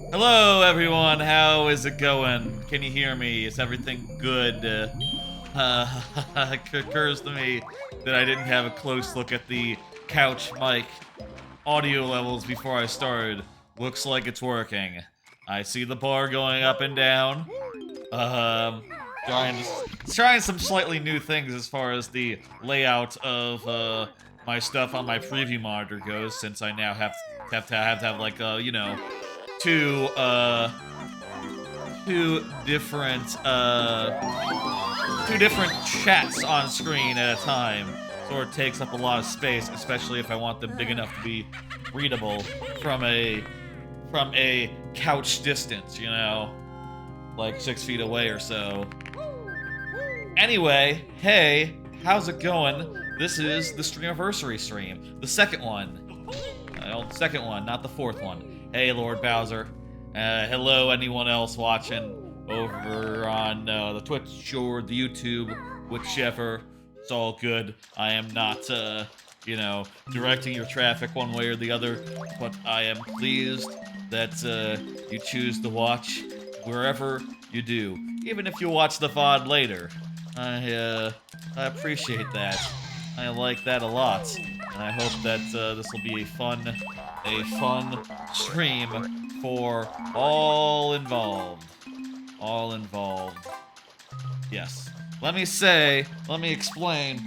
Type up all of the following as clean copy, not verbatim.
Hello, everyone. How is it going? Can you hear me? Is everything good? It occurs to me that I didn't have a close look at the couch mic audio levels before I started. Looks like it's working. I see the bar going up and down. Um, trying some slightly new things as far as the layout of my stuff on my preview monitor goes, since I now have like two two different two different chats on screen at a time. Sort of takes up a lot of space, especially if I want them big enough to be readable from a couch distance, like 6 feet away or so. Anyway, hey, how's it going? This is the Streamiversary stream, the second one. The second one, not the fourth one. Hey, Lord Bowser. Hello, anyone else watching over on the Twitch or the YouTube, whichever. It's all good. I am not, directing your traffic one way or the other, but I am pleased that you choose to watch wherever you do, even if you watch the VOD later. I appreciate that. I like that a lot, and I hope that this will be a fun stream for all involved. All involved. Yes. Let me explain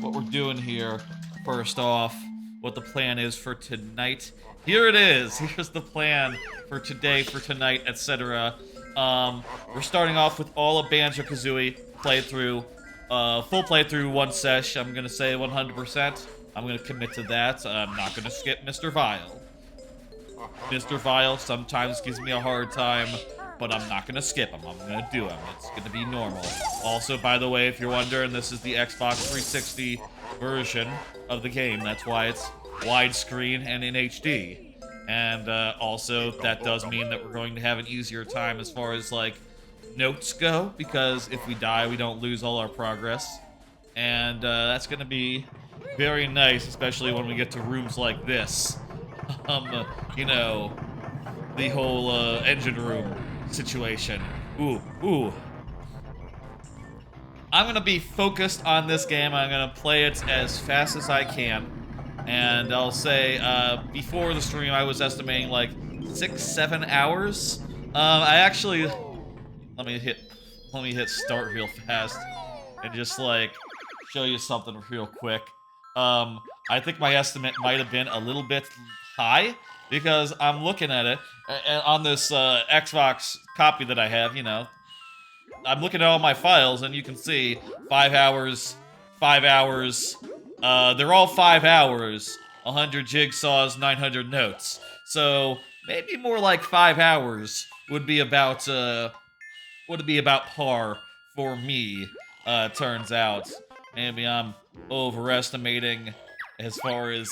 what we're doing here. First off, what the plan is for tonight. Here it is. Here's the plan for today, for tonight, etc. We're starting off with all of Banjo-Kazooie playthrough. Full playthrough, one sesh. I'm gonna say 100%. I'm gonna commit to that. I'm not gonna skip Mr. Vile. Mr. Vile sometimes gives me a hard time, but I'm not gonna skip him. I'm gonna do him. It's gonna be normal. Also, by the way, if you're wondering, this is the Xbox 360 version of the game. That's why it's widescreen and in HD. And also, that does mean that we're going to have an easier time as far as, like, notes go, because if we die, we don't lose all our progress. And that's gonna be very nice, especially when we get to rooms like this. The whole engine room situation. Ooh. I'm gonna be focused on this game. I'm gonna play it as fast as I can. And I'll say, before the stream, I was estimating like 6-7 hours. I actually, let me hit start real fast and just like show you something real quick. I think my estimate might have been a little bit high, because I'm looking at it on this Xbox copy that I have, I'm looking at all my files, and you can see 5 hours, 5 hours. They're all 5 hours, 100 jigsaws, 900 notes. So maybe more like 5 hours would be about par for me. Turns out maybe I'm overestimating as far as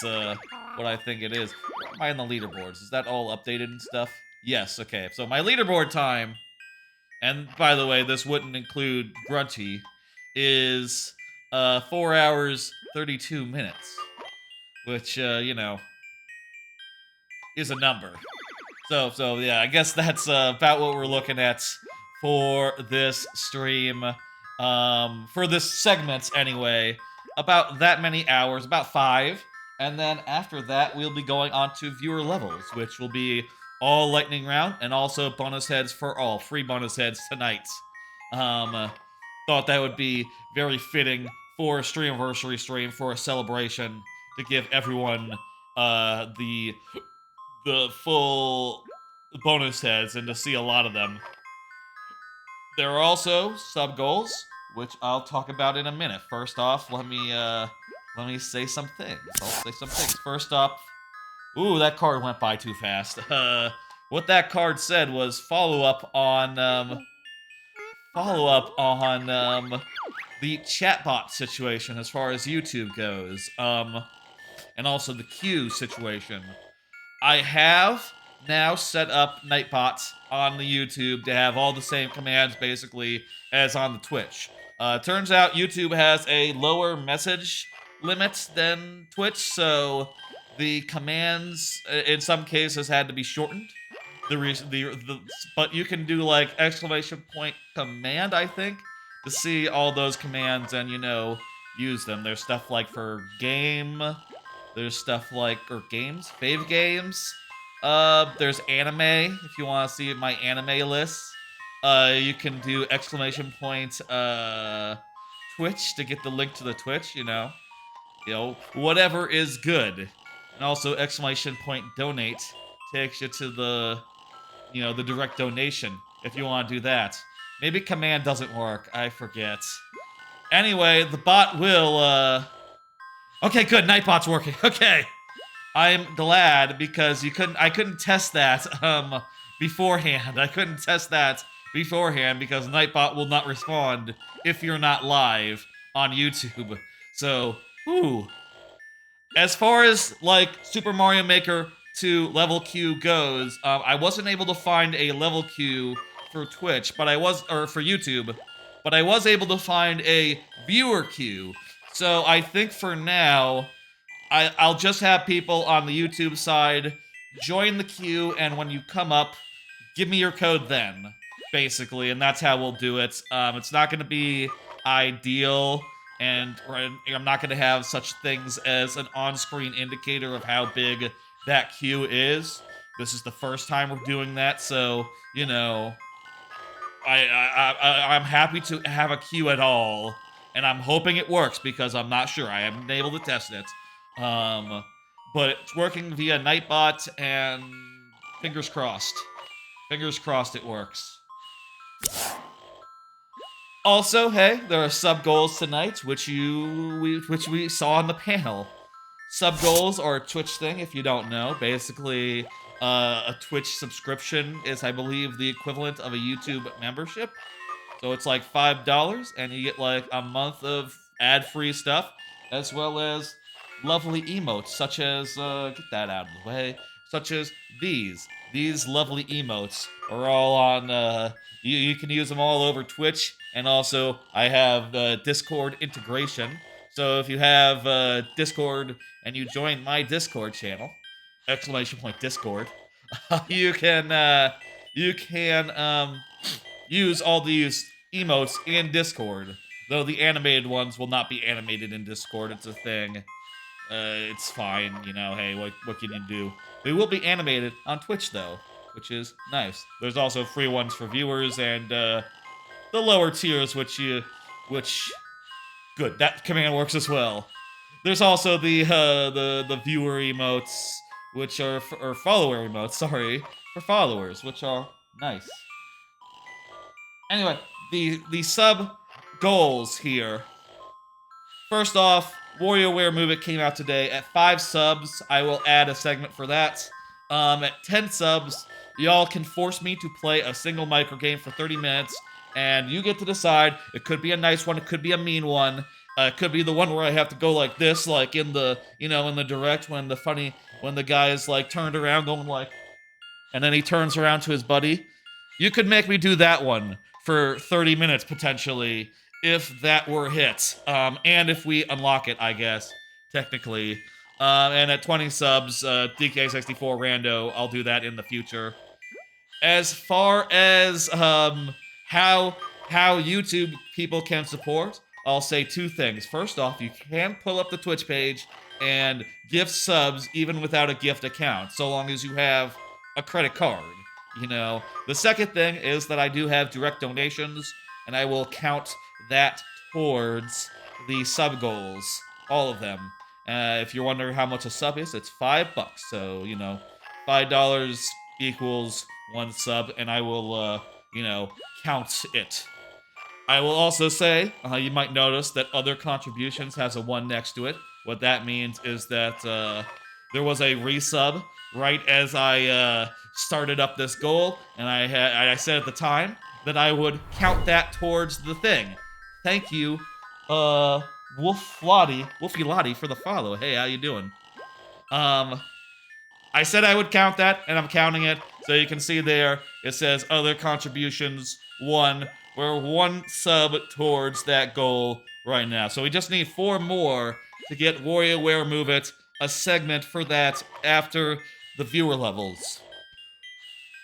what I think it is. Where am I in the leaderboards? Is that all updated and stuff? Yes, okay. So my leaderboard time, and by the way, this wouldn't include Grunty, is 4 hours, 32 minutes. Which, is a number. So yeah, I guess that's about what we're looking at for this stream. For this segment, anyway. About that many hours, about 5. And then after that, we'll be going on to viewer levels, which will be all lightning round and also bonus heads for all. Free bonus heads tonight. Thought that would be very fitting for a Streamiversary stream, for a celebration, to give everyone the full bonus heads and to see a lot of them. There are also sub goals, which I'll talk about in a minute. First off, let me say some things. I'll say some things. First up, ooh, that card went by too fast. What that card said was follow up on the chatbot situation as far as YouTube goes. And also the queue situation. I have now set up Nightbot on the YouTube to have all the same commands, basically, as on the Twitch. Turns out YouTube has a lower message limit than Twitch, so the commands, in some cases, had to be shortened. but you can do like exclamation point command, I think, to see all those commands and use them. There's stuff like for game. There's stuff like games, fave games. There's anime if you want to see my anime list. You can do exclamation point Twitch to get the link to the Twitch. Whatever is good, and also exclamation point donate takes you to the direct donation if you want to do that. Maybe command doesn't work. I forget. Anyway, the bot will. Okay, good. Nightbot's working. Okay. I'm glad because I couldn't test that beforehand. I couldn't test that beforehand because Nightbot will not respond if you're not live on YouTube. So, whew. As far as like Super Mario Maker 2 level queue goes, I wasn't able to find a level queue for Twitch, or for YouTube, but I was able to find a viewer queue. So I think for now, I'll just have people on the YouTube side join the queue, and when you come up, give me your code then, basically, and that's how we'll do it. It's not going to be ideal, and I'm not going to have such things as an on-screen indicator of how big that queue is. This is the first time we're doing that, so, I'm happy to have a queue at all, and I'm hoping it works because I'm not sure. I haven't been able to test it. But it's working via Nightbot, and fingers crossed. Fingers crossed it works. Also, hey, there are sub goals tonight, which we saw on the panel. Sub goals are a Twitch thing, if you don't know. Basically, a Twitch subscription is, I believe, the equivalent of a YouTube membership. So it's like $5, and you get like a month of ad-free stuff, as well as lovely emotes, such as, get that out of the way, such as these. These lovely emotes are all on, you can use them all over Twitch, and also I have Discord integration. So if you have Discord and you join my Discord channel, exclamation point Discord, you can use all these emotes in Discord. Though the animated ones will not be animated in Discord, it's a thing. It's fine, hey, what can you do? They will be animated on Twitch, though, which is nice. There's also free ones for viewers, and the lower tiers, which, good, that command works as well. There's also the viewer emotes, which are, or follower emotes, sorry, for followers, which are nice. Anyway, the sub goals here. First off, WarioWare Move It came out today. At 5 subs, I will add a segment for that. At 10 subs, y'all can force me to play a single micro game for 30 minutes, and you get to decide. It could be a nice one, it could be a mean one. It could be the one where I have to go like this, like in the, in the direct when the guy is like turned around going like, and then he turns around to his buddy. You could make me do that one for 30 minutes potentially, if that were hit. And if we unlock it, I guess, technically. And at 20 subs, DK64 Rando, I'll do that in the future. As far as how YouTube people can support, I'll say 2 things. First off, you can pull up the Twitch page and gift subs even without a gift account, so long as you have a credit card. The second thing is that I do have direct donations, and I will count that towards the sub goals, all of them. If you're wondering how much a sub is, it's $5. So, $5 equals 1 sub, and I will, count it. I will also say, you might notice that other contributions has a 1 next to it. What that means is that there was a resub right as I started up this goal, and I said at the time that I would count that towards the thing. Thank you, Wolfie Lottie, for the follow. Hey, how you doing? I said I would count that, and I'm counting it. So you can see there, it says other contributions 1. We're 1 sub towards that goal right now. So we just need 4 more to get WarioWare Move It, a segment for that after the viewer levels.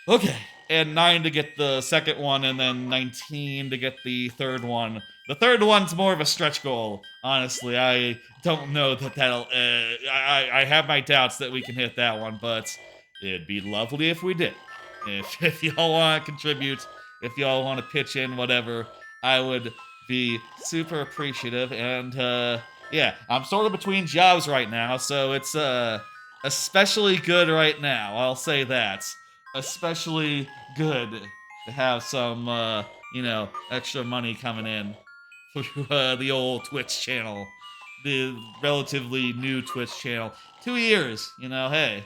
Okay, and 9 to get the second one, and then 19 to get the third one. The third one's more of a stretch goal, honestly. I don't know that that'll. I have my doubts that we can hit that one, but it'd be lovely if we did. If y'all want to contribute, if y'all want to pitch in, whatever, I would be super appreciative. And yeah, I'm sort of between jobs right now, so it's especially good right now. I'll say that. Especially good to have some, extra money coming in through the old Twitch channel, the relatively new Twitch channel. 2 years, hey.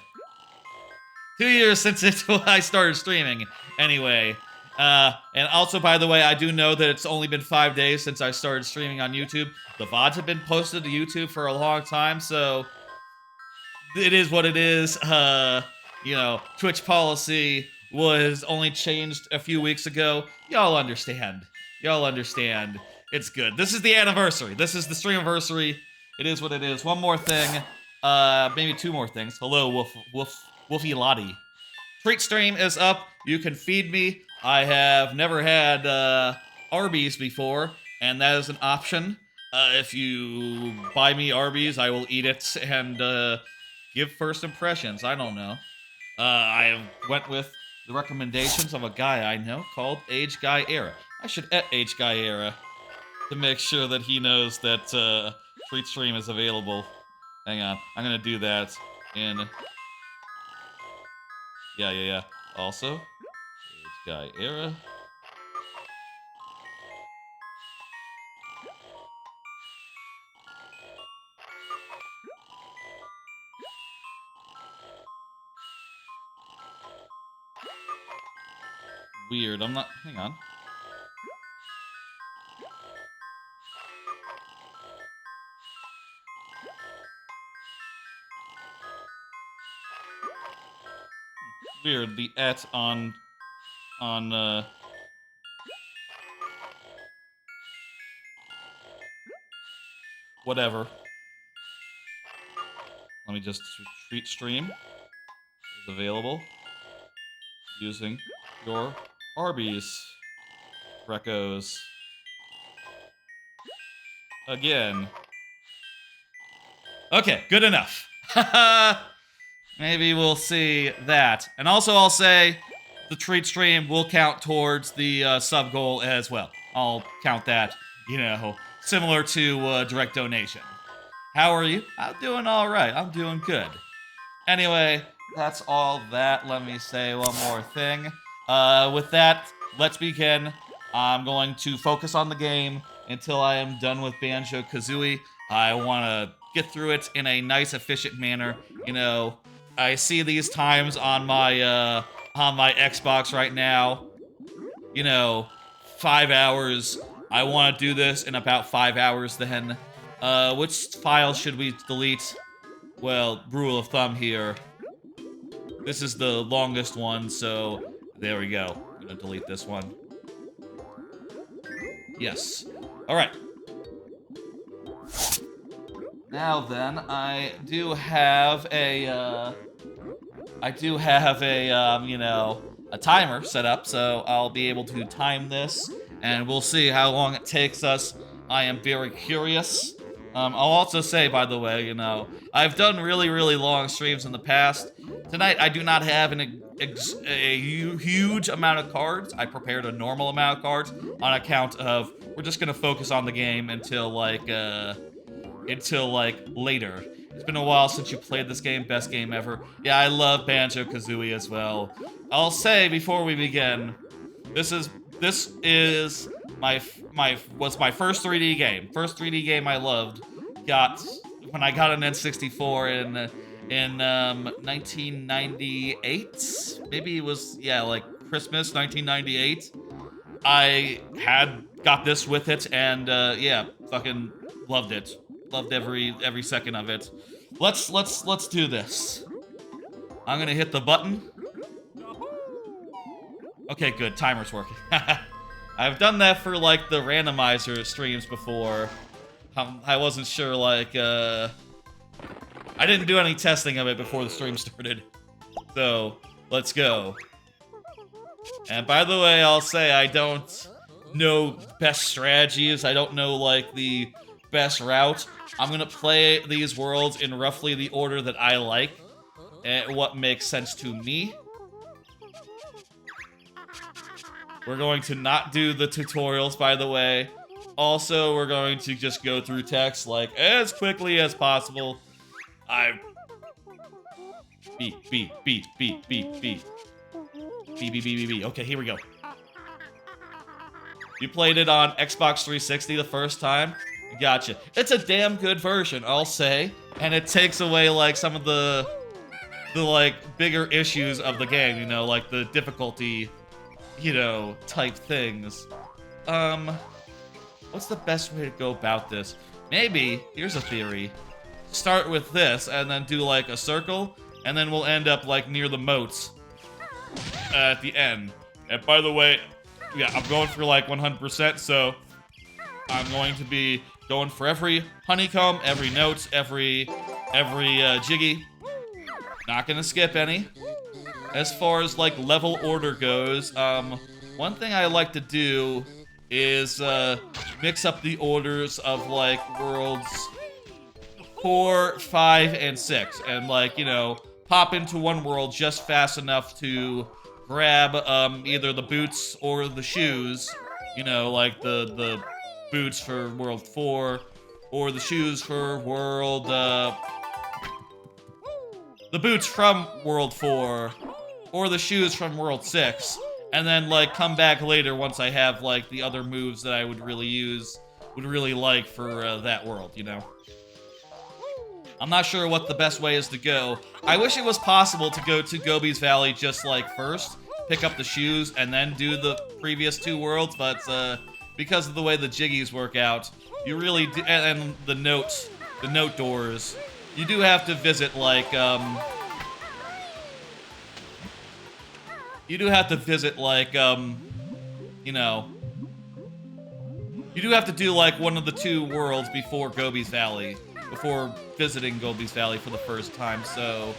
2 years since I started streaming. Anyway, and also, by the way, I do know that it's only been 5 days since I started streaming on YouTube. The VODs have been posted to YouTube for a long time, so it is what it is. Twitch policy was only changed a few weeks ago. Y'all understand. Y'all understand. It's good. This is the anniversary. This is the Streamiversary. It is what it is. One more thing. Maybe two more things. Hello, Wolfie Lottie. Treat stream is up. You can feed me. I have never had Arby's before, and that is an option. If you buy me Arby's, I will eat it and give first impressions. I don't know. I went with the recommendations of a guy I know called Age Guy Era. I should Age Guy Era to make sure that he knows that Treat Stream is available. Hang on, I'm gonna do that in. Yeah. Also, Age Guy Era. Weird. I'm not. Hang on. Weird. The on whatever. Let me just Treat Stream is available using your Arby's recos. Again. Okay, good enough. Maybe we'll see that. And also I'll say the Treat Stream will count towards the sub goal as well. I'll count that, similar to direct donation. How are you? I'm doing all right. I'm doing good. Anyway, that's all that. Let me say one more thing. With that, let's begin. I'm going to focus on the game until I am done with Banjo-Kazooie. I want to get through it in a nice, efficient manner. I see these times on my Xbox right now. 5 hours. I want to do this in about 5 hours then. Which file should we delete? Well, rule of thumb here. This is the longest one, so there we go. I'm gonna delete this one. Yes. Alright. Now then, I do have a timer set up, so I'll be able to time this, and we'll see how long it takes us. I am very curious. I'll also say, by the way, I've done really, really long streams in the past. Tonight, I do not have a huge amount of cards. I prepared a normal amount of cards on account of we're just gonna focus on the game until later. It's been a while since you played this game. Best game ever. Yeah, I love Banjo-Kazooie as well. I'll say before we begin, this is my first 3D game. First 3D game I loved. When I got an N64 in 1998. Maybe it was Christmas 1998. I got this with it and fucking loved it. Loved every second of it. Let's do this. I'm gonna hit the button. Okay, good. Timer's working. I've done that for the randomizer streams before. I wasn't sure I didn't do any testing of it before the stream started. So let's go. And by the way, I'll say I don't know best strategies. I don't know, like, the best route. I'm gonna play these worlds in roughly the order that I like and what makes sense to me. We're going to not do the tutorials, by the way. Also, we're going to just go through text, like, as quickly as possible. Beat. Okay, here we go. You played it on Xbox 360 the first time? Gotcha. It's a damn good version, I'll say. And it takes away, like, some of the like, bigger issues of the game, you know, like the difficulty, you know, type things. What's the best way to go about this? Maybe, here's a theory. Start with this, and then do, like, a circle, and then we'll end up, like, near the moats at the end. And by the way, yeah, I'm going for, like, 100%, so I'm going to be going for every honeycomb, every note, every jiggy. Not gonna skip any. As far as, like, level order goes, one thing I like to do is mix up the orders of, like, worlds 4, 5, and 6, and, like, you know, pop into one world just fast enough to grab either the boots or the shoes, you know, like the boots for world 4 or the shoes for world the boots from world 4 or the shoes from world 6, and then, like, come back later once I have, like, the other moves that I would really like for that world, you know. I'm not sure what the best way is to go. I wish it was possible to go to Gobi's Valley just, like, first, pick up the shoes, and then do the previous 2 worlds, but because of the way the jiggies work out, you really do, and the note doors, you do have to visit, like, you do have to do, like, one of the 2 worlds before Gobi's Valley, before visiting Gobi's Valley for the first time, so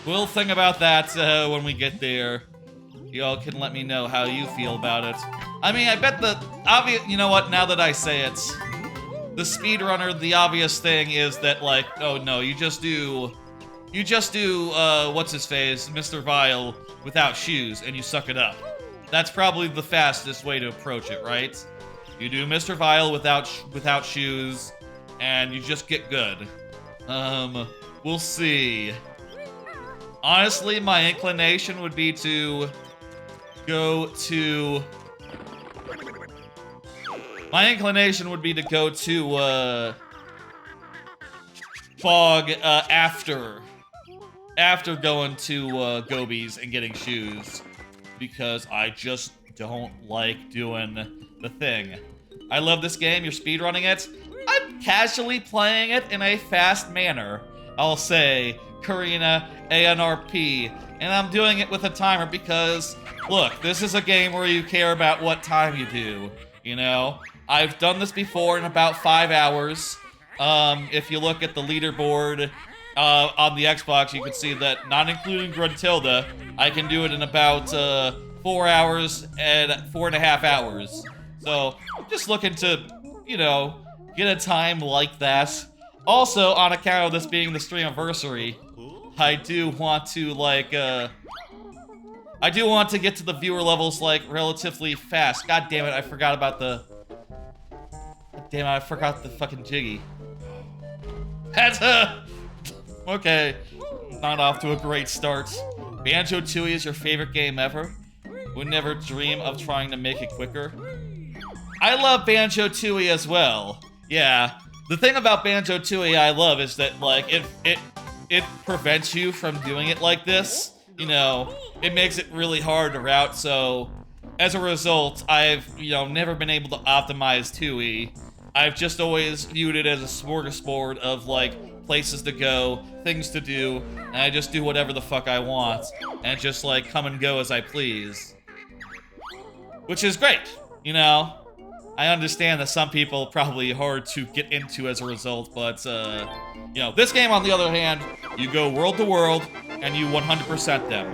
we'll think about that when we get there. Y'all can let me know how you feel about it. I mean, I bet the obvious, you know what, now that I say it, the speedrunner, the obvious thing is that, like, oh no, you just do, what's his face, Mr. Vile, without shoes, and you suck it up. That's probably the fastest way to approach it, right? You do Mr. Vile without shoes, and you just get good. We'll see. Honestly, my inclination would be to go to... Fog, after going to, Gobi's and getting shoes. Because I just don't like doing the thing. I love this game, you're speedrunning it. I'm casually playing it in a fast manner. I'll say, Karina, ANRP, and I'm doing it with a timer because, look, this is a game where you care about what time you do, you know? I've done this before in about 5 hours. If you look at the leaderboard on the Xbox, you can see that, not including Gruntilda, I can do it in about 4 hours and 4.5 hours. So, I'm just looking to, you know, get a time like that. Also, on account of this being the Streamiversary, I do want to, like, I do want to get to the viewer levels, like, relatively fast. God damn it, I forgot about the... Damn it, I forgot the fucking jiggy. That's okay. Not off to a great start. Banjo-Tooie is your favorite game ever? Would never dream of trying to make it quicker. I love Banjo-Tooie as well. Yeah. The thing about Banjo-Tooie I love is that, like, it prevents you from doing it like this. You know, it makes it really hard to route, so as a result, I've, you know, never been able to optimize Tooie. I've just always viewed it as a smorgasbord of, like, places to go, things to do, and I just do whatever the fuck I want, and just, like, come and go as I please. Which is great, you know? I understand that some people probably hard to get into as a result, but, you know, this game, on the other hand, you go world to world, and you 100% them.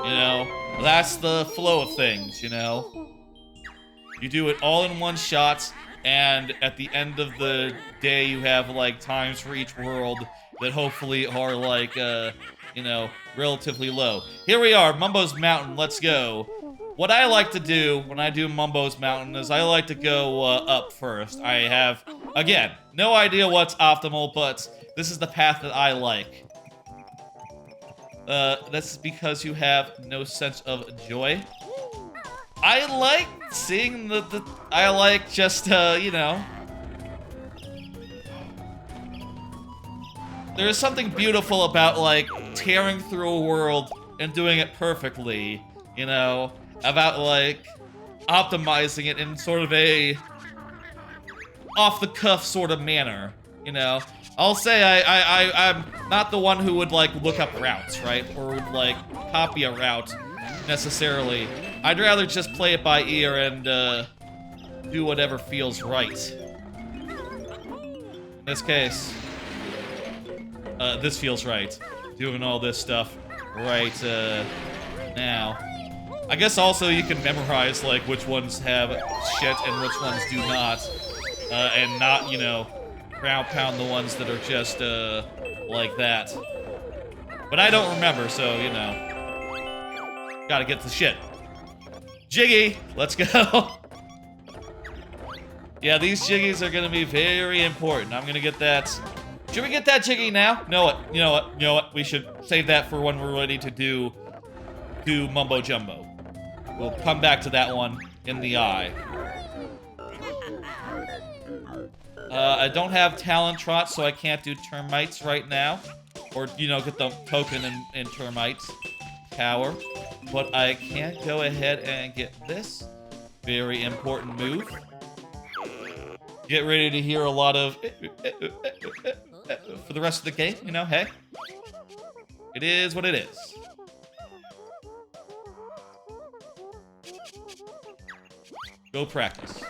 You know? That's the flow of things, you know? You do it all in one shot, and at the end of the day, you have, like, times for each world that hopefully are, like, you know, relatively low. Here we are, Mumbo's Mountain, let's go. What I like to do when I do Mumbo's Mountain is I like to go up first. I have, again, no idea what's optimal, but this is the path that I like. That's because you have no sense of joy. I like seeing I like just, you know. There's something beautiful about, like, tearing through a world and doing it perfectly, you know? About, like, optimizing it in sort of a off-the-cuff sort of manner, you know? I'll say I'm not the one who would, like, look up routes, right? Or would, like, copy a route, necessarily. I'd rather just play it by ear and, do whatever feels right. In this case, this feels right. Doing all this stuff right, now. I guess also you can memorize, like, which ones have shit and which ones do not. And not, you know, ground pound the ones that are just, like that. But I don't remember, so, you know. Gotta get the shit. Jiggy! Let's go! Yeah, these jiggies are gonna be very important. I'm gonna get that. Should we get that jiggy now? You know what? We should save that for when we're ready to do Mumbo Jumbo. We'll come back to that one in the eye. I don't have Talon Trot, so I can't do Termites right now. Or, you know, get the token in Termites Tower. But I can go ahead and get this very important move. Get ready to hear a lot of for the rest of the game, you know, hey. It is what it is. Go practice.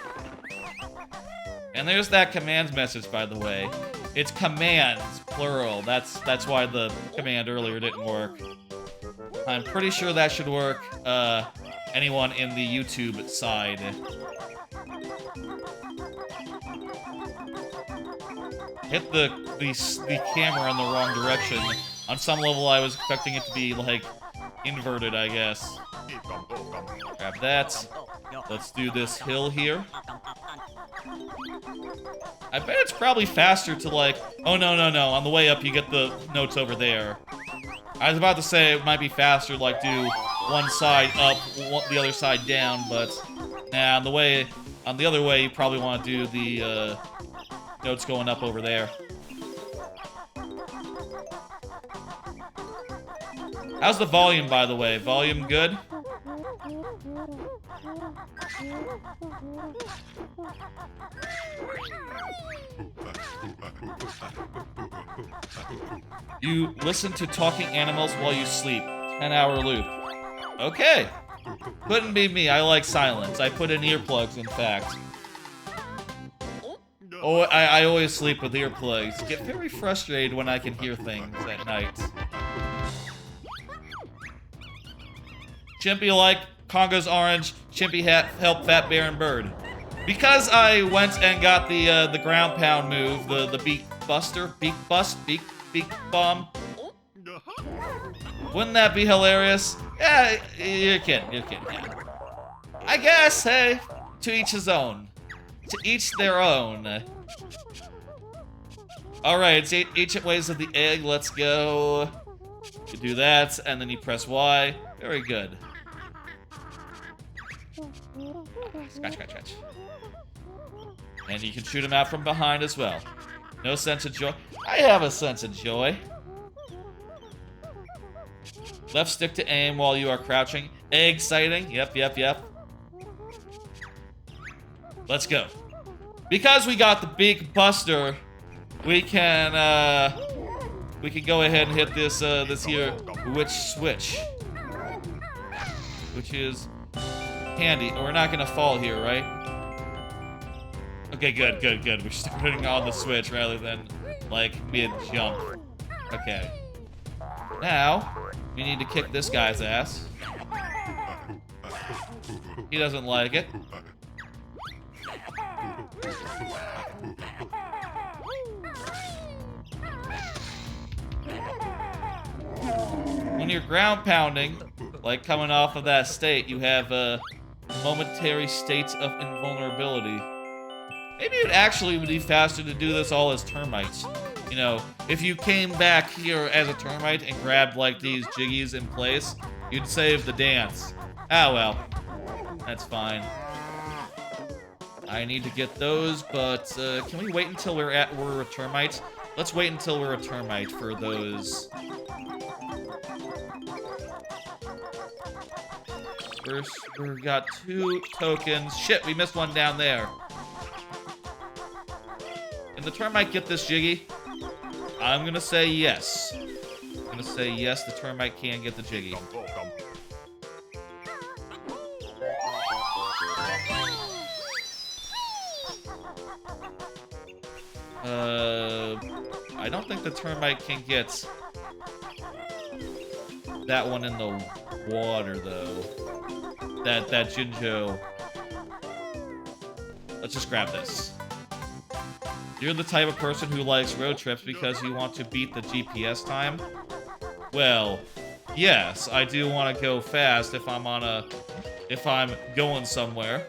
And there's that commands message, by the way. It's commands, plural. That's why the command earlier didn't work. I'm pretty sure that should work, anyone in the YouTube side. Hit the camera in the wrong direction. On some level, I was expecting it to be, like, inverted, I guess. Grab that. Let's do this hill here. I bet it's probably faster to, like... Oh, no. On the way up, you get the notes over there. I was about to say it might be faster, like, do one side up, the other side down, but... Nah, on the other way, you probably want to do the, notes going up over there. How's the volume, by the way? Volume good? You listen to talking animals while you sleep. 10-hour loop. Okay. Couldn't be me. I like silence. I put in earplugs, in fact. Oh, I always sleep with earplugs. Get very frustrated when I can hear things at night. Chimpy like Congo's orange. Chimpy help Fat Bear and Bird. Because I went and got the ground pound move, the beak buster, beak bomb. Wouldn't that be hilarious? Yeah, you're kidding, yeah. I guess, hey, to each his own. To each their own. Alright, it's ancient ways of the egg, let's go. You do that, and then you press Y. Very good. Scratch. And you can shoot him out from behind as well. No sense of joy. I have a sense of joy. Left stick to aim while you are crouching. Exciting. Yep. Let's go. Because we got the big buster, we can go ahead and hit this this here witch switch. Which is handy. We're not gonna fall here, right? Okay, good. We're just putting on the switch rather than, like, mid-jump. Okay. Now, we need to kick this guy's ass. He doesn't like it. When you're ground pounding, like coming off of that state, you have momentary states of invulnerability. Maybe it actually would be faster to do this all as termites. You know, if you came back here as a termite and grabbed like these jiggies in place, you'd save the dance. Ah well, that's fine. I need to get those, but can we wait until we're a termite? Let's wait until we're a termite for those. First, we got 2 tokens. Shit, we missed one down there. Can the termite get this jiggy? I'm gonna say yes. I'm gonna say yes, the termite can get the jiggy. I don't think the termite can get that one in the water, though. That Jinjo. Let's just grab this. You're the type of person who likes road trips because you want to beat the GPS time? Well, yes, I do want to go fast if I'm going somewhere.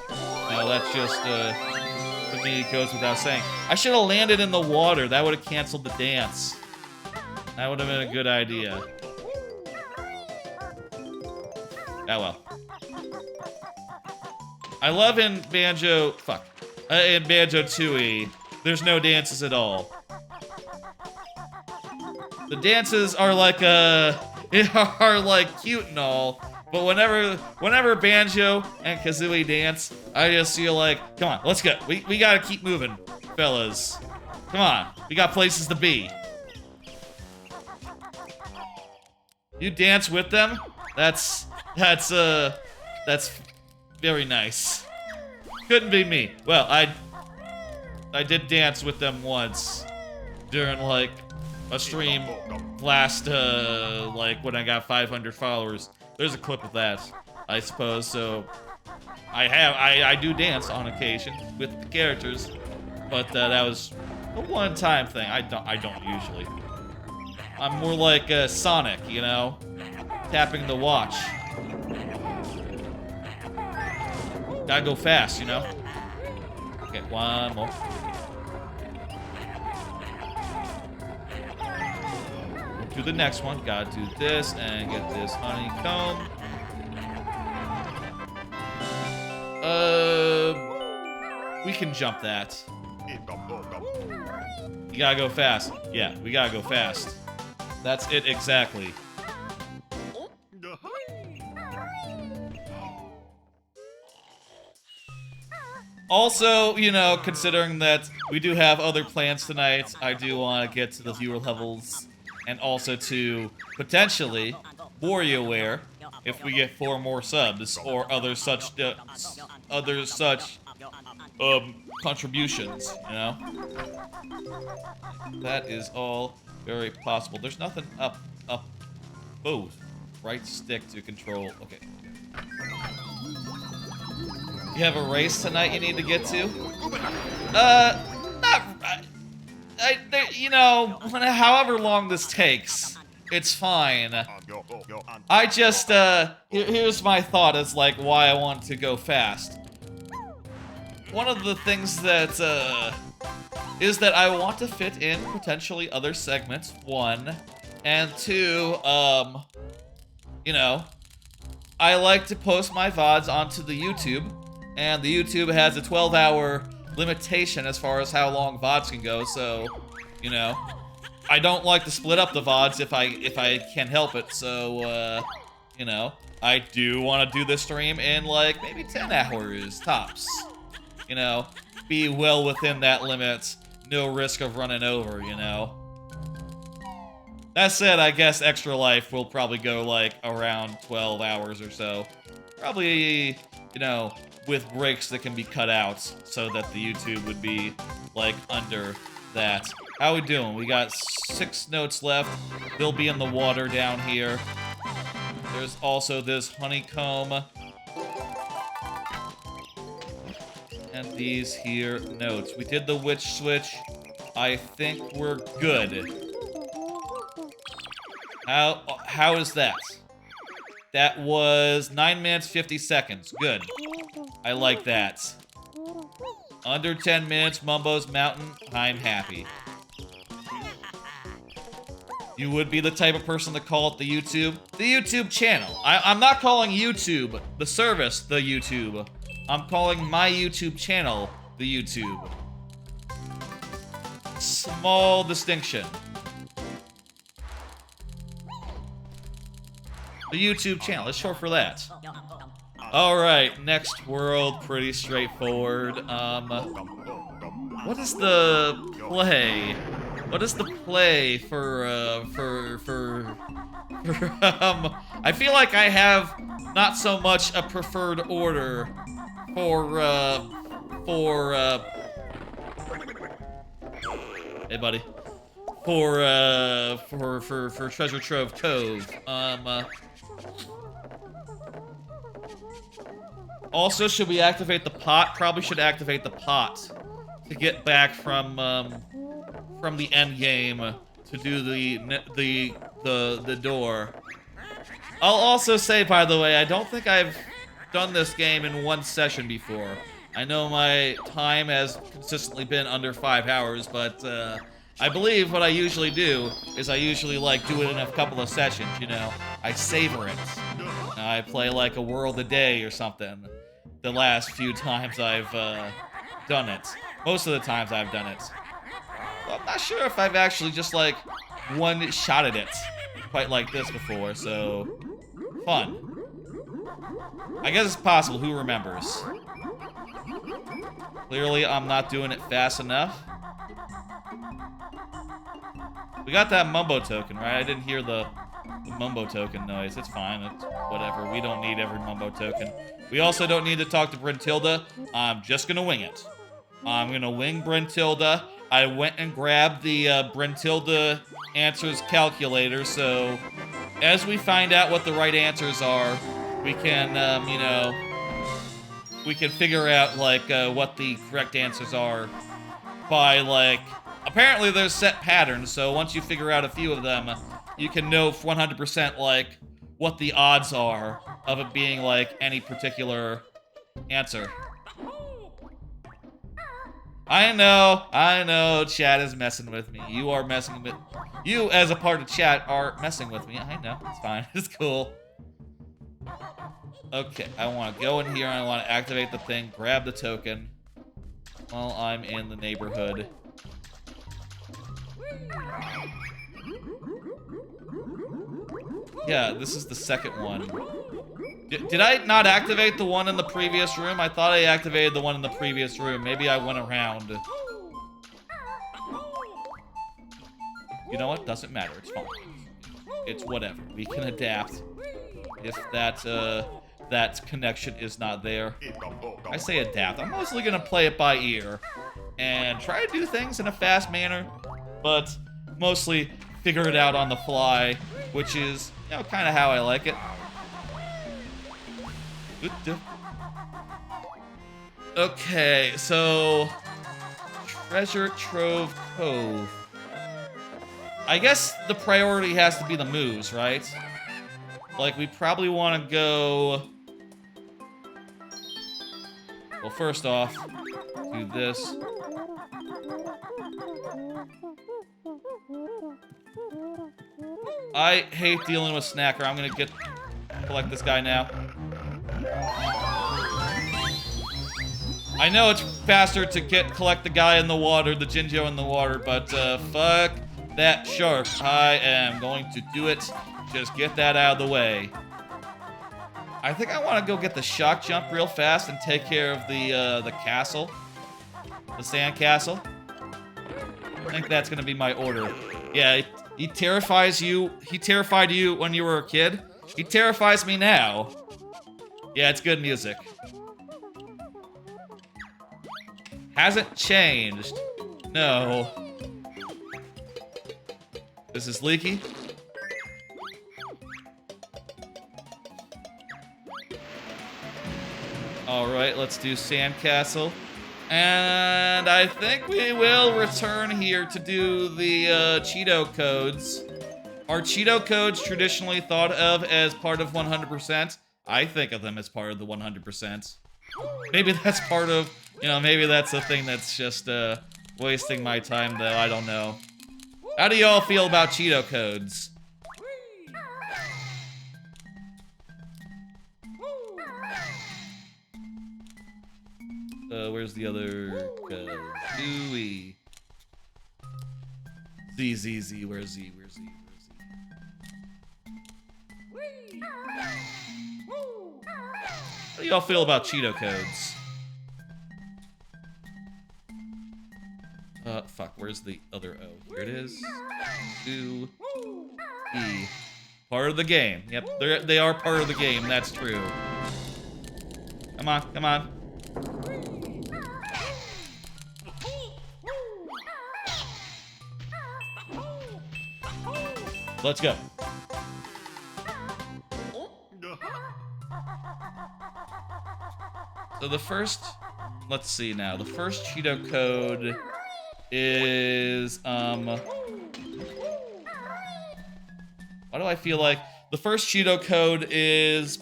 Now that's just, for me, it goes without saying. I should have landed in the water. That would have canceled the dance. That would have been a good idea. Oh well. I love in Banjo-Kazooie, there's no dances at all. The dances are like cute and all, but whenever Banjo and Kazooie dance, I just feel like, come on, let's go. We gotta keep moving, fellas. Come on, we got places to be. You dance with them? That's very nice. Couldn't be me. Well, I did dance with them once during like a stream last like when I got 500 followers. There's a clip of that, I suppose. So I do dance on occasion with the characters, but that was a one-time thing. I don't usually. I'm more like Sonic, you know, tapping the watch. Gotta go fast, you know? Okay, one more. Do the next one. Gotta do this and get this honeycomb. We can jump that. You gotta go fast. Yeah, we gotta go fast. That's it exactly. Also, you know, considering that we do have other plans tonight, I do want to get to the viewer levels and also to, potentially, WarioWare if we get 4 more subs or other such contributions, you know? That is all very possible. There's nothing up. Oh, right stick to control. Okay. You have a race tonight you need to get to? You know, however long this takes, it's fine. I just, here's my thought as like why I want to go fast. One of the things that, is that I want to fit in potentially other segments, 1, and 2, you know, I like to post my VODs onto the YouTube, and the YouTube has a 12-hour limitation as far as how long VODs can go, so, you know, I don't like to split up the VODs if I can help it, so, you know, I do want to do this stream in, like, maybe 10 hours, tops. You know, be well within that limit, no risk of running over, you know. That said, I guess Extra Life will probably go, like, around 12 hours or so. Probably, you know, with breaks that can be cut out so that the YouTube would be, like, under that. How we doing? We got 6 notes left. They'll be in the water down here. There's also this honeycomb. And these here notes. We did the witch switch. I think we're good. How is that? That was 9 minutes, 50 seconds. Good. I like that. Under 10 minutes, Mumbo's Mountain. I'm happy. You would be the type of person to call it the YouTube? The YouTube channel. I'm not calling YouTube, the service, the YouTube. I'm calling my YouTube channel the YouTube. Small distinction. The YouTube channel, it's short for that. Alright, next world, pretty straightforward. What is the play? What is the play for I feel like I have not so much a preferred order hey buddy. For Treasure Trove Cove. Also, should we activate the pot? Probably should activate the pot to get back from the end game to do the door. I'll also say, by the way, I don't think I've done this game in one session before. I know my time has consistently been under 5 hours, but I believe what I usually do is I usually like do it in a couple of sessions, you know. I savor it. I play like a world a day or something. The last few times I've done it. Most of the times I've done it. Well, I'm not sure if I've actually just like one-shotted it quite like this before, so fun. I guess it's possible, who remembers? Clearly I'm not doing it fast enough. We got that Mumbo token, right? I didn't hear the Mumbo token noise. It's fine. It's whatever. We don't need every Mumbo token. We also don't need to talk to Brentilda. I'm just gonna wing it. I'm gonna wing Brentilda. I went and grabbed the Brentilda answers calculator, so as we find out what the right answers are, we can, you know, we can figure out, like, what the correct answers are by, like, apparently there's set patterns, so once you figure out a few of them, you can know 100%, like, what the odds are of it being, like, any particular answer. I know, chat is messing with me. You are messing with... You, as a part of chat, are messing with me. I know, it's fine, it's cool. Okay, I want to go in here, and I want to activate the thing, grab the token, while I'm in the neighborhood. Yeah, this is the second one. Did I not activate the one in the previous room? I thought I activated the one in the previous room. Maybe I went around. You know what? Doesn't matter. It's fine. It's whatever. We can adapt if that connection is not there. I say adapt. I'm mostly gonna play it by ear and try to do things in a fast manner, but mostly figure it out on the fly, which is, you know, kind of how I like it. Okay, so Treasure Trove Cove. I guess the priority has to be the moves, right? Like, we probably want to go... Well, first off, do this. I hate dealing with Snacker. I'm gonna collect this guy now. I know it's faster to collect the guy in the water, the Jinjo in the water, but fuck that shark. I am going to do it. Just get that out of the way. I think I want to go get the shock jump real fast and take care of the castle. The sand castle. I think that's gonna be my order. Yeah, he terrifies you. He terrified you when you were a kid. He terrifies me now. Yeah, it's good music. Hasn't changed. No. This is leaky. Alright, let's do Sandcastle. And I think we will return here to do the Cheeto codes. Are Cheeto codes traditionally thought of as part of 100%? I think of them as part of the 100%. Maybe that's part of, maybe that's a thing that's just wasting my time, though. I don't know. How do y'all feel about Cheeto codes? Where's the other Kazooie? Z. Where's Z? How do y'all feel about Cheeto codes? Fuck, where's the other O? Here it is. 2 E. Part of the game. Yep, they are part of the game, that's true. Come on. Let's go. So the first, let's see now. The first Cheeto code is, why do I feel like the first Cheeto code is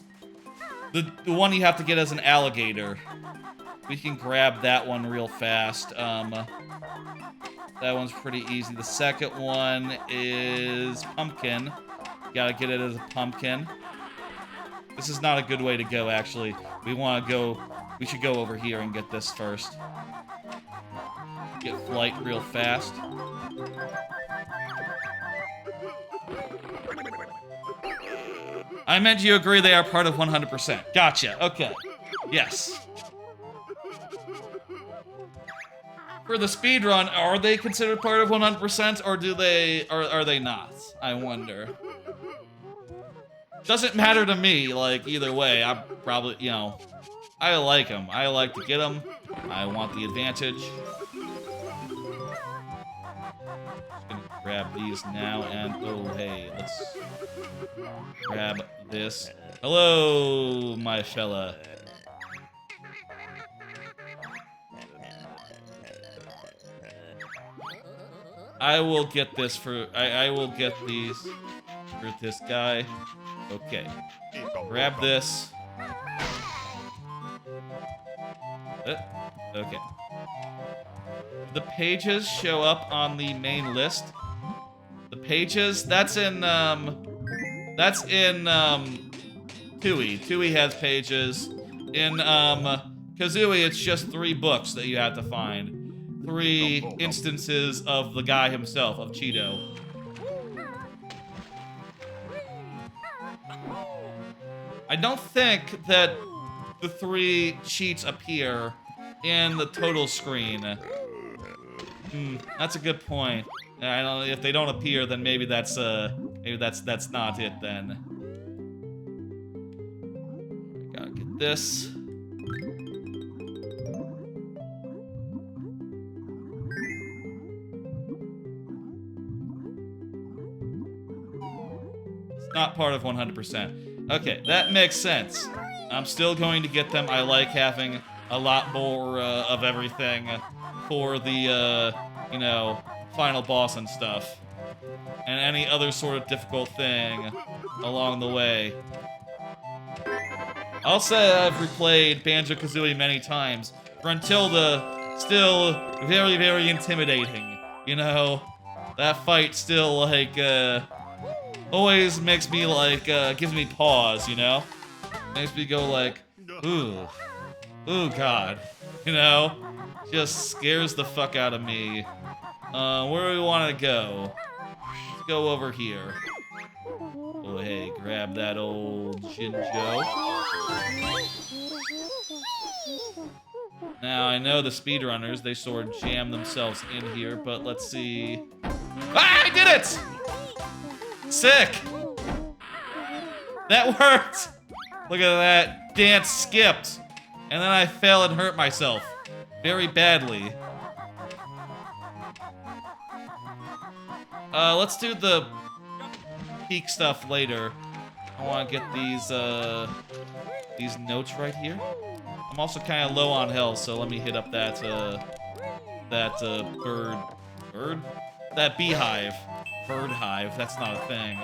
the one you have to get as an alligator. We can grab that one real fast. That one's pretty easy. The second one is pumpkin. You gotta get it as a pumpkin. This is not a good way to go, actually. We should go over here and get this first. Get flight real fast. I meant you agree they are part of 100%. Gotcha, okay. Yes. For the speedrun, are they considered part of 100% or are they not? I wonder. Doesn't matter to me, like, either way. I'm probably, I like them. I like to get them. I want the advantage. Just gonna grab these now and, oh, hey, let's grab this. Hello, my fella. I will get this for, I will get these for this guy. Okay. Grab this. Okay. The pages show up on the main list. The pages, that's in Tui. Tui has pages. In, Kazooie, it's just 3 books that you have to find. 3 instances of the guy himself, of Cheeto. I don't think that the 3 cheats appear in the total screen. That's a good point. I don't know if they don't appear, then maybe that's not it then. I gotta get this. It's not part of 100%. Okay, that makes sense. I'm still going to get them. I like having a lot more of everything for the, final boss and stuff. And any other sort of difficult thing along the way. I'll say I've replayed Banjo-Kazooie many times. Gruntilda, still very, very intimidating. That fight still, like, always makes me, like, gives me pause, Makes me go, like, ooh, God, Just scares the fuck out of me. Where do we want to go? Let's go over here. Oh, hey, grab that old Jinjo. Now, I know the speedrunners, they sort of jam themselves in here, but let's see. Ah, I did it! Sick! That worked! Look at that. Dance skipped. And then I fell and hurt myself. Very badly. Let's do the peak stuff later. I want to get these notes right here. I'm also kind of low on health, so let me hit up that bird? That beehive. Bird hive, that's not a thing.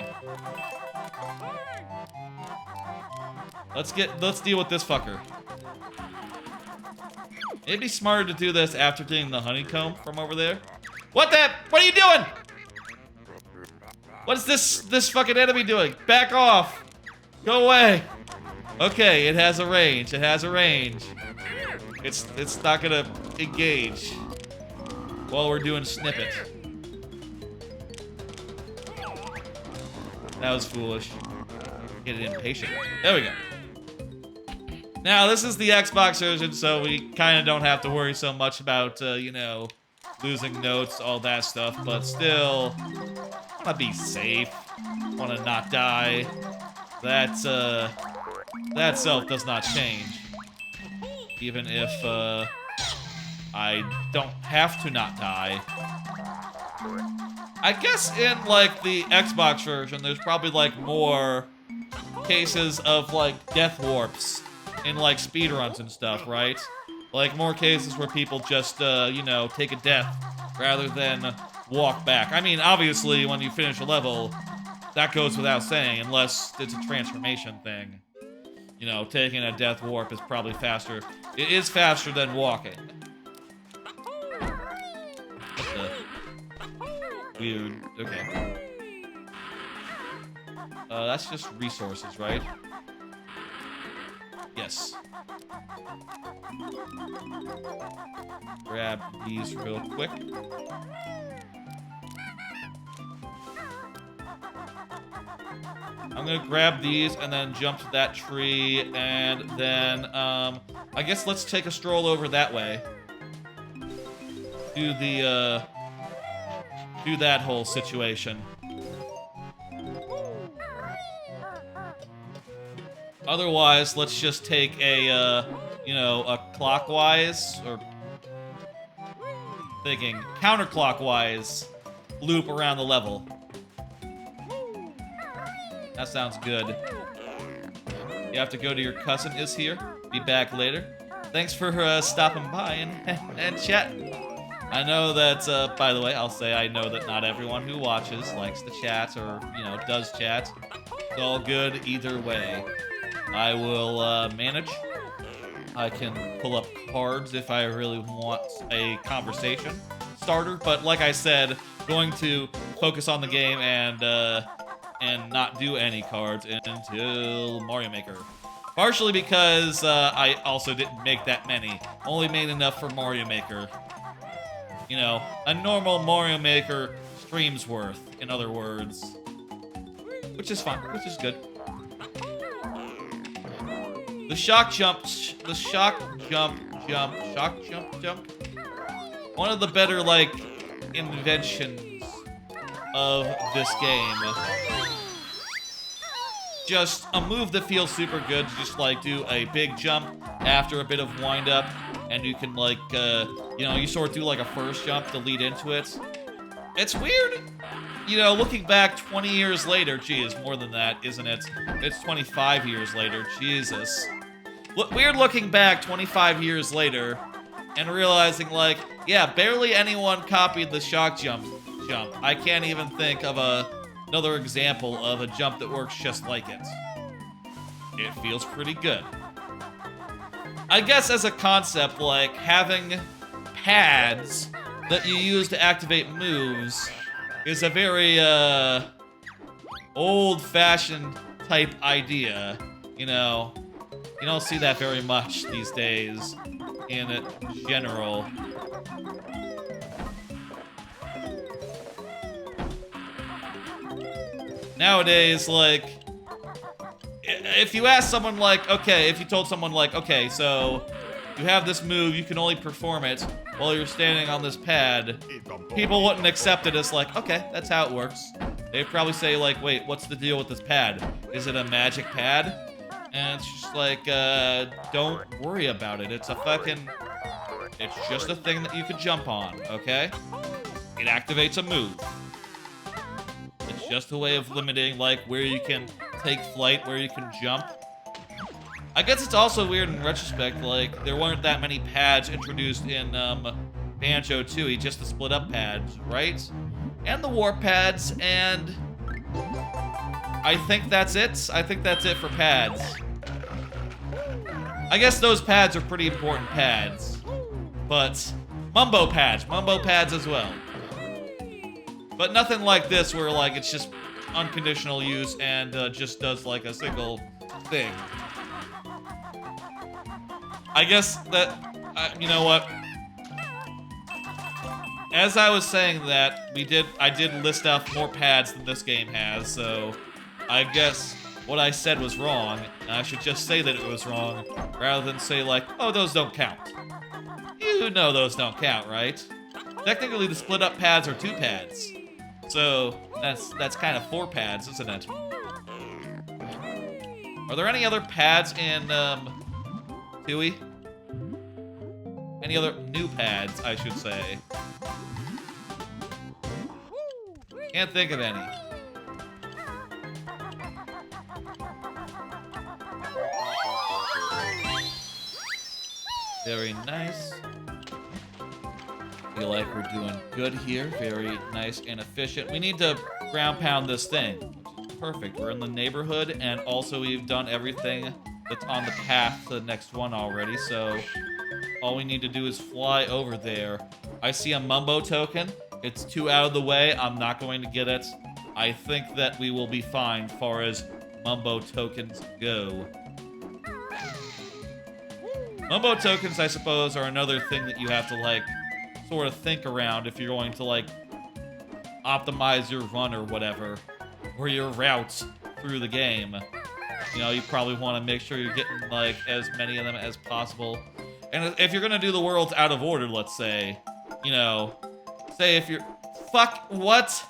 Let's deal with this fucker. It'd be smarter to do this after getting the honeycomb from over there. What are you doing? What is this fucking enemy doing? Back off. Go away. Okay, it has a range. It has a range. It's not gonna engage while we're doing snippet. That was foolish. Get impatient. There we go. Now, this is the Xbox version, so we kind of don't have to worry so much about, you know, losing notes, all that stuff, but still, wanna be safe, wanna not die. That self does not change. Even if, I don't have to not die. I guess in, like, the Xbox version, there's probably, like, more cases of, like, death warps in, like, speedruns and stuff, right? Like, more cases where people just, you know, take a death rather than walk back. I mean, obviously, when you finish a level, that goes without saying, unless it's a transformation thing. You know, taking a death warp is probably faster. It is faster than walking. What the? Weird. Okay. That's just resources, right? Yes. Grab these real quick. I'm gonna grab these and then jump to that tree, and then, I guess let's take a stroll over that way. Do that whole situation. Otherwise, let's just take a, you know, a clockwise, or thinking counterclockwise loop around the level. That sounds good. You have to go to your cousin is here. Be back later. Thanks for stopping by and chatting. I know that, by the way, I'll say I know that not everyone who watches likes to chat or, you know, does chat. It's all good either way. I will manage. I can pull up cards if I really want a conversation starter, but like I said, going to focus on the game and not do any cards until Mario Maker. Partially because I also didn't make that many. Only made enough for Mario Maker. You know, a normal Mario Maker stream's worth, in other words. Which is fine, which is good. The shock jump. One of the better, like, inventions of this game. Just a move that feels super good to just, like, do a big jump after a bit of wind-up, and you can, like, you know, you sort of do, like, a first jump to lead into it. It's weird, you know, looking back 20 years later, geez, more than that, isn't it? It's 25 years later, Jesus. Weird looking back 25 years later and realizing, like, yeah, barely anyone copied the shock jump. I can't even think of another example of a jump that works just like it. It feels pretty good. I guess as a concept, like, having pads that you use to activate moves is a very, old-fashioned type idea, you know? You don't see that very much these days in general. Nowadays, like, if you ask someone, like, okay, if you told someone, like, okay, so you have this move, you can only perform it while you're standing on this pad, people wouldn't accept it as, like, okay, that's how it works. They'd probably say, like, wait, what's the deal with this pad? Is it a magic pad? And it's just like, don't worry about it. It's just a thing that you can jump on, okay? It activates a move. It's just a way of limiting, like, where you can take flight, where you can jump. I guess it's also weird in retrospect, like, there weren't that many pads introduced in Banjo-Tooie, just the split-up pads, right? And the warp pads, and I think that's it. I think that's it for pads. I guess those pads are pretty important pads, but Mumbo pads as well. But nothing like this where, like, it's just unconditional use and just does, like, a single thing. I guess that, you know what? As I was saying that, I did list out more pads than this game has, so I guess what I said was wrong, and I should just say that it was wrong, rather than say, like, oh, those don't count. You know those don't count, right? Technically, the split-up pads are 2 pads. So, that's kind of 4 pads, isn't it? Are there any other pads in, Tooie? Any other new pads, I should say. Can't think of any. Very nice. Feel like we're doing good here. Very nice and efficient. We need to ground pound this thing. Perfect. We're in the neighborhood, and also we've done everything that's on the path to the next one already, so all we need to do is fly over there. I see a Mumbo token. It's 2 out of the way. I'm not going to get it. I think that we will be fine as far as Mumbo tokens go. Mumbo tokens, I suppose, are another thing that you have to, like, sort of think around if you're going to, like, optimize your run or whatever, or your routes through the game. You know, you probably want to make sure you're getting, like, as many of them as possible. And if you're gonna do the worlds out of order, let's say, you know, say if you're... Fuck, what?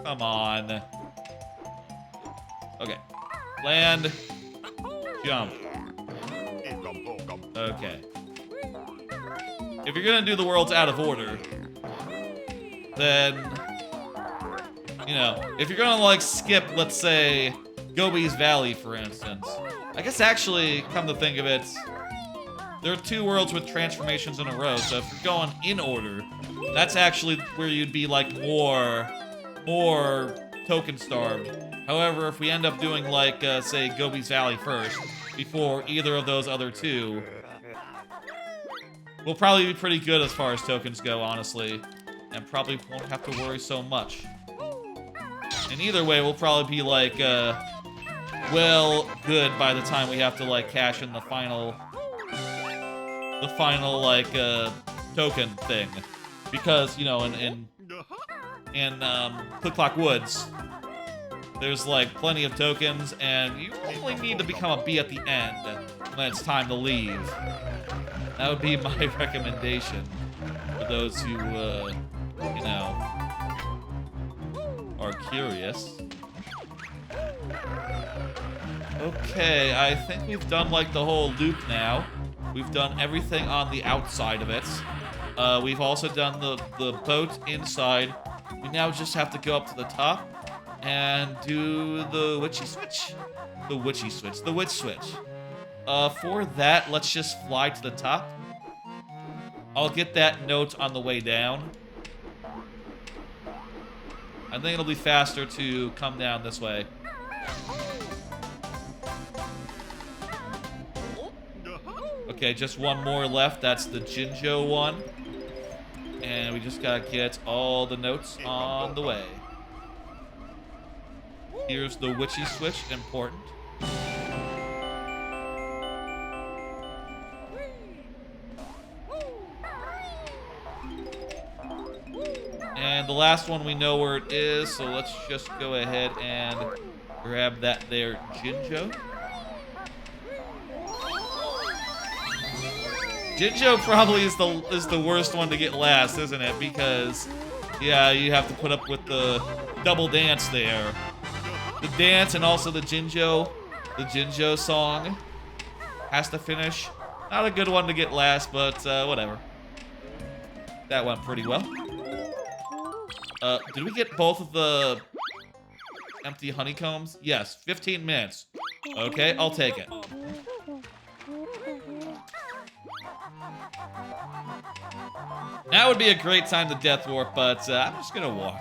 Come on. Okay. Land. Jump. Okay. If you're gonna do the worlds out of order, then, you know, if you're gonna, like, skip, let's say, Gobi's Valley, for instance. I guess actually, come to think of it, there are 2 worlds with transformations in a row, so if you're going in order, that's actually where you'd be, like, more token starved. However, if we end up doing, like, say, Gobi's Valley first, before either of those other 2, we'll probably be pretty good as far as tokens go, honestly, and probably won't have to worry so much. And either way, we'll probably be, like, well, good by the time we have to, like, cash in the final, like, token thing. Because, you know, in Click Clock Woods, there's, like, plenty of tokens, and you only need to become a bee at the end when it's time to leave. That would be my recommendation for those who, you know, are curious. Okay, I think we've done, like, the whole loop now. We've done everything on the outside of it. We've also done the boat inside. We now just have to go up to the top and do the witchy switch. The witch switch. For that, let's just fly to the top. I'll get that note on the way down. I think it'll be faster to come down this way. Okay, just one more left. That's the Jinjo one. And we just gotta get all the notes on the way. Here's the witchy switch, important. And the last one we know where it is, so let's just go ahead and grab that there Jinjo. Jinjo probably is the worst one to get last, isn't it? Because, yeah, you have to put up with the double dance there. The dance and also the Jinjo song has to finish. Not a good one to get last, but whatever. That went pretty well. Did we get both of the empty honeycombs? Yes, 15 minutes. Okay, I'll take it. Now would be a great time to death warp, but I'm just gonna walk.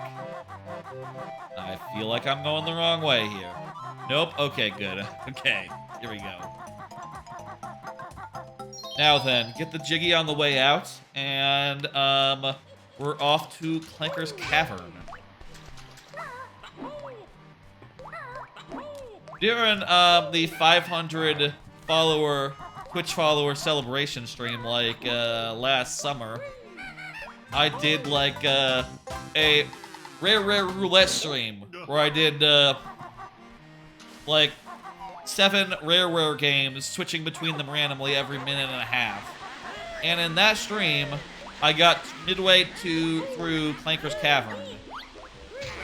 I feel like I'm going the wrong way here. Nope, okay, good. Okay, here we go. Now then, get the Jiggy on the way out, and we're off to Clanker's Cavern. During the 500 Twitch follower celebration stream, like last summer, I did like a WarioWare roulette stream where I did like 7 WarioWare games, switching between them randomly every minute and a half. And in that stream, I got midway through Clanker's Cavern,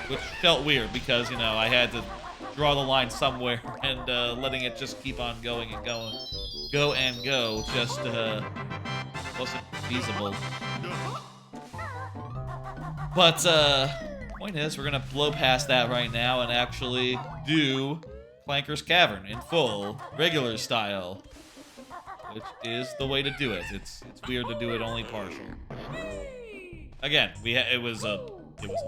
which felt weird because, you know, I had to draw the line somewhere, and letting it just keep on going and going, just wasn't feasible. But point is, we're gonna blow past that right now and actually do Clanker's Cavern in full, regular style, which is the way to do it. It's weird to do it only partial. Again, it was a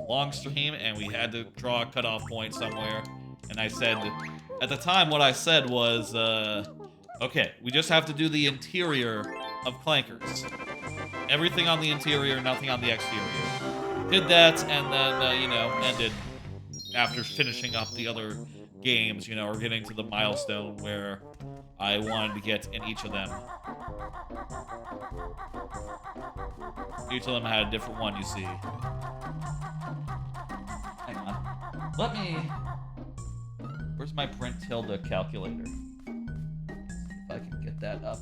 long stream, and we had to draw a cutoff point somewhere. And I said, at the time, what I said was, okay, we just have to do the interior of Clankers. Everything on the interior, nothing on the exterior. Did that, and then, you know, ended after finishing up the other games, you know, or getting to the milestone where I wanted to get in each of them. Each of them had a different one, you see. Hang on. Let me... Where's my print tilde calculator? If I can get that up.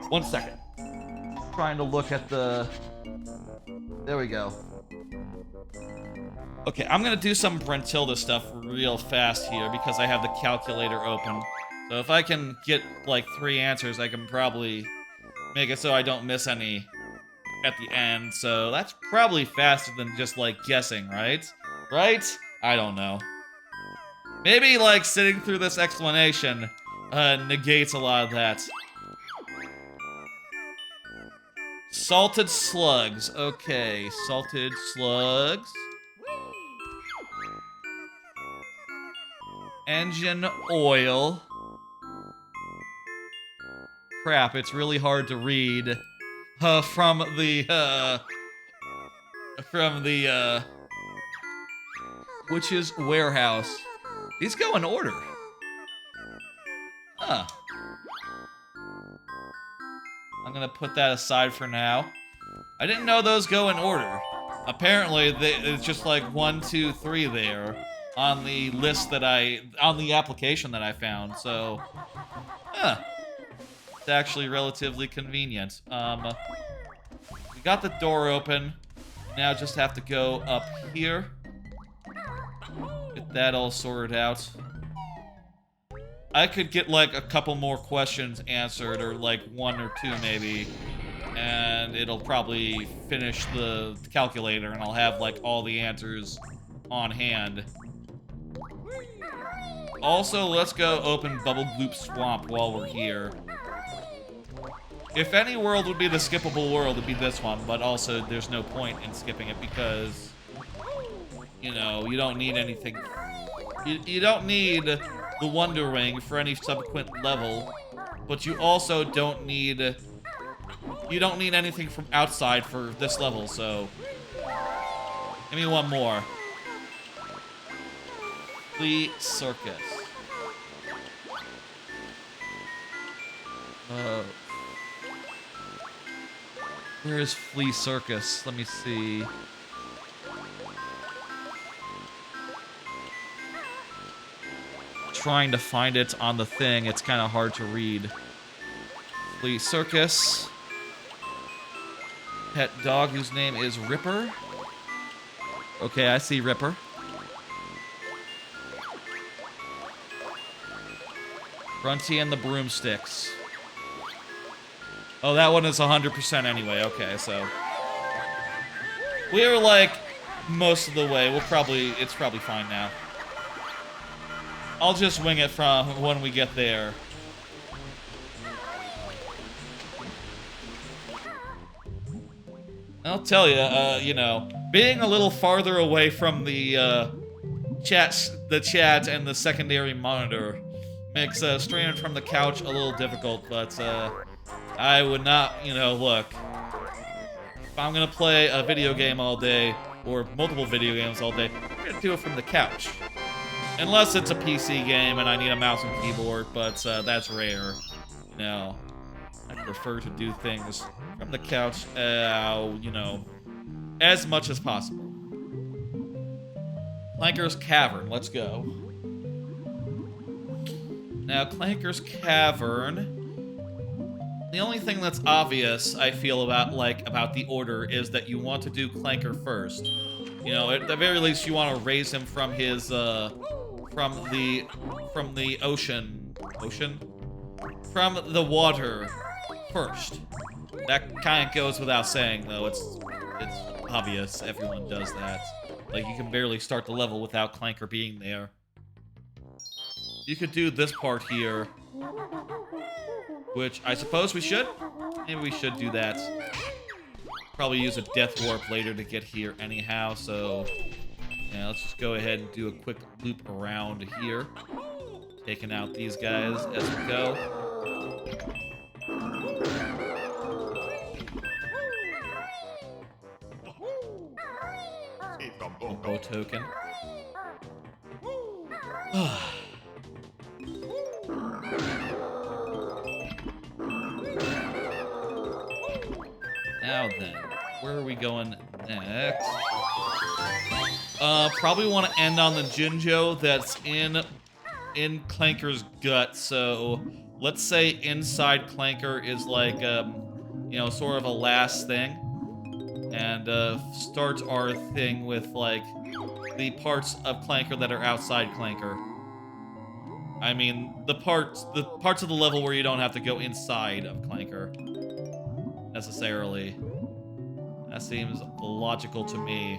One second. Trying to look at the... There we go. Okay, I'm gonna do some Brentilda stuff real fast here because I have the calculator open. So if I can get, like, 3 answers, I can probably make it so I don't miss any at the end. So that's probably faster than just, like, guessing, right? Right? I don't know. Maybe, like, sitting through this explanation negates a lot of that. Salted slugs. Okay, salted slugs. Engine oil. Crap, it's really hard to read from the which is warehouse. These go in order. Huh. I'm gonna put that aside for now. I didn't know those go in order. Apparently, it's just like 1, 2, 3 there on the list that on the application that I found. So, huh. It's actually relatively convenient. We got the door open. Now just have to go up here. Get that all sorted out. I could get, like, a couple more questions answered, or, like, 1 or 2 maybe, and it'll probably finish the calculator, and I'll have, like, all the answers on hand. Also, let's go open Bubble Gloop Swamp while we're here. If any world would be the skippable world, it'd be this one, but also there's no point in skipping it because, you know, you don't need anything. You don't need the Wonder Ring for any subsequent level, but you also don't need... You don't need anything from outside for this level, so... Give me one more. Flea Circus. Where is Flea Circus? Let me see. Trying to find it on the thing. It's kind of hard to read. Flea Circus. Pet dog whose name is Ripper. Okay, I see Ripper. Grunty and the broomsticks. Oh, that one is 100% anyway. Okay, so we're like most of the way. It's probably fine now. I'll just wing it from when we get there. I'll tell you, you know, being a little farther away from the chat and the secondary monitor makes streaming from the couch a little difficult, but I would not, you know, look. If I'm gonna play a video game all day, or multiple video games all day, I'm gonna do it from the couch. Unless it's a PC game and I need a mouse and keyboard, but that's rare. You know, I prefer to do things from the couch, you know, as much as possible. Clanker's Cavern, let's go. Now, Clanker's Cavern, the only thing that's obvious, I feel, about the order is that you want to do Clanker first. You know, at the very least, you want to raise him from his, from the ocean? From the water first. That kind of goes without saying, though. It's obvious. Everyone does that. Like, you can barely start the level without Clanker being there. You could do this part here, which I suppose we should. Maybe we should do that. Probably use a death warp later to get here anyhow, so yeah, let's just go ahead and do a quick loop around here. Taking out these guys as we go. Bow token. Now then, where are we going next? Probably want to end on the Jinjo that's in Clanker's gut. So let's say inside Clanker is like, you know, sort of a last thing. And start our thing with, like, the parts of Clanker that are outside Clanker. I mean, the parts of the level where you don't have to go inside of Clanker, necessarily. That seems logical to me.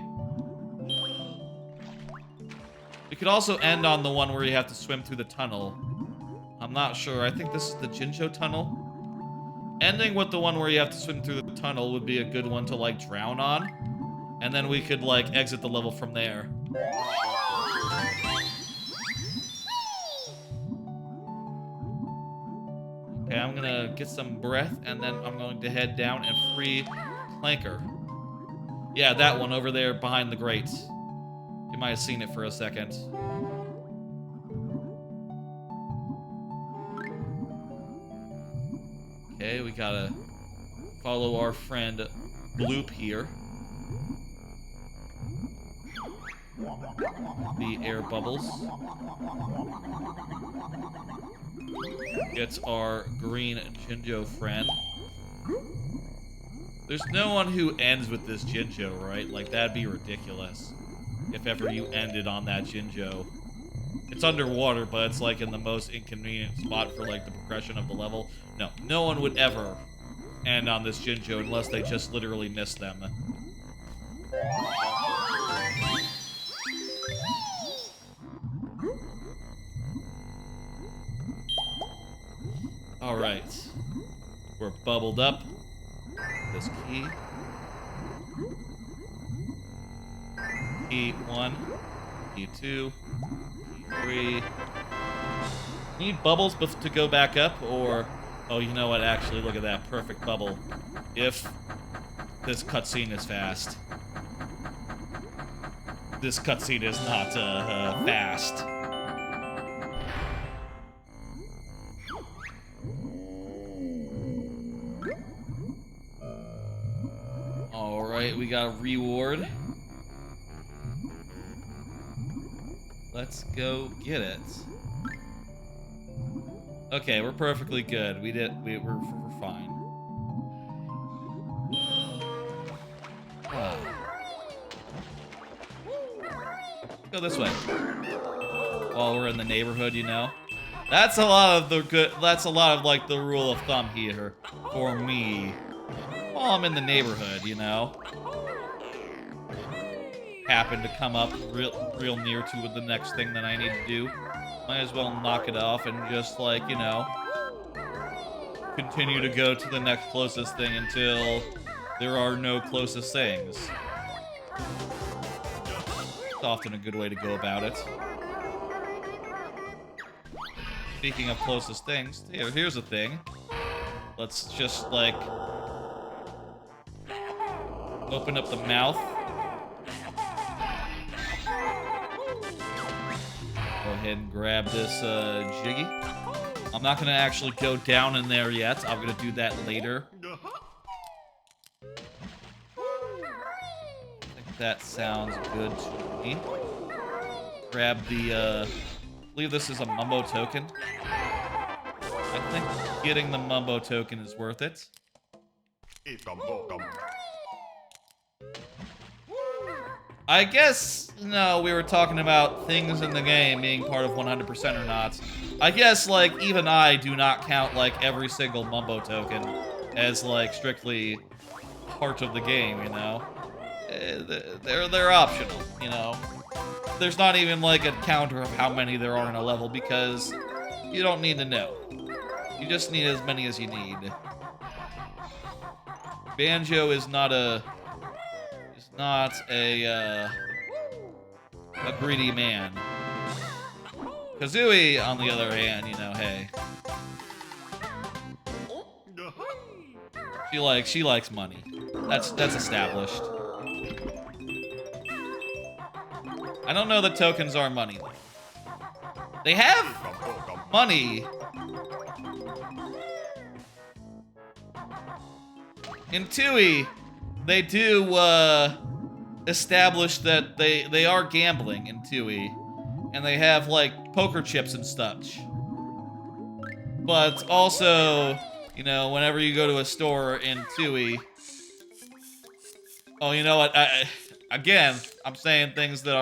We could also end on the one where you have to swim through the tunnel. I'm not sure. I think this is the Jinjo tunnel. Ending with the one where you have to swim through the tunnel would be a good one to, like, drown on. And then we could, like, exit the level from there. Okay, I'm gonna get some breath, and then I'm going to head down and free Clanker. Yeah, that one over there behind the grate. You might have seen it for a second. Okay, we gotta follow our friend Bloop here. The air bubbles. Gets our green Jinjo friend. There's no one who ends with this Jinjo, right? Like, that'd be ridiculous. If ever you ended on that Jinjo. It's underwater, but it's, like, in the most inconvenient spot for, like, the progression of the level. No, no one would ever end on this Jinjo unless they just literally missed them. Alright. We're bubbled up. This key. Key 1. Key 2. Key 3. Need bubbles to go back up, or... Oh, you know what? Actually, look at that. Perfect bubble. If this cutscene is fast. This cutscene is not, fast. Alright, we got a reward. Let's go get it. Okay, we're perfectly good. We're fine. Go this way. While we're in the neighborhood, you know. That's a lot of the good. That's a lot of like the rule of thumb here for me. While I'm in the neighborhood, you know. Happen to come up real near to the next thing that I need to do. Might as well knock it off and just like, you know, continue to go to the next closest thing until there are no closest things. It's often a good way to go about it. Speaking of closest things, here's a thing. Let's just, like, open up the mouth. Go ahead and grab this Jiggy. I'm not going to actually go down in there yet. I'm going to do that later. I think that sounds good to me. Grab the, I believe this is a Mumbo token. I think getting the Mumbo token is worth it. I guess, no, we were talking about things in the game being part of 100% or not. I guess, like, even I do not count, like, every single Mumbo token as, like, strictly part of the game, you know? They're optional, you know? There's not even, like, a counter of how many there are in a level because you don't need to know. You just need as many as you need. Banjo is not a greedy man. Kazooie, on the other hand, you know, hey. She likes money. That's established. I don't know that tokens are money, though. They have money. In Tui, they do, establish that they are gambling in Tui. And they have, like, poker chips and such. But also, you know, whenever you go to a store in Tui... Oh, you know what? Again, I'm saying things that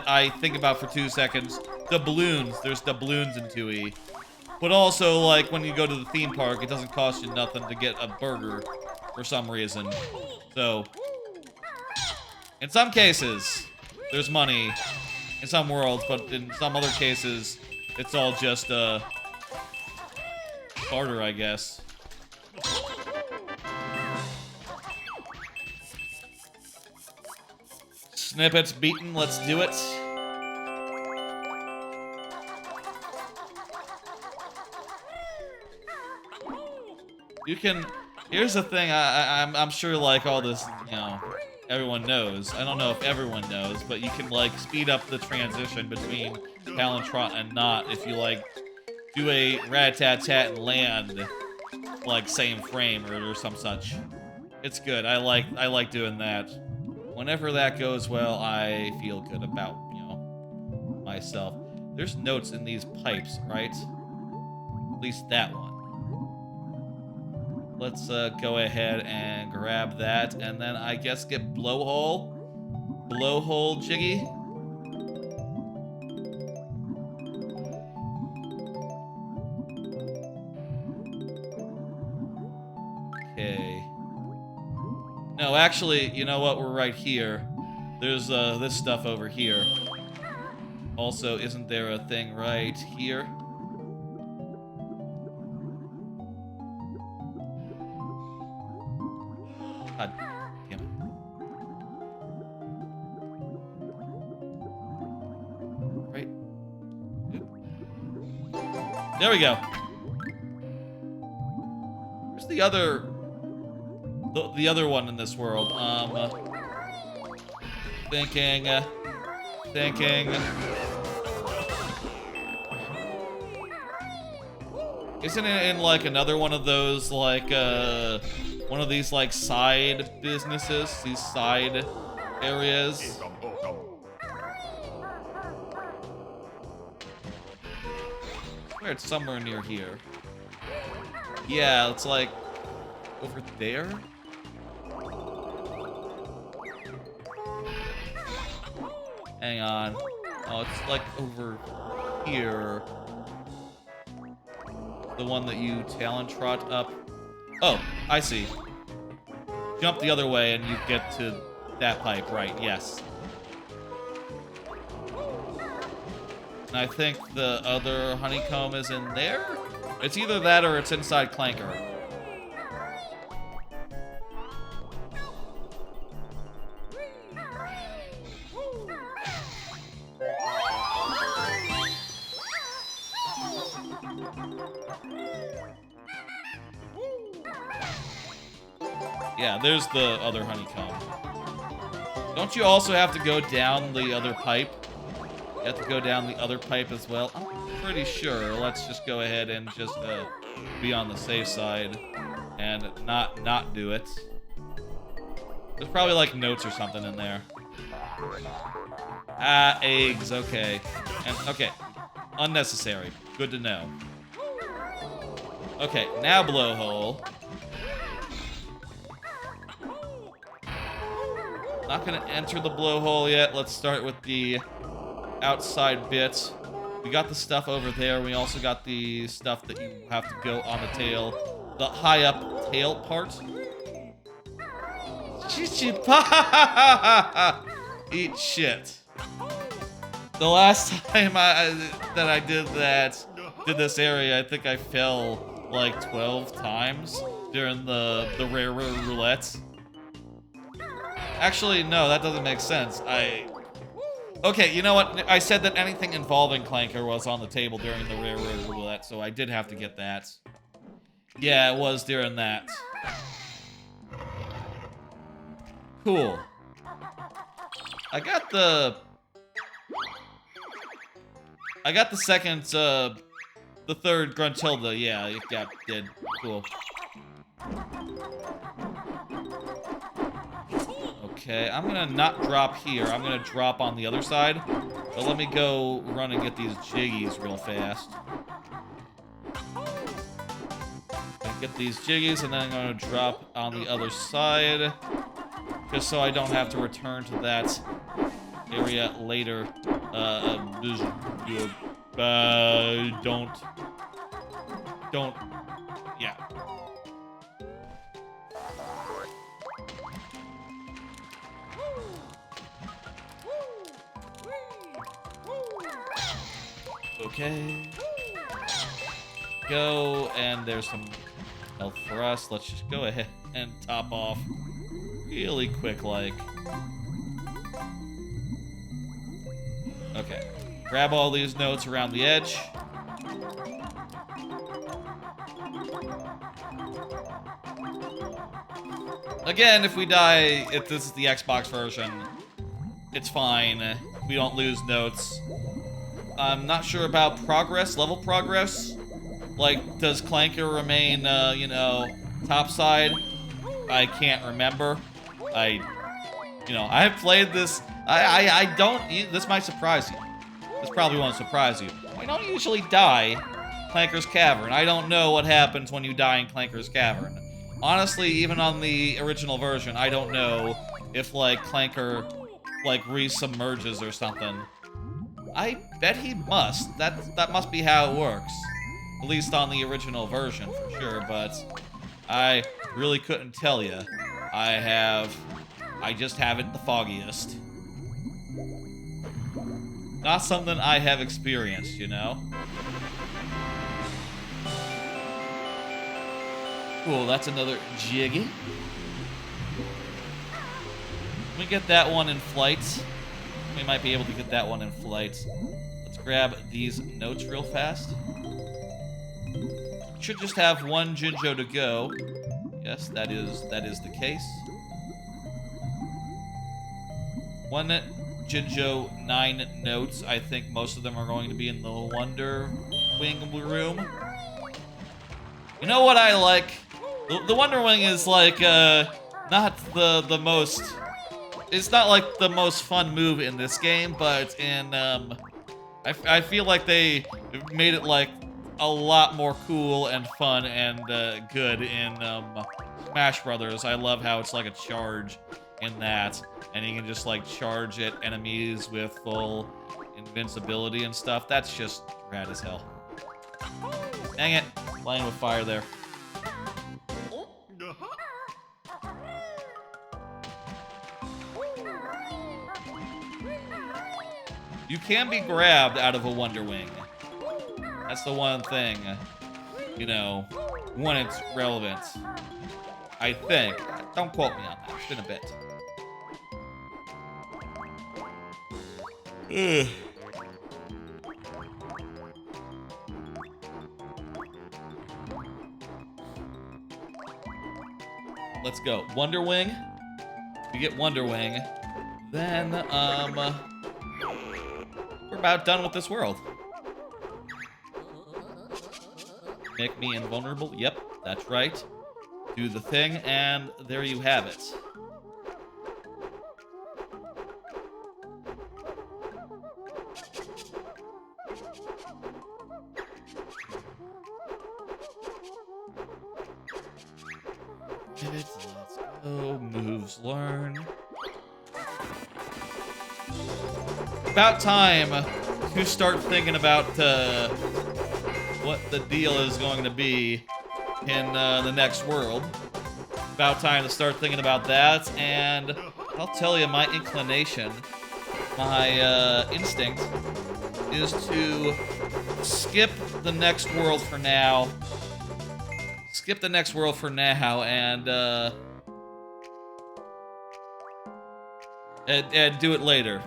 I think about for 2 seconds. Doubloons. There's doubloons in Tui. But also, like, when you go to the theme park, it doesn't cost you nothing to get a burger for some reason. So, in some cases, there's money in some worlds, but in some other cases, it's all just, barter, I guess. Snippets beaten, let's do it. You can, here's the thing, I'm sure, like, all this, you know, everyone knows. I don't know if everyone knows, but you can, like, speed up the transition between Palindrome and not if you, like, do a rat-tat-tat and land, like, same frame or some such. It's good. I like doing that. Whenever that goes well, I feel good about, you know, myself. There's notes in these pipes, right? At least that one. Let's go ahead and grab that, and then I guess get blowhole. Blowhole Jiggy. Okay. No, actually, you know what? We're right here. There's this stuff over here. Also, isn't there a thing right here? God damn it. Right. There we go. Where's the other... The other one in this world? Thinking... Isn't it in, like, another one of those, like, one of these, like, side businesses? These side areas? I swear it's somewhere near here. Yeah, it's, like, over there? Hang on. Oh, it's, like, over here. the one that you talon trot up. Oh, I see. Jump the other way and you get to that pipe, right, yes. And I think the other honeycomb is in there? It's either that or it's inside Clanker. Yeah, there's the other honeycomb. Don't you also have to go down the other pipe? You have to go down the other pipe as well? I'm pretty sure. Let's just go ahead and just be on the safe side and not do it. There's probably like notes or something in there. Ah, eggs, okay. And okay. Unnecessary. Good to know. Okay, now blowhole. Not gonna enter the blowhole yet. Let's start with the outside bit. We got the stuff over there. We also got the stuff that you have to go on the tail. The high up tail part. Eat shit. The last time that I did this area, I think I fell like 12 times during the WarioWare roulette. Actually, no, that doesn't make sense. Okay, you know what? I said that anything involving Clanker was on the table during the WarioWare roulette, so I did have to get that. Yeah, it was during that. Cool. I got the second, the third Gruntilda. Yeah, did. Cool. Okay, I'm gonna not drop here. I'm gonna drop on the other side. But let me go run and get these jiggies real fast. Get these jiggies, and then I'm gonna drop on the other side. Just so I don't have to return to that area later. Don't. Yeah. Okay. Go, and there's some health for us. Let's just go ahead and top off really quick, like. Okay. Grab all these notes around the edge. Again, if we die, if this is the Xbox version, it's fine. We don't lose notes. I'm not sure about progress, level progress. Like, does Clanker remain, you know, topside? I can't remember. I've played this. I don't. This might surprise you. This probably won't surprise you. I don't usually die Clanker's Cavern. I don't know what happens when you die in Clanker's Cavern. Honestly, even on the original version, I don't know if, like, Clanker, like, resubmerges or something. I bet he must. That must be how it works. At least on the original version, for sure, but I really couldn't tell you. I just haven't the foggiest. Not something I have experienced, you know? Cool, that's another jiggy. Let me get that one in flight. We might be able to get that one in flight. Let's grab these notes real fast. Should just have one Jinjo to go. Yes, that is the case. One Jinjo, 9 notes. I think most of them are going to be in the Wonder Wing room. You know what I like? The Wonder Wing is like not the most. It's not like the most fun move in this game, but in I feel like they made it like a lot more cool and fun and good in Smash Brothers. I love how it's like a charge in that, and you can just like charge at enemies with full invincibility and stuff. That's just rad as hell. Dang it. Playing with fire there. You can be grabbed out of a Wonder Wing. That's the one thing, you know, when it's relevant. I think. Don't quote me on that. It's been a bit. Ugh. Let's go. Wonder Wing. We get Wonder Wing. Then, we're about done with this world. Make me invulnerable. Yep, that's right. Do the thing, and there you have it. Let's go. Moves learn. About time to start thinking about what the deal is going to be in the next world. About time to start thinking about that, and I'll tell you, my inclination, my instinct, is to skip the next world for now. Skip the next world for now, and do it later.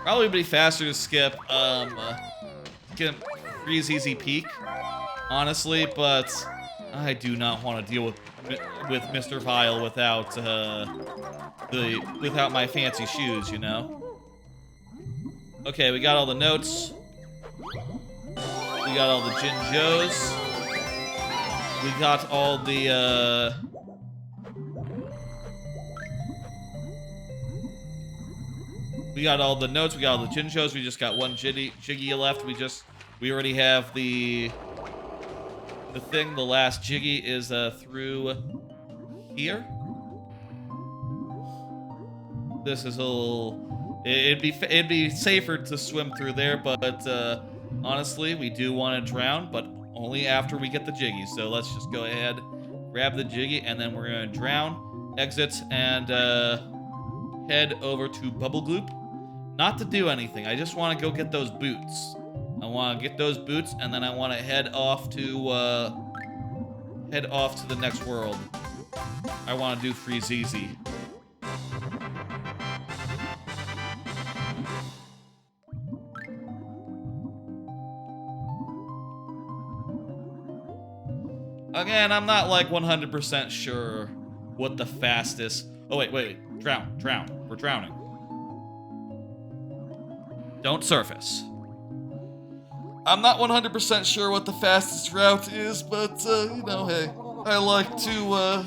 Probably be faster to skip Freeze Easy Peak, honestly, but I do not want to deal with Mr. Vile without without my fancy shoes, you know. Okay, we got all the notes. We got all the Jinjos. We got all the we got all the notes, we got all the Jinjos, we just got one Jiggy left. We already have the thing. The last Jiggy is through here. This is a little, it'd be safer to swim through there, but honestly, we do want to drown, but only after we get the Jiggy. So let's just go ahead, grab the Jiggy, and then we're gonna drown, exit, and head over to Bubble Gloop. Not to do anything. I just want to go get those boots. I want to get those boots, and then I want to head off to the next world. I want to do Freeze Easy. Again, I'm not like 100% sure what the fastest... Oh, wait. Drown. We're drowning. Don't surface. I'm not 100% sure what the fastest route is, but, you know, hey. I like to,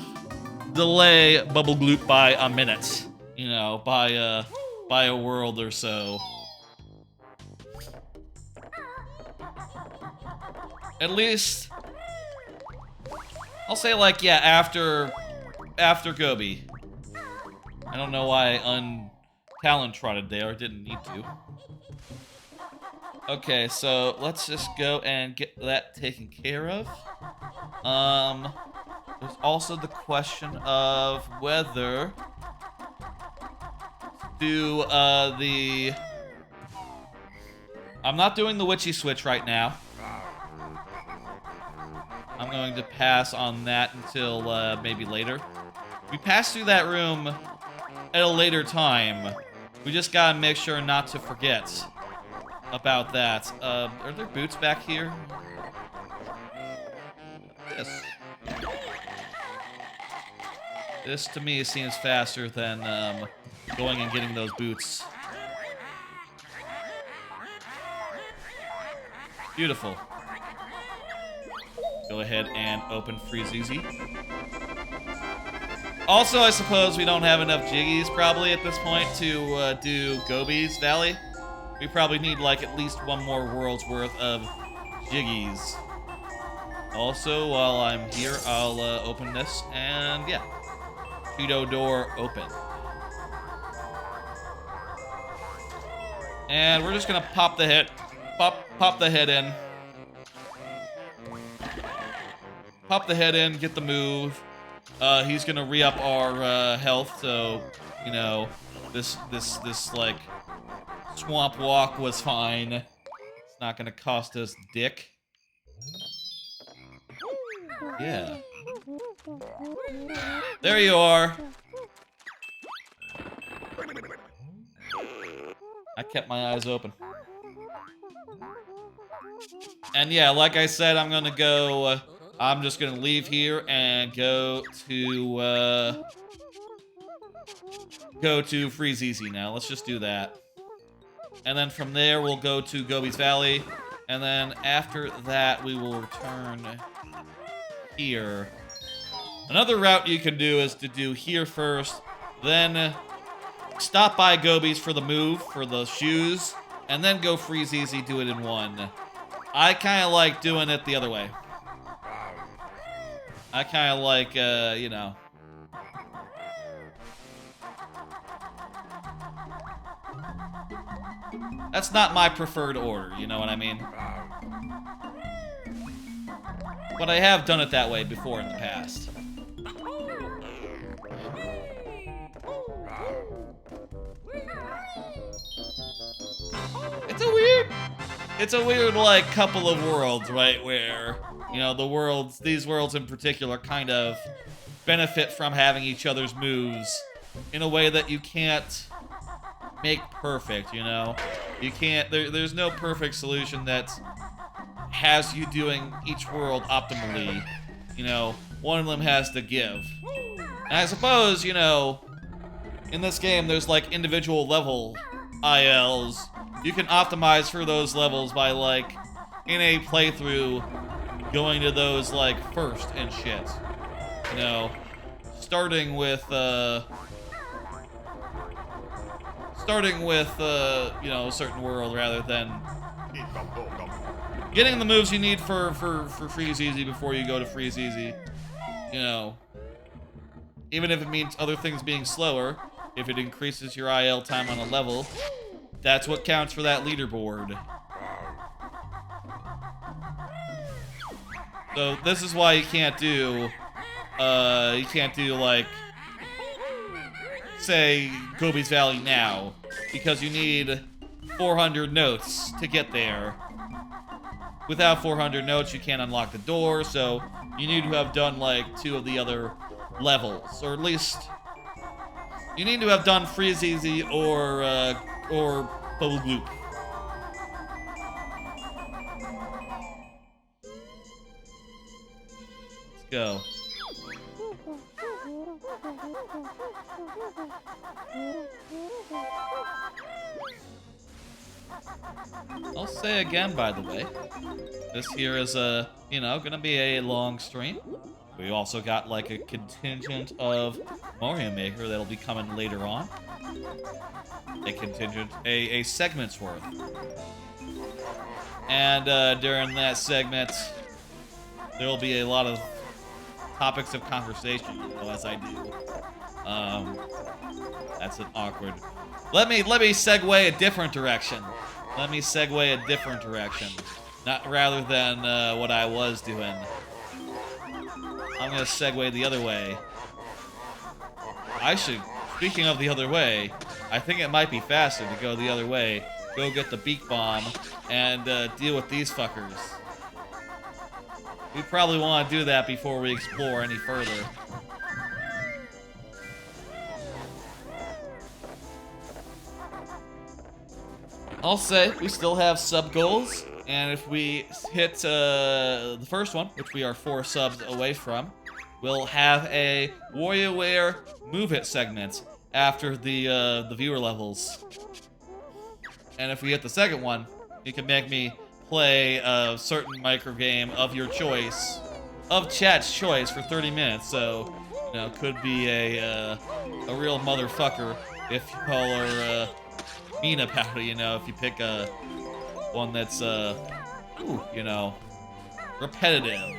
delay Bubble Gloop by a minute. You know, by a world or so. At least... I'll say, like, yeah, after Gobi. I don't know why Talon trotted there. Didn't need to. Okay, so let's just go and get that taken care of. There's also the question of whether do I'm not doing the Witchy Switch right now. I'm going to pass on that until maybe later. We pass through that room at a later time. We just gotta make sure not to forget about that. Are there boots back here? Yes. This to me seems faster than going and getting those boots. Beautiful. Go ahead and open Freeze Easy. Also, I suppose we don't have enough Jiggies probably at this point to do Gobi's Valley. We probably need like at least one more world's worth of Jiggies. Also, while I'm here, I'll open this, and yeah. Cheeto door open. And we're just gonna pop the head in. pop the head in, get the move. He's gonna re-up our health, so you know this like swamp walk was fine. It's not gonna cost us dick. Yeah. There you are. I kept my eyes open. And yeah, like I said, I'm gonna go, I'm just gonna leave here and go to Freeze Easy now. Let's just do that. And then from there, we'll go to Gobi's Valley. And then after that, we will return here. Another route you can do is to do here first, then stop by Gobi's for the move, for the shoes, and then go Freeze Easy, do it in one. I kind of like doing it the other way. I kind of like, you know. That's not my preferred order, you know what I mean? But I have done it that way before in the past. It's a weird, like, couple of worlds, right, where, you know, these worlds in particular kind of benefit from having each other's moves in a way that you can't make perfect, you know? You can't, there's no perfect solution that has you doing each world optimally. You know, one of them has to give. And I suppose, you know, in this game, there's, like, individual level ILs. You can optimize for those levels by, like, in a playthrough, going to those, like, first and shit. You know, starting with, you know, a certain world rather than getting the moves you need for Freeze Easy before you go to Freeze Easy. You know, even if it means other things being slower, if it increases your IL time on a level, that's what counts for that leaderboard. So this is why you can't do, like, say, Gobi's Valley now, because you need 400 notes to get there. Without 400 notes, you can't unlock the door, so you need to have done, like, 2 of the other levels, or at least you need to have done Freeze Easy or Bubble Gloop. Let's go. I'll say again, by the way, this here is you know, gonna be a long stream. We also got like a contingent of Mario Maker that'll be coming later on. A contingent, a segment's worth. And during that segment, there will be a lot of topics of conversation, you know, as I do. That's an awkward. Let me segue a different direction. Let me segue a different direction, not rather than what I was doing. I'm gonna segue the other way. Speaking of the other way, I think it might be faster to go the other way. Go get the beak bomb and deal with these fuckers. We probably want to do that before we explore any further. I'll say we still have sub goals, and if we hit the first one, which we are 4 subs away from, we'll have a WarioWare Move It segment after the viewer levels. And if we hit the second one, you can make me play a certain micro game of your choice, of chat's choice, for 30 minutes. So, you know, could be a real motherfucker if y'all are mean about it. You know, if you pick one that's you know, repetitive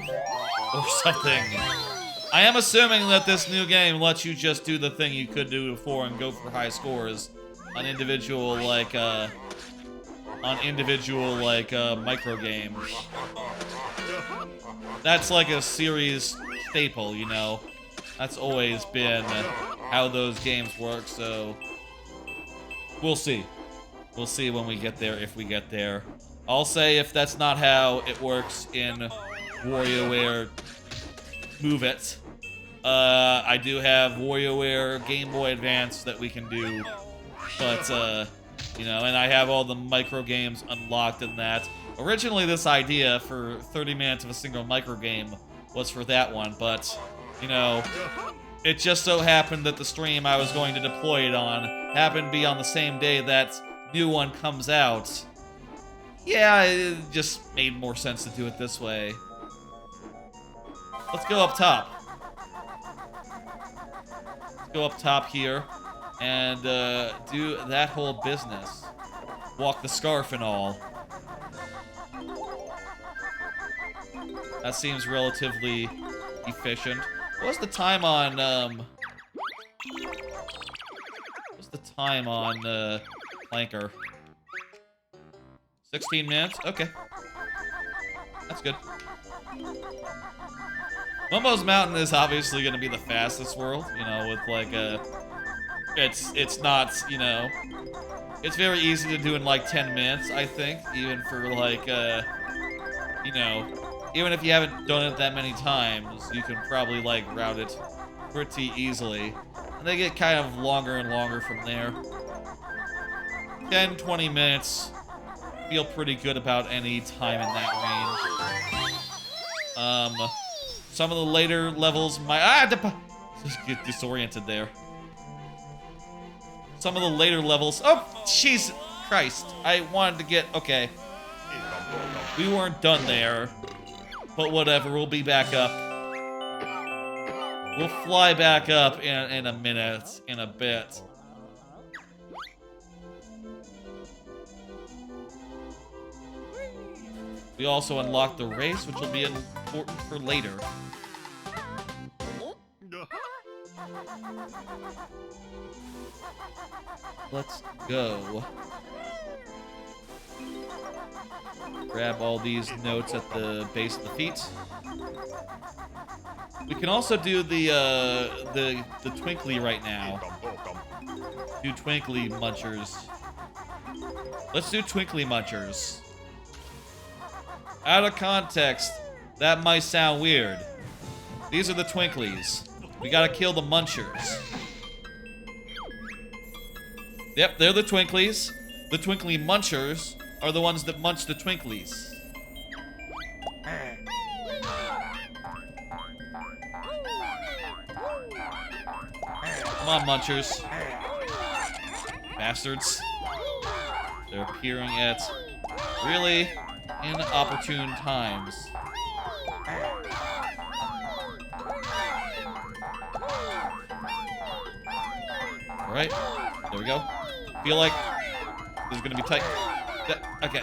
or something. I am assuming that this new game lets you just do the thing you could do before and go for high scores on individual micro games. that's like a series staple, you know? That's always been how those games work, so we'll see. We'll see when we get there, if we get there. I'll say if that's not how it works in WarioWare Move It. I do have WarioWare Game Boy Advance that we can do, but, you know, and I have all the micro games unlocked in that. Originally, this idea for 30 minutes of a single micro game was for that one, but, you know, it just so happened that the stream I was going to deploy it on happened to be on the same day that new one comes out. Yeah, it just made more sense to do it this way. Let's go up top. Let's go up top here and do that whole business. Walk the scarf and all. That seems relatively efficient. What's the time on, what's the time on, Planker? 16 minutes? Okay. That's good. Momo's Mountain is obviously going to be the fastest world, you know, with like it's not, you know, it's very easy to do in like 10 minutes, I think, even for like, you know, even if you haven't done it that many times, you can probably like route it pretty easily. And they get kind of longer and longer from there. 10, 20 minutes. Feel pretty good about any time in that range. Some of the later levels might just get disoriented there. Some of the later levels. Oh, Jesus Christ! I wanted to get okay. We weren't done there, but whatever. We'll be back up. We'll fly back up in a minute, in a bit. We also unlocked the race, which will be important for later. Let's go. Grab all these notes at the base of the feet. We can also do the twinkly right now. Do twinkly munchers. Let's do twinkly munchers. Out of context, that might sound weird. These are the twinklies. We gotta kill the munchers. Yep, they're the twinklies. The twinkly munchers are the ones that munch the twinklies. Come on, munchers. Bastards. They're appearing at really inopportune times. Alright, there we go. Feel like this is gonna be tight. Okay.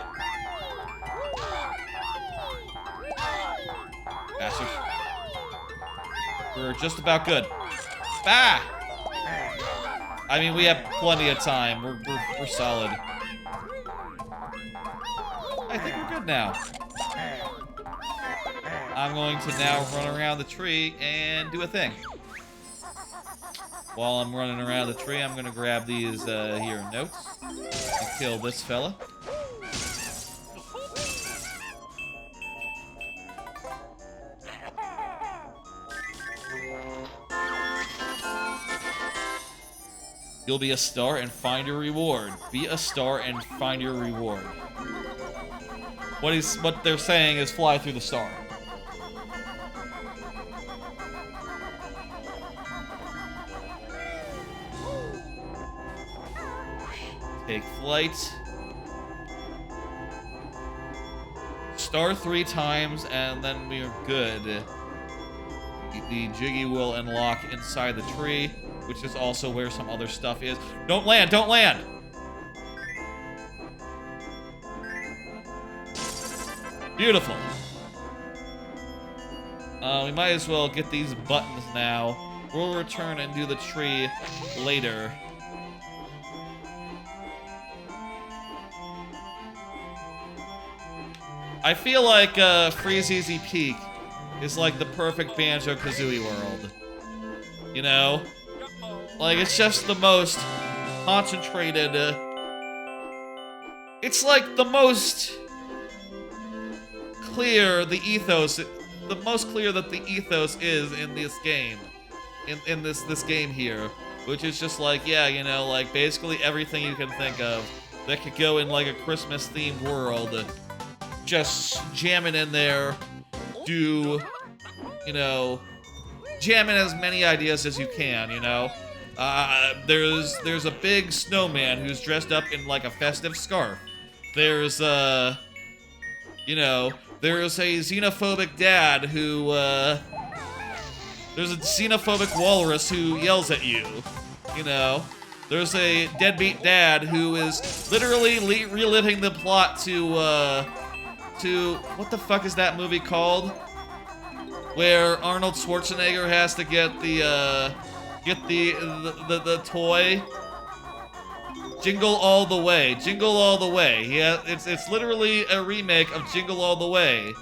Bastard. We're just about good. Ah! I mean, we have plenty of time. We're solid. I think we're good now. I'm going to now run around the tree and do a thing. While I'm running around the tree, I'm going to grab these here notes and kill this fella. You'll be a star and find your reward. Be a star and find your reward. What they're saying is fly through the star. Take flight. Star 3 times and then we're good. The Jiggy will unlock inside the tree, which is also where some other stuff is. Don't land! Don't land! Beautiful. We might as well get these buttons now. We'll return and do the tree later. I feel like Freeze Easy Peak is like the perfect Banjo-Kazooie world. You know? Like, it's just the most concentrated, it's like the most clear the most clear that the ethos is in this game. In this game here. Which is just like, yeah, you know, like, basically everything you can think of that could go in, like, a Christmas-themed world. Just jam it in there. Do, you know, jam in as many ideas as you can, you know? There's a big snowman who's dressed up in, like, a festive scarf. There's, you know, there's a xenophobic dad who, there's a xenophobic walrus who yells at you, you know? There's a deadbeat dad who is literally reliving the plot to, what the fuck is that movie called? Where Arnold Schwarzenegger has to get the toy. Jingle All the Way. Jingle All the Way. Yeah, it's literally a remake of Jingle All the Way.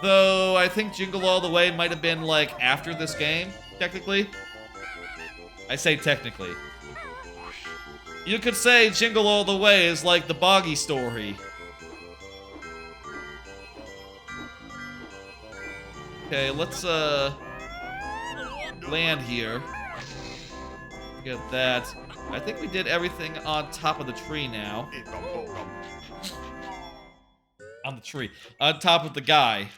Though, I think Jingle All the Way might have been, like, after this game, technically. I say technically. You could say Jingle All the Way is like the Boggy story. Okay, let's, land here. Get that. I think we did everything on top of the tree now. On the tree. On top of the guy.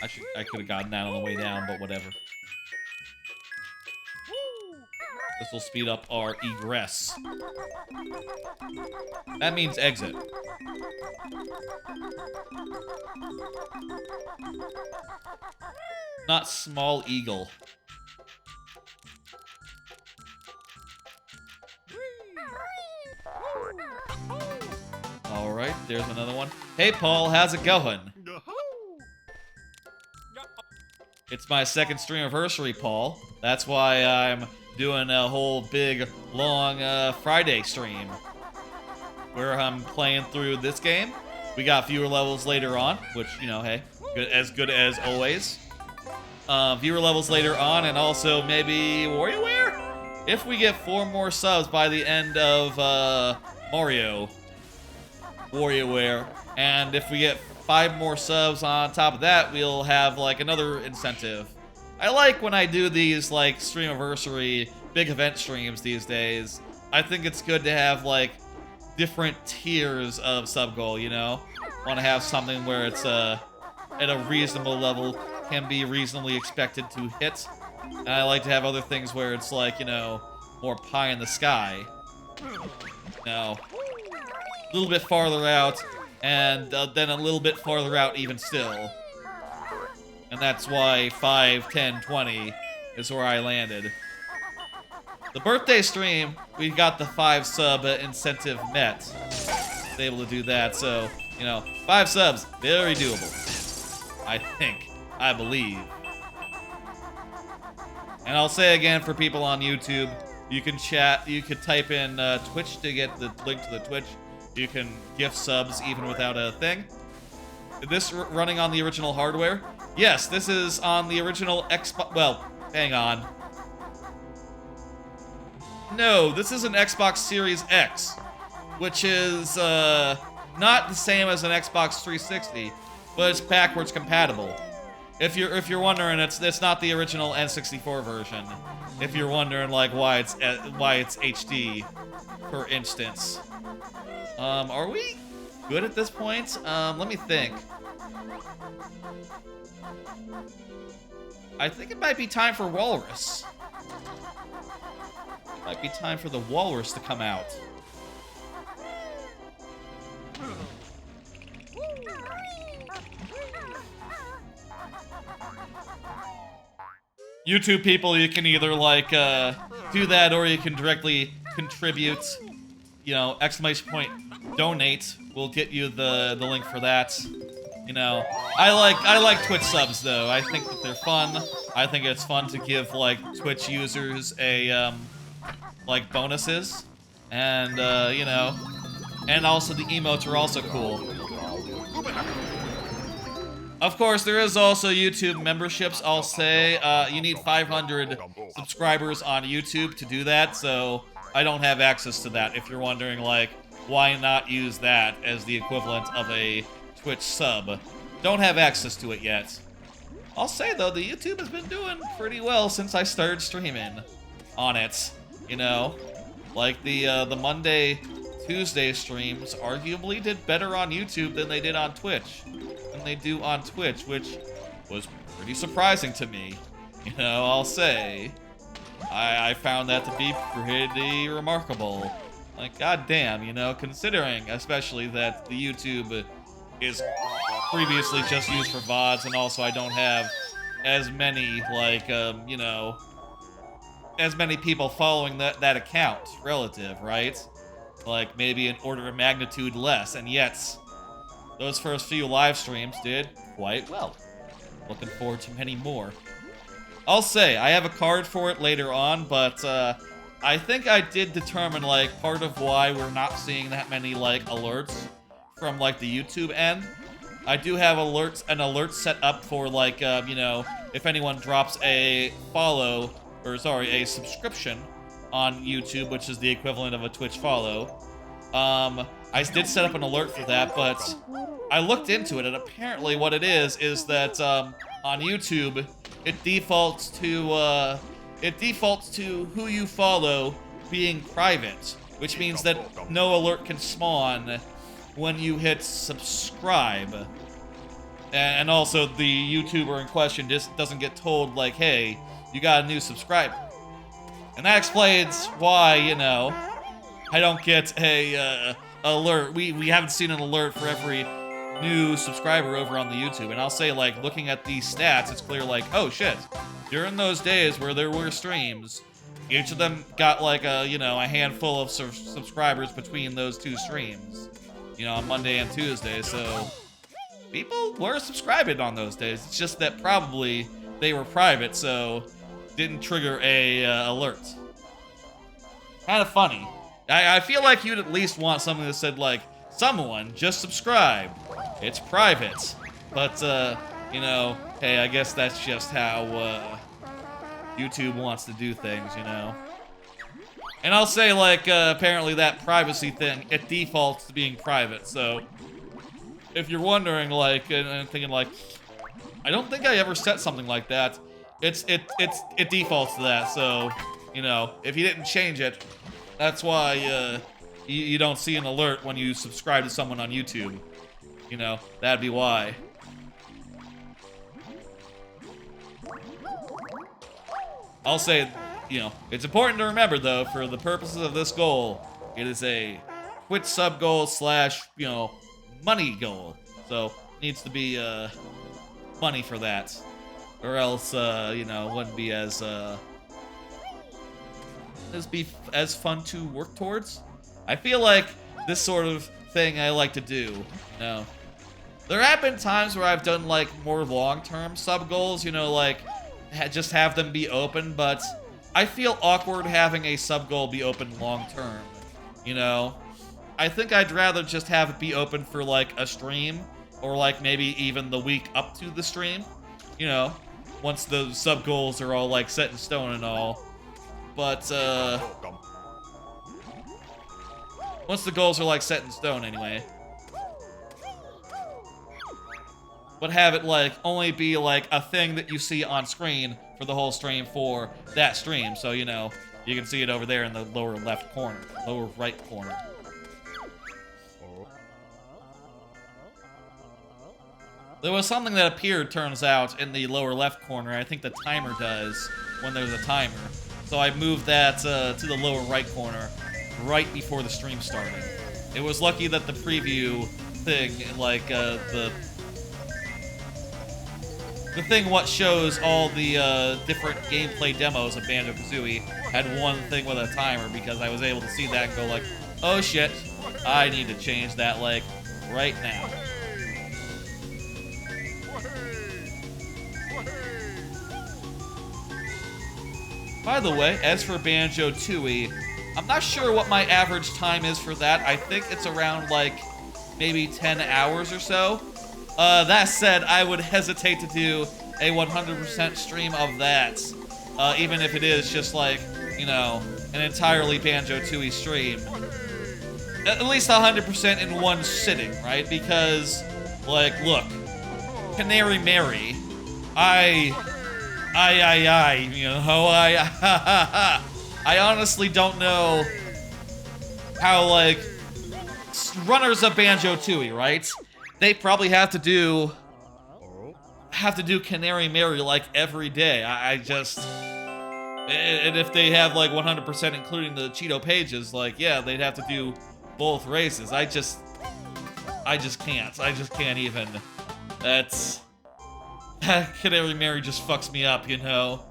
I could have gotten that on the way down, but whatever. This will speed up our egress. That means exit. Not small eagle. Alright, there's another one. Hey Paul, how's it going? It's my second Streamiversary, Paul. That's why I'm doing a whole big, long Friday stream. Where I'm playing through this game. We got fewer levels later on, which, you know, hey, good as always. Viewer levels later on, and also maybe WarioWare? If we get 4 more subs by the end of WarioWare, and if we get 5 more subs on top of that, we'll have, like, another incentive. I like when I do these, like, Streamiversary big event streams these days. I think it's good to have, like, different tiers of sub goal, you know? Want to have something where it's, at a reasonable level, can be reasonably expected to hit. And I like to have other things where it's, like, you know, more pie in the sky. No. A little bit farther out, and then a little bit farther out even still. And that's why 5, 10, 20 is where I landed. The birthday stream, we got the 5 sub incentive met. Was able to do that, so, you know, 5 subs, very doable. I think. I believe. And I'll say again for people on YouTube, you can chat, you could type in Twitch to get the link to the Twitch. You can gift subs even without a thing. Is this running on the original hardware? Yes, this is on the original Xbox. Well, hang on. No, this is an Xbox Series X, which is not the same as an Xbox 360, but it's backwards compatible. If you're wondering, it's not the original N64 version. If you're wondering like why it's HD, for instance. Are we good at this point? Let me think. I think it might be time for Walrus. Might be time for the Walrus to come out. YouTube people, you can either like do that or you can directly contribute. You know, ! Donate will get you the link for that. You know, I like Twitch subs though. I think that they're fun. I think it's fun to give like Twitch users a like bonuses, and you know, and also the emotes are also cool. Of course, there is also YouTube memberships, I'll say. You need 500 subscribers on YouTube to do that, so I don't have access to that. If you're wondering, like, why not use that as the equivalent of a Twitch sub? Don't have access to it yet. I'll say, though, the YouTube has been doing pretty well since I started streaming on it, you know? Like, the Monday, Tuesday streams arguably did better on YouTube than they did on Twitch. Than they do on Twitch, which was pretty surprising to me. You know, I'll say. I found that to be pretty remarkable. Like, goddamn, you know, considering especially that the YouTube is previously just used for VODs, and also I don't have as many, like, you know, as many people following that account relative, right? Like, maybe an order of magnitude less, and yet those first few live streams did quite well. Looking forward to many more. I'll say, I have a card for it later on, but I think I did determine, like, part of why we're not seeing that many, like, alerts from, like, the YouTube end. I do have an alert set up for, like, you know, if anyone drops a a subscription on YouTube, which is the equivalent of a Twitch follow. I did set up an alert for that, but I looked into it, and apparently what it is that on YouTube, it defaults to who you follow being private, which means that no alert can spawn when you hit subscribe. And also the YouTuber in question just doesn't get told, like, hey, you got a new subscriber. And that explains why, you know, I don't get a alert. We haven't seen an alert for every new subscriber over on the YouTube. And I'll say, like, looking at these stats, it's clear, like, oh shit, during those days where there were streams, each of them got, like, a handful of subscribers between those two streams, you know, on Monday and Tuesday. So people were subscribing on those days. It's just that probably they were private, so didn't trigger a alert. Kind of funny. I feel like you'd at least want something that said, like, someone just subscribed. It's private. But, you know, hey, I guess that's just how YouTube wants to do things, you know. And I'll say, like, apparently that privacy thing, it defaults to being private. So if you're wondering, like, and thinking, like, I don't think I ever set something like that, it defaults to that. So, you know, if you didn't change it, that's why you don't see an alert when you subscribe to someone on YouTube. You know, that'd be why. I'll say, you know, it's important to remember, though, for the purposes of this goal, it is a Twitch sub goal / you know, money goal. So, needs to be money for that. Or else, you know, wouldn't be as fun to work towards. I feel like this sort of thing I like to do, you know. There have been times where I've done, like, more long-term sub goals, you know, like, just have them be open, but I feel awkward having a sub goal be open long-term, you know. I think I'd rather just have it be open for, like, a stream, or, like, maybe even the week up to the stream, you know, once the sub goals are all, like, set in stone and all. But, once the goals are, like, set in stone anyway. But have it, like, only be, like, a thing that you see on screen for the whole stream for that stream. So, you know, you can see it over there in the lower left corner, lower right corner. There was something that appeared, turns out, in the lower left corner. I think the timer does when there's a timer. So I moved that to the lower right corner right before the stream started. It was lucky that the preview thing, like, the thing what shows all the different gameplay demos of Banjo-Kazooie had one thing with a timer, because I was able to see that and go like, oh shit, I need to change that, like, right now. By the way, as for Banjo-Tooie, I'm not sure what my average time is for that. I think it's around, like, maybe 10 hours or so. That said, I would hesitate to do a 100% stream of that. Even if it is just like, you know, an entirely Banjo-Tooie stream. At least 100% in one sitting, right? Because, like, look, Canary Mary, you know, I honestly don't know how, like, runners of Banjo-Tooie, right? They probably have to do Canary Mary, like, every day. I just... And if they have, like, 100% including the Cheeto pages, like, yeah, they'd have to do both races. I just can't. I just can't even. That's... Canary Mary just fucks me up, you know?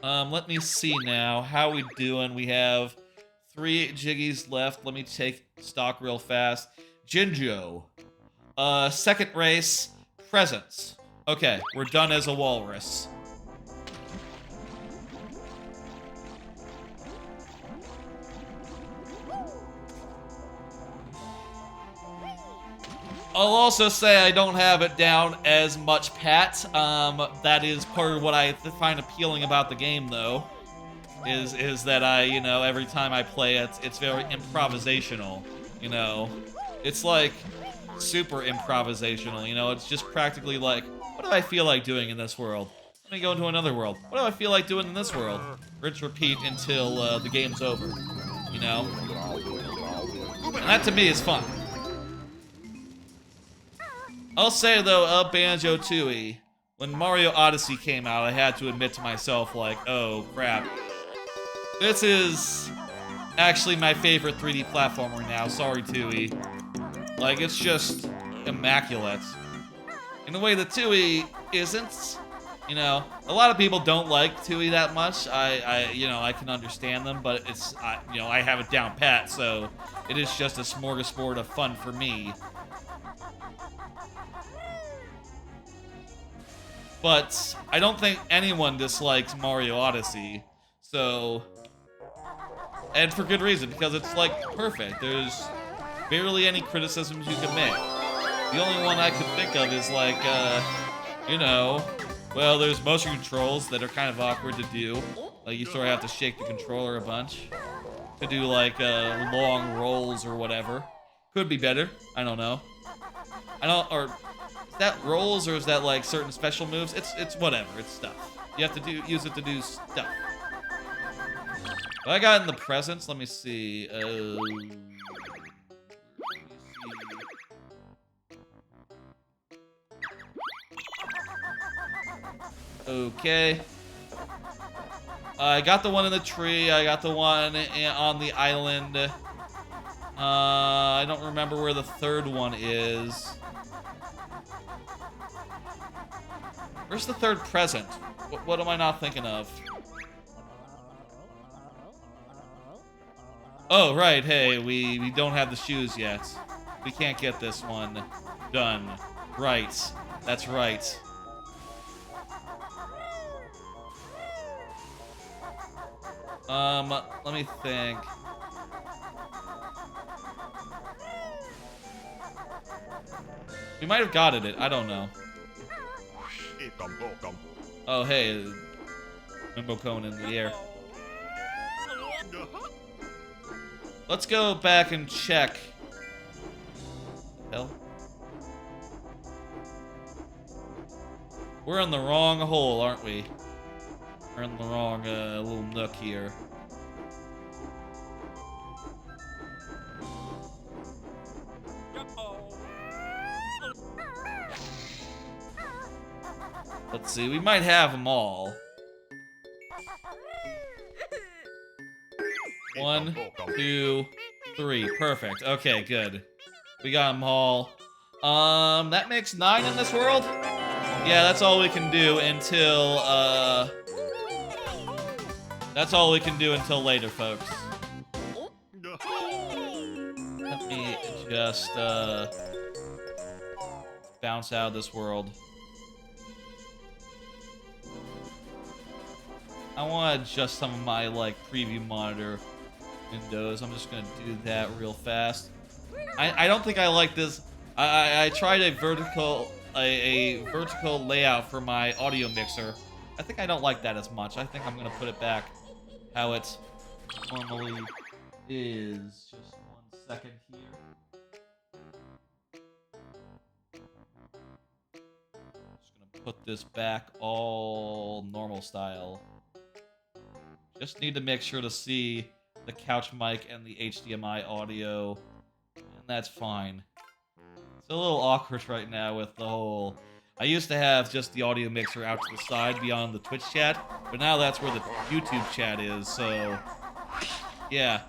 Let me see now. How we doing? We have 3 Jiggies left. Let me take stock real fast. Jinjo. Second race, presents. Okay, we're done as a walrus. I'll also say I don't have it down as much pat. That is part of what I find appealing about the game, though. Is that I, you know, every time I play it, it's very improvisational, you know? It's like super improvisational, you know? It's just practically like, what do I feel like doing in this world? Let me go into another world. What do I feel like doing in this world? Rinse, repeat until the game's over, you know? And that to me is fun. I'll say, though, of Banjo-Tooie, when Mario Odyssey came out, I had to admit to myself, like, oh, crap. This is actually my favorite 3D platformer now. Sorry, Tooie. Like, it's just immaculate. In a way that Tooie isn't. You know, a lot of people don't like Tooie that much. You know, I can understand them, but it's, you know, I have it down pat, so it is just a smorgasbord of fun for me. But I don't think anyone dislikes Mario Odyssey, so... And for good reason, because it's, like, perfect. There's barely any criticisms you can make. The only one I could think of is, like, you know... Well, there's motion controls that are kind of awkward to do. Like, you sort of have to shake the controller a bunch. To do, like, long rolls or whatever. Could be better. I don't know. Or... Is that rolls or is that like certain special moves? It's whatever. It's stuff. You have to use it to do stuff. What I got in the presents? Let me see. Okay. I got the one in the tree. I got the one on the island. I don't remember where the third one is. Where's the third present? What am I not thinking of? Oh, right. Hey, we don't have the shoes yet. We can't get this one done. Right. That's right. Let me think. We might have gotten it. I don't know. Oh, hey. Rainbow cone in the air. Let's go back and check. Hell. We're in the wrong hole, aren't we? We're in the wrong little nook here. Let's see, we might have them all. 1, 2, 3. Perfect. Okay, good. We got them all. That makes 9 in this world? Yeah, that's all we can do until, that's all we can do until later, folks. Let me just, bounce out of this world. I want to adjust some of my, like, preview monitor windows. I'm just going to do that real fast. I don't think I like this. I tried a vertical layout for my audio mixer. I think I don't like that as much. I think I'm gonna put it back how it normally is. Just 1 second here. Just gonna put this back all normal style. Just need to make sure to see the couch mic and the HDMI audio, and that's fine. It's a little awkward right now with the whole... I used to have just the audio mixer out to the side beyond the Twitch chat, but now that's where the YouTube chat is, so... Yeah.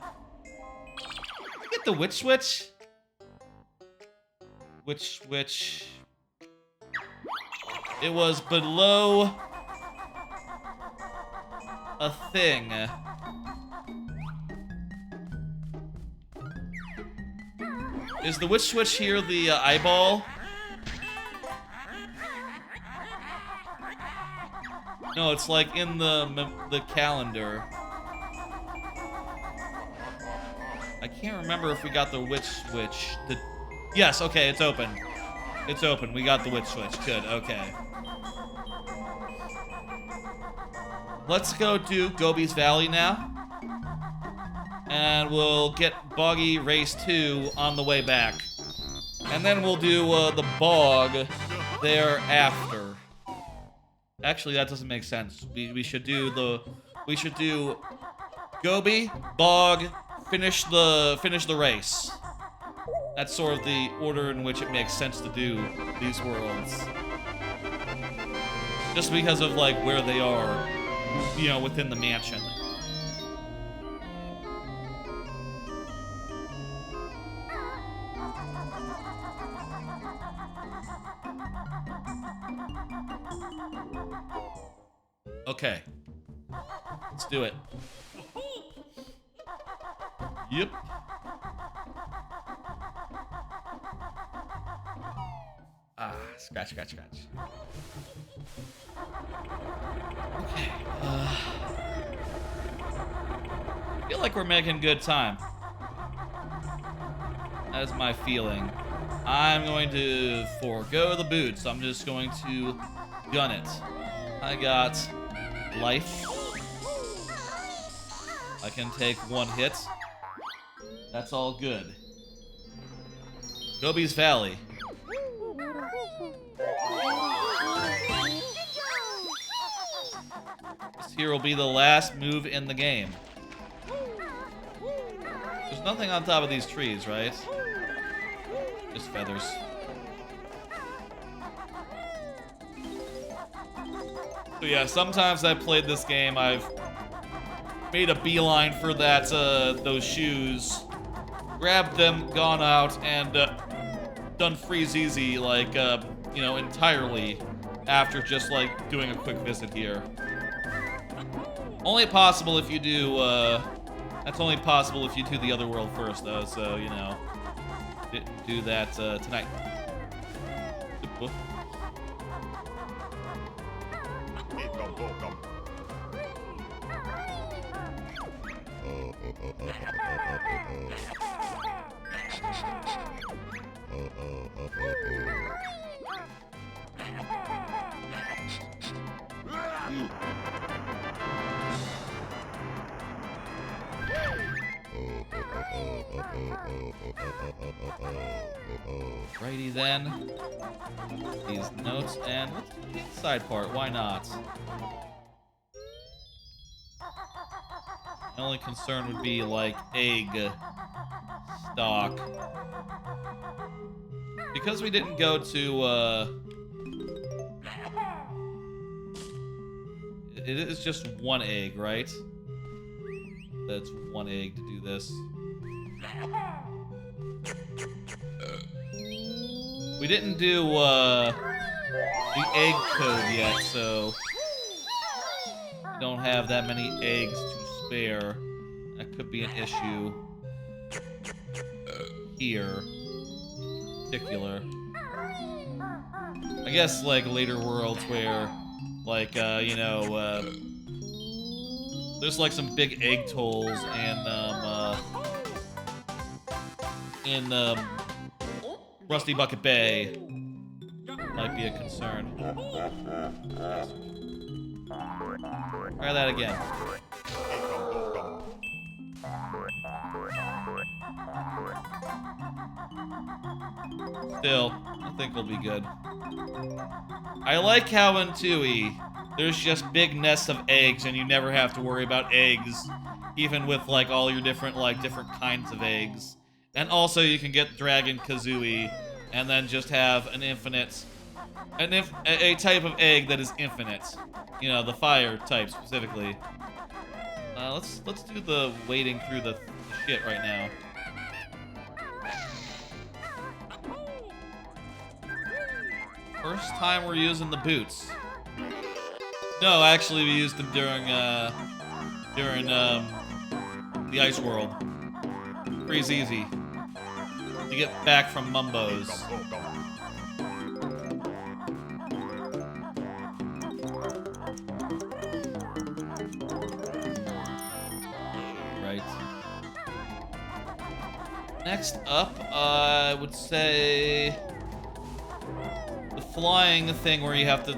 Did I get the witch switch? Which switch? It was below... a thing. Is the witch switch here the eyeball? No, it's like in the calendar. I can't remember if we got the witch switch. Yes, okay, it's open. It's open. We got the witch switch. Good, okay. Let's go do Gobi's Valley now. And we'll get Boggy Race 2 on the way back. And then we'll do the bog thereafter. Actually, that doesn't make sense. We should do Gobi, bog, finish the race. That's sort of the order in which it makes sense to do these worlds. Just because of like where they are, you know, within the mansion. Okay. Let's do it. Yep. Ah, scratch, scratch, scratch. Okay. I feel like we're making good time. That is my feeling. I'm going to forego the boots. I'm just going to gun it. I got life. I can take one hit. That's all good. Gobi's Valley. This here will be the last move in the game. There's nothing on top of these trees, right? Just feathers. So yeah, sometimes I've played this game, I've made a beeline for that, those shoes, grabbed them, gone out, and done freeze easy, like, you know, entirely after just, like, doing a quick visit here. Only possible if you do, that's only possible if you do the other world first, though, so, you know, do that, tonight. Righty then. These notes, and let's do the inside part. Why not? The only concern would be like egg stock. Because we didn't go to it is just one egg, right? That's one egg to do this. We didn't do the egg code yet, so we don't have that many eggs to spare. That could be an issue here in particular. I guess like later worlds where like you know there's like some big egg tolls and in Rusty Bucket Bay might be a concern. Try that again. Still, I think we'll be good. I like how in 2E, there's just big nests of eggs and you never have to worry about eggs, even with like all your different kinds of eggs. And also you can get Dragon Kazooie and then just have an infinite, a type of egg that is infinite. You know, the fire type specifically. Let's do the wading through the shit right now. First time we're using the boots. No, actually we used them during the Ice World. Pretty easy. To get back from Mumbo's. Right. Next up, I would say the flying thing where you have to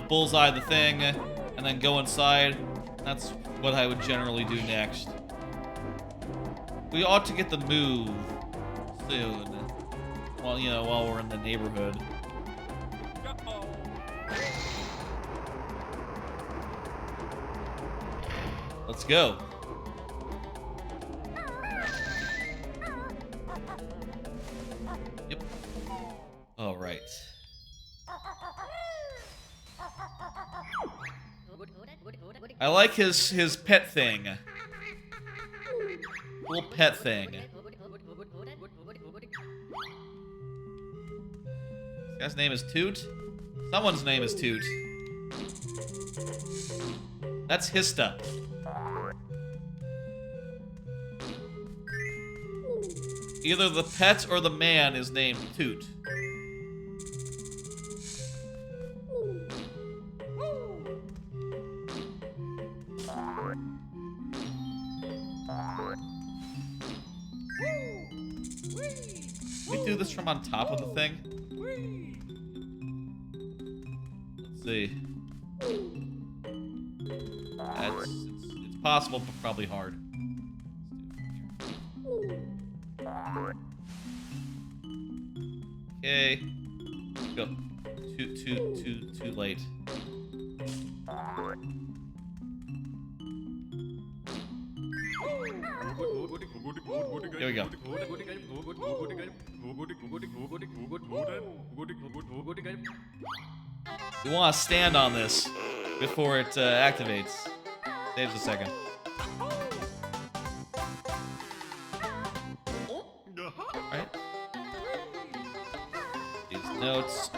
bullseye the thing and then go inside. That's what I would generally do next. We ought to get the move soon. Well, you know, while we're in the neighborhood. Let's go. Yep. All right. I like his pet thing. Little pet thing. This guy's name is Toot? Someone's name is Toot. That's his stuff. Either the pet or the man is named Toot. We do this from on top of the thing? Let's see. It's possible, but probably hard. Okay. Go. Too late. Here we go. We want to stand on this before it activates. Saves a second. Alright. These notes.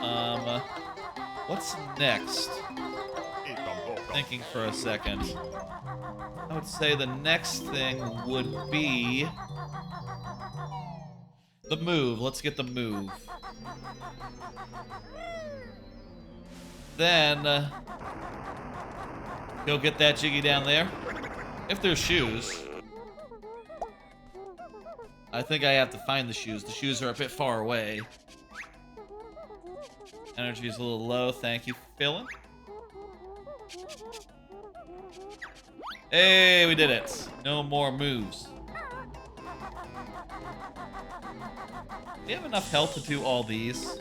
What's next? Thinking for a second. I would say the next thing would be the move. Let's get the move. Then go get that Jiggy down there. If there's shoes. I think I have to find the shoes. The shoes are a bit far away. Energy is a little low. Thank you for filling. Hey, we did it. No more moves. Do you have enough health to do all these?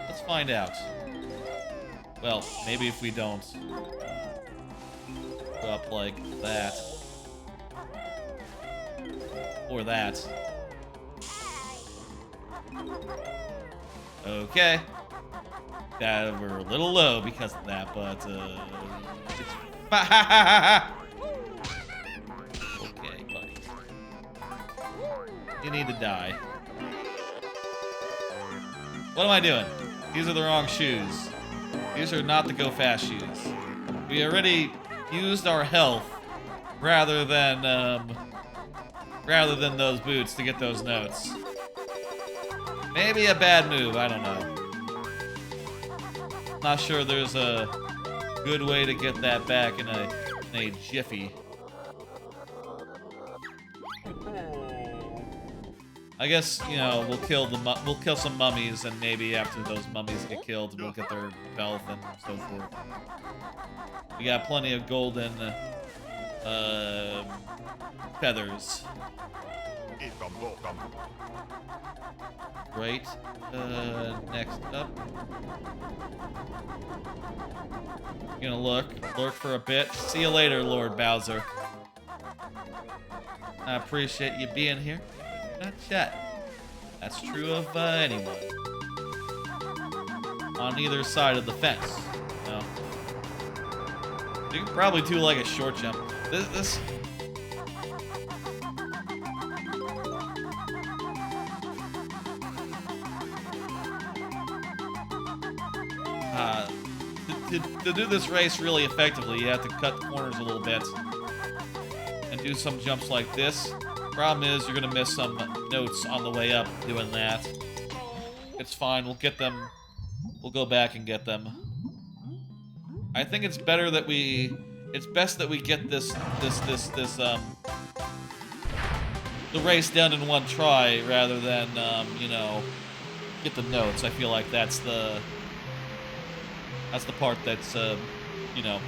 Let's find out. Well, maybe if we don't go up like that. Or that. Okay. That we're a little low because of that, but okay, buddy. You need to die. What am I doing? These are the wrong shoes. These are not the go fast shoes. We already used our health rather than those boots to get those notes. Maybe a bad move, I don't know. Not sure there's a good way to get that back in a in a jiffy. I guess, you know, we'll kill some mummies, and maybe after those mummies get killed, we'll get their health and so forth. We got plenty of golden feathers. Right. Next up. Gonna lurk for a bit. See you later, Lord Bowser. I appreciate you being here. Not chat. That's true of anyone. On either side of the fence. You know? You can probably do like a short jump. This to do this race really effectively, you have to cut the corners a little bit and do some jumps like this. Problem is, you're gonna miss some notes on the way up doing that. It's fine. We'll get them. We'll go back and get them. I think it's better that we. It's best that we get the race done in one try rather than you know, get the notes. I feel like that's the part that's you know,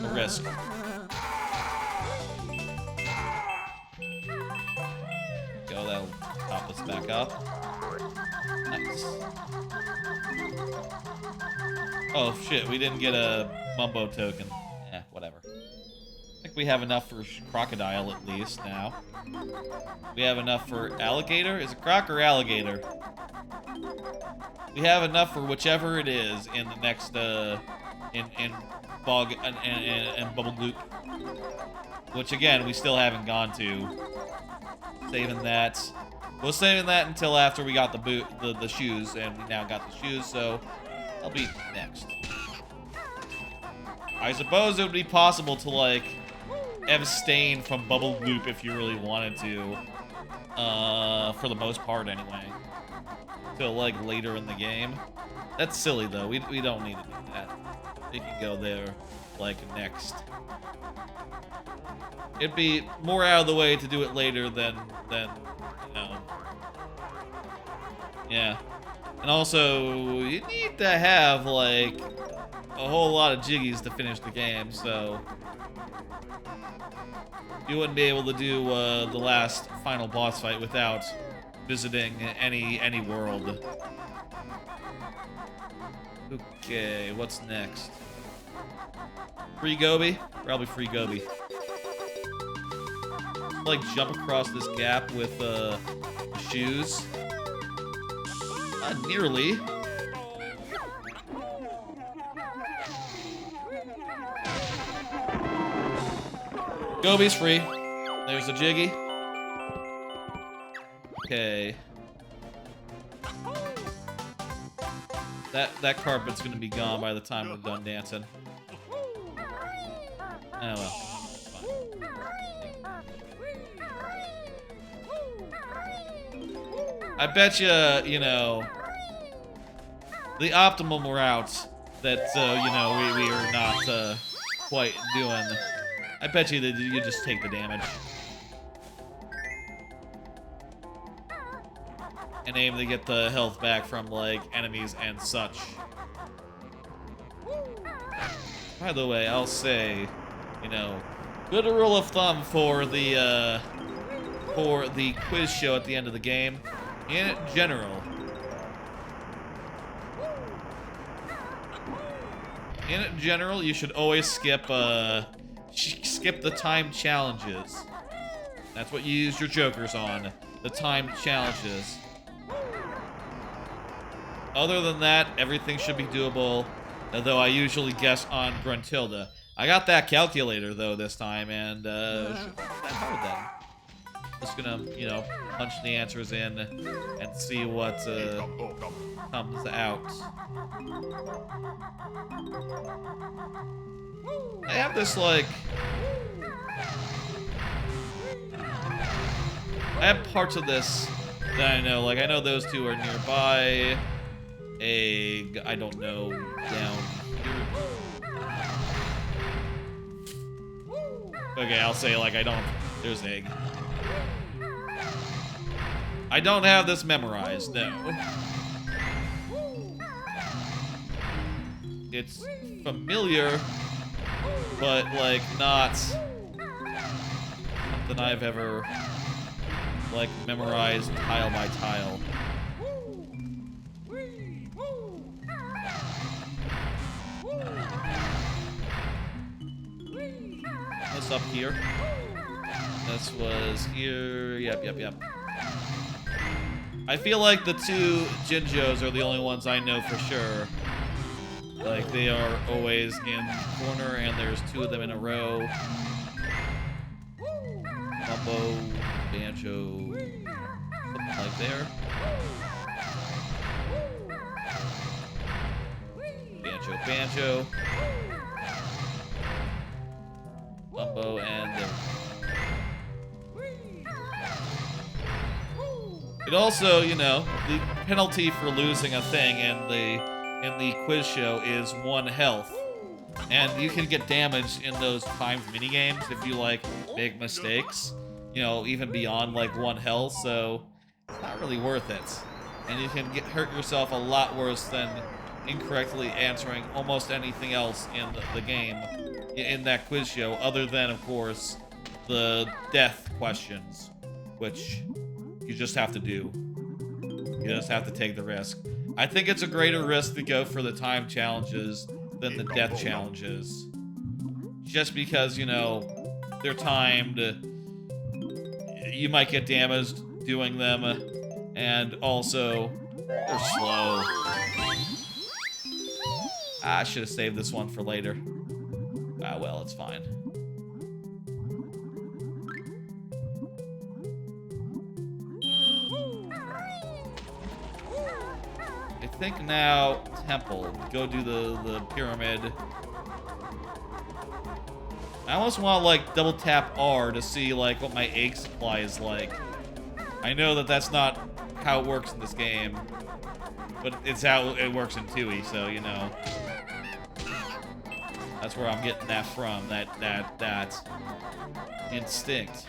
a risk. Go, that'll top us back up. Nice. Oh shit, we didn't get a Mumbo token. Eh, whatever. I think we have enough for crocodile at least now. We have enough for alligator? Is it croc or alligator? We have enough for whichever it is in the next in bog and bubble loop. Which again we still haven't gone to. Saving that. We're saving that until after we got the shoes, and we now got the shoes, so I'll be next. I suppose it would be possible to like abstain from bubble loop if you really wanted to. For the most part anyway. Till like later in the game. That's silly though. We don't need to do that. We can go there like next. It'd be more out of the way to do it later than you know. Yeah. And also, you need to have like a whole lot of jiggies to finish the game, so you wouldn't be able to do the last final boss fight without visiting any world. Okay, what's next? Free Gobi? Probably free Gobi. Like jump across this gap with the shoes. Not nearly. Gobi's free. There's a Jiggy. Okay. That carpet's gonna be gone by the time we're done dancing. Oh well. I bet you know, the optimal route that, you know, we are not quite doing. I bet you that you just take the damage. And aim to get the health back from, like, enemies and such. By the way, I'll say, you know, good rule of thumb for the quiz show at the end of the game. In general, you should always skip the time challenges. That's what you use your jokers on, the time challenges. Other than that, everything should be doable, although I usually guess on Gruntilda. I got that calculator, though, this time, and shouldn't be that hard, then. Just gonna, you know, punch the answers in and see what comes out. I have this, like... I have parts of this that I know. Like, I know those two are nearby. I don't know, down here. Okay, I'll say, like, I don't... There's egg. I don't have this memorized, no. It's familiar, but, like, not something I've ever, like, memorized tile by tile. This up here. This was here. Yep. I feel like the two Jinjos are the only ones I know for sure. Like, they are always in the corner, and there's two of them in a row. Bumbo, Banjo, something like there. Banjo. Bumbo, and there. It also, you know, the penalty for losing a thing in the quiz show is 1 health. And you can get damaged in those timed minigames if you, like, make mistakes. You know, even beyond, like, 1 health, so it's not really worth it. And you can hurt yourself a lot worse than incorrectly answering almost anything else in the game, in that quiz show, other than, of course, the death questions, which you just have to do. You just have to take the risk. I think it's a greater risk to go for the time challenges than the death challenges. Just because, you know, they're timed, you might get damaged doing them, and also, they're slow. I should have saved this one for later. Ah, well, it's fine. I think now, temple. Go do the pyramid. I almost want to, like, double tap R to see, like, what my egg supply is like. I know that that's not how it works in this game, but it's how it works in 2E, so, you know. That's where I'm getting that from, that instinct.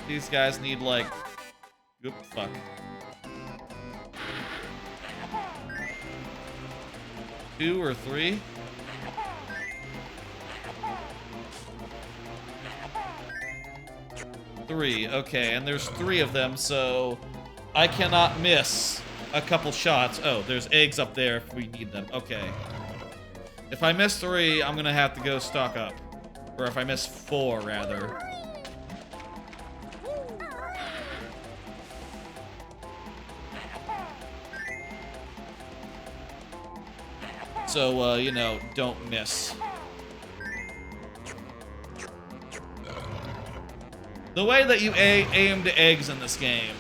These guys need, like, oop, fuck. Two or three? Three, okay, and there's 3 of them, so I cannot miss a couple shots. Oh, there's eggs up there if we need them. Okay. If I miss 3, I'm gonna have to go stock up. Or if I miss 4, rather. So, you know, don't miss. The way that you aimed eggs in this game.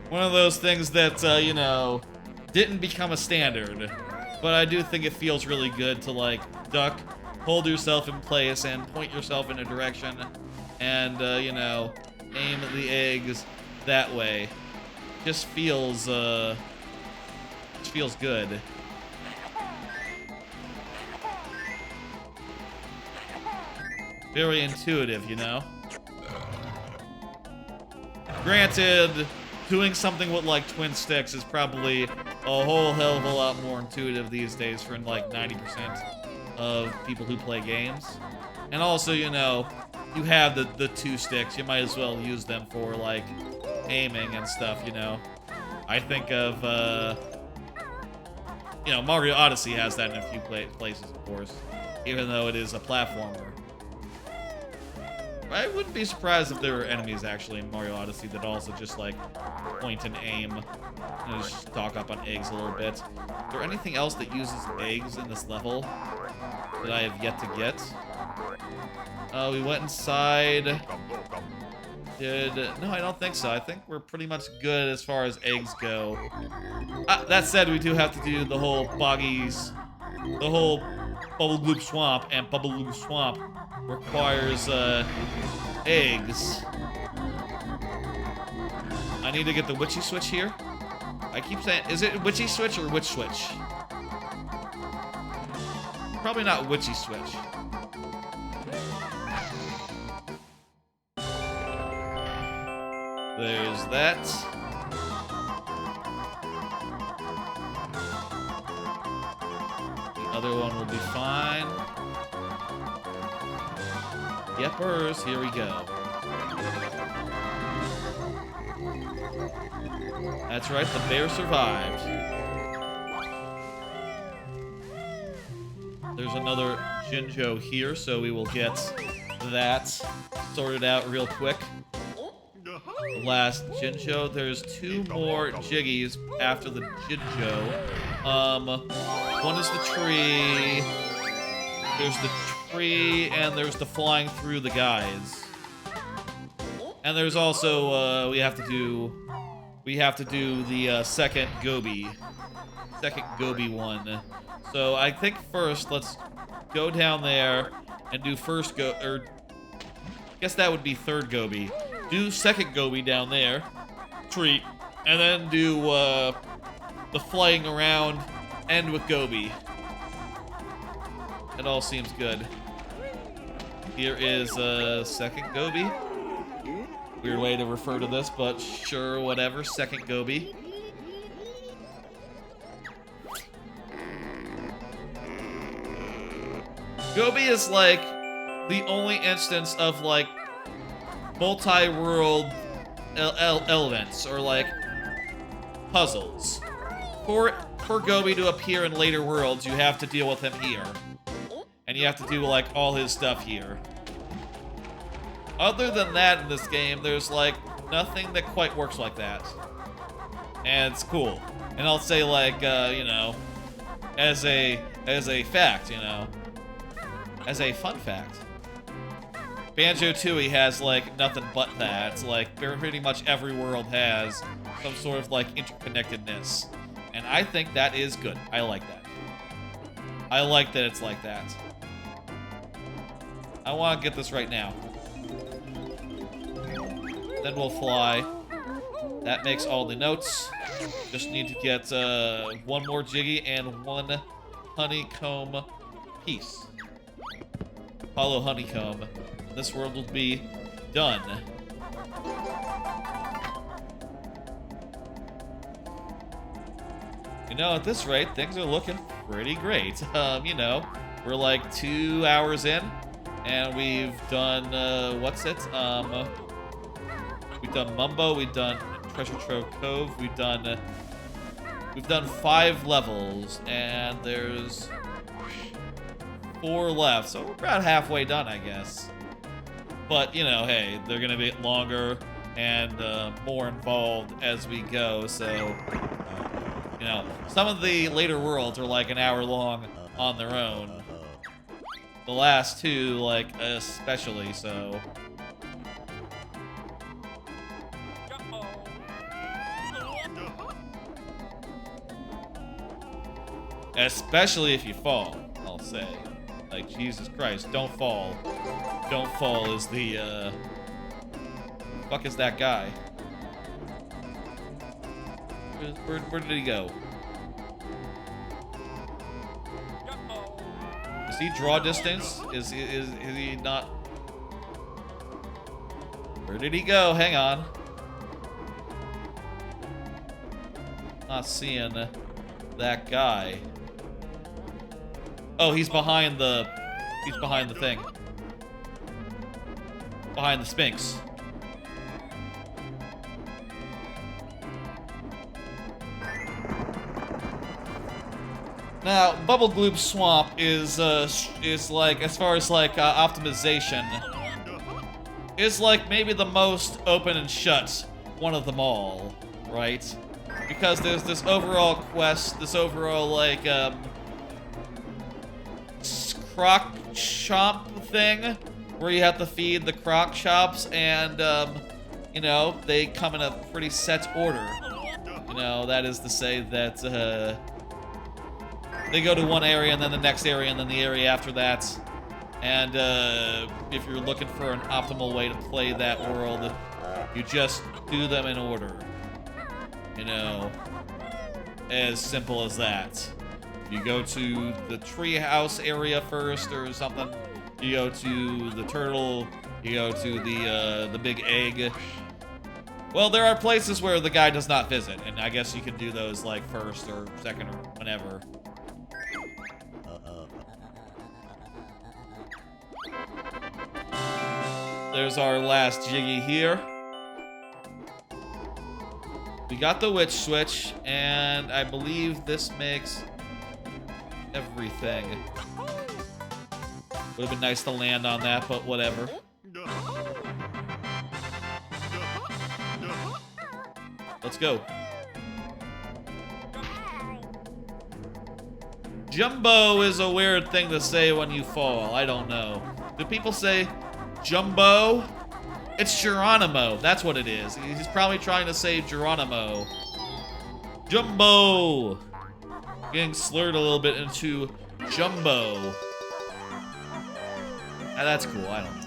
One of those things that, you know, didn't become a standard. But I do think it feels really good to, like, duck, hold yourself in place, and point yourself in a direction. And, you know, aim the eggs that way. Just feels good. Very intuitive, you know? Granted, doing something with, like, twin sticks is probably a whole hell of a lot more intuitive these days for, like, 90% of people who play games. And also, you know, you have the 2 sticks. You might as well use them for, like, aiming and stuff, you know? I think of, you know, Mario Odyssey has that in a few places, of course. Even though it is a platformer. I wouldn't be surprised if there were enemies, actually, in Mario Odyssey that also just, like, point and aim. And just stock up on eggs a little bit. Is there anything else that uses eggs in this level that I have yet to get? We went inside. No, I don't think so. I think we're pretty much good as far as eggs go. That said, we do have to do the whole boggies, the whole Bubble Gloop Swamp, and Bubble Gloop Swamp requires, eggs. I need to get the witchy switch here. I keep saying, is it witchy switch or witch switch? Probably not witchy switch. There's that. The other one will be fine. Yepers, here we go. That's right, the bear survived. There's another Jinjo here, so we will get that sorted out real quick. The last Jinjo. There's 2 more Jiggies after the Jinjo. One is the tree. There's the tree, and there's the flying through the guys. And there's also we have to do the second Gobi one. So I think first let's go down there and do first I guess that would be third Gobi. Do second Gobi down there, treat, and then do the flying around, end with Gobi. It all seems good. Here is second Gobi. Weird way to refer to this, but sure, whatever. Second Gobi. Gobi is like the only instance of like multi-world elements or like puzzles. For Gobi to appear in later worlds, you have to deal with him here. And you have to do like all his stuff here. Other than that in this game, there's like nothing that quite works like that. And it's cool. And I'll say like, you know, as a fact, you know, as a fun fact, Banjo-Tooie has like nothing but that. It's like pretty much every world has some sort of like interconnectedness. And I think that is good. I like that. I like that it's like that. I want to get this right now. Then we'll fly. That makes all the notes. Just need to get 1 more Jiggy and 1 honeycomb piece. Hollow honeycomb. This world will be done. You know, at this rate, things are looking pretty great. You know, we're like 2 hours in, and we've done, what's it? We've done Mumbo, we've done Treasure Trove Cove, we've done 5 levels, and there's 4 left, so we're about halfway done, I guess. But, you know, hey, they're gonna be longer and more involved as we go, so, you know, some of the later worlds are like an hour long on their own. The last 2, like, especially, so... Especially if you fall, I'll say. Like, Jesus Christ, don't fall. Don't fall is the, fuck is that guy? Where did he go? Is he draw distance? Is he not? Where did he go? Hang on. Not seeing that guy. Oh, he's behind the thing. Behind the Sphinx. Now, Bubble Gloop Swamp is like, as far as like optimization, is like maybe the most open and shut one of them all, right? Because there's this overall quest, this overall like croc shop thing where you have to feed the croc shops, and you know, they come in a pretty set order. You know, that is to say that they go to one area and then the next area and then the area after that. And if you're looking for an optimal way to play that world, you just do them in order. You know, as simple as that. You go to the treehouse area first or something. You go to the turtle. You go to the big egg. Well, there are places where the guy does not visit, and I guess you can do those, like, first or second or whenever. There's our last Jiggy here. We got the witch switch, and I believe this makes everything. Would have been nice to land on that, but whatever. Let's go. Jumbo is a weird thing to say when you fall. I don't know. Do people say Jumbo? It's Geronimo. That's what it is. He's probably trying to say Geronimo. Jumbo. Getting slurred a little bit into Jumbo. Ah, that's cool. I don't know.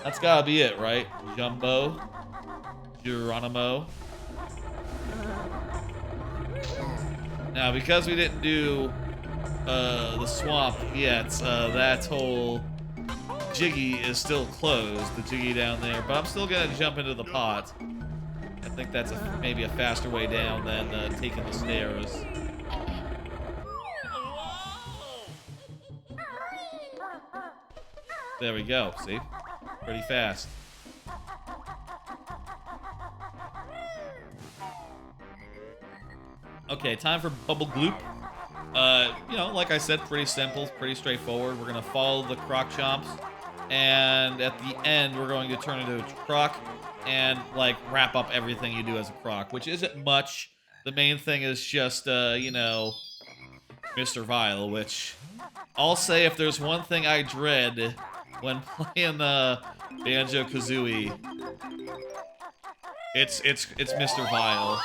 That's gotta be it, right? Jumbo. Geronimo. Now, because we didn't do the swamp yet, that whole Jiggy is still closed, the Jiggy down there, but I'm still gonna jump into the pot. I think that's maybe a faster way down than taking the stairs. There we go, see? Pretty fast. Okay, time for Bubble Gloop. You know, like I said, pretty simple, pretty straightforward. We're gonna follow the Croc Chomps, and at the end, we're going to turn into a Croc and, like, wrap up everything you do as a Croc, which isn't much. The main thing is just, you know, Mr. Vile, which I'll say if there's one thing I dread when playing Banjo-Kazooie, it's Mr. Vile.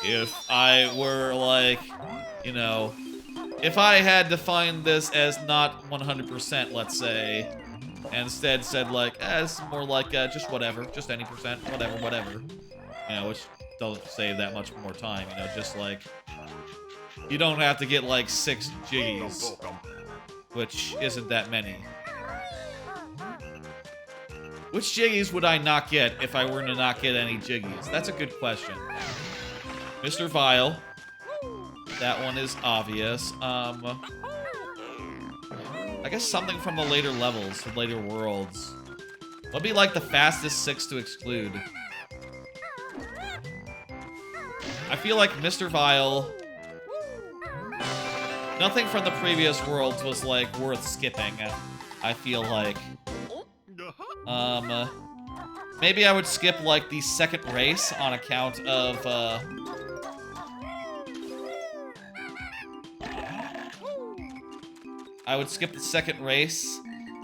If I were, like, you know, if I had defined this as not 100%, let's say, and instead said, like, this is more like, just whatever, just any percent, whatever, you know, which doesn't save that much more time, you know, just, like, you don't have to get, like, 6 Jiggies, which isn't that many. Which Jiggies would I not get if I were to not get any Jiggies? That's a good question. Mr. Vile. That one is obvious. I guess something from the later levels, the later worlds. What'd be like the fastest 6 to exclude? I feel like Mr. Vile. Nothing from the previous worlds was like worth skipping. I feel like. Maybe I would skip like the second race on account of I would skip the second race,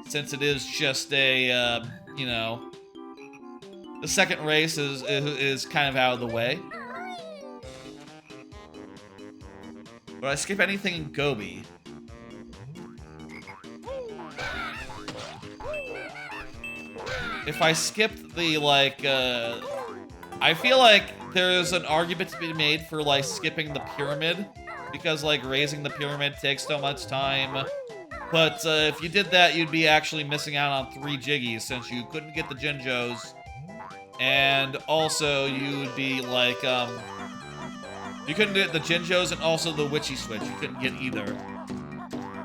since it is just a, you know, the second race is kind of out of the way. But I skip anything in Gobi. If I skipped the, like, I feel like there's an argument to be made for, like, skipping the pyramid, because, like, raising the pyramid takes so much time. But if you did that, you'd be actually missing out on 3 Jiggies, since you couldn't get the Jinjos. And also, you would be, like, you couldn't get the Jinjos and also the Witchy Switch. You couldn't get either.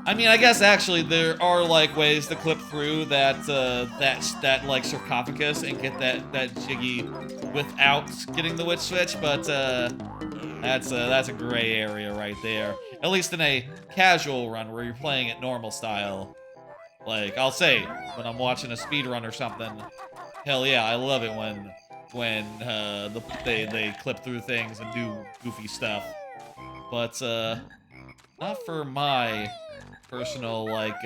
I mean, I guess, actually, there are, like, ways to clip through that, like, sarcophagus and get that Jiggy without getting the Witch Switch, but, that's a gray area right there. At least in a casual run where you're playing it normal style. Like, I'll say, when I'm watching a speedrun or something, hell yeah, I love it when they clip through things and do goofy stuff. But, not for my personal, like,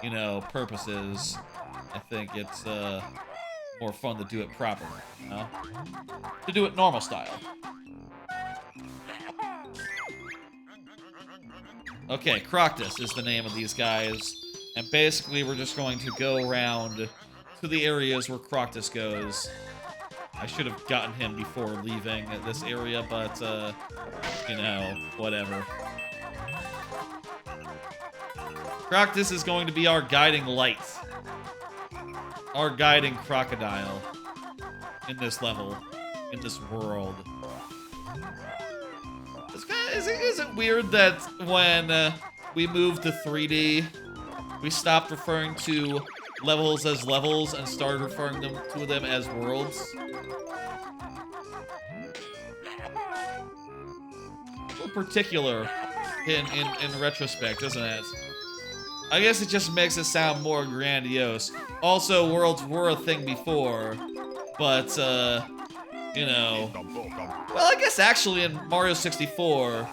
you know, purposes. I think it's, more fun to do it properly, you know? To do it normal style. Okay, Croctus is the name of these guys, and basically we're just going to go around to the areas where Croctus goes. I should have gotten him before leaving this area, but, you know, whatever. Crocodile is going to be our guiding light. Our guiding crocodile in this level, in this world. Is it weird that when we moved to 3D, we stopped referring to levels as levels and started referring to them as worlds? A little particular in retrospect, isn't it? I guess it just makes it sound more grandiose. Also, worlds were a thing before, but, you know... Well, I guess actually in Mario 64,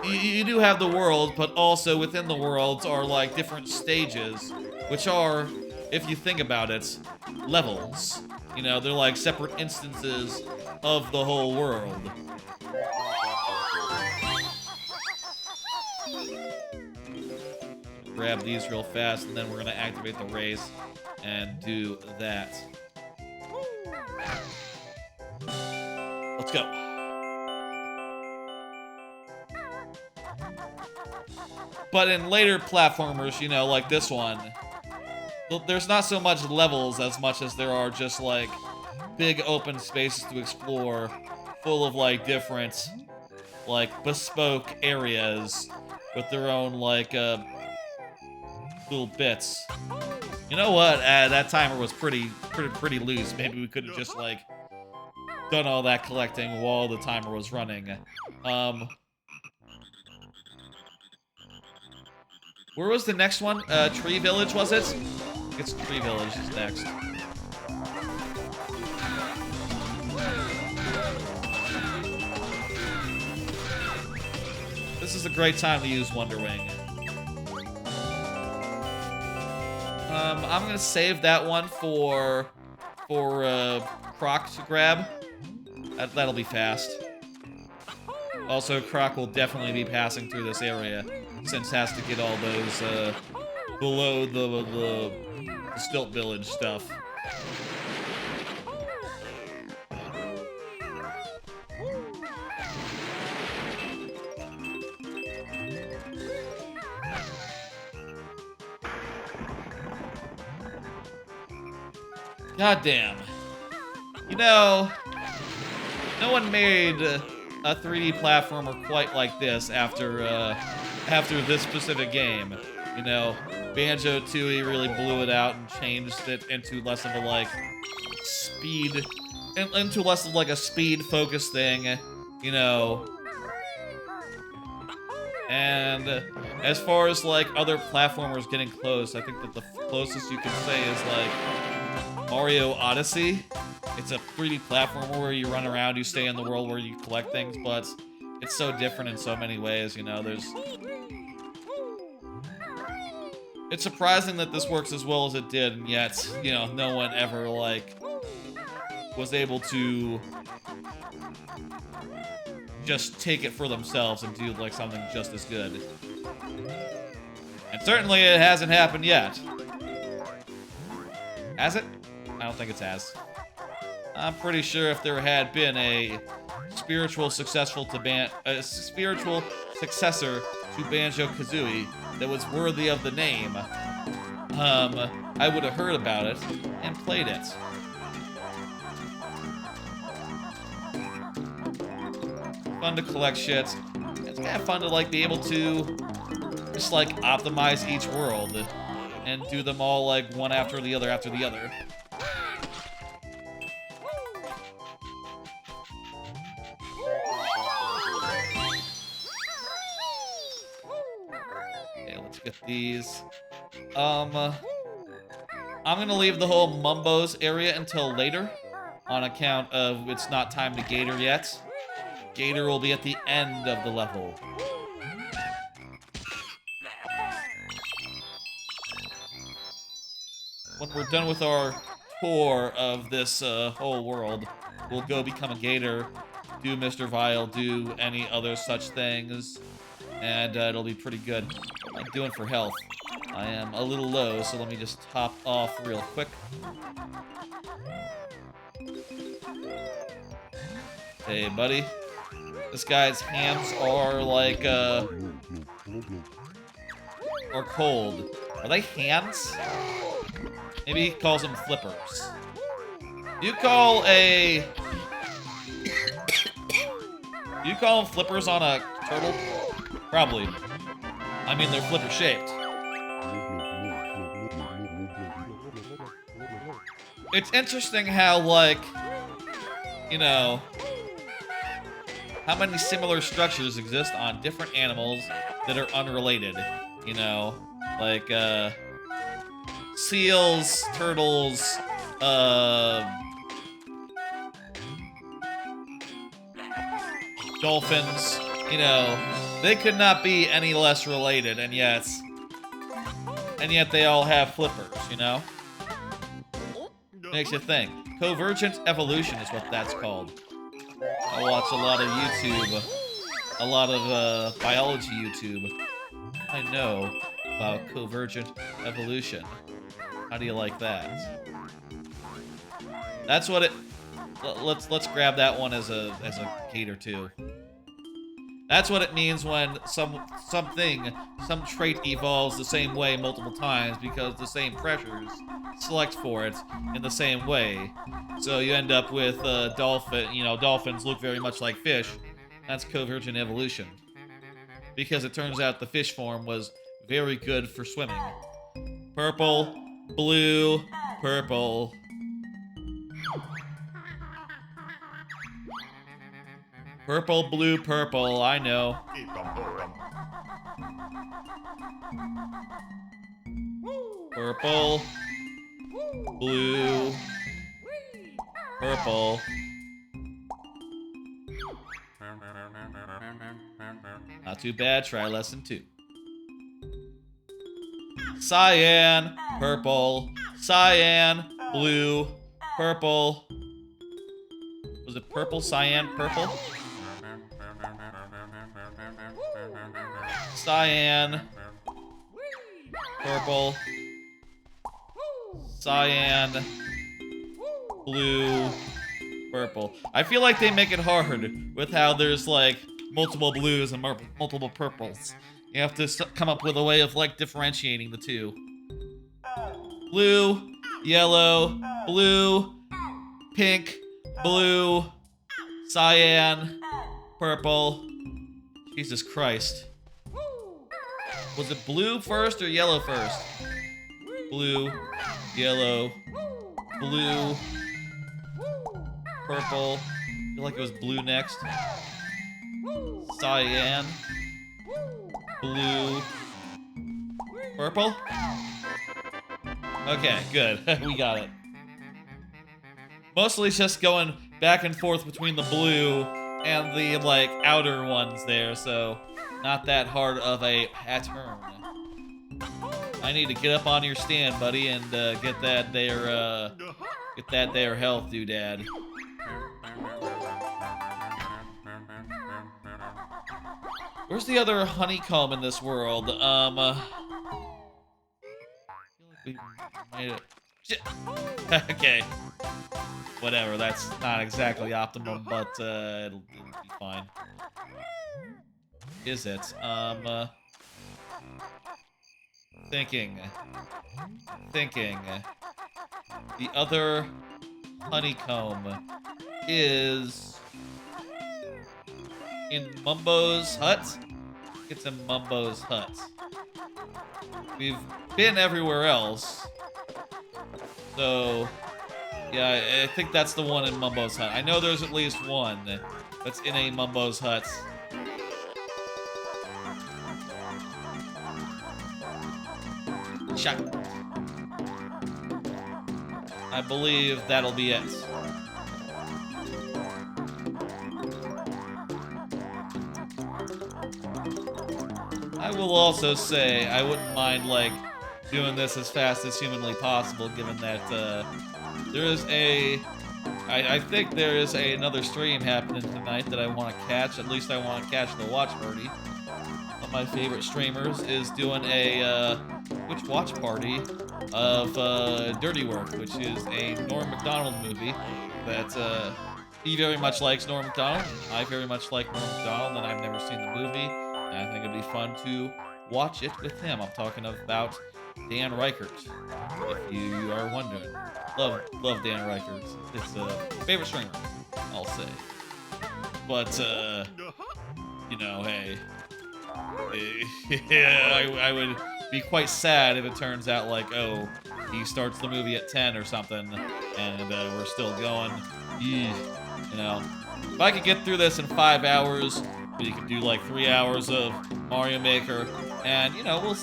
you do have the world, but also within the worlds are, like, different stages, which are, if you think about it, levels. You know, they're like separate instances of the whole world. Grab these real fast, and then we're gonna activate the race and do that. Let's go. But in later platformers, you know, like this one, there's not so much levels as much as there are just, like, big open spaces to explore, full of, like, different, like, bespoke areas with their own, like, little bits. You know what? That timer was pretty loose. Maybe we could have just, like, done all that collecting while the timer was running. Where was the next one? Tree Village, was it? I think it's Tree Village is next. This is a great time to use Wonder Wing. I'm gonna save that one for Croc to grab. That'll be fast. Also, Croc will definitely be passing through this area, since it has to get all those below the Stilt Village stuff. Goddamn. You know, no one made a 3D platformer quite like this after this specific game. You know, Banjo-Tooie really blew it out and changed it into less of a, like, speed, into less of, like, a speed-focused thing, you know. And as far as, like, other platformers getting close, I think that the closest you can say is, like, Mario Odyssey. It's a 3D platformer where you run around, you stay in the world where you collect things, but it's so different in so many ways, you know, It's surprising that this works as well as it did, and yet, you know, no one ever, like, was able to just take it for themselves and do, like, something just as good. And certainly it hasn't happened yet. Has it? I don't think it has. I'm pretty sure if there had been a spiritual successor to Banjo-Kazooie that was worthy of the name, I would have heard about it and played it. Fun to collect shit. It's kind of fun to, like, be able to just, like, optimize each world and do them all, like, one after the other after the other. Okay, let's get these. I'm gonna leave the whole Mumbos area until later, on account of it's not time to Gator yet. Gator will be at the end of the level. When we're done with our tour of this whole world, we'll go become a Gator, do Mr. Vile, do any other such things, and it'll be pretty good. What am I doing for health? I am a little low, so let me just top off real quick. Hey, buddy. This guy's hands are like, or cold? Are they hands? Maybe he calls them flippers. You call them flippers on a turtle? Probably. I mean, they're flipper shaped. It's interesting how, like, you know, how many similar structures exist on different animals that are unrelated. You know, like, seals, turtles, dolphins, you know, they could not be any less related, and yet they all have flippers, you know? Makes you think. Convergent evolution is what that's called. I watch a lot of YouTube, a lot of biology YouTube. I know about convergent evolution. How do you like that? That's what it. Let's grab that one as a gate or two. That's what it means when some trait evolves the same way multiple times because the same pressures select for it in the same way. So you end up with dolphins look very much like fish. That's convergent evolution. Because it turns out the fish form was very good for swimming. Purple, blue, purple. Purple, blue, purple, I know. Purple, blue, purple. Not too bad, try lesson 2. Cyan, purple, cyan, blue, purple. Was it purple, cyan, purple? Cyan, purple, cyan, blue, purple. I feel like they make it hard with how there's like multiple blues and multiple purples. You have to come up with a way of like differentiating the two. Blue, yellow, blue, pink, blue, cyan, purple. Jesus Christ. Was it blue first or yellow first? Blue, yellow, blue, purple. I feel like it was blue next. Cyan, blue, purple. Okay, good. We got it. Mostly it's just going back and forth between the blue and the, like, outer ones there, so not that hard of a pattern. I need to get up on your stand, buddy, and get that there health doodad. Where's the other honeycomb in this world? I feel like we made it. Okay. Whatever, that's not exactly optimum, but it'll be fine. Is it? Thinking. The other honeycomb is in Mumbo's hut? It's in Mumbo's hut. We've been everywhere else. So, yeah, I think that's the one in Mumbo's hut. I know there's at least one that's in a Mumbo's hut. Shot. I believe that'll be it. I will also say I wouldn't mind, like, doing this as fast as humanly possible, given that there is I think there is another stream happening tonight that I want to catch. At least I want to catch the watch party. One of my favorite streamers is doing a Twitch watch party of Dirty Work, which is a Norm Macdonald movie that he very much likes Norm Macdonald. I very much like Norm Macdonald, and I've never seen the movie. And I think it'd be fun to watch it with him. I'm talking about Dan Reichert, if you are wondering. Love Dan Reichert. It's a favorite streamer, I'll say. But, you know, hey. I would be quite sad if it turns out like, oh, he starts the movie at 10 or something, and we're still going. You know, if I could get through this in 5 hours, you could do like 3 hours of Mario Maker, and you know, or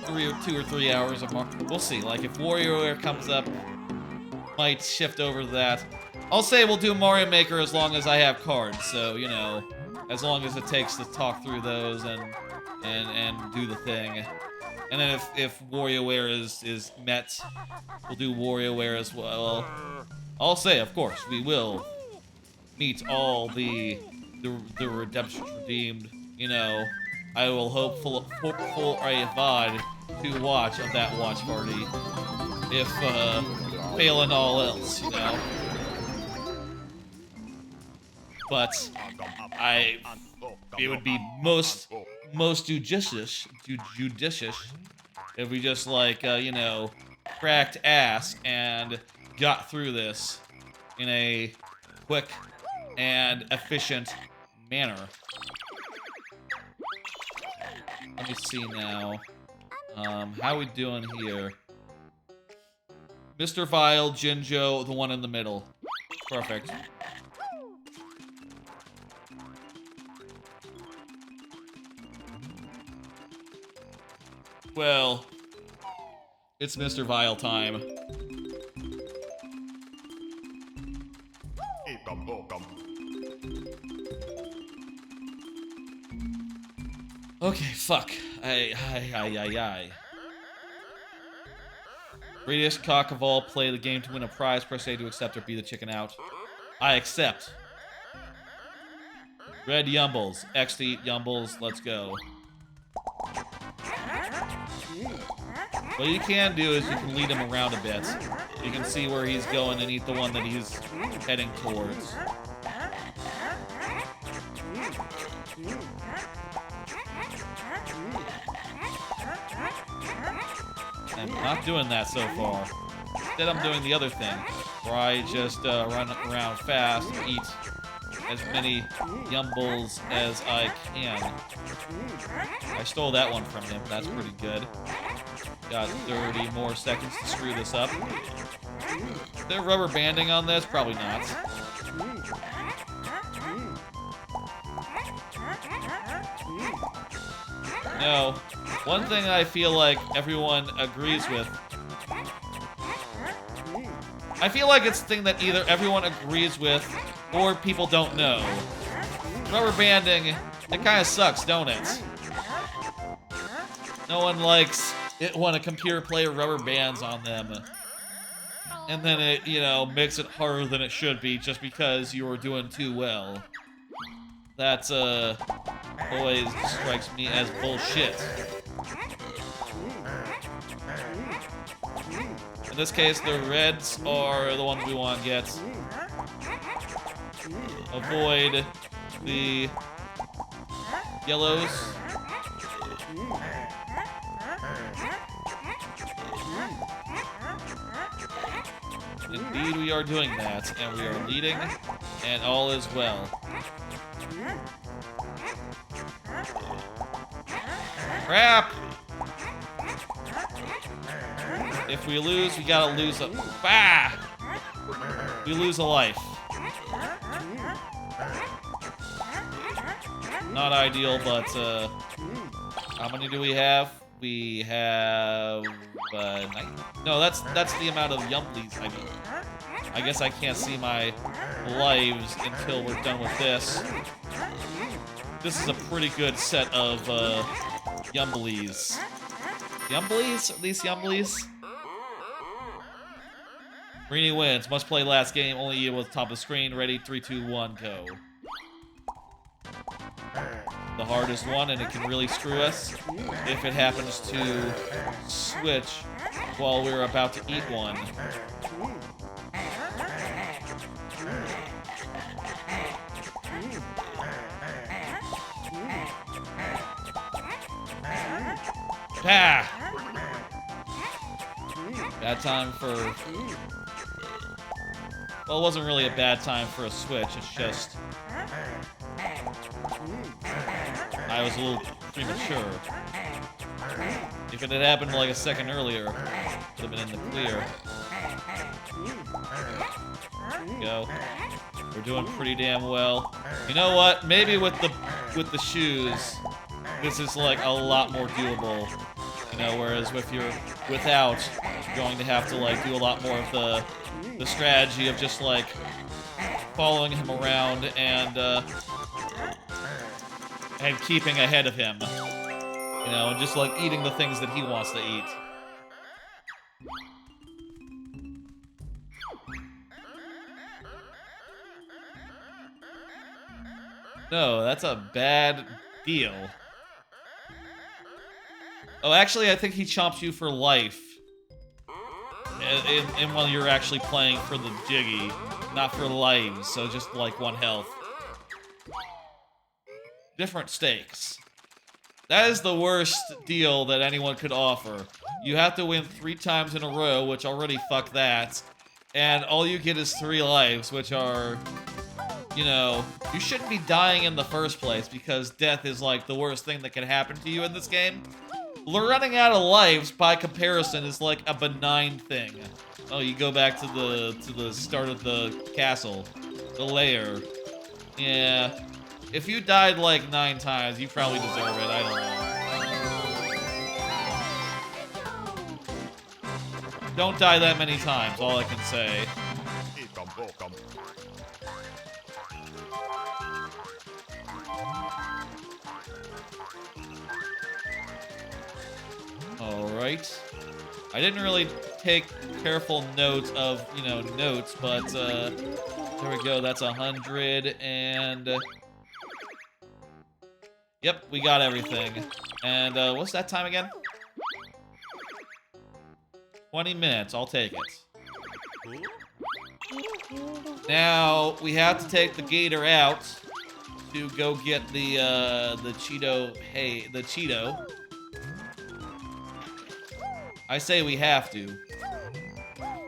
2 or 3 hours of Mario. We'll see. Like if WarioWare comes up, might shift over to that. I'll say we'll do Mario Maker as long as I have cards. So you know, as long as it takes to talk through those and do the thing. And then if WarioWare is met, we'll do WarioWare as well. I'll say, of course, we will meet all the redemptions redeemed. You know, I will hope for a VOD to watch of that watch party. If failing all else, you know. But it would be most judicious if we just like you know, cracked ass and got through this in a quick and efficient manner. Let me see now. How we doing here? Mr. Vile, Jinjo, the one in the middle. Perfect. Well, it's Mr. Vile time. Okay, fuck. Aye. Greatest cock of all, play the game to win a prize. Press A to accept or B to chicken out. I accept. Red Yumbles. X to eat Yumbles. Let's go. What you can do is you can lead him around a bit. You can see where he's going and eat the one that he's heading towards. I'm not doing that so far. Instead, I'm doing the other thing, where I just run around fast and eat as many Yumbles as I can. I stole that one from him. That's pretty good. Got 30 more seconds to screw this up. Is there rubber banding on this? Probably not. No. One thing I feel like everyone agrees with. I feel like it's a thing that either everyone agrees with or people don't know. Rubber banding, it kind of sucks, don't it? No one likes it when a computer player rubber bands on them. And then it, you know, makes it harder than it should be just because you were doing too well. That's, always strikes me as bullshit. In this case, the reds are the ones we want to get. Avoid the yellows. Indeed, we are doing that, and we are leading, and all is well. Crap! If we lose, we gotta lose a... Bah! We lose a life. Not ideal, but, how many do we have? We have, 9. No, that's the amount of Yumblies, I mean. I guess I can't see my lives until we're done with this. This is a pretty good set of, Yumblies. Yumblies? Are these Yumblies? Greeny wins. Must play last game. Only you with top of the screen. Ready? 3, 2, 1, go. The hardest one, and it can really screw us if it happens to switch while we're about to eat one. Ah! Bad time for... Well, it wasn't really a bad time for a switch, it's just... I was a little premature. If it had happened like a second earlier, it would have been in the clear. There we go. We're doing pretty damn well. You know what? Maybe with the shoes, this is like a lot more doable. You know, whereas if you're without, you're going to have to like do a lot more of the strategy of just like following him around and keeping ahead of him. You know, and just like eating the things that he wants to eat. No, that's a bad deal. Oh, actually, I think he chomps you for life. And while you're actually playing for the Jiggy, not for lives, so just like 1 health. Different stakes. That is the worst deal that anyone could offer. You have to win 3 times in a row, which already fuck that. And all you get is 3 lives, which are... You know, you shouldn't be dying in the first place because death is like the worst thing that can happen to you in this game. Running out of lives, by comparison, is like a benign thing. Oh, you go back to the start of the castle, the lair. Yeah, if you died like 9 times, you probably deserve it. I don't know. Don't die that many times. All I can say. Alright. I didn't really take careful note of, you know, notes, but, there we go, that's 100, and... Yep, we got everything. And, what's that time again? 20 minutes, I'll take it. Now, we have to take the gator out to go get the Cheeto, the Cheeto. I say we have to.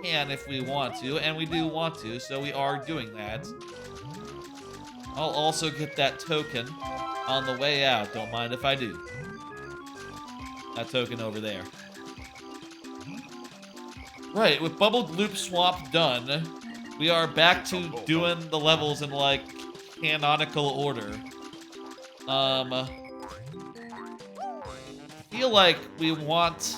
And if we want to, and we do want to, so we are doing that. I'll also get that token on the way out, don't mind if I do. That token over there. Right, with Bubble Loop Swap done, we are back to doing the levels in, like, canonical order. I feel like we want...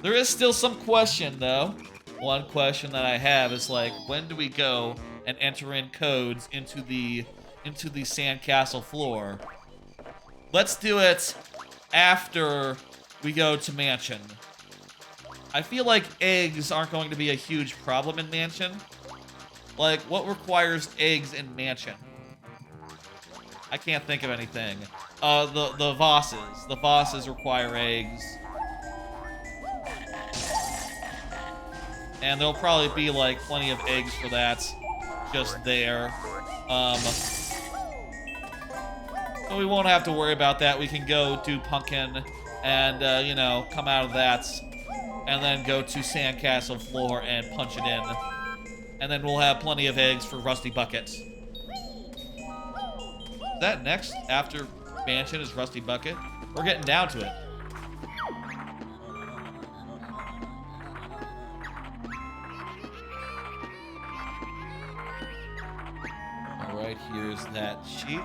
There is still some question, though. One question that I have is, like, when do we go and enter in codes into the sandcastle floor? Let's do it after we go to Mansion. I feel like eggs aren't going to be a huge problem in Mansion. Like, what requires eggs in Mansion? I can't think of anything. The Vosses. The Vosses require eggs. And there'll probably be, like, plenty of eggs for that just there. So we won't have to worry about that. We can go do Pumpkin and, you know, come out of that. And then go to Sandcastle floor and punch it in. And then we'll have plenty of eggs for Rusty Bucket. Is that next after Mansion is Rusty Bucket? We're getting down to it. Alright, here's that sheet.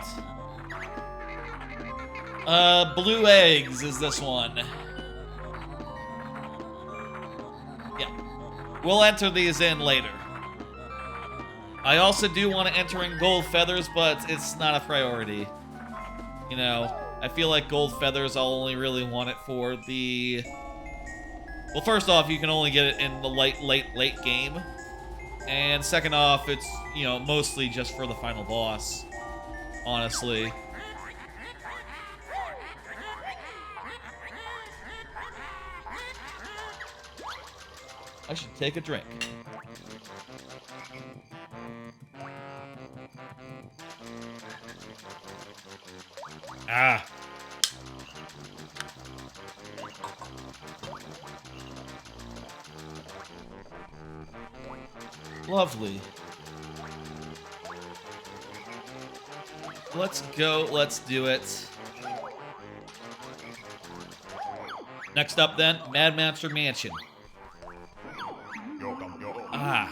Blue eggs is this one. Yeah. We'll enter these in later. I also do want to enter in gold feathers, but it's not a priority. You know, I feel like gold feathers, I'll only really want it for the... Well, first off, you can only get it in the late game. And second off, it's, you know, mostly just for the final boss. Honestly. I should take a drink. Ah. Lovely. Let's go. Let's do it. Next up, then, Mad Monster Mansion. Ah.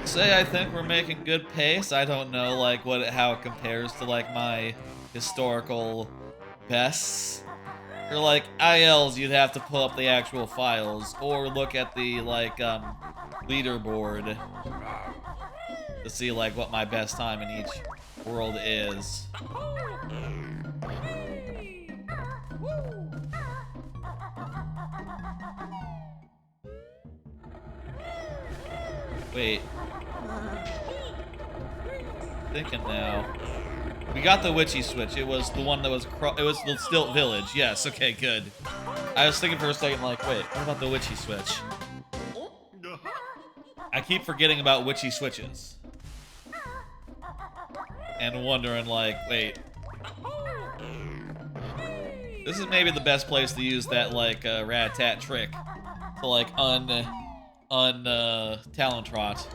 Say I think we're making good pace. I don't know, like, how it compares to, like, my historical bests. For, like, ILs, you'd have to pull up the actual files, or look at the, like, leaderboard to see, like, what my best time in each world is. Wait. Thinking now. We got the witchy switch. It was the one that was it was the Stilt Village. Yes, okay, good. I was thinking for a second, like, wait, what about the witchy switch? I keep forgetting about witchy switches. And wondering, like, wait. This is maybe the best place to use that, like, rat-tat trick to, like, Talon Trot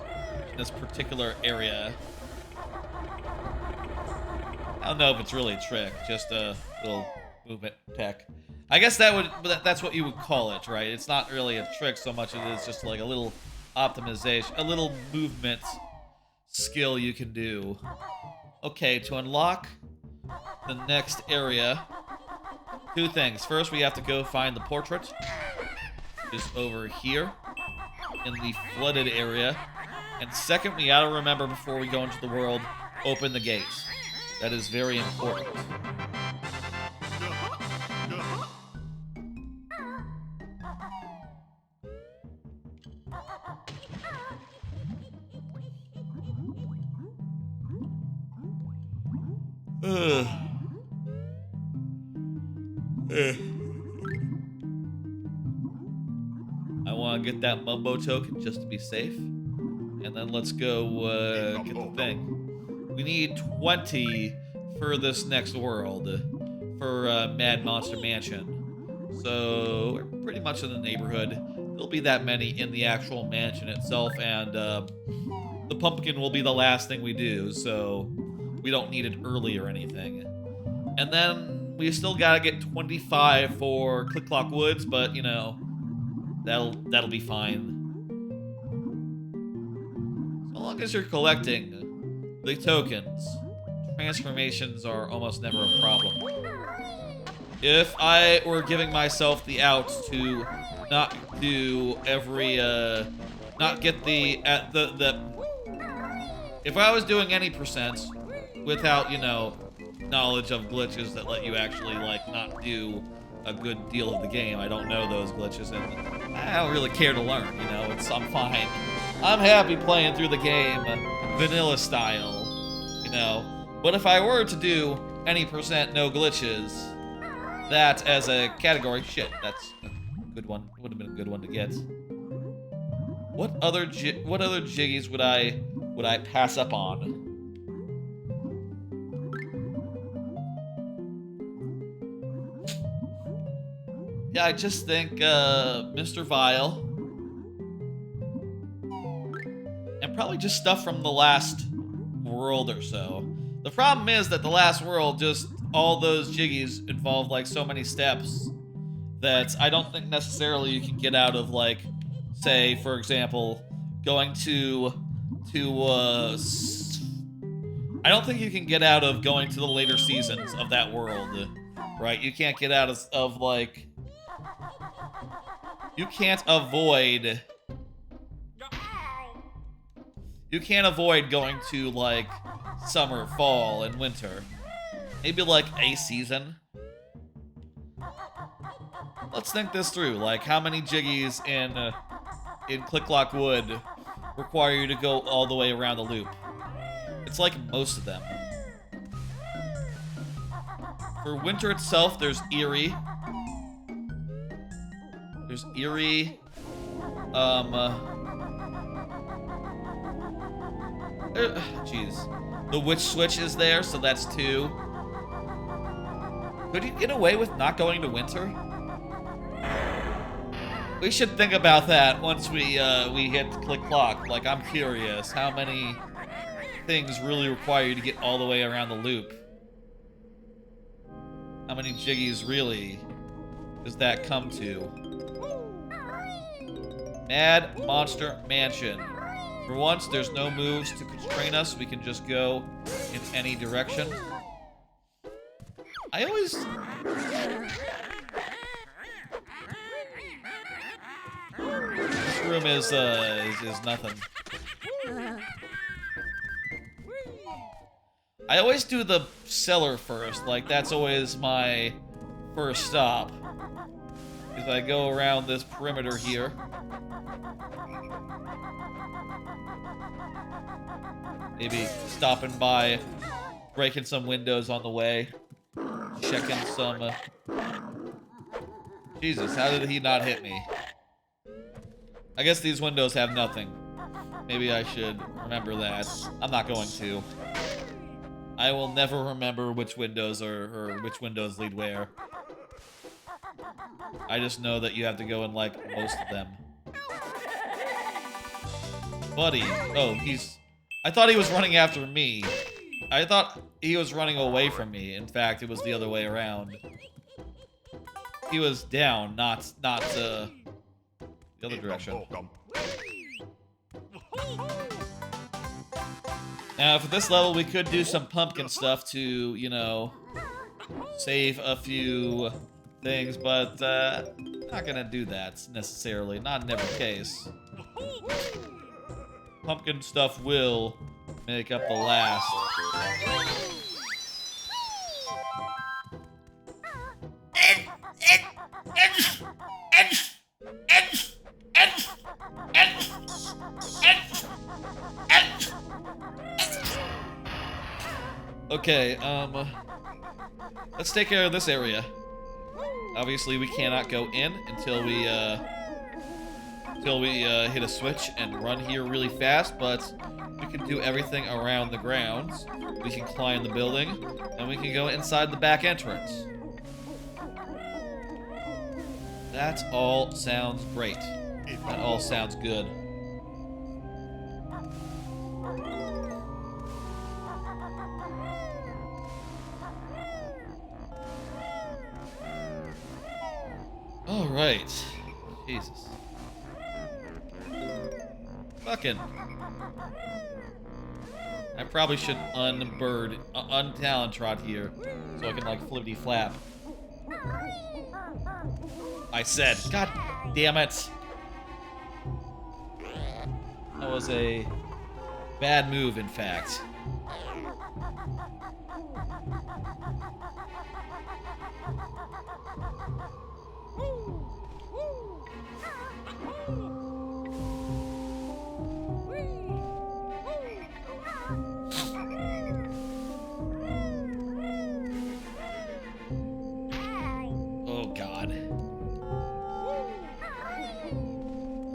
in this particular area. I don't know if it's really a trick, just a little movement tech. I guess that's what you would call it, right? It's not really a trick so much as it is just like a little optimization, a little movement skill you can do. Okay, to unlock the next area, two things. First, we have to go find the portrait, which is over here in the flooded area. And second, we gotta remember before we go into the world, open the gates. That is very important. I want to get that Mumbo token just to be safe. And then let's go get the thing. We need 20 for this next world, for Mad Monster Mansion. So we're pretty much in the neighborhood. There'll be that many in the actual mansion itself, and the pumpkin will be the last thing we do, so we don't need it early or anything. And then we still gotta get 25 for Click Clock Woods, but you know, that'll be fine. So long as you're collecting the tokens, transformations are almost never a problem. If I were giving myself the out to not do every, not get if I was doing any percent without, you know, knowledge of glitches that let you actually, like, not do a good deal of the game, I don't know those glitches, and I don't really care to learn, you know, I'm fine. I'm happy playing through the game vanilla style, you know. But if I were to do any percent no glitches, that as a category, shit, that's a good one. Would have been a good one to get. What other jiggies would I pass up on? Yeah, I just think Mr. Vile. And probably just stuff from the last world or so. The problem is that the last world, just all those jiggies involve like so many steps that I don't think necessarily you can get out of, like, say, for example, going to I don't think you can get out of going to the later seasons of that world, right? You can't get out of like, you can't avoid going to, like, summer, fall, and winter. Maybe, like, a season. Let's think this through. Like, how many jiggies in Click Clock Wood require you to go all the way around the loop? It's like most of them. For winter itself, there's Eerie. There's Eerie. Jeez. The Witch Switch is there, so that's 2. Could you get away with not going to winter? We should think about that once we hit click clock. Like, I'm curious, how many things really require you to get all the way around the loop? How many jiggies really does that come to? Mad Monster Mansion. For once, there's no moves to constrain us. We can just go in any direction. I always... This room is nothing. I always do the cellar first. Like, that's always my first stop. Because I go around this perimeter here. Maybe stopping by, breaking some windows on the way. Checking some... Jesus, how did he not hit me? I guess these windows have nothing. Maybe I should remember that. I'm not going to. I will never remember which windows or which windows lead where. I just know that you have to go in, like, most of them. Buddy. Oh, he's... I thought he was running after me. I thought he was running away from me. In fact, it was the other way around. He was down, not the other direction. Now, for this level, we could do some pumpkin stuff to, you know, save a few things, but not gonna do that necessarily. Not in every case. Pumpkin stuff will make up the last. Okay, let's take care of this area. Obviously, we cannot go in until we hit a switch and run here really fast, but we can do everything around the grounds. We can climb the building, and we can go inside the back entrance. That all sounds great. That all sounds good. All right. Jesus. Fucking. I probably should untalent trot here, so I can, like, flippity flap. I said, God damn it. That was a bad move, in fact.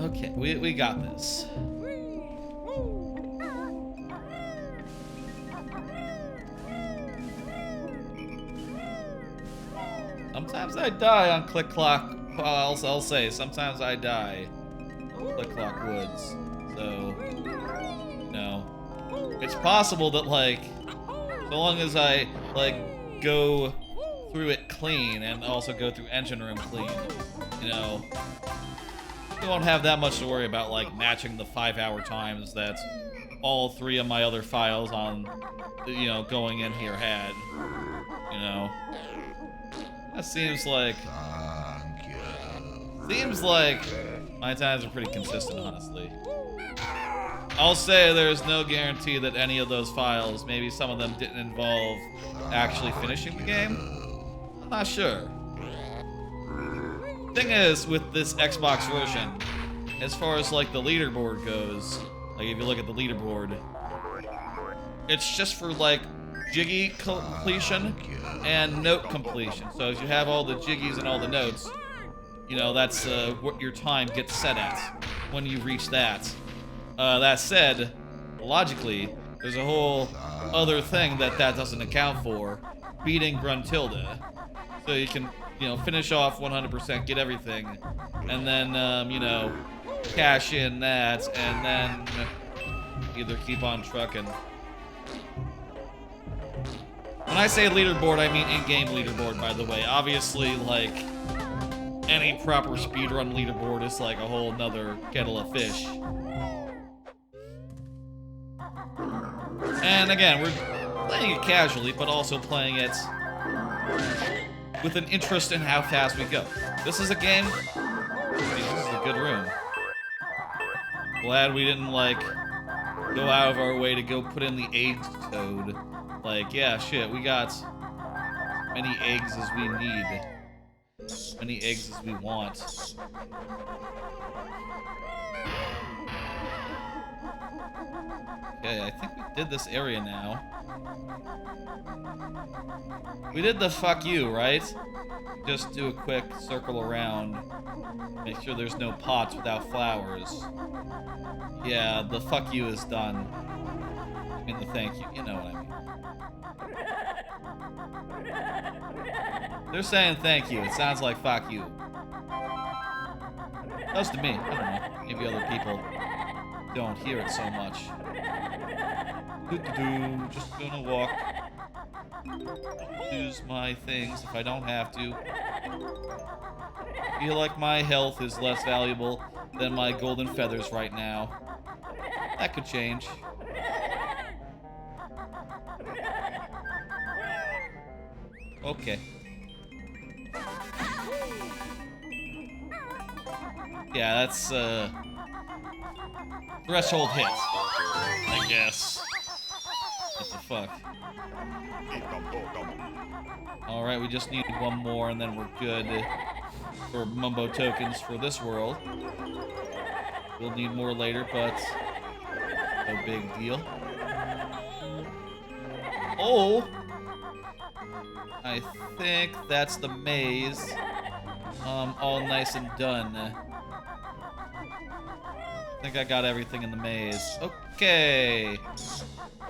Okay, we got this. Sometimes I die on Click Clock. Well, I'll say, sometimes I die on Click Clock Woods. So, no. It's possible that, like, so long as I, like, go through it clean and also go through Engine Room clean, you know, I won't have that much to worry about, like, matching the 5-hour times that all 3 of my other files on, you know, going in here had. You know? That seems like... Seems like my times are pretty consistent, honestly. I'll say there's no guarantee that any of those files, maybe some of them didn't involve actually finishing the game. I'm not sure. Thing is, with this Xbox version, as far as, like, the leaderboard goes, like, if you look at the leaderboard, it's just for, like, jiggy completion and note completion. So if you have all the jiggies and all the notes, you know, that's what your time gets set at when you reach that. That said, logically, there's a whole other thing that doesn't account for, beating Gruntilda. So you can you know, finish off 100%, get everything, and then, you know, cash in that, and then either keep on trucking. When I say leaderboard, I mean in-game leaderboard, by the way. Obviously, like, any proper speedrun leaderboard is like a whole nother kettle of fish. And again, we're playing it casually, but also playing it with an interest in how fast we go. This is a game. This is a good room. Glad we didn't, like, go out of our way to go put in the eggs code. Like, yeah, shit, we got as many eggs as we need. As many eggs as we want. Okay, I think we did this area now. We did the fuck you, right? Just do a quick circle around. Make sure there's no pots without flowers. Yeah, the fuck you is done. I mean the thank you, you know what I mean. They're saying thank you. It sounds like fuck you. That's to me. I don't know. Maybe other people don't hear it so much. Just gonna walk. Use my things if I don't have to. Feel like my health is less valuable than my golden feathers right now. That could change. Okay. Yeah, that's, threshold hit, I guess. What the fuck? Alright, we just need one more and then we're good for Mumbo tokens for this world. We'll need more later, but no big deal. Oh! I think that's the maze. All nice and done. I think I got everything in the maze. Okay.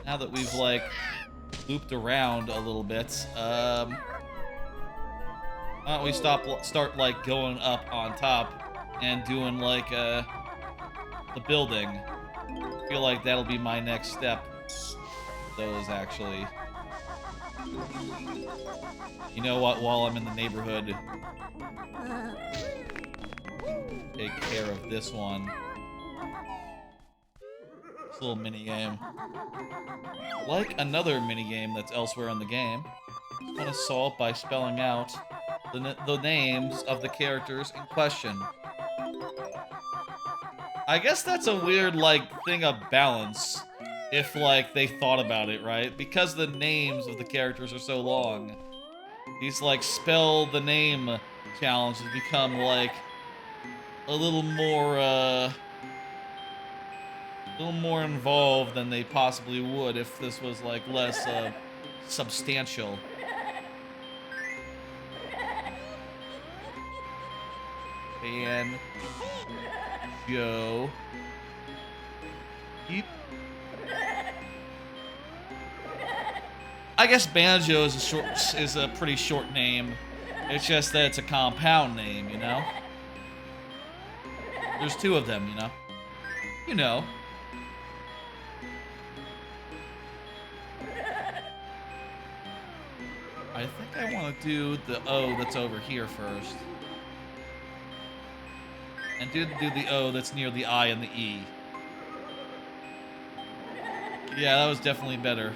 Now that we've, like, looped around a little bit, why don't we start, like, going up on top and doing, like, the building. I feel like that'll be my next step. Those, actually. You know what, while I'm in the neighborhood, take care of this one. This little mini-game. Like another mini-game that's elsewhere in the game, I want to solve by spelling out the names of the characters in question. I guess that's a weird, like, thing of balance, if, like, they thought about it, right? Because the names of the characters are so long, these, like, spell the name challenges become, like, a little more involved than they possibly would if this was, like, less, substantial. Banjo. Yeep. I guess Banjo is a pretty short name. It's just that it's a compound name, you know? There's two of them, you know? You know. I think I want to do the O that's over here first. And do the O that's near the I and the E. Yeah, that was definitely better.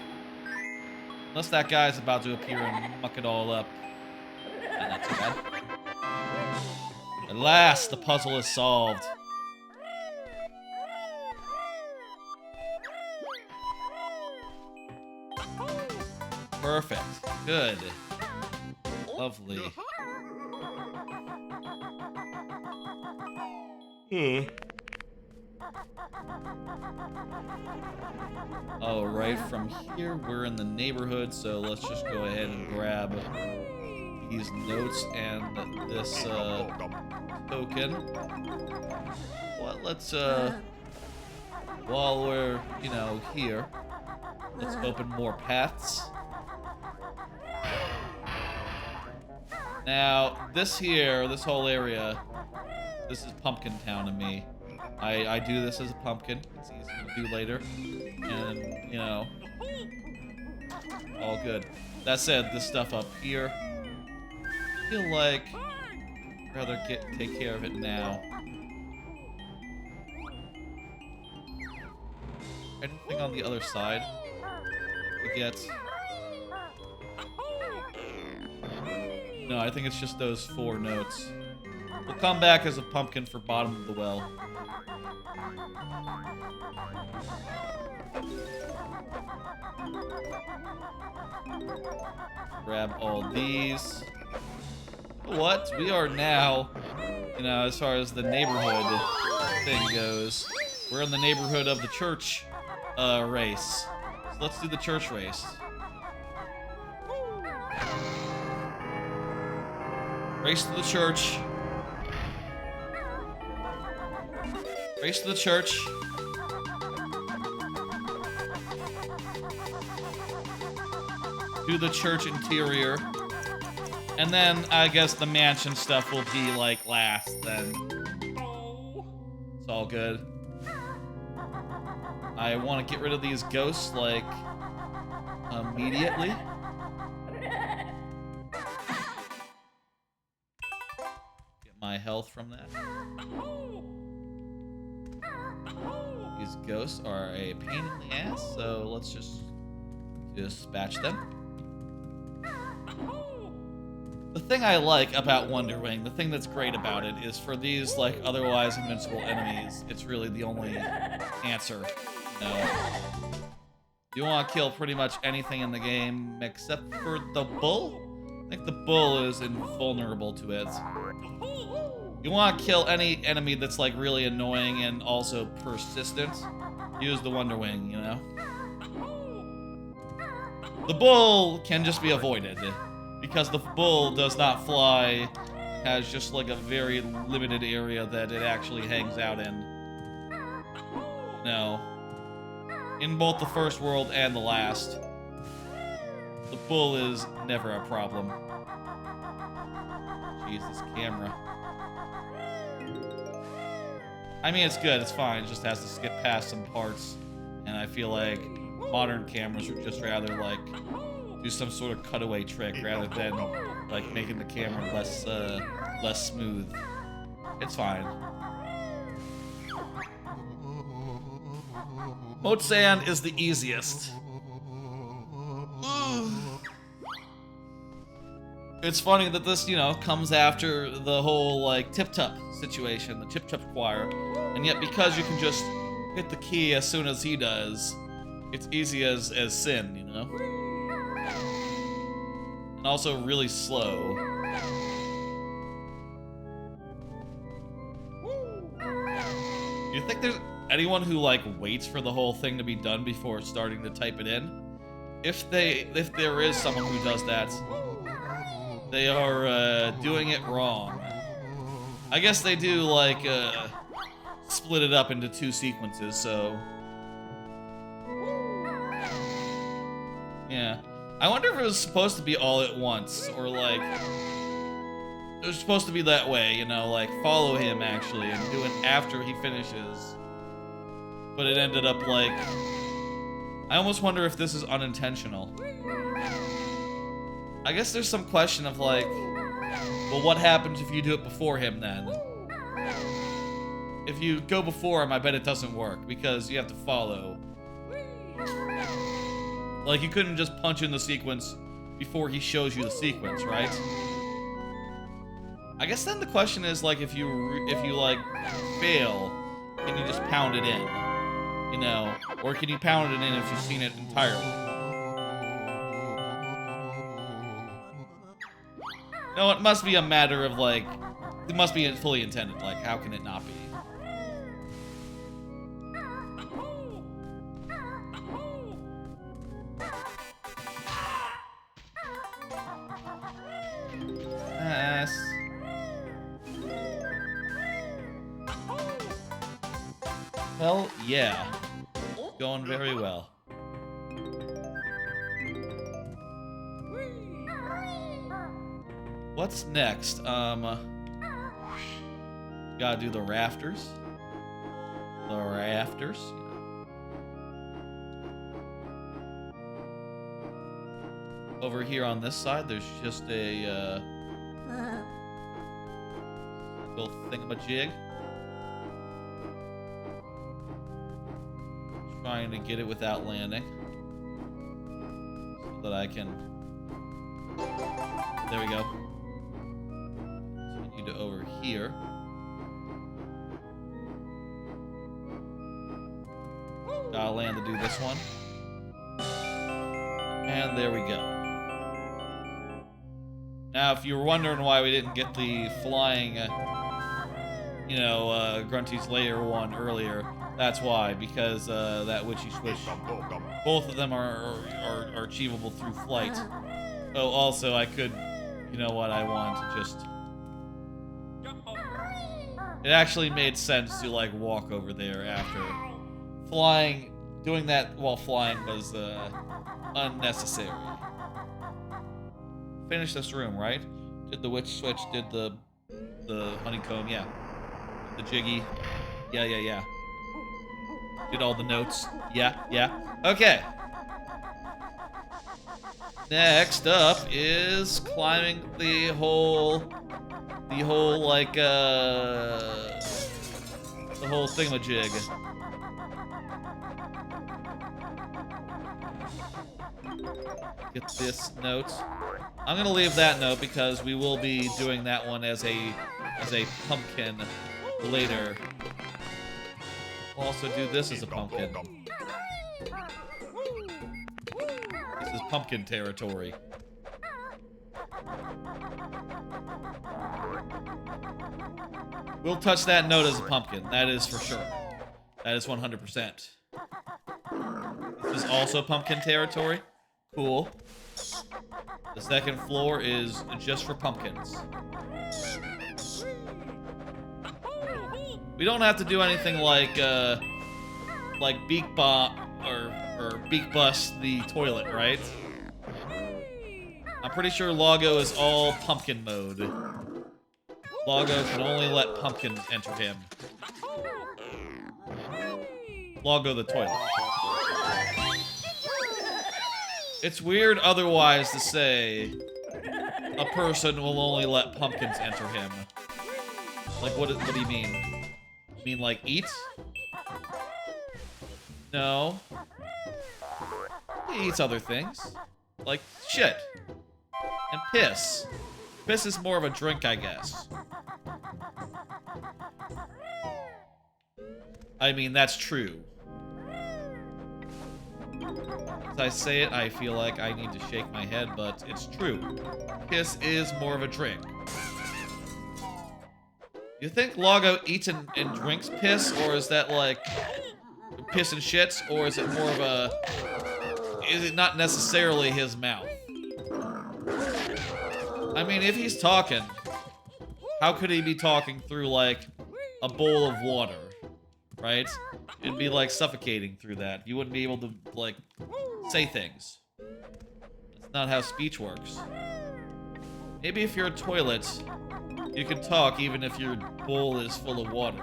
Unless that guy's about to appear and muck it all up. Not too bad. At last, the puzzle is solved. Perfect. Good. Lovely. Oh, right from here, we're in the neighborhood, so let's just go ahead and grab these notes and this token. Well, let's, while we're, you know, here, let's open more paths. Now, this here, this whole area, this is Pumpkin Town to me. I do this as a pumpkin. It's easy to do later. And, you know, all good. That said, this stuff up here, I feel like I'd rather take care of it now. Anything on the other side? We get... No, I think it's just those 4 notes. We'll come back as a pumpkin for bottom of the well. Grab all these. What? We are now, you know, as far as the neighborhood thing goes, we're in the neighborhood of the church race. So let's do the church race. Race to the church. Race to the church. Do the church interior. And then I guess the mansion stuff will be like last then. It's all good. I want to get rid of these ghosts like immediately. Get my health from that. These ghosts are a pain in the ass, so let's just dispatch them. The thing I like about Wonder Wing, the thing that's great about it, is for these, like, otherwise invincible enemies, it's really the only answer. You know? You want to kill pretty much anything in the game except for the bull? I think the bull is invulnerable to it. You want to kill any enemy that's, like, really annoying and also persistent? Use the Wonder Wing, you know? The bull can just be avoided. Because the bull does not fly, has just like a very limited area that it actually hangs out in. No. In both the first world and the last, the bull is never a problem. Jeez, this camera. I mean, it's good, it's fine, it just has to skip past some parts. And I feel like modern cameras would just rather like do some sort of cutaway trick rather than like making the camera less smooth. It's fine. Moat sand is the easiest. It's funny that this, you know, comes after the whole like tip-tup situation, the tip-tup choir, and yet because you can just hit the key as soon as he does, it's easy as sin, you know? And also really slow. You think there's anyone who like waits for the whole thing to be done before starting to type it in? If there is someone who does that, they are doing it wrong. I guess they do like split it up into 2 sequences, so yeah. I wonder if it was supposed to be all at once, or like, it was supposed to be that way, you know, like follow him actually and do it after he finishes. But it ended up like, I almost wonder if this is unintentional. I guess there's some question of like, well, what happens if you do it before him then? If you go before him, I bet it doesn't work because you have to follow. Like, you couldn't just punch in the sequence before he shows you the sequence, right? I guess then the question is, like, if you like, fail, can you just pound it in? You know? Or can you pound it in if you've seen it entirely? No, it must be a matter of, like, it must be fully intended. Like, how can it not be? Hell yeah. Going very well. what's next? Gotta do the rafters. The rafters. Over here on this side, there's just a little thingamajig. Trying to get it without landing. So that I can... There we go. Continue to over here. Gotta land to do this one. And there we go. Now, if you were wondering why we didn't get the flying, Grunty's Lair one earlier, that's why. Because that Witchy Switch, both of them are achievable through flight. Oh, also, I could, you know what, I want to just... It actually made sense to, like, walk over there after flying. Doing that while flying was unnecessary. Finish this room, right? Did the Witch Switch, did the honeycomb, yeah. The jiggy, yeah. Did all the notes, yeah. Okay. Next up is climbing the whole thingamajig. Get this note. I'm gonna leave that note because we will be doing that one as a pumpkin later. We'll also do this as a pumpkin. This is pumpkin territory. We'll touch that note as a pumpkin. That is for sure. That is 100%. This is also pumpkin territory. Cool. The second floor is just for pumpkins. We don't have to do anything like Beak Bomb or Beak Bust the toilet, right? I'm pretty sure Logo is all pumpkin mode. Logo can only let pumpkins enter him. Logo the toilet. It's weird otherwise to say a person will only let pumpkins enter him. Like, what do you mean? You mean, like, eat? No. He eats other things. Like, shit. And piss. Piss is more of a drink, I guess. I mean, that's true. As I say it, I feel like I need to shake my head, but it's true. Piss is more of a drink. You think Logo eats and drinks piss, or is that like piss and shits, or is it more of a... Is it not necessarily his mouth? I mean, if he's talking, how could he be talking through, like, a bowl of water, right? It'd be, like, suffocating through that. You wouldn't be able to, like, say things. That's not how speech works. Maybe if you're a toilet, you can talk even if your bowl is full of water.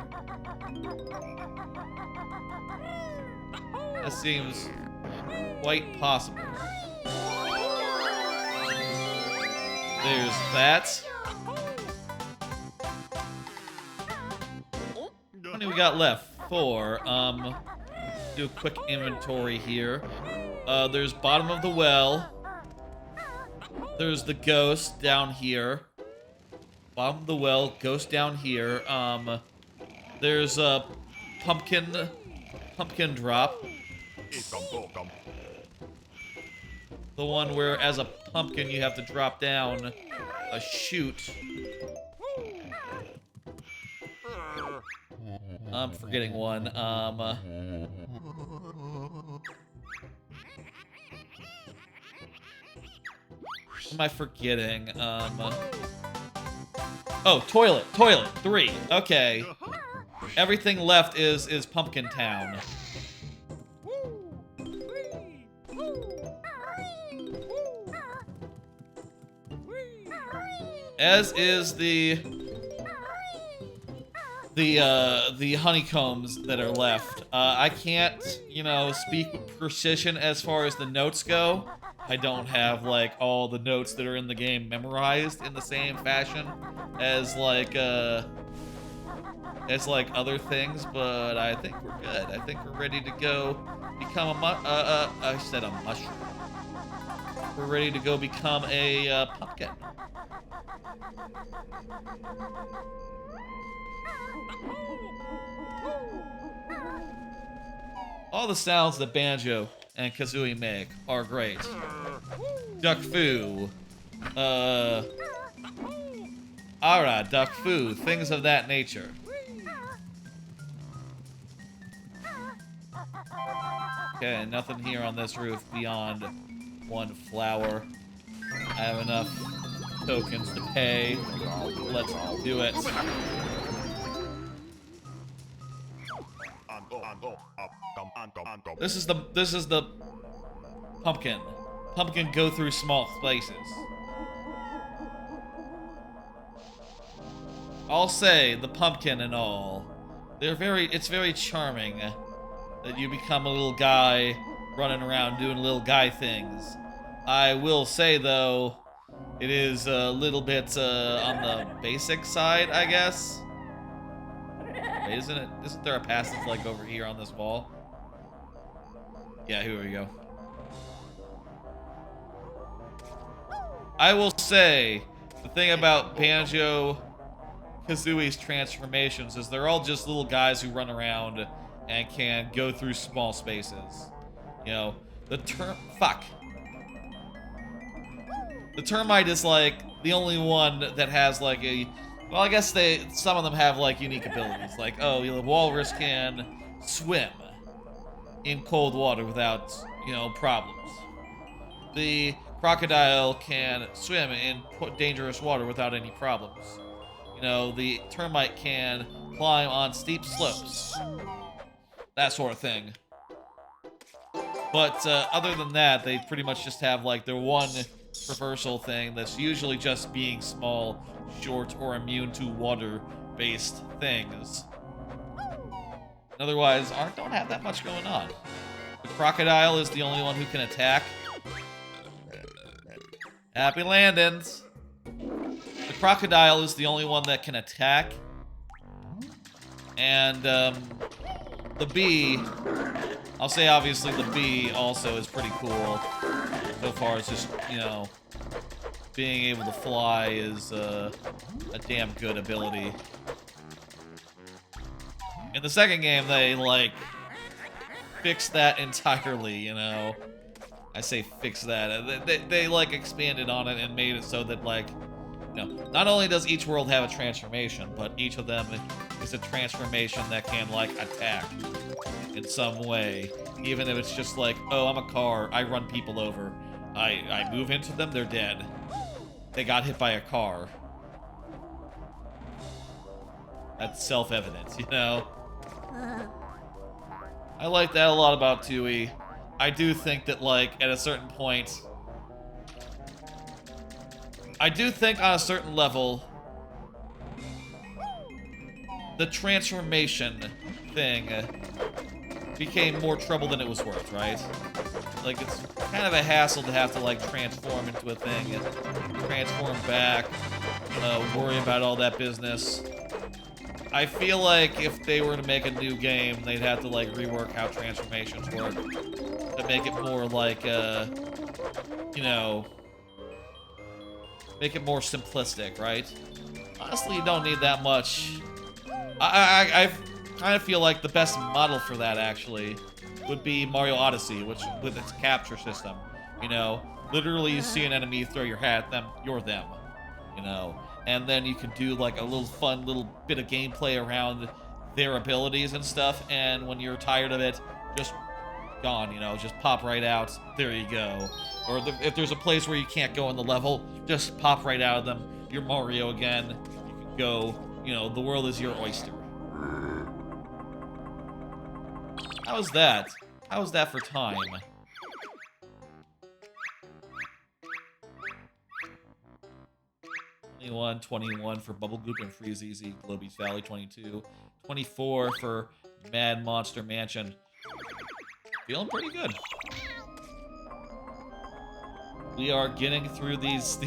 That seems quite possible. There's that. How many we got left? 4. Do a quick inventory here. There's bottom of the well. There's the ghost down here. Bottom of the well, ghost down here. There's a pumpkin drop. The one where, as a pumpkin, you have to drop down a chute. I'm forgetting one. What am I forgetting? Oh, toilet. 3. Okay. Everything left is Pumpkin Town. As is the honeycombs that are left. I can't, you know, speak with precision as far as the notes go. I don't have, like, all the notes that are in the game memorized in the same fashion as, like, other things, but I think we're good. I think we're ready to go become I said a mushroom. We're ready to go become a, pumpkin. All the sounds that Banjo and Kazooie make are great. Duck Foo. Ara, Duck Foo, things of that nature. Okay, nothing here on this roof beyond one flower. I have enough tokens to pay. Let's do it. This is the pumpkin. Pumpkin go through small spaces. I'll say the pumpkin and all. It's very charming that you become a little guy running around doing little guy things. I will say though, it is a little bit on the basic side, I guess. Wait, isn't there a passage like over here on this wall? Yeah, here we go. I will say, the thing about Banjo-Kazooie's transformations is they're all just little guys who run around and can go through small spaces. You know, the termite is like the only one that has like a, well, I guess some of them have like unique abilities. Like, oh, the walrus can swim in cold water without, you know, problems. The crocodile can swim in dangerous water without any problems. You know, the termite can climb on steep slopes. That sort of thing. But other than that, they pretty much just have like their one reversal thing that's usually just being small, short, or immune to water-based things. Otherwise, don't have that much going on. The crocodile is the only one who can attack. Happy landings. The crocodile is the only one that can attack. And the bee, I'll say obviously the bee also is pretty cool. So far as just, you know, being able to fly is a damn good ability. In the second game, they, like, fixed that entirely, you know. I say fix that. They like, expanded on it and made it so that, like, you know, not only does each world have a transformation, but each of them is a transformation that can, like, attack in some way. Even if it's just like, oh, I'm a car, I run people over. I move into them, they're dead. They got hit by a car. That's self-evident, you know? I like that a lot about 2E. I do think that, like, at a certain point... I do think on a certain level... the transformation thing became more trouble than it was worth, right? Like, it's kind of a hassle to have to, like, transform into a thing and transform back, worry about all that business. I feel like if they were to make a new game, they'd have to, like, rework how transformations work to make it more like, you know, make it more simplistic, right? Honestly, you don't need that much. I kind of feel like the best model for that, actually, would be Mario Odyssey, which, with its capture system, you know? Literally, you see an enemy, throw your hat at them, you're them, you know? And then you can do, like, a little fun little bit of gameplay around their abilities and stuff, and when you're tired of it, just gone, you know? Just pop right out, there you go. Or if there's a place where you can't go in the level, just pop right out of them, you're Mario again, you can go, you know, the world is your oyster. How's that? How's that for time? 21, 21 for Bubble Goop and Freeze Easy, Globy's Valley 22, 24 for Mad Monster Mansion. Feeling pretty good. We are getting through these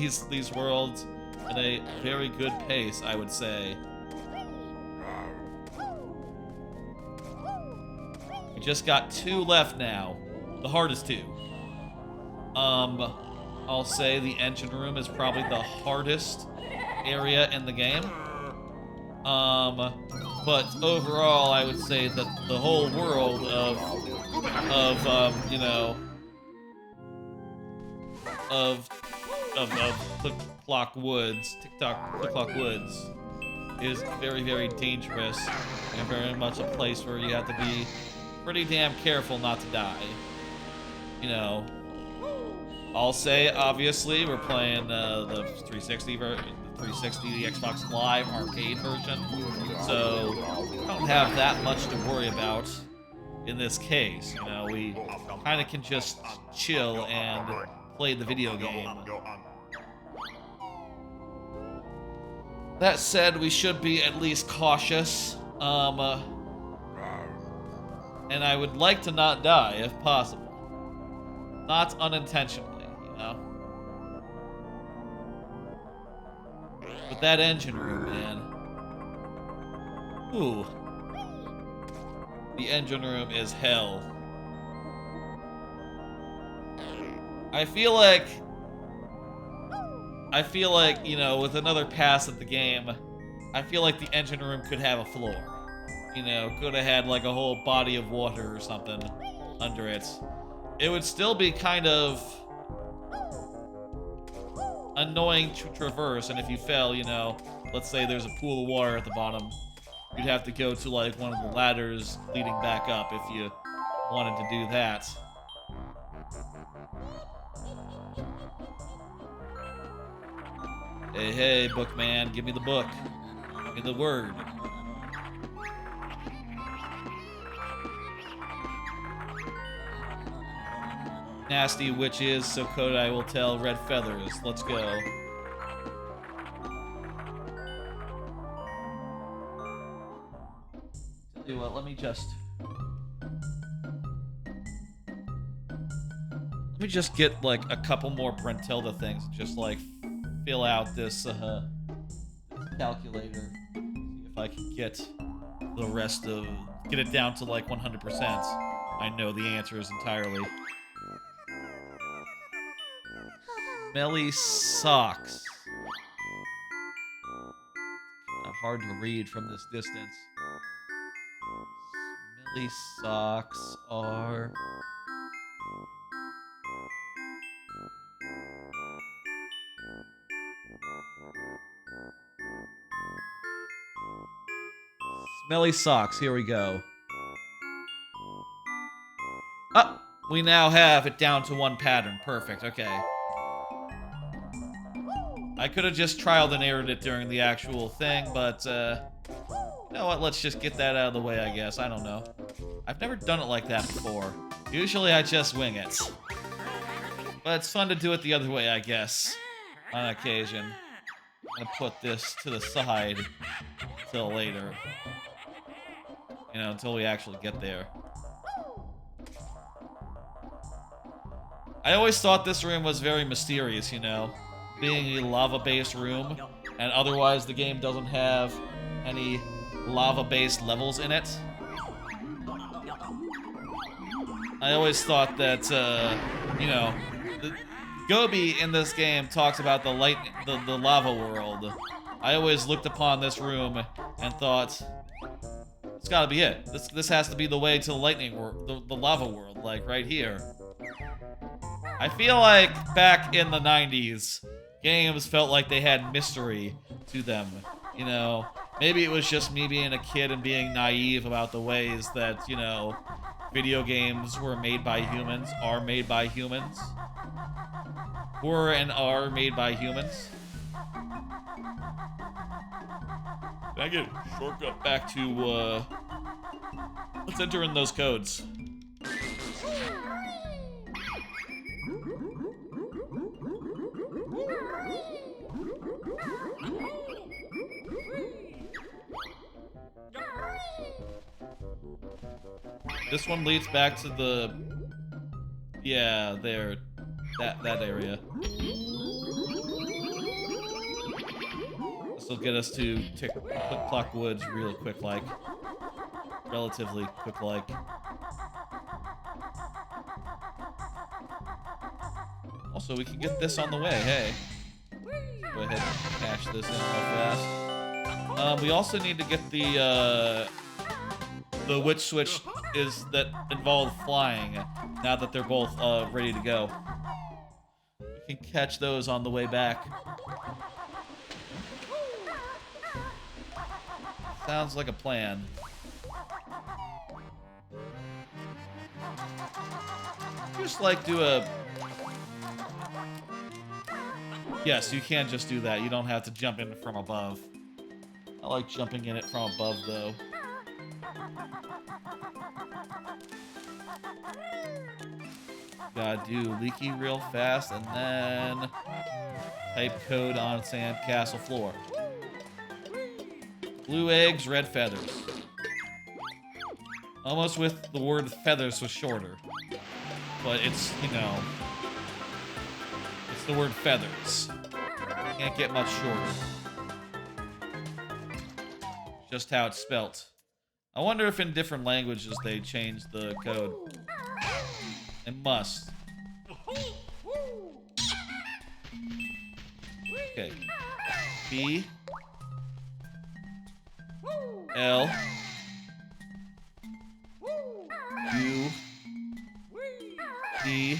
worlds at a very good pace, I would say. We just got 2 left now. The hardest 2. I'll say the engine room is probably the hardest area in the game. But overall, I would say that the whole world of you know, of Click Clock Woods, Click Clock Woods, is very, very dangerous and very much a place where you have to be pretty damn careful not to die. You know, I'll say, obviously, we're playing the 360 version, the Xbox Live arcade version, so we don't have that much to worry about in this case. You know, we kind of can just chill and play the video game. That said, we should be at least cautious, and I would like to not die if possible. Not unintentionally, you know? But that engine room, man. Ooh. The engine room is hell. I feel like, you know, with another pass at the game, I feel like the engine room could have a floor. You know, could have had like a whole body of water or something under it. It would still be kind of annoying to traverse, and if you fell, you know, let's say there's a pool of water at the bottom, you'd have to go to like one of the ladders leading back up if you wanted to do that. Hey, hey, bookman, give me the book. Give me the word. Nasty witches, so Kodai will tell red feathers. Let's go. Tell you what, let me just get like a couple more Brentilda things, just like fill out this calculator. See if I can get the rest of, get it down to like 100%. I know the answers entirely. Smelly socks. Kind of hard to read from this distance. Smelly socks are... Smelly socks, here we go. Oh, we now have it down to 1 pattern. Perfect, okay. I could have just trialed and errored it during the actual thing, but, you know what, let's just get that out of the way, I guess. I don't know. I've never done it like that before. Usually I just wing it. But it's fun to do it the other way, I guess, on occasion. I'm gonna put this to the side until later. You know, until we actually get there. I always thought this room was very mysterious, you know? Being a lava-based room, and otherwise the game doesn't have any lava-based levels in it. I always thought that, you know, Gobi in this game talks about the lava world. I always looked upon this room and thought, it's gotta be it. This has to be the way to the lightning world, the lava world, like right here. I feel like back in the 90s, games felt like they had mystery to them. You know, maybe it was just me being a kid and being naive about the ways that, you know, video games were made by humans, are made by humans. Were and are made by humans. Can I get a shortcut back to, let's enter in those codes. This one leads back to the... Yeah, there. That area. This will get us to Click-Clock Woods real quick-like. Relatively quick-like. Also, we can get this on the way, hey. Go ahead and cash this in real fast. We also need to get the which switch is that involve flying, now that they're both ready to go. We can catch those on the way back. Sounds like a plan. Just like do a... Yes, you can just do that. You don't have to jump in from above. I like jumping in it from above, though. Gotta do leaky real fast, and then type code on sandcastle floor. Blue eggs, red feathers. Almost with the word feathers was shorter. But it's, you know, it's the word feathers. Can't get much shorter. Just how it's spelt. I wonder if in different languages they change the code. It must. Okay. B. L. U. D.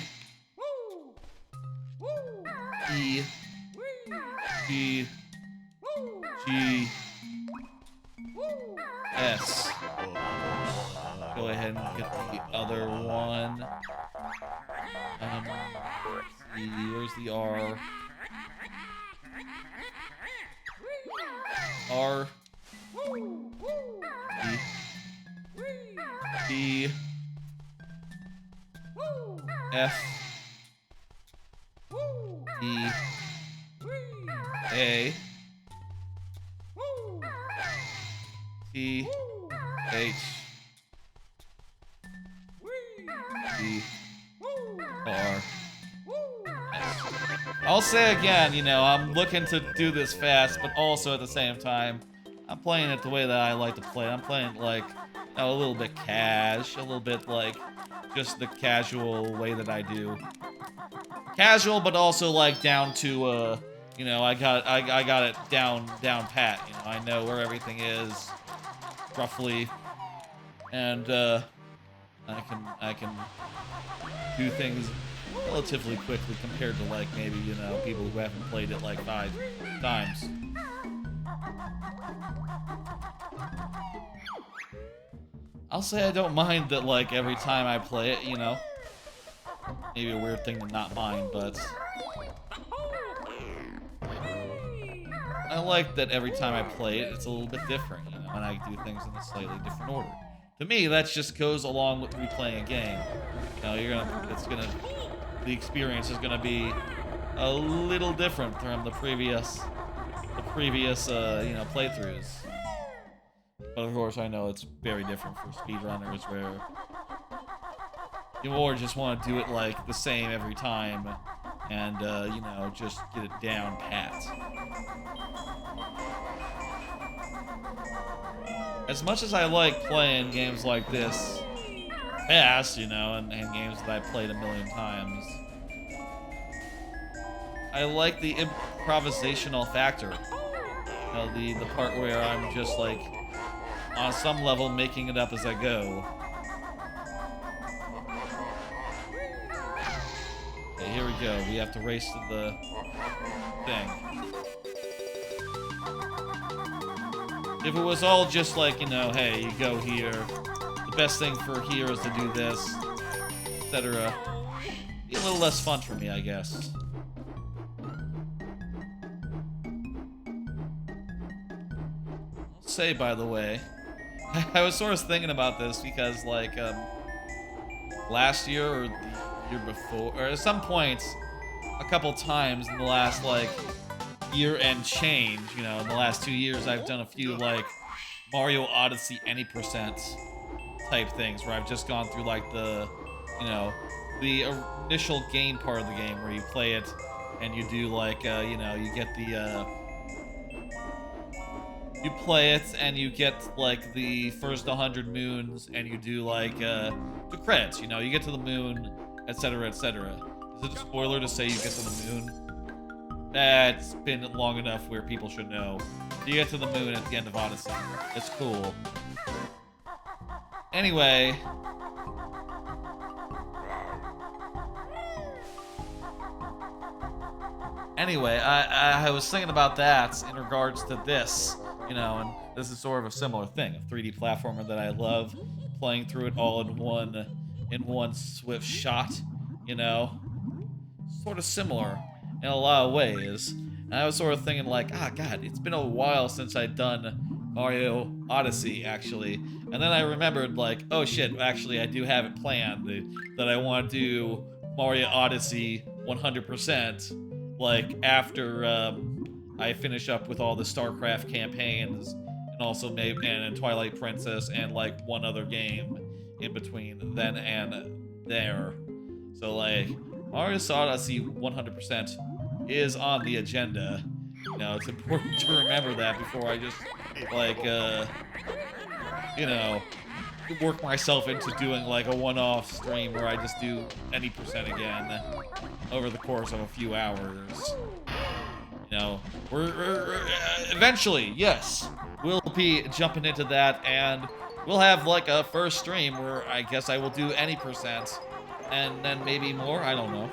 E. G. G. S. Go ahead and get the other one. C. Where's the R? R. E. D. F. E. A. T. H. D. R. S. I'll say again, you know, I'm looking to do this fast, but also at the same time, I'm playing it the way that I like to play. I'm playing it like, you know, a little bit cash, a little bit like just the casual way that I do. Casual, but also like down to, you know, I got it down pat. You know, I know where everything is roughly, and I can do things relatively quickly compared to like maybe, you know, people who haven't played it like 5 times. I'll say I don't mind that like every time I play it, you know. Maybe a weird thing to not mind, but I like that every time I play it, it's a little bit different, you know, and I do things in a slightly different order. To me, that just goes along with replaying a game. You know, the experience is gonna be a little different from the previous, you know, playthroughs. But of course, I know it's very different for speedrunners, where you more just want to do it like the same every time, and you know, just get it down pat. As much as I like playing games like this fast, you know, and games that I've played a million times, I like the improvisational factor. You know, the part where I'm just like, on some level, making it up as I go. Okay, here we go. We have to race to the thing. If it was all just like, you know, hey, you go here, the best thing for here is to do this, etc. Be a little less fun for me, I guess. I'll say, by the way, I was sort of thinking about this because, like, last year or the year before, or at some points, a couple times in the last, like, year and change, you know, in the last 2 years, I've done a few, like, Mario Odyssey any % type things where I've just gone through like the, you know, the initial game part of the game where you play it and you do like, you know, you get the, you play it and you get like the first 100 moons and you do like, the credits, you know, you get to the moon, etc., etc. Is it a spoiler to say you get to the moon? It's been long enough where people should know. You get to the moon at the end of Odyssey. It's cool. Anyway. I was thinking about that in regards to this, you know, and this is sort of a similar thing, a 3D platformer that I love, playing through it all in one swift shot, you know. Sort of similar in a lot of ways. And I was sort of thinking like, God, it's been a while since I'd done Mario Odyssey, actually. And then I remembered like, oh shit, actually I do have it planned that I want to do Mario Odyssey 100%, like after I finish up with all the StarCraft campaigns, and also maybe and Twilight Princess and like one other game in between then and there. So like, Mario Odyssey 100% is on the agenda. You know, it's important to remember that before I just, like, you know, work myself into doing, like, a one-off stream where I just do any percent again over the course of a few hours. You know, we're eventually, yes, we'll be jumping into that, and we'll have, like, a first stream where I guess I will do any percent. And then maybe more, I don't know.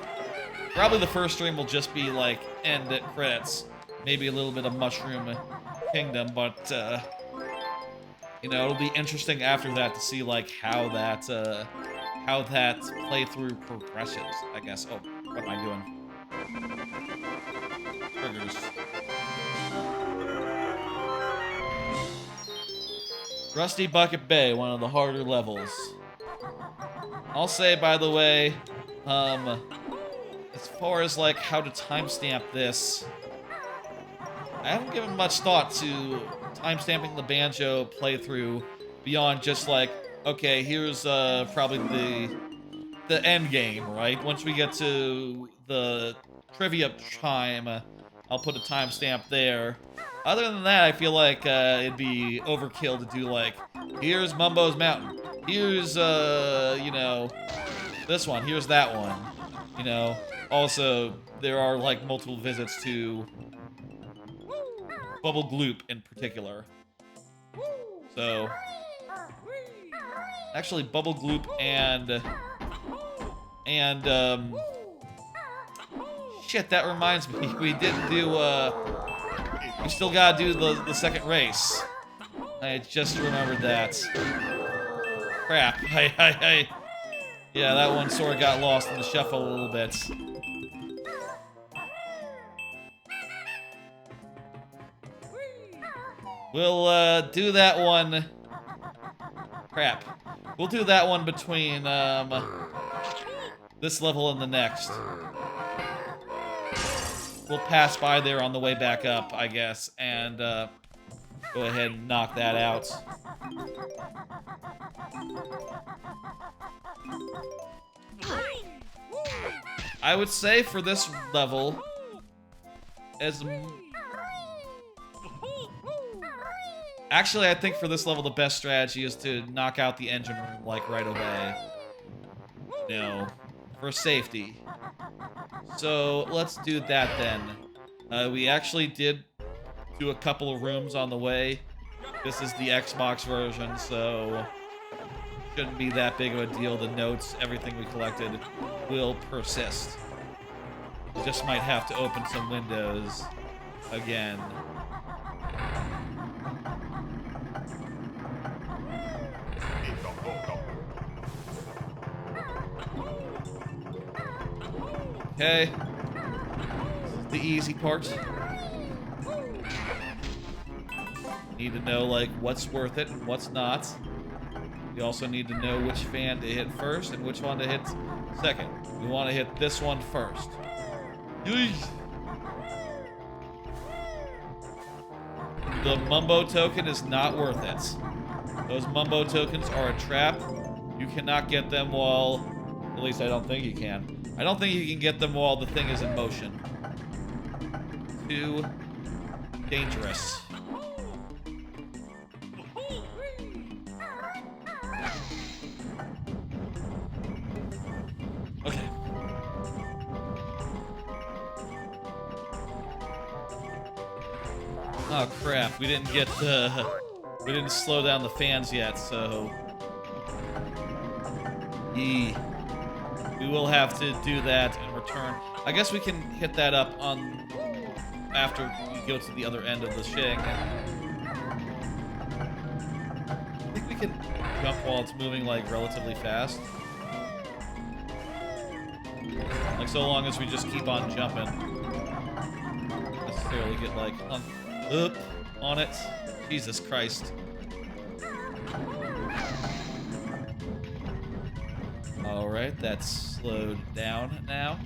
Probably the first stream will just be like end at credits, maybe a little bit of Mushroom Kingdom, but you know, it'll be interesting after that to see like how that playthrough progresses, I guess. Oh, what am I doing? Triggers. Rusty Bucket Bay, one of the harder levels. I'll say, by the way, as far as like how to timestamp this, I haven't given much thought to timestamping the Banjo playthrough beyond just like, okay, here's probably the end game, right? Once we get to the trivia time, I'll put a timestamp there. Other than that, I feel like it'd be overkill to do like, here's Mumbo's Mountain. Here's, you know, this one. Here's that one. You know, also, there are, like, multiple visits to Bubble Gloop in particular. So, actually, Bubble Gloop and shit, that reminds me. We didn't do, we still gotta do the second race. I just remembered that. Crap. Yeah, that one sort of got lost in the shuffle a little bit. We'll, do that one... Crap. We'll do that one between, this level and the next. We'll pass by there on the way back up, I guess, and, go ahead and knock that out. I would say for this level, actually, I think for this level, the best strategy is to knock out the engine room, like, right away. You know, for safety. So, let's do that then. We actually did do a couple of rooms on the way. This is the Xbox version, so shouldn't be that big of a deal. The notes, everything we collected will persist. You just might have to open some windows again. Okay. The easy part. Need to know, like, what's worth it and what's not. We also need to know which fan to hit first and which one to hit second. We want to hit this one first. The Mumbo token is not worth it. Those Mumbo tokens are a trap. You cannot get them while... At least I don't think you can. I don't think you can get them while the thing is in motion. Too dangerous. Okay. Oh crap, we didn't get the... We didn't slow down the fans yet, so... We will have to do that in return. I guess we can hit that up on... after we go to the other end of the shing. I think we can jump while it's moving, like, relatively fast. Like, so long as we just keep on jumping. Necessarily get, like, on it. Jesus Christ. Alright, that's slowed down now.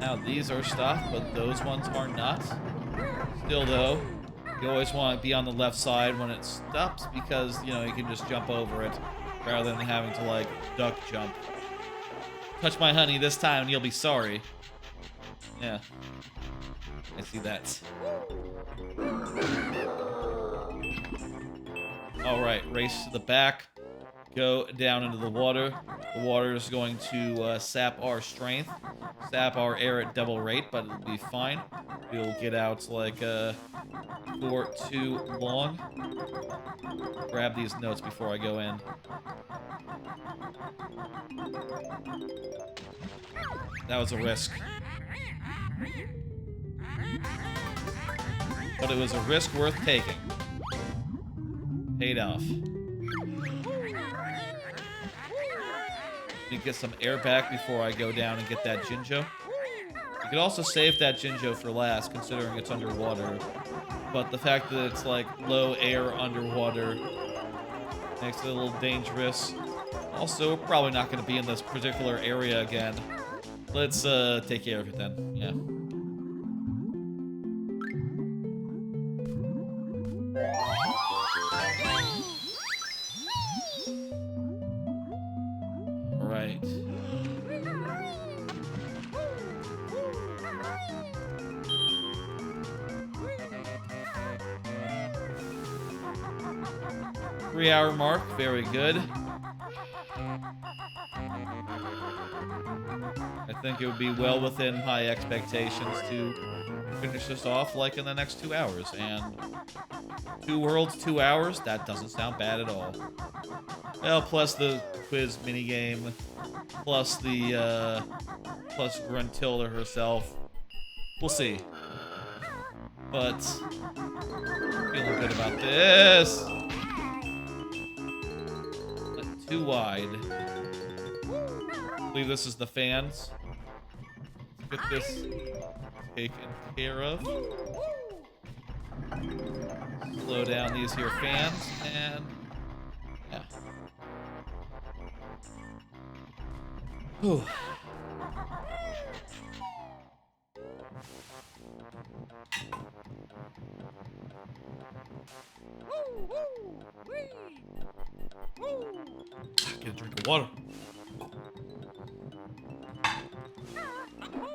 Now these are stopped, but those ones are not. Still though, you always want to be on the left side when it stops because, you know, you can just jump over it rather than having to, like, duck jump. Touch my honey this time and you'll be sorry. Yeah. I see that. Alright, race to the back. Go down into the water. The water is going to sap our strength. Sap our air at double rate, but it'll be fine. We'll get out, like, for too long. Grab these notes before I go in. That was a risk. But it was a risk worth taking. Paid off. Need to get some air back before I go down and get that Jinjo. You could also save that Jinjo for last, considering it's underwater. But the fact that it's, like, low air underwater makes it a little dangerous. Also, we're probably not going to be in this particular area again. Let's take care of it then. Yeah. Right. Three-hour mark, very good. I think it would be well within my expectations to finish this off like in the next 2 hours. And 2 worlds, 2 hours? That doesn't sound bad at all. Well, plus the quiz minigame, plus the, plus Gruntilda herself. We'll see. But, feeling good about this. Not too wide. I believe this is the fans. Let's get this taken care of. Slow down these here fans, and yeah. Whew. Get a drink of water.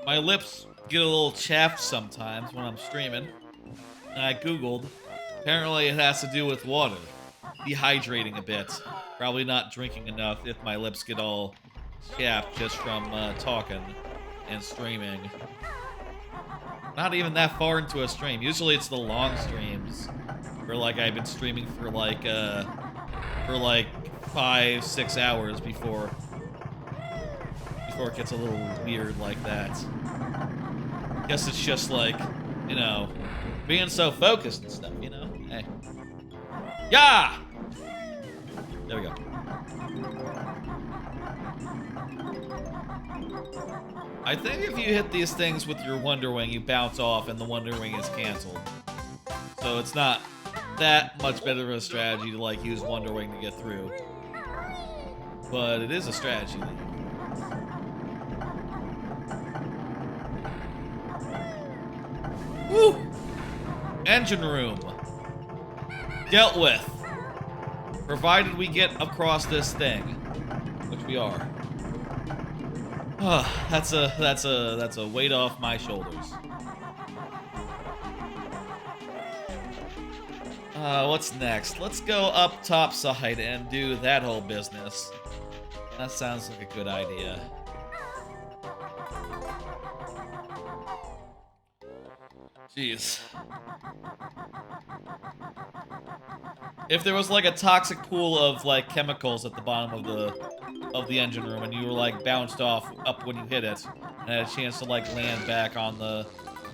My lips get a little chapped sometimes when I'm streaming. And I googled. Apparently it has to do with water. Dehydrating a bit. Probably not drinking enough if my lips get all chapped just from talking and streaming. Not even that far into a stream. Usually it's the long streams. Where, like, I've been streaming for like 5-6 hours before it gets a little weird like that. Guess it's just like, you know, being so focused and stuff, you know? Hey. Yeah! There we go. I think if you hit these things with your Wonder Wing, you bounce off and the Wonder Wing is canceled. So it's not that much better of a strategy to, like, use Wonder Wing to get through. But it is a strategy that you can use. Woo! Engine room. Dealt with. Provided we get across this thing, which we are. That's a weight off my shoulders. What's next? Let's go up topside and do that whole business. That sounds like a good idea. Jeez. If there was like a toxic pool of like chemicals at the bottom of the engine room and you were like bounced off up when you hit it and had a chance to like land back on the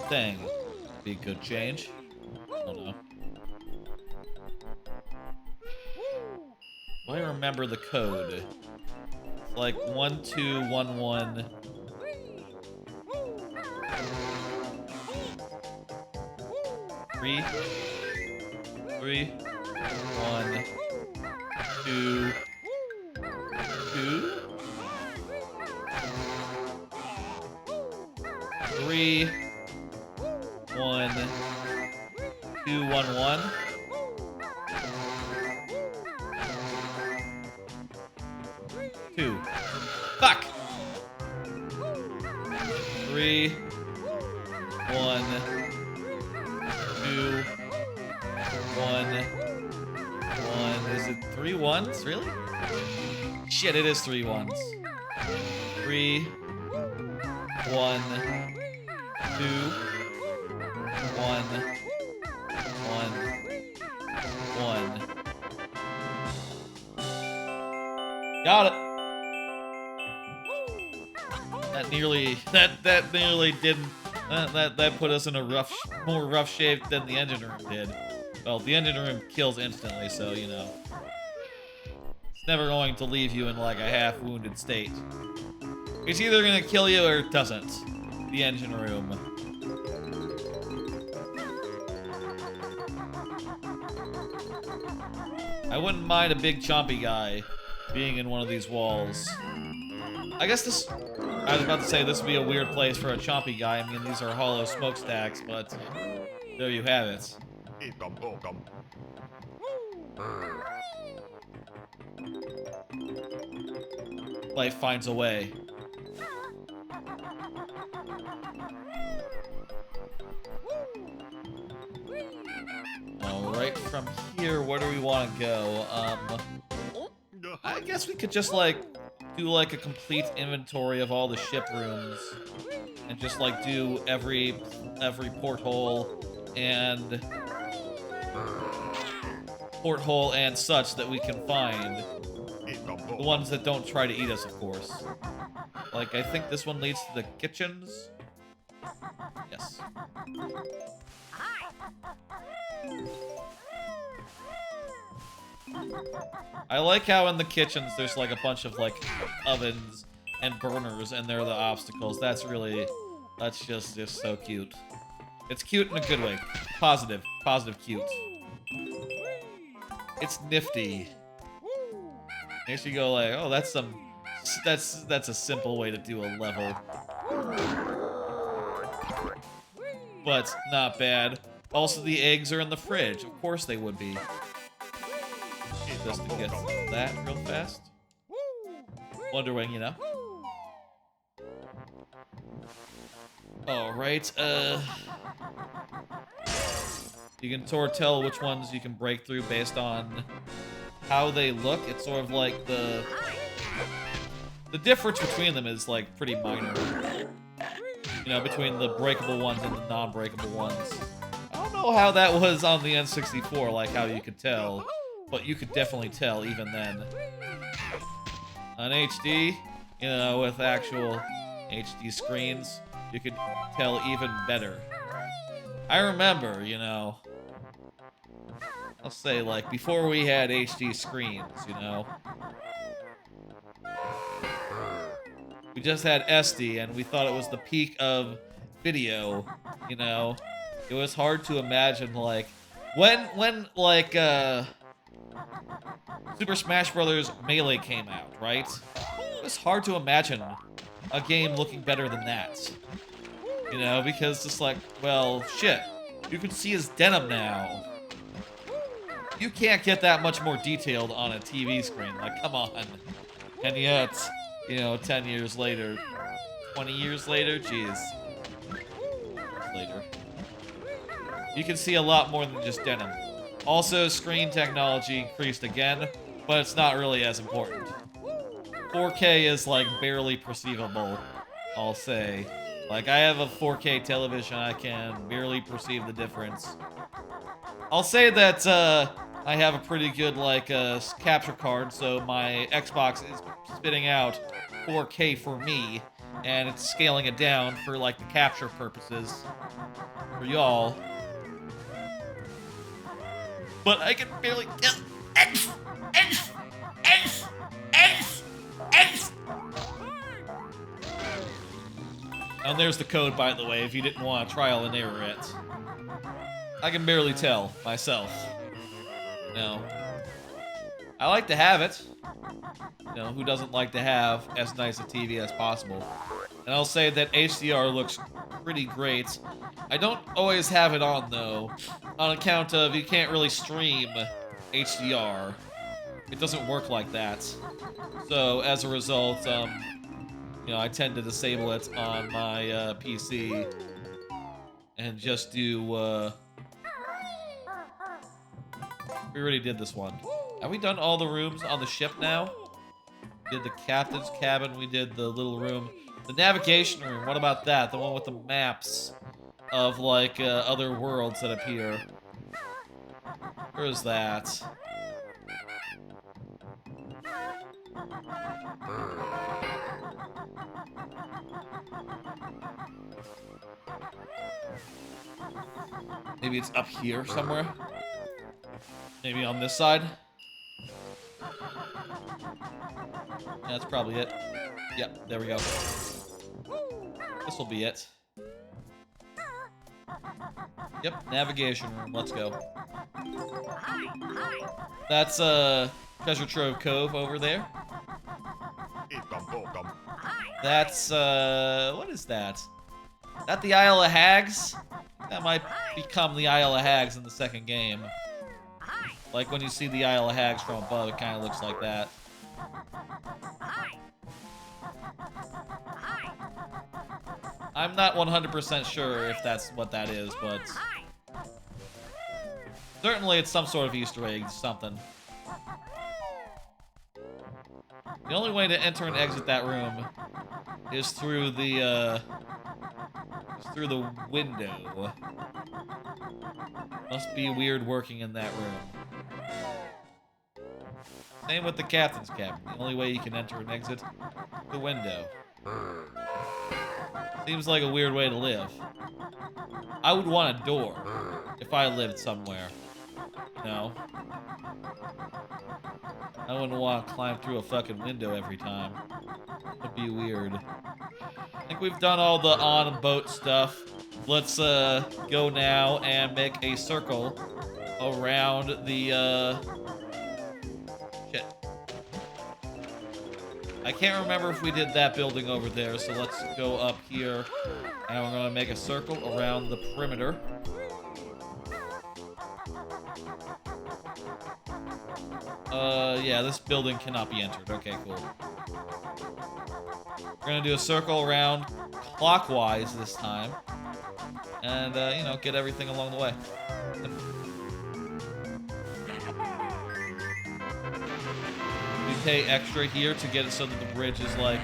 thing, be a good change. I don't know. I remember the code. It's like 1211. 3, 3, 1, 2, 2, 3, 1, 2, 1, 1. Two. Fuck! 3, 1, 2, 1, 1. Is it 3 ones? Really? Shit, it is 3 ones. 3, 1, 2, 1, 1, 1. Got it. That nearly didn't. That put us in a more rough shape than the engine room did. Well, the engine room kills instantly, so you know, it's never going to leave you in like a half-wounded state. It's either gonna kill you or it doesn't. The engine room. I wouldn't mind a big chompy guy being in one of these walls. I guess this... I was about to say this would be a weird place for a chompy guy. I mean, these are hollow smokestacks, but there you have it. Life finds a way. Alright, from here, where do we want to go? I guess we could just, like, do, like, a complete inventory of all the ship rooms. And just, like, do every porthole and... such that we can find. The ones that don't try to eat us, of course. Like, I think this one leads to the kitchens. Yes. I like how in the kitchens there's like a bunch of like ovens and burners and they're the obstacles. That's just so cute. It's cute in a good way. Positive cute. It's nifty. Makes you go like, oh, that's a simple way to do a level. But not bad. Also, the eggs are in the fridge. Of course they would be. Just to get that real fast. Wonder Wing, you know. Alright, you can sort of tell which ones you can break through based on how they look. It's sort of like the difference between them is like pretty minor. You know, between the breakable ones and the non-breakable ones. I don't know how that was on the N64, like how you could tell. But you could definitely tell even then. On HD, you know, with actual HD screens, you could tell even better. I remember, you know, I'll say like before we had HD screens, you know, we just had SD and we thought it was the peak of video, you know. It was hard to imagine like when like Super Smash Bros. Melee came out, right? It was hard to imagine a game looking better than that. You know, because it's like, well, shit. You can see his denim now. You can't get that much more detailed on a TV screen. Like, come on. And yet, you know, 10 years later, 20 years later, jeez. Later. You can see a lot more than just denim. Also, screen technology increased again, but it's not really as important. 4K is, like, barely perceivable, I'll say. Like, I have a 4K television, I can barely perceive the difference. I'll say that, I have a pretty good, like, capture card, so my Xbox is spitting out 4K for me, and it's scaling it down for, like, the capture purposes for y'all. But I can barely tell. And there's the code, by the way, if you didn't want to trial and error it. I can barely tell myself. No. I like to have it. You know, who doesn't like to have as nice a TV as possible? And I'll say that HDR looks pretty great. I don't always have it on, though, on account of you can't really stream HDR. It doesn't work like that. So, as a result, you know, I tend to disable it on my PC and just do, we already did this one. Have we done all the rooms on the ship now? We did the captain's cabin, we did the little room. The navigation room, what about that? The one with the maps of, like, other worlds that appear. Where is that? Maybe it's up here somewhere? Maybe on this side? Yeah, that's probably it. Yep, there we go. This will be it. Yep, navigation room. Let's go. That's Treasure Trove Cove over there. That's what is that? Is that the Isle of Hags? That might become the Isle of Hags in the second game. Like when you see the Isle of Hags from above, it kind of looks like that. I'm not 100% sure if that's what that is, but certainly it's some sort of Easter egg, something. The only way to enter and exit that room is through the window. Must be weird working in that room. Same with the captain's cabin. The only way you can enter and exit, the window. Seems like a weird way to live. I would want a door if I lived somewhere. No. I wouldn't want to climb through a fucking window every time. That'd be weird. I think we've done all the on-boat stuff. Let's go now and make a circle around the shit. I can't remember if we did that building over there, so let's go up here and we're gonna make a circle around the perimeter. Yeah, this building cannot be entered. Okay, cool. We're gonna do a circle around clockwise this time. And, you know, get everything along the way. We pay extra here to get it so that the bridge is, like,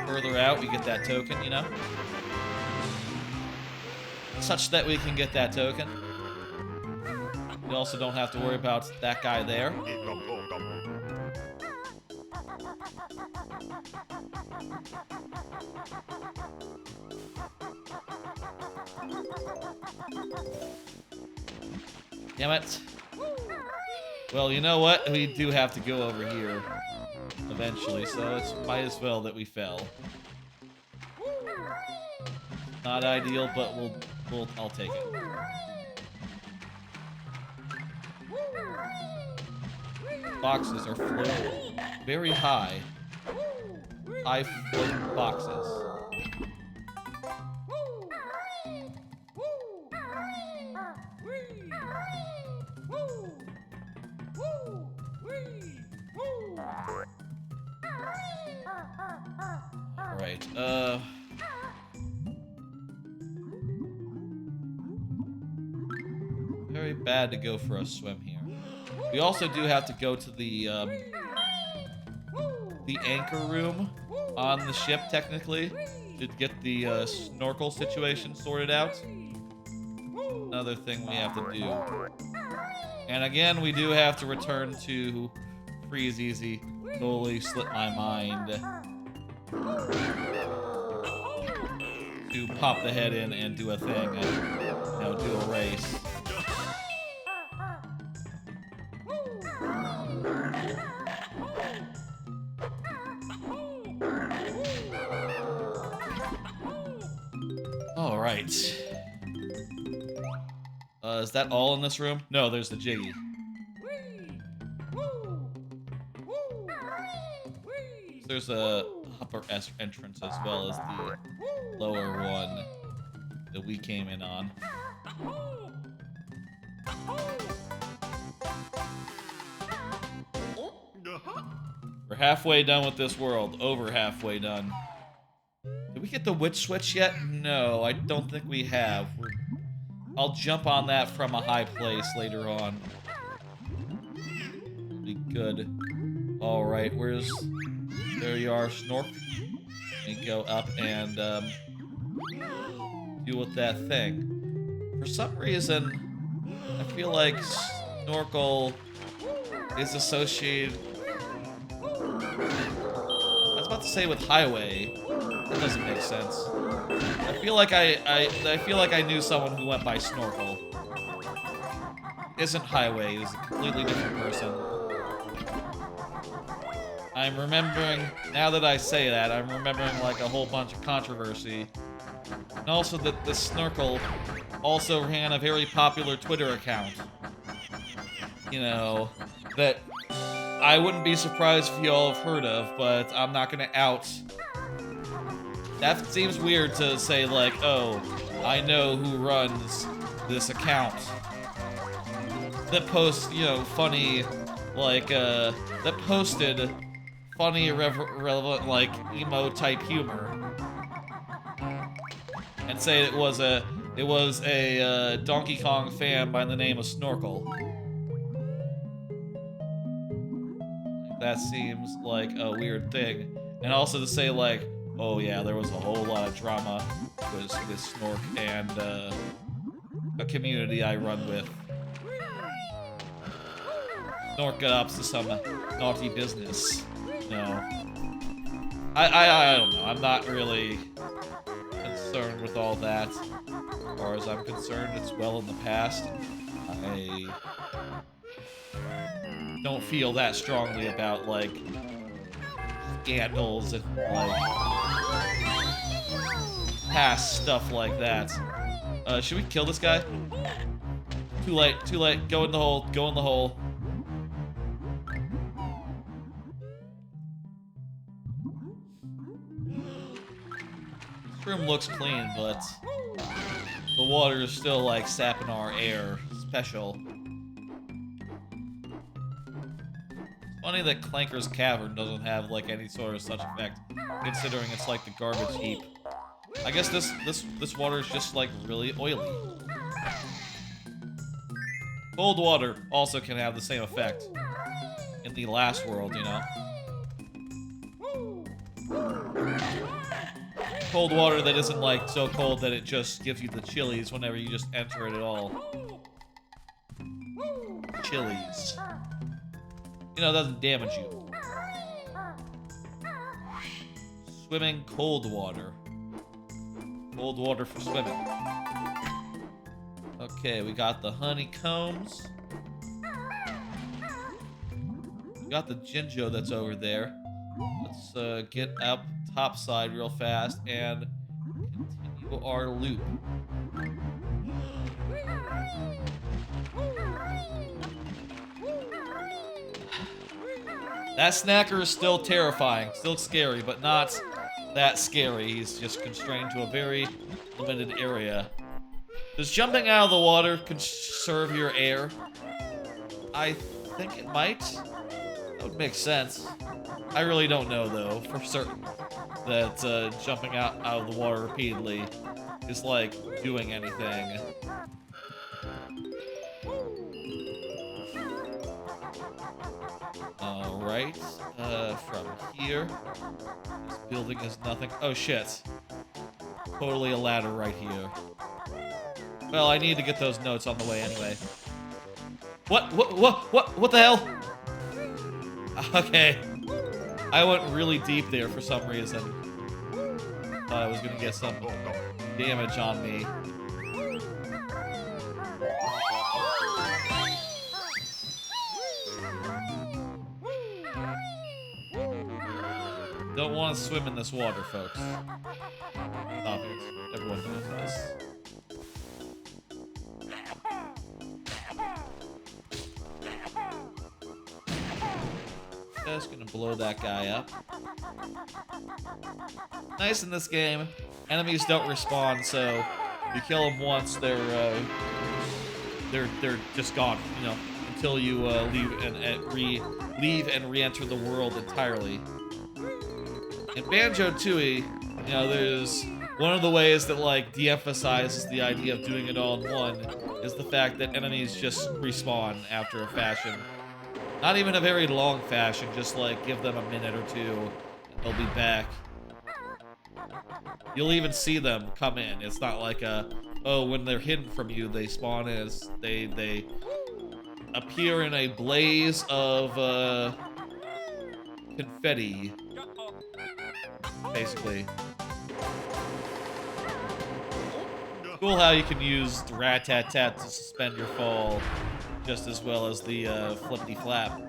further out. We get that token, you know? Such that we can get that token. We also don't have to worry about that guy there. Damn it. Well, you know what? We do have to go over here eventually, so it's might as well that we fell. Not ideal, but I'll take it. Boxes are floating very high. High floating boxes. Alright, very bad to go for a swim here. We also do have to go to the anchor room on the ship, technically, to get the snorkel situation sorted out. Another thing we have to do. And again, we do have to return to Freeze Easy. Totally slipped my mind to pop the head in and do a thing and, you know, do a race. All right. Is that all in this room? No, there's the Jiggy. There's a upper entrance as well as the lower one that we came in on. We're halfway done with this world. Over halfway done. Did we get the witch switch yet? No, I don't think we have. I'll jump on that from a high place later on. Be good. Alright, where's... There you are, Snork. And go up and deal with that thing. For some reason, I feel like Snorkel is associated... I was about to say with Highway. That doesn't make sense. I feel like I feel like I knew someone who went by Snorkel. Isn't Highway, is a completely different person. I'm remembering, now that I say that, I'm remembering like a whole bunch of controversy. And also that the Snorkel also ran a very popular Twitter account. You know, that I wouldn't be surprised if you all have heard of, but I'm not gonna out. That seems weird to say like, oh, I know who runs this account. That posts, you know, funny, like, that posted funny, relevant, like, emo-type humor. And say it was a Donkey Kong fan by the name of Snorkel. That seems like a weird thing. And also to say like, oh yeah, there was a whole lot of drama with Snork and a community I run with. Snork got up to some naughty business. No. I don't know. I'm not really concerned with all that. As far as I'm concerned, it's well in the past. I don't feel that strongly about, like, scandals and, like, past stuff like that. Should we kill this guy? Too late, too late. Go in the hole, go in the hole. This room looks clean, but the water is still, like, sapping our air. Special. Funny that Clanker's Cavern doesn't have, like, any sort of such effect, considering it's like the garbage heap. I guess this water is just, like, really oily. Cold water also can have the same effect in the last world, you know? Cold water that isn't, like, so cold that it just gives you the chilies whenever you just enter it at all. Chilies. You know, it doesn't damage you. Swimming cold water. Cold water for swimming. Okay, we got the honeycombs. We got the Jinjo that's over there. Let's get up top side real fast and continue our loop. That snacker is still terrifying, still scary, but not that scary. He's just constrained to a very limited area. Does jumping out of the water conserve your air? I think it might. That would make sense. I really don't know, though, for certain, that jumping out of the water repeatedly is, like, doing anything. Alright, from here, this building is nothing. Oh, shit. Totally a ladder right here. Well, I need to get those notes on the way anyway. What the hell? Okay. I went really deep there for some reason. Thought I was gonna get some damage on me. Don't want to swim in this water, folks. Obvious. Everyone knows this. Just gonna blow that guy up. Nice in this game. Enemies don't respawn, so you kill them once, they're just gone. You know, until you leave and re-enter the world entirely. In Banjo-Tooie, you know, there's one of the ways that like de-emphasizes the idea of doing it all in one is the fact that enemies just respawn after a fashion. Not even a very long fashion, just like give them a minute or two, and they'll be back. You'll even see them come in. It's not like oh, when they're hidden from you, they spawn as they appear in a blaze of confetti, basically. Cool how you can use the rat-tat-tat to suspend your fall just as well as the flippity-flap.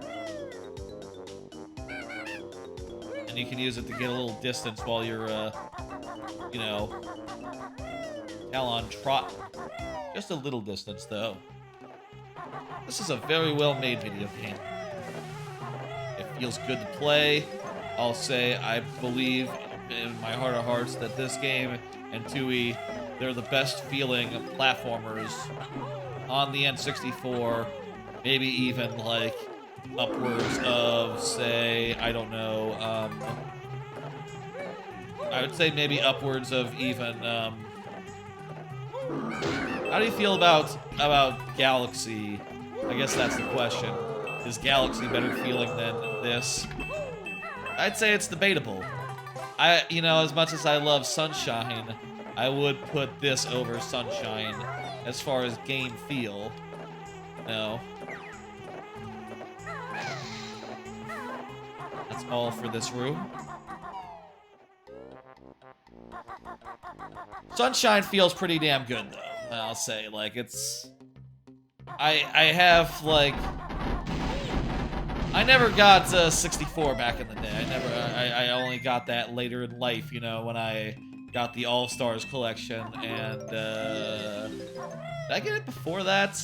And you can use it to get a little distance while you're, you know, Talon trot. Just a little distance, though. This is a very well-made video game. It feels good to play. I'll say I believe in my heart of hearts that this game and Tooie, they're the best feeling platformers on the N64, maybe even like upwards of, say, I don't know, I would say maybe upwards of even, how do you feel about Galaxy? I guess that's the question. Is Galaxy better feeling than this? I'd say it's debatable. You know, as much as I love Sunshine, I would put this over Sunshine as far as game feel. No. That's all for this room. Sunshine feels pretty damn good, though. I'll say, like, it's... I have, like... I never got 64 back in the day. I only got that later in life, you know, when I got the All-Stars collection, and, did I get it before that?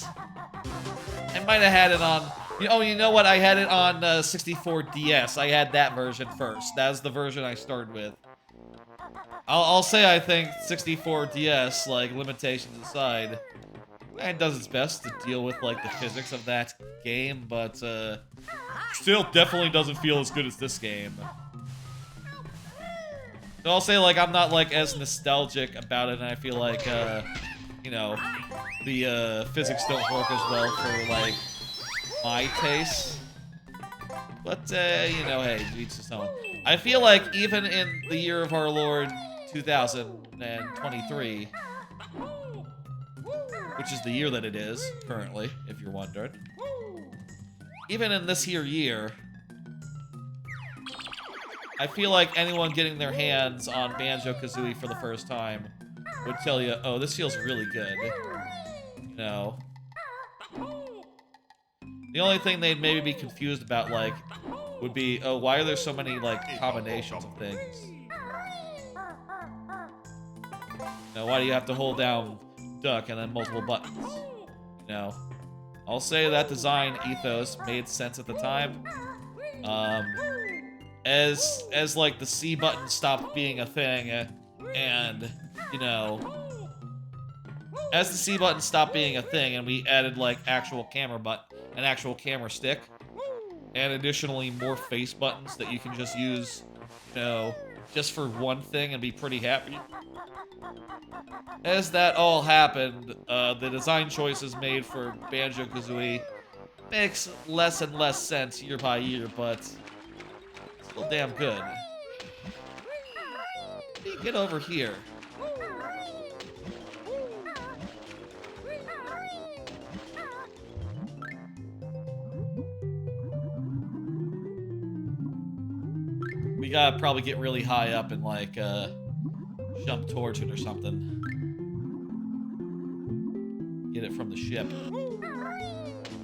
I might have had it on... you know what? I had it on 64 DS. I had that version first. That's the version I started with. I'll say I think 64 DS, like, limitations aside, it does its best to deal with, like, the physics of that game, but, still definitely doesn't feel as good as this game. So I'll say, like, I'm not, like, as nostalgic about it, and I feel like, you know, the, physics don't work as well for, like, my taste. But, you know, hey, each his own. I feel like even in the year of our Lord 2023, which is the year that it is, currently, if you're wondering. Even in this here year, I feel like anyone getting their hands on Banjo-Kazooie for the first time would tell you, oh, this feels really good. You know? The only thing they'd maybe be confused about, like, would be, oh, why are there so many, like, combinations of things? You know, why do you have to hold down duck and then multiple buttons? You know? I'll say that design ethos made sense at the time. As like, the C button stopped being a thing, and, you know... As the C button stopped being a thing and we added, like, actual camera an actual camera stick, and additionally more face buttons that you can just use, you know, just for one thing and be pretty happy. As that all happened, the design choices made for Banjo-Kazooie makes less and less sense year by year, but still damn good. Get over here. We gotta probably get really high up and like jump towards it or something. Get it from the ship.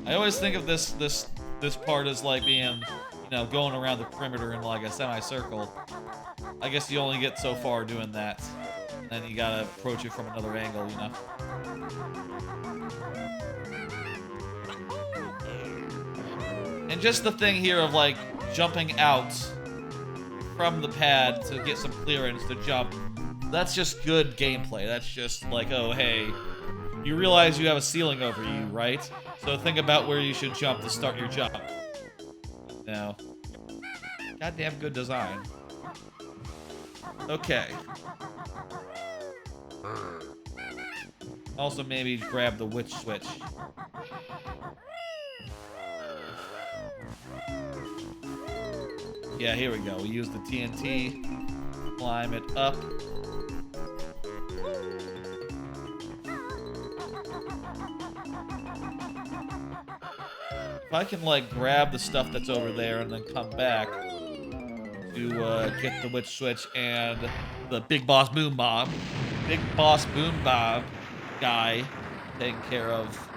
I always think of this part as like being, you know, going around the perimeter in like a semicircle. I guess you only get so far doing that, and then you gotta approach it from another angle, you know. And just the thing here of like jumping out from the pad to get some clearance to jump, that's just good gameplay. That's just like, oh hey, you realize you have a ceiling over you, right? So think about where you should jump to start your jump. Now, goddamn good design. Okay. Also maybe grab the witch switch. Yeah, here we go. We use the TNT, climb it up. If I can, like, grab the stuff that's over there and then come back to get the witch switch and the Big Boss Boom Bob guy taken care of,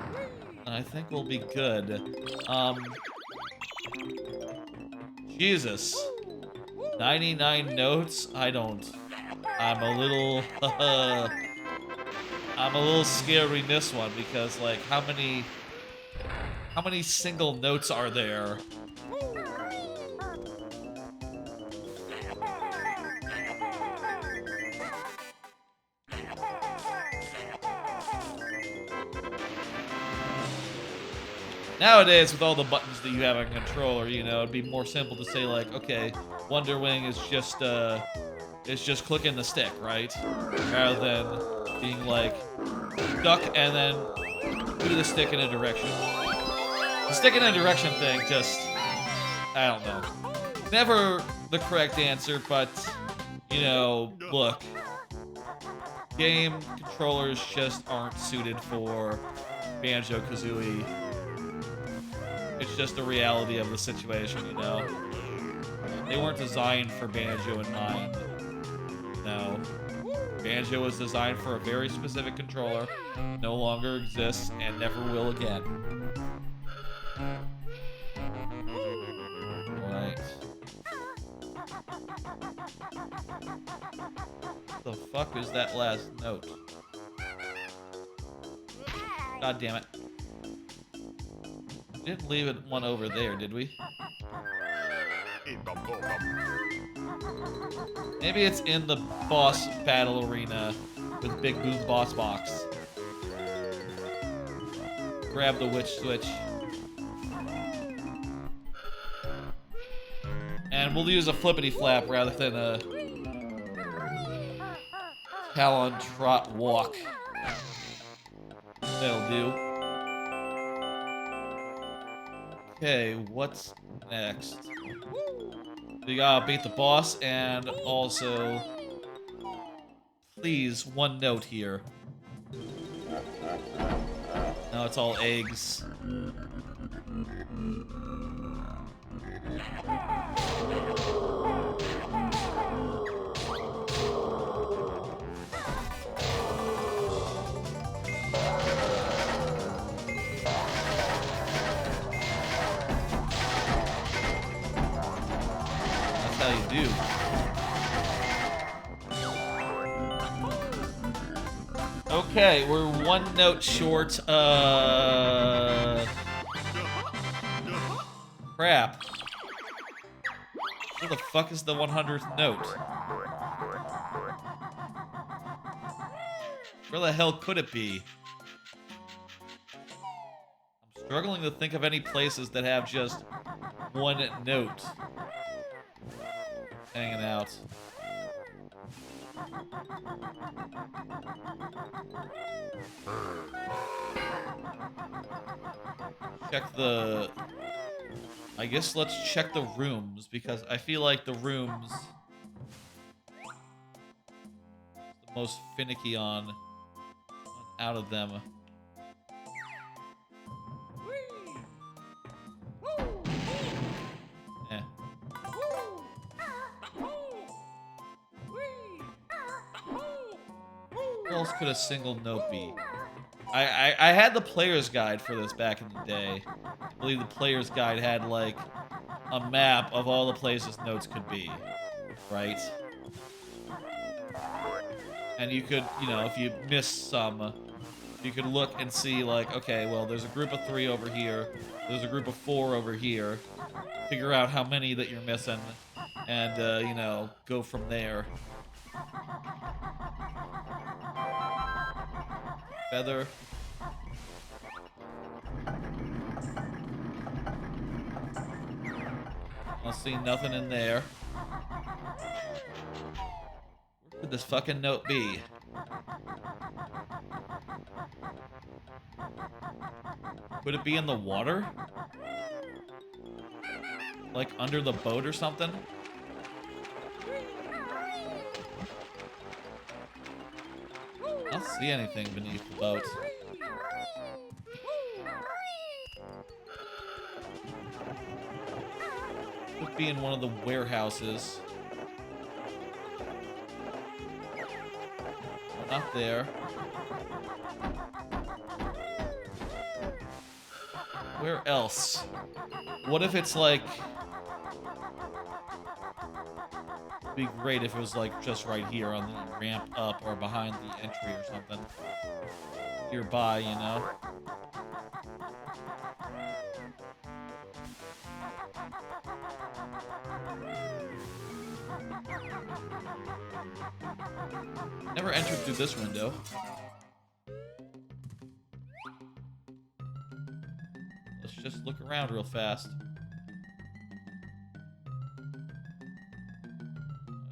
I think we'll be good. Jesus. 99 notes? I'm a little, I'm a little scary in this one because, like, how many single notes are there? Nowadays, with all the buttons that you have on controller, you know, it'd be more simple to say like, okay, Wonder Wing is just clicking the stick, right? Rather than being like, duck and then do the stick in a direction. The stick in a direction thing just, I don't know. Never the correct answer, but, you know, look. Game controllers just aren't suited for Banjo-Kazooie. It's just the reality of the situation, you know? They weren't designed for Banjo in mind. No. Banjo was designed for a very specific controller, no longer exists, and never will again. Right. What the fuck is that last note? God damn it. We didn't leave it one over there, did we? Maybe it's in the boss battle arena with Big Boom Boss Box. Grab the witch switch. And we'll use a flippity flap rather than a Talon Trot walk. That'll do. Okay, what's next? We gotta beat the boss and also, please, one note here. No, it's all eggs. How you do. Okay, we're one note short. Crap. Where the fuck is the 100th note? Where the hell could it be? I'm struggling to think of any places that have just one note hanging out. Check the... I guess let's check the rooms, because I feel like the rooms... the most finicky on out of them. Eh. Where else could a single note be? I had the player's guide for this back in the day. I believe the player's guide had, like, a map of all the places notes could be. Right? And you could, you know, if you missed some, you could look and see, like, okay, well, there's a group of 3 over here. There's a group of 4 over here. Figure out how many that you're missing. And, you know, go from there. Feather. I'll see nothing in there. Where could this fucking note be? Would it be in the water? Like under the boat or something? I don't see anything beneath the boat. Could be in one of the warehouses. Not there. Where else? What if it's like... It'd be great if it was like just right here on the ramp up or behind the entry or something. Nearby, you know? Never entered through this window. Let's just look around real fast.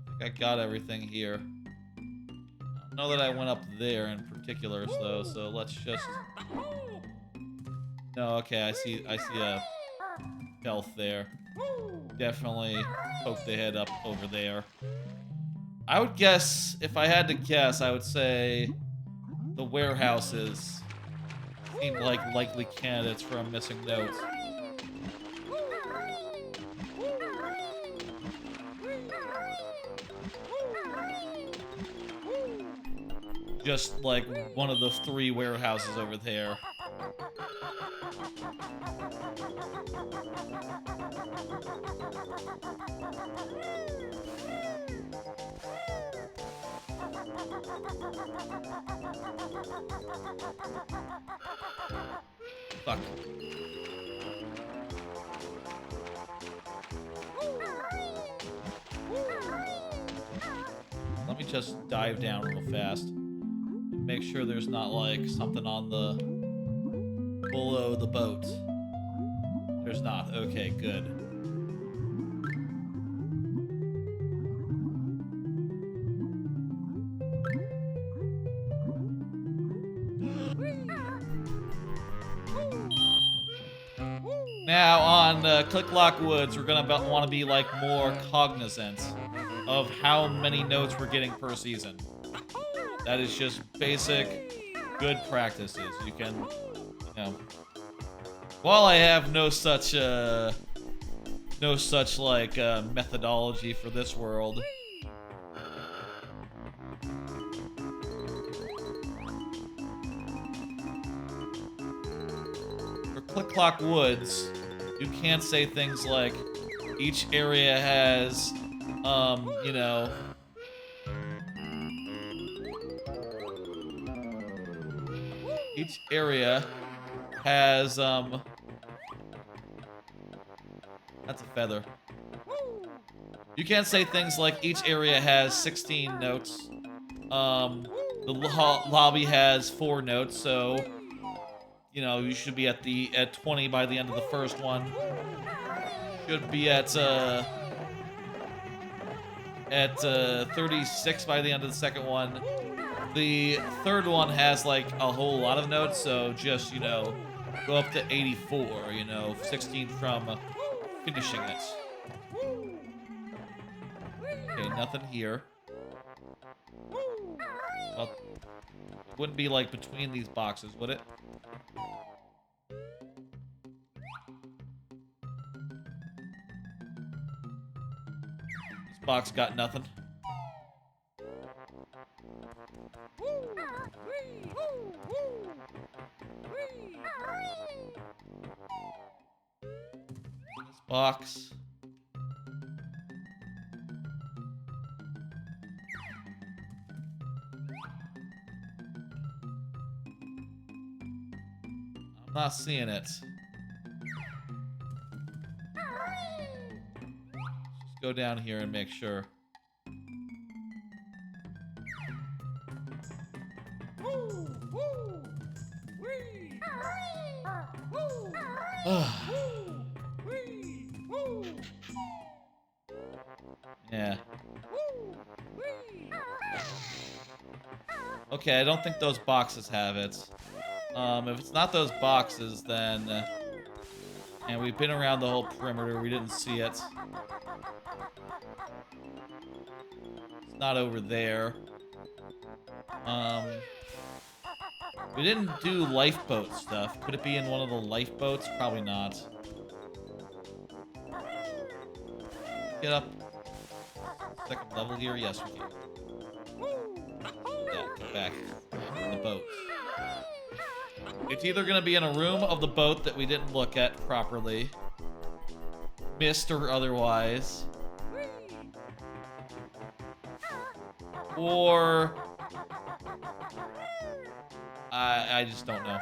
I think I got everything here. I don't know that I went up there in particular, though, so let's just... No, okay, I see a shelf there. Definitely poke the head up over there. I would guess, if I had to guess, I would say the warehouses seem like likely candidates for a missing note. Just like one of the 3 warehouses over there. Fuck. Let me just dive down real fast. And make sure there's not, like, something on the... below the boat. There's not. Okay, good. Now, on Click Lock Woods, we're gonna want to be, like, more cognizant of how many notes we're getting per season. That is just basic, good practices. You can, you know... While I have no such, like, methodology for this world... For Click Clock Woods, you can't say things like, each area has, you know... Each area has, That's a feather. You can't say things like, each area has 16 notes. The lobby has 4 notes, so... You know, you should be at 20 by the end of the first one. Should be at 36 by the end of the second one. The third one has like a whole lot of notes, so just, you know, go up to 84, you know, 16 from finishing it. Okay, nothing here. Well, it wouldn't be like between these boxes, would it? This box got nothing. This box. I'm not seeing it. Let's just go down here and make sure. Yeah. Okay, I don't think those boxes have it. If it's not those boxes, then... and we've been around the whole perimeter, we didn't see it. It's not over there. We didn't do lifeboat stuff. Could it be in one of the lifeboats? Probably not. Get up. Second level here? Yes, we can. Yeah, get back in the boat. It's either going to be in a room of the boat that we didn't look at properly, missed or otherwise, or I just don't know.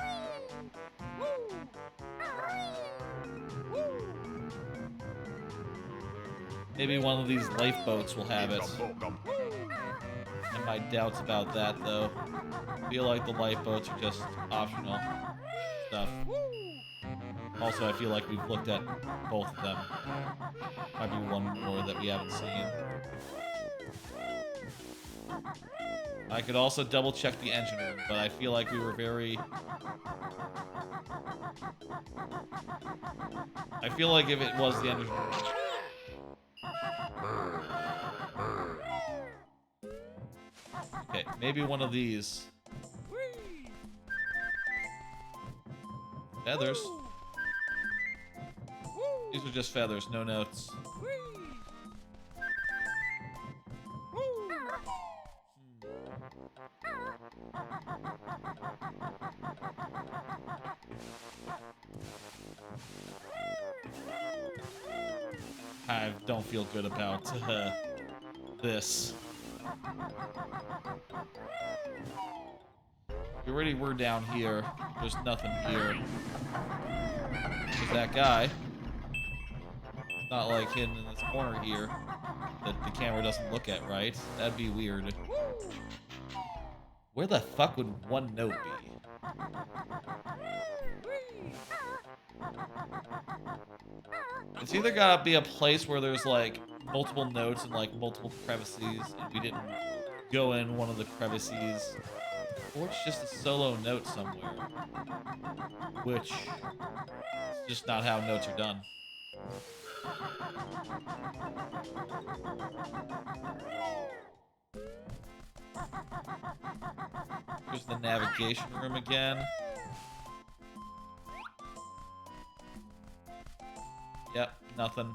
Maybe one of these lifeboats will have it. And my doubts about that, though. I feel like the lifeboats are just optional stuff. Also, I feel like we've looked at both of them. Might be one more that we haven't seen. I could also double check the engine room, but I feel like we were very... I feel like if it was the engine room... Okay, maybe one of these. Feathers. These are just feathers, no notes. I don't feel good about this. We already were down here. There's nothing here. There's that guy. It's not like hidden in this corner here that the camera doesn't look at, right? That'd be weird. Where the fuck would one note be? It's either gotta be a place where there's like multiple notes and like multiple crevices and we didn't go in one of the crevices, or it's just a solo note somewhere, which is just not how notes are done. Here's the navigation room again. Yep, nothing.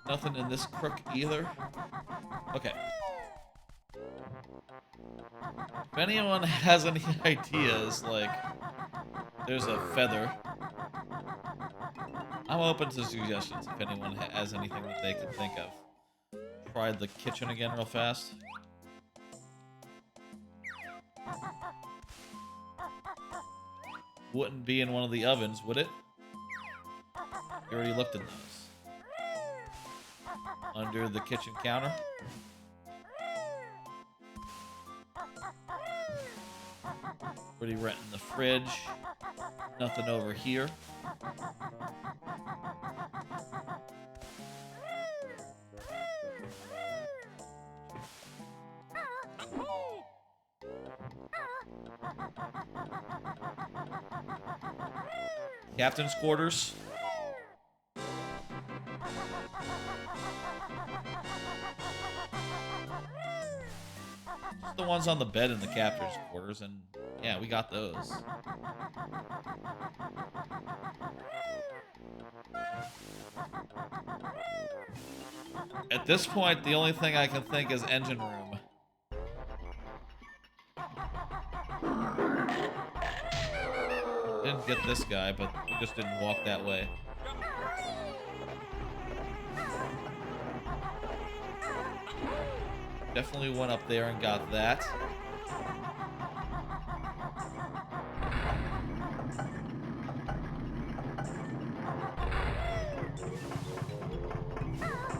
Nothing in this crook either. Okay. If anyone has any ideas, like, there's a feather. I'm open to suggestions if anyone has anything that they can think of. Try the kitchen again real fast. Wouldn't be in one of the ovens, would it? You already looked in those. Under the kitchen counter. Already renting the fridge. Nothing over here. Captain's quarters. Just the ones on the bed in the captain's quarters, and yeah, we got those. At this point, the only thing I can think is engine room. Didn't get this guy, but we just didn't walk that way. Definitely went up there and got that.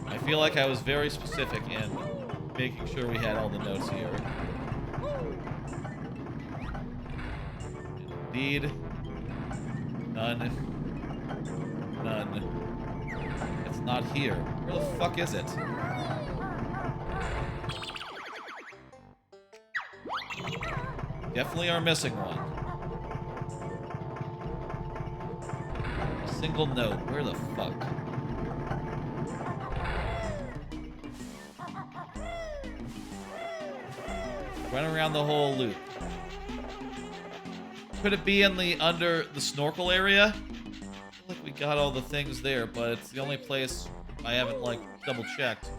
I feel like I was very specific in making sure we had all the notes here. Indeed. None. None. It's not here. Where the fuck is it? Definitely are missing one. A single note. Where the fuck? Run around the whole loop. Could it be in the under the snorkel area? I feel like we got all the things there, but it's the only place I haven't like double checked.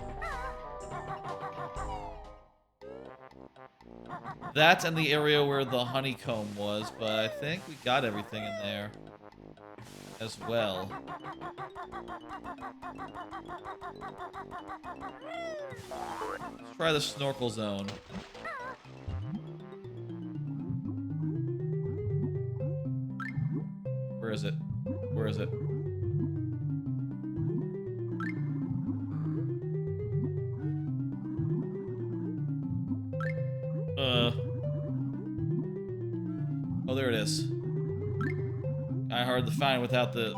That's in the area where the honeycomb was, but I think we got everything in there as well. Let's try the snorkel zone. Where is it? Where is it? Oh, there it is. Kinda hard to find without the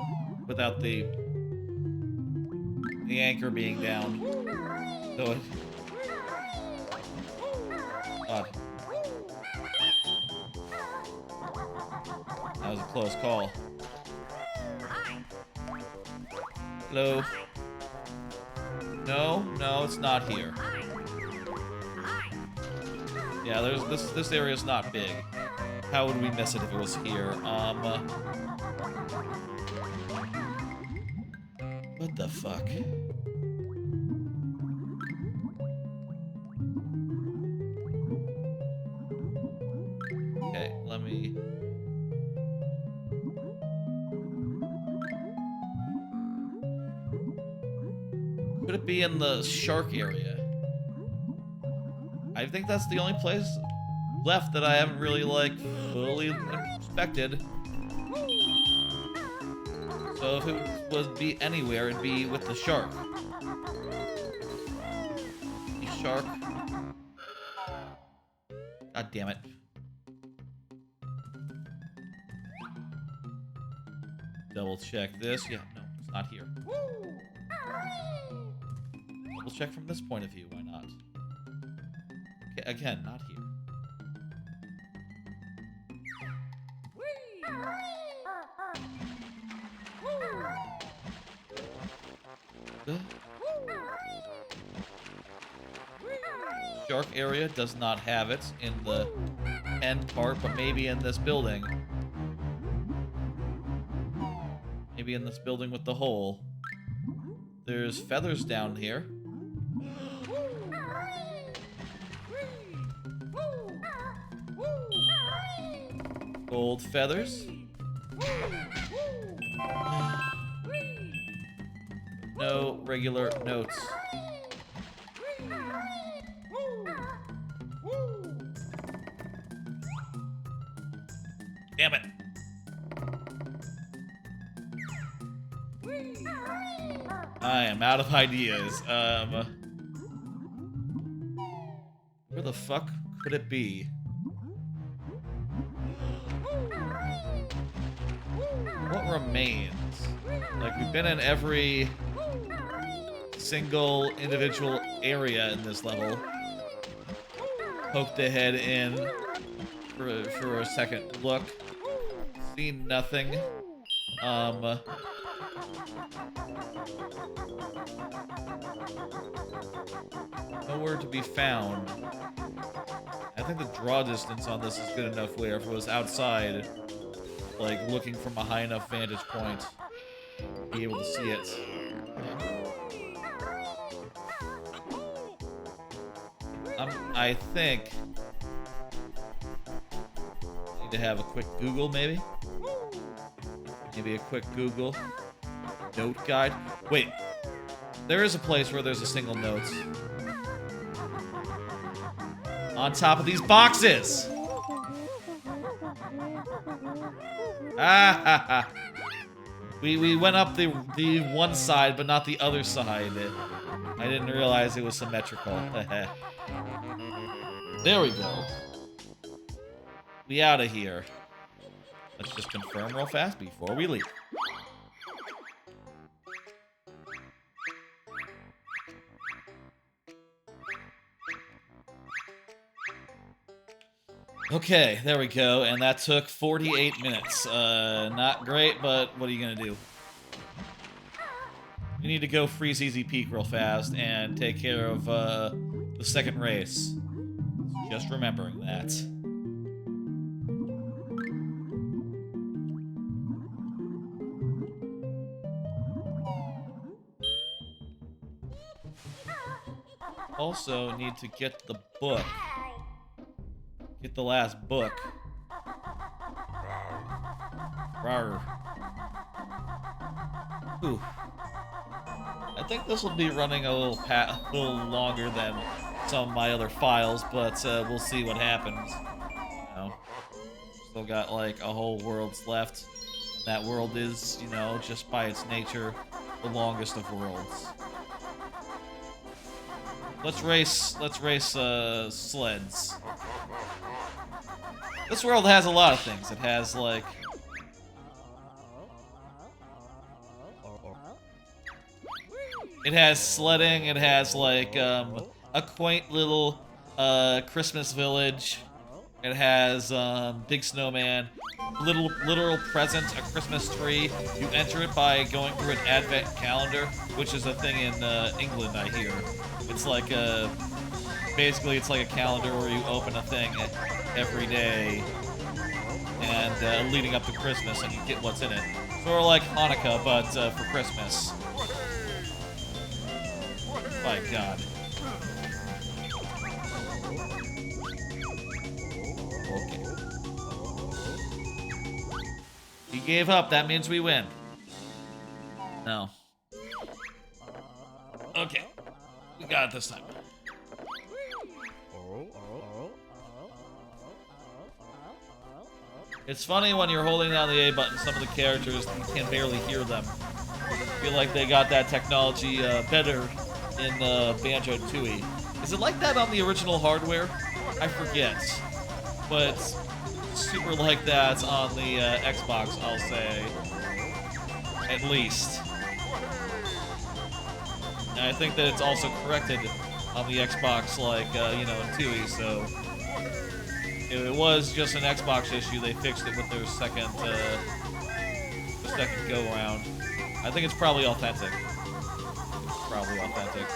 anchor being down. So God. That was a close call. Hello. No, it's not here. Yeah, this area's not big. How would we miss it if it was here? What the fuck? Okay, let me... Could it be in the shark area? I think that's the only place left that I haven't really, like, fully inspected. So if it would be anywhere, it'd be with the shark. The shark. God damn it. Double check this. Yeah, no, it's not here. Double check from this point of view. Why not? Okay, again, not here. Shark area does not have it in the end part, but maybe in this building. Maybe in this building with the hole. There's feathers down here. Gold feathers. No regular notes. Damn it. I am out of ideas. Where the fuck could it be? What remains? Like, we've been in every single individual area in this level. Poked the head in for a second look. Seen nothing. Nowhere to be found. I think the draw distance on this is good enough where if it was outside, like looking from a high enough vantage point, be able to see it. I think need to have a quick Google, maybe. Maybe a quick Google note guide. Wait, there is a place where there's a single note on top of these boxes. Ah, we went up the one side, but not the other side. I didn't realize it was symmetrical. There we go. We out of here. Let's just confirm real fast before we leave. Okay, there we go, and that took 48 minutes. Not great, but what are you gonna do? We need to go freeze Easy Peak real fast and take care of the second race. Just remembering that. Also need to get the book. Get the last book. Rawr. Ooh. I think this will be running a little longer than some of my other files, but we'll see what happens. You know, still got like a whole world's left, and that world is, you know, just by its nature, the longest of worlds. Let's race sleds. This world has a lot of things. It has like it has sledding, it has like a quaint little Christmas village. It has big snowman, literal present, a Christmas tree. You enter it by going through an advent calendar, which is a thing in England, I hear. It's like basically it's like a calendar where you open a thing every day and leading up to Christmas, and you get what's in it. Sort of like Hanukkah, but for Christmas. My God. Okay. He gave up. That means we win. No. Okay. We got it this time. It's funny when you're holding down the A button, some of the characters, you can barely hear them. I feel like they got that technology better in Banjo-Kazooie. Is it like that on the original hardware? I forget. But super like that on the Xbox, I'll say. At least. And I think that it's also corrected on the Xbox, like, you know, in Tooie, so... If it was just an Xbox issue, they fixed it with their second go-around. I think it's probably authentic. It's probably authentic.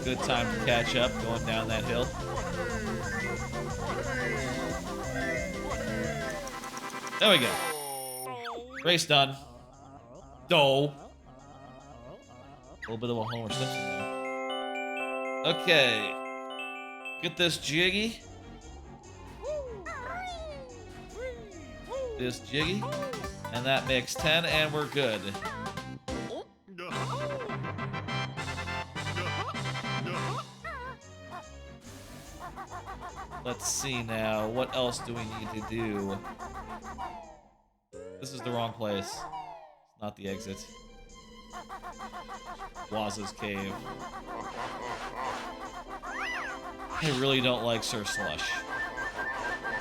Good time to catch up, going down that hill. There we go. Race done. Doe. A little bit of a Homer Simpson there. Okay. Get this jiggy. This jiggy. And that makes 10, and we're good. Let's see now. What else do we need to do? This is the wrong place. Not the exit. Waz's cave. I really don't like Sir Slush.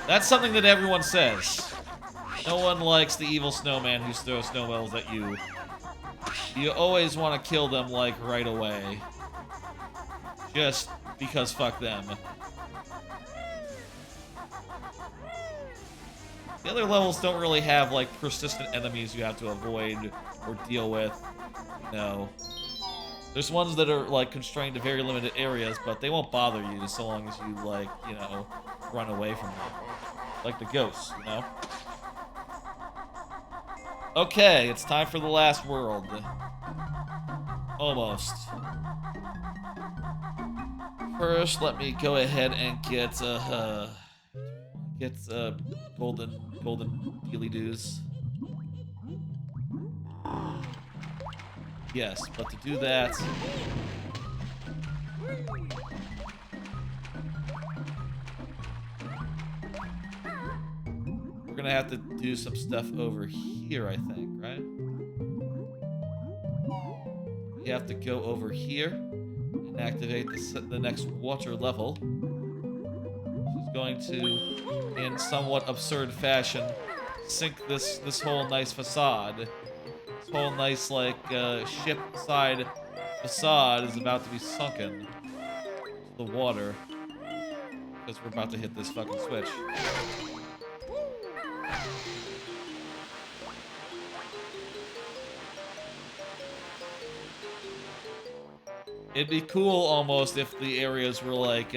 That's something that everyone says. No one likes the evil snowman who throws snowballs at you. You always want to kill them, like, right away. Just because fuck them. The other levels don't really have, like, persistent enemies you have to avoid or deal with. No. There's ones that are, like, constrained to very limited areas, but they won't bother you so long as you, like, you know, run away from them. Like the ghosts, you know? Okay, it's time for the last world. Almost. First, let me go ahead and get golden dealy-doos. Yes, but to do that, we're gonna have to do some stuff over here, I think, right? We have to go over here and activate the next water level, which is going to, in somewhat absurd fashion, sink this whole nice facade. This whole nice, like, ship-side facade is about to be sunken to the water because we're about to hit this fucking switch. It'd be cool almost if the areas were like,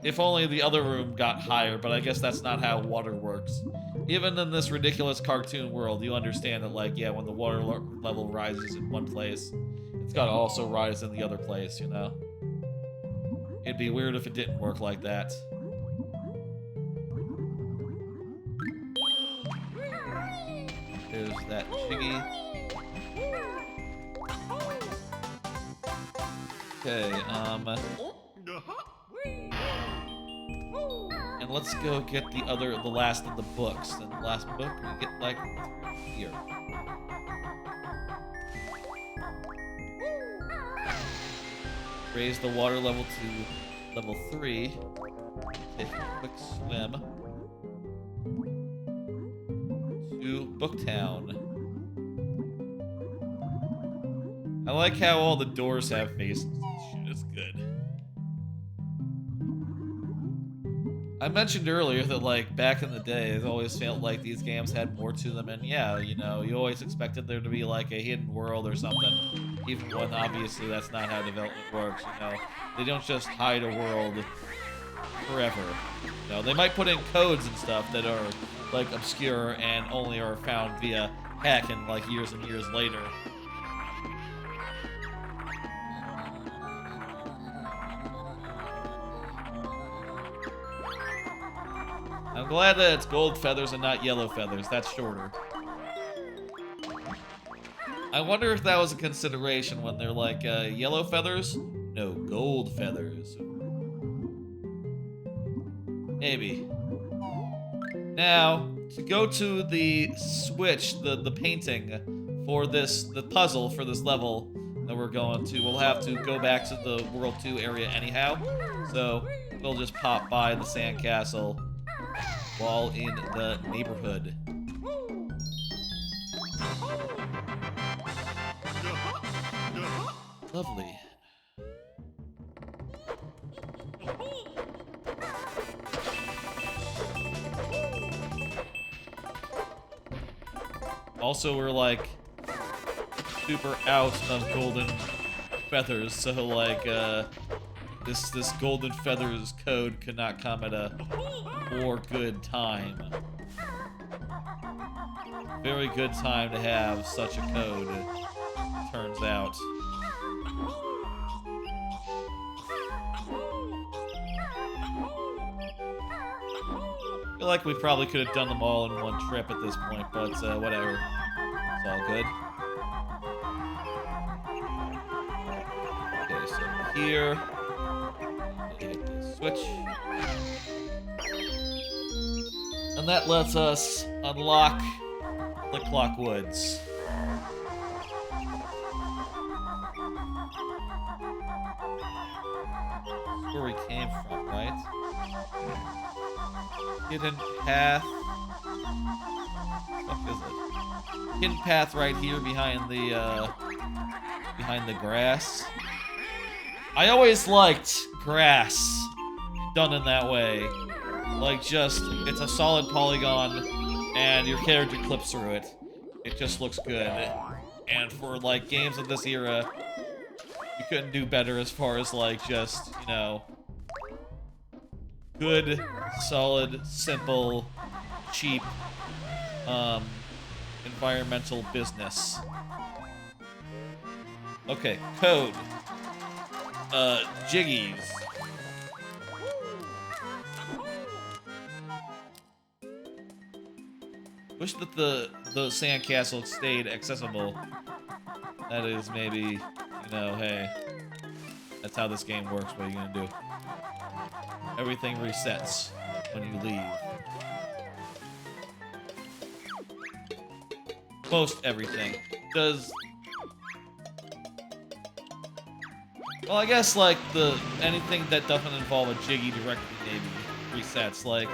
if only the other room got higher, but I guess that's not how water works. Even in this ridiculous cartoon world, you understand that, like, yeah, when the water level rises in one place, it's gotta also rise in the other place, you know? It'd be weird if it didn't work like that. There's that Jiggy. Okay, and let's go get the last of the books. And the last book we get, like, here. Raise the water level to level 3. Take a quick swim to Booktown. I like how all the doors have faces. Shit, it's good. I mentioned earlier that, like, back in the day, it always felt like these games had more to them, and yeah, you know, you always expected there to be, like, a hidden world or something, even when obviously that's not how development works, you know? They don't just hide a world forever. You know, they might put in codes and stuff that are, like, obscure and only are found via hacking, like, years and years later. I'm glad that it's gold feathers and not yellow feathers. That's shorter. I wonder if that was a consideration when they're like, yellow feathers? No, gold feathers. Maybe. Now, to go to the switch, the painting for the puzzle for this level that we're going to, we'll have to go back to the World 2 area anyhow. So, we'll just pop by the sandcastle while in the neighborhood. Lovely. Also, we're like super out of golden feathers, so like this golden feathers code could not come at a more good time. Very good time to have such a code, turns out. I feel like we probably could have done them all in one trip at this point, but whatever. It's all good. Okay, so here, hit the switch. And that lets us unlock the Clock Woods. That's where we came from, right? Hidden path. What is it? Hidden path right here behind the grass. I always liked grass done in that way. Like, just, it's a solid polygon, and your character clips through it. It just looks good. And for, like, games of this era, you couldn't do better as far as, like, just, you know, good, solid, simple, cheap, environmental business. Okay, code. Jiggies. Wish that the sandcastle stayed accessible. That is maybe, you know, hey, that's how this game works. What are you gonna do? Everything resets when you leave. Most everything. Does... Well, I guess, like, anything that doesn't involve a jiggy directly maybe resets. Like,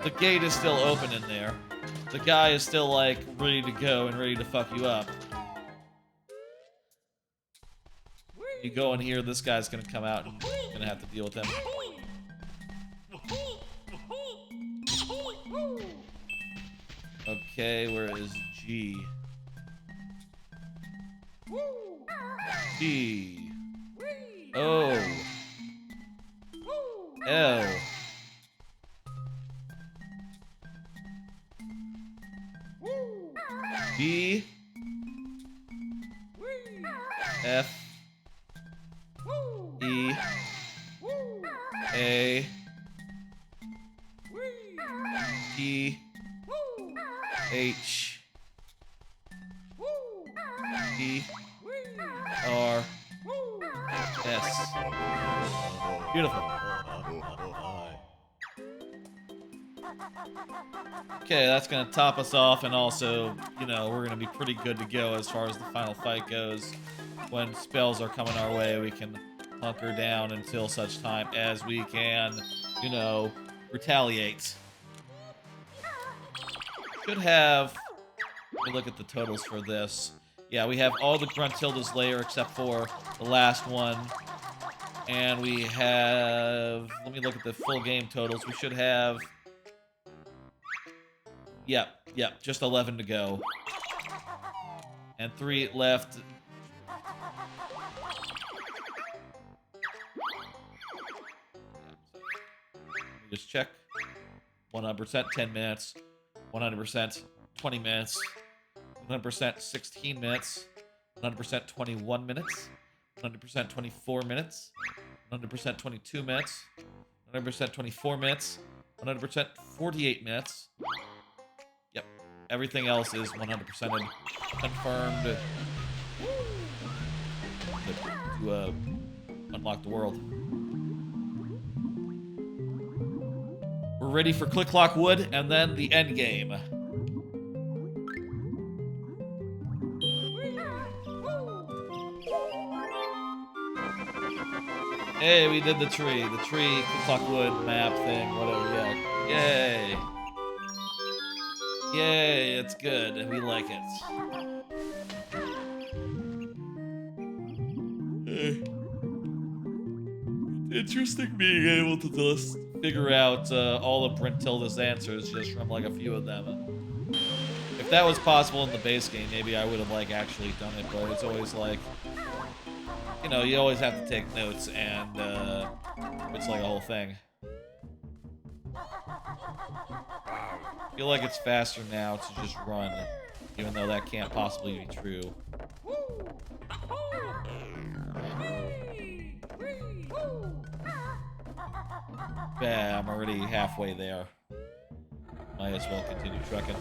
the gate is still open in there. The guy is still, like, ready to go and ready to fuck you up. You go in here, this guy's gonna come out and you're gonna have to deal with him. Okay, where is G? G. O. L. B. F. E. A. T. H. E. R. S. Beautiful. Okay, that's gonna top us off, and also, you know, we're gonna be pretty good to go as far as the final fight goes. When spells are coming our way, we can hunker down until such time as we can, you know, retaliate. Should have... Let me look at the totals for this. Yeah, we have all the Gruntilda's lair except for the last one. And we have... Let me look at the full game totals. We should have... Yep, just 11 to go. And 3 left. Let me just check. 100%, 10 minutes. 100%, 20 minutes. 100%, 16 minutes. 100%, 21 minutes. 100%, 24 minutes. 100%, 22 minutes. 100%, 24 minutes. 100%, 48 minutes. Yep. Everything else is 100% confirmed to unlock the world. We're ready for Click Clock Wood and then the end game. Hey, we did the tree. The tree, Click Clock Wood map thing, whatever, yeah. Yay. Yay, it's good. We like it. Interesting being able to just figure out all of Brentilda's answers just from like a few of them. If that was possible in the base game, maybe I would have like actually done it, but it's always like, you know, you always have to take notes, and it's like a whole thing. I feel like it's faster now to just run, even though that can't possibly be true. Yeah, I'm already halfway there. Might as well continue trucking.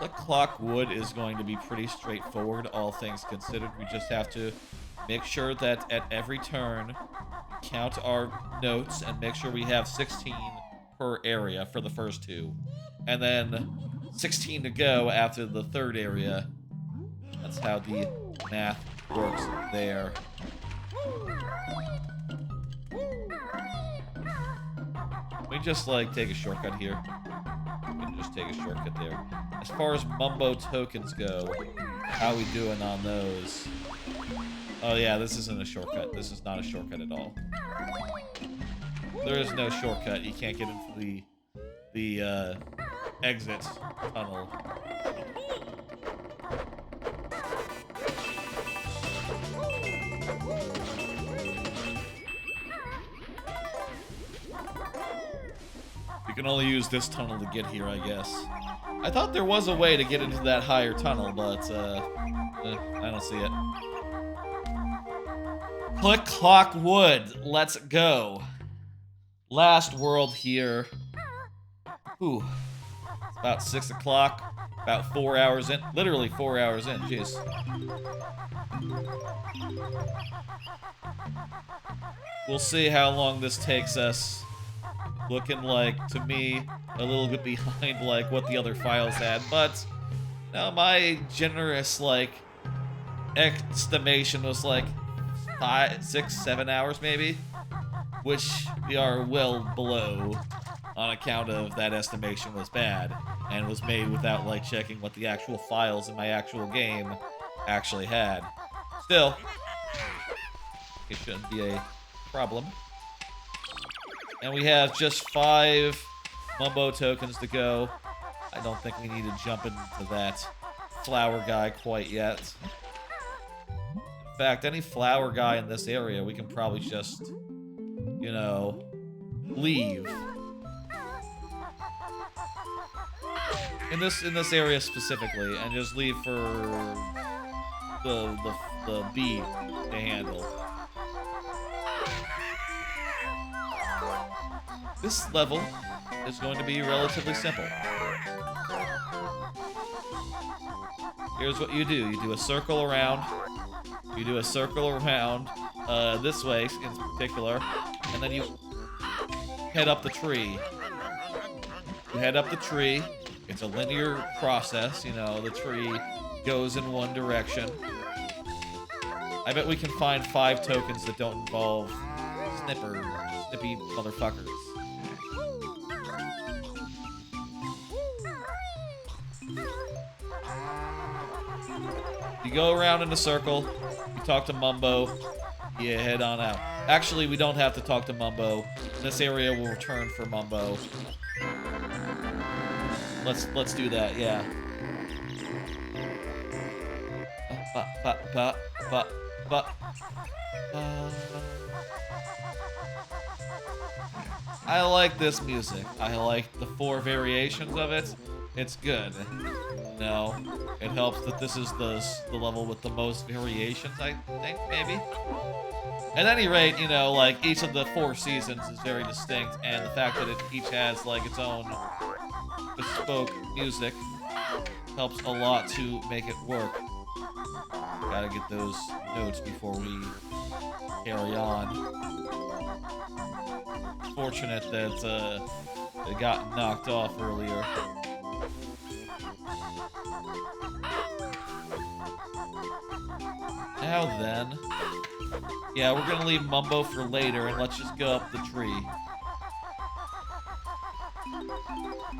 The Clock Wood is going to be pretty straightforward, all things considered. We just have to make sure that at every turn, we count our notes and make sure we have 16 per area for the first two. And then 16 to go after the third area. That's how the math works there. We just like take a shortcut here. We can just take a shortcut there. As far as Mumbo tokens go, how we doing on those? Oh yeah, this isn't a shortcut. This is not a shortcut at all. There is no shortcut. You can't get into the exit tunnel. You can only use this tunnel to get here, I guess. I thought there was a way to get into that higher tunnel, but I don't see it. Click, clock, wood. Let's go. Last world here. Ooh. It's about 6 o'clock. About 4 hours in. Literally 4 hours in. Jeez. We'll see how long this takes us. Looking like, to me, a little bit behind, like, what the other files had. But, you know, my generous, like, estimation was, like, 5, 6, 7 hours, maybe? Which we are well below on account of that estimation was bad. And was made without, like, checking what the actual files in my actual game actually had. Still, it shouldn't be a problem. And we have just 5 Mumbo tokens to go. I don't think we need to jump into that flower guy quite yet. In fact, any flower guy in this area, we can probably just, you know, leave. In this area specifically, and just leave for the bee to handle. This level is going to be relatively simple. Here's what you do. You do a circle around. You do a circle around this way in particular. And then you head up the tree. You head up the tree. It's a linear process. You know, the tree goes in one direction. I bet we can find 5 tokens that don't involve snippy motherfuckers. You go around in a circle, you talk to Mumbo, you head on out. Actually, we don't have to talk to Mumbo. This area will return for Mumbo. Let's do that, yeah. I like this music. I like the 4 variations of it. It's good. No, it helps that this is the level with the most variations, I think, maybe? At any rate, you know, like, each of the 4 seasons is very distinct, and the fact that it each has, like, its own bespoke music helps a lot to make it work. Gotta get those notes before we carry on. Fortunate that it got knocked off earlier. Now then, yeah, we're gonna leave Mumbo for later, and let's just go up the tree.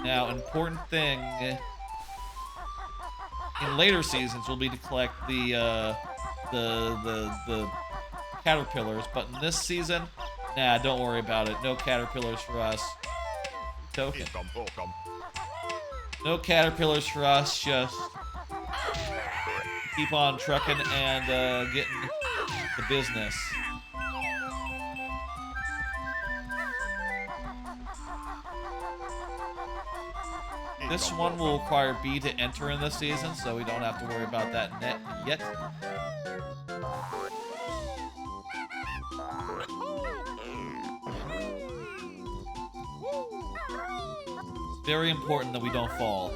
Now, important thing in later seasons will be to collect the caterpillars, but in this season, nah, don't worry about it. No caterpillars for us. Token. No caterpillars for us. Just keep on trucking and getting the business. This one will require B to enter in this season, so we don't have to worry about that net yet. It's very important that we don't fall.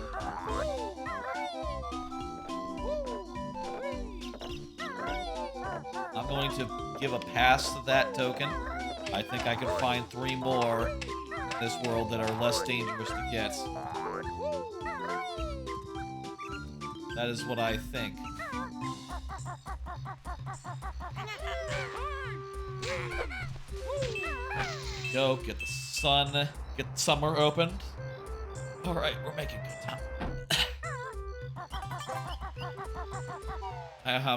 I'm going to give a pass to that token. I think I can find 3 more in this world that are less dangerous to get. That is what I think. Go, get the sun, get summer opened. Alright, we're making good time.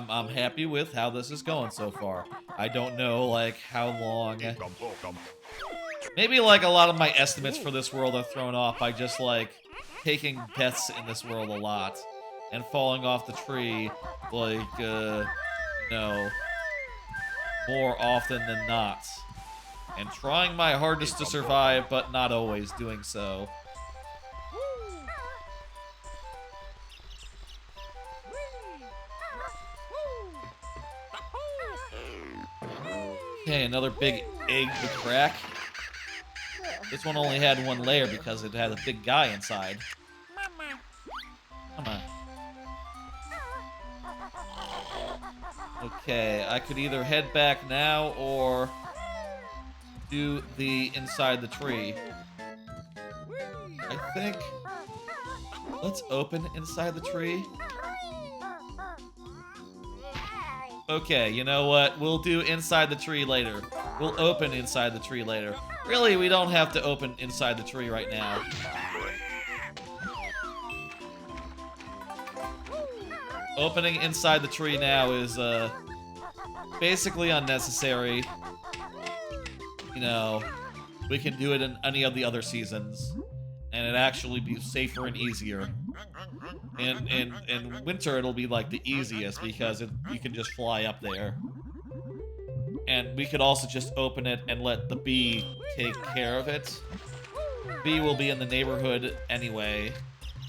I'm happy with how this is going so far. I don't know, like, how long. Maybe, like, a lot of my estimates for this world are thrown off by just, like, taking deaths in this world a lot. And falling off the tree, like, you know, more often than not. And trying my hardest to survive, but not always doing so. Okay, another big egg to crack. This one only had one layer because it had a big guy inside. Come on. Okay, I could either head back now or do the inside the tree. I think... Let's open inside the tree. Okay, you know what? We'll do inside the tree later. We'll open inside the tree later. Really, we don't have to open inside the tree right now. Opening inside the tree now is, basically unnecessary. You know, we can do it in any of the other seasons, and it'd actually be safer and easier. In winter, it'll be, like, the easiest, because you can just fly up there. And we could also just open it and let the bee take care of it. Bee will be in the neighborhood anyway,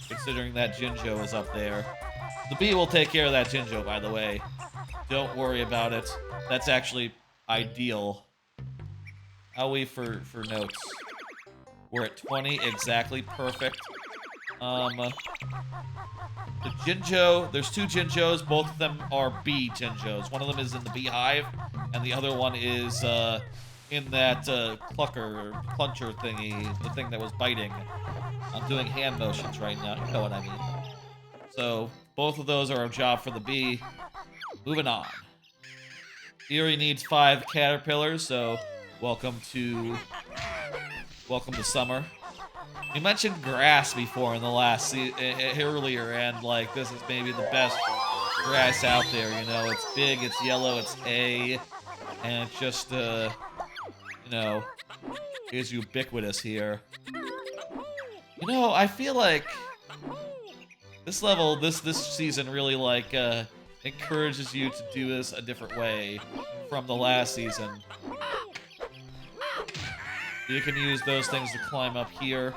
considering that Jinjo is up there. The bee will take care of that Jinjo, by the way. Don't worry about it. That's actually ideal. How are we for notes? We're at 20, exactly, perfect. The Jinjo, there's two Jinjos, both of them are bee Jinjos. One of them is in the beehive, and the other one is in that cluncher thingy, the thing that was biting. I'm doing hand motions right now, you know what I mean. So, both of those are a job for the bee. Moving on. Fury needs 5 caterpillars, so welcome to summer. We mentioned grass before in the last earlier, and like this is maybe the best grass out there. You know, it's big, it's yellow, it's A, and it's just you know, is ubiquitous here. You know, I feel like this level, this season really like encourages you to do this a different way from the last season. You can use those things to climb up here.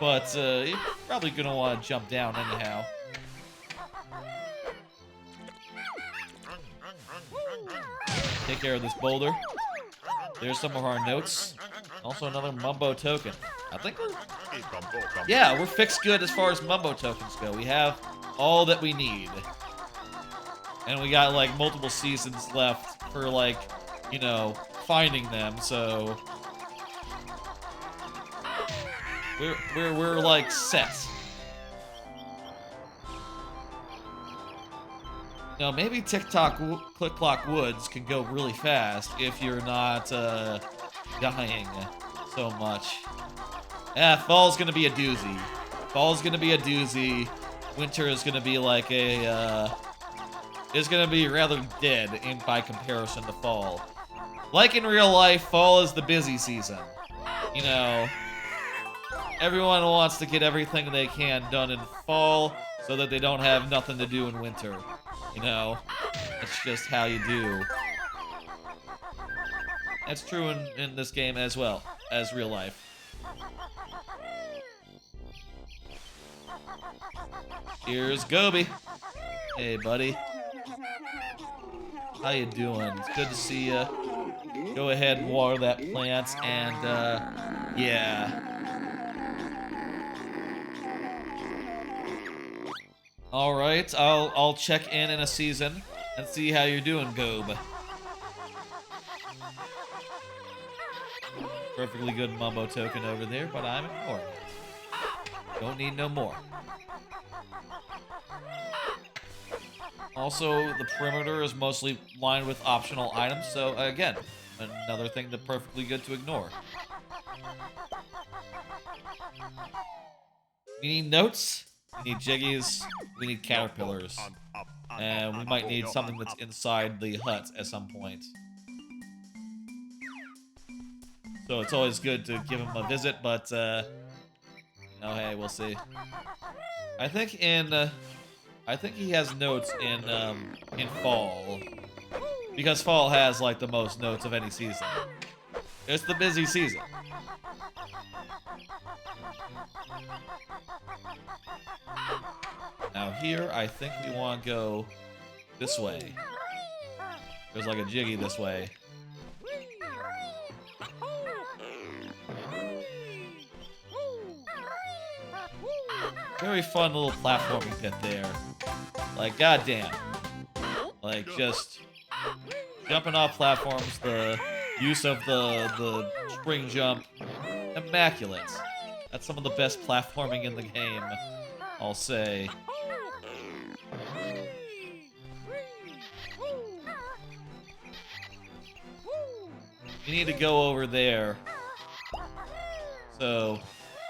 But you're probably going to want to jump down anyhow. Take care of this boulder. There's some of our notes. Also another Mumbo token. I think we're fixed good as far as Mumbo tokens go. We have all that we need. And we got like multiple seasons left for like, you know, finding them, so... We're like set. Now maybe TikTok Click Clock Woods can go really fast if you're not dying so much. Fall's gonna be a doozy. Fall's gonna be a doozy. Winter is gonna be like a is gonna be rather dead by comparison to fall. Like in real life, fall is the busy season. You know. Everyone wants to get everything they can done in fall so that they don't have nothing to do in winter. You know? It's just how you do. That's true in this game as well as real life. Here's Gobi. Hey, buddy. How you doing? It's good to see you. Go ahead and water that plant and, yeah. Alright, I'll check in a season and see how you're doing, Gob. Perfectly good Mumbo token over there, but I'm ignoring it. Don't need no more. Also, the perimeter is mostly lined with optional items, so again, another thing that's perfectly good to ignore. We need notes, we need jiggies, we need caterpillars, and we might need something that's inside the hut at some point. So it's always good to give him a visit, but, you know, hey, we'll see. I think he has notes in fall, because fall has like the most notes of any season. It's the busy season. Now here, I think we want to go this way. There's like a jiggy this way. Very fun little platforming pit there. Like, goddamn. Like, just jumping off platforms, the use of the spring jump, immaculate. That's some of the best platforming in the game, I'll say. You need to go over there. So,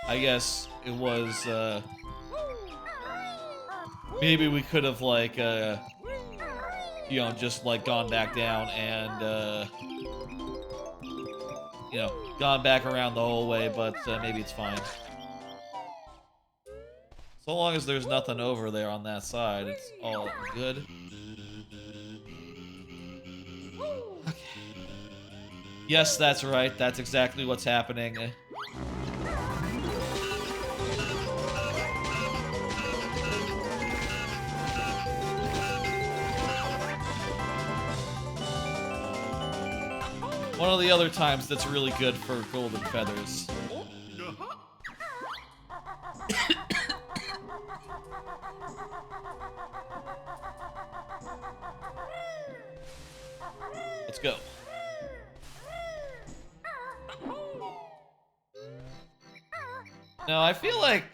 I guess it was, maybe we could have, like, you know, just, like, gone back down and, you know, gone back around the whole way, but maybe it's fine. So long as there's nothing over there on that side, it's all good. Okay. Yes, that's right. That's exactly what's happening. One of the other times that's really good for golden feathers. Let's go. Now, I feel like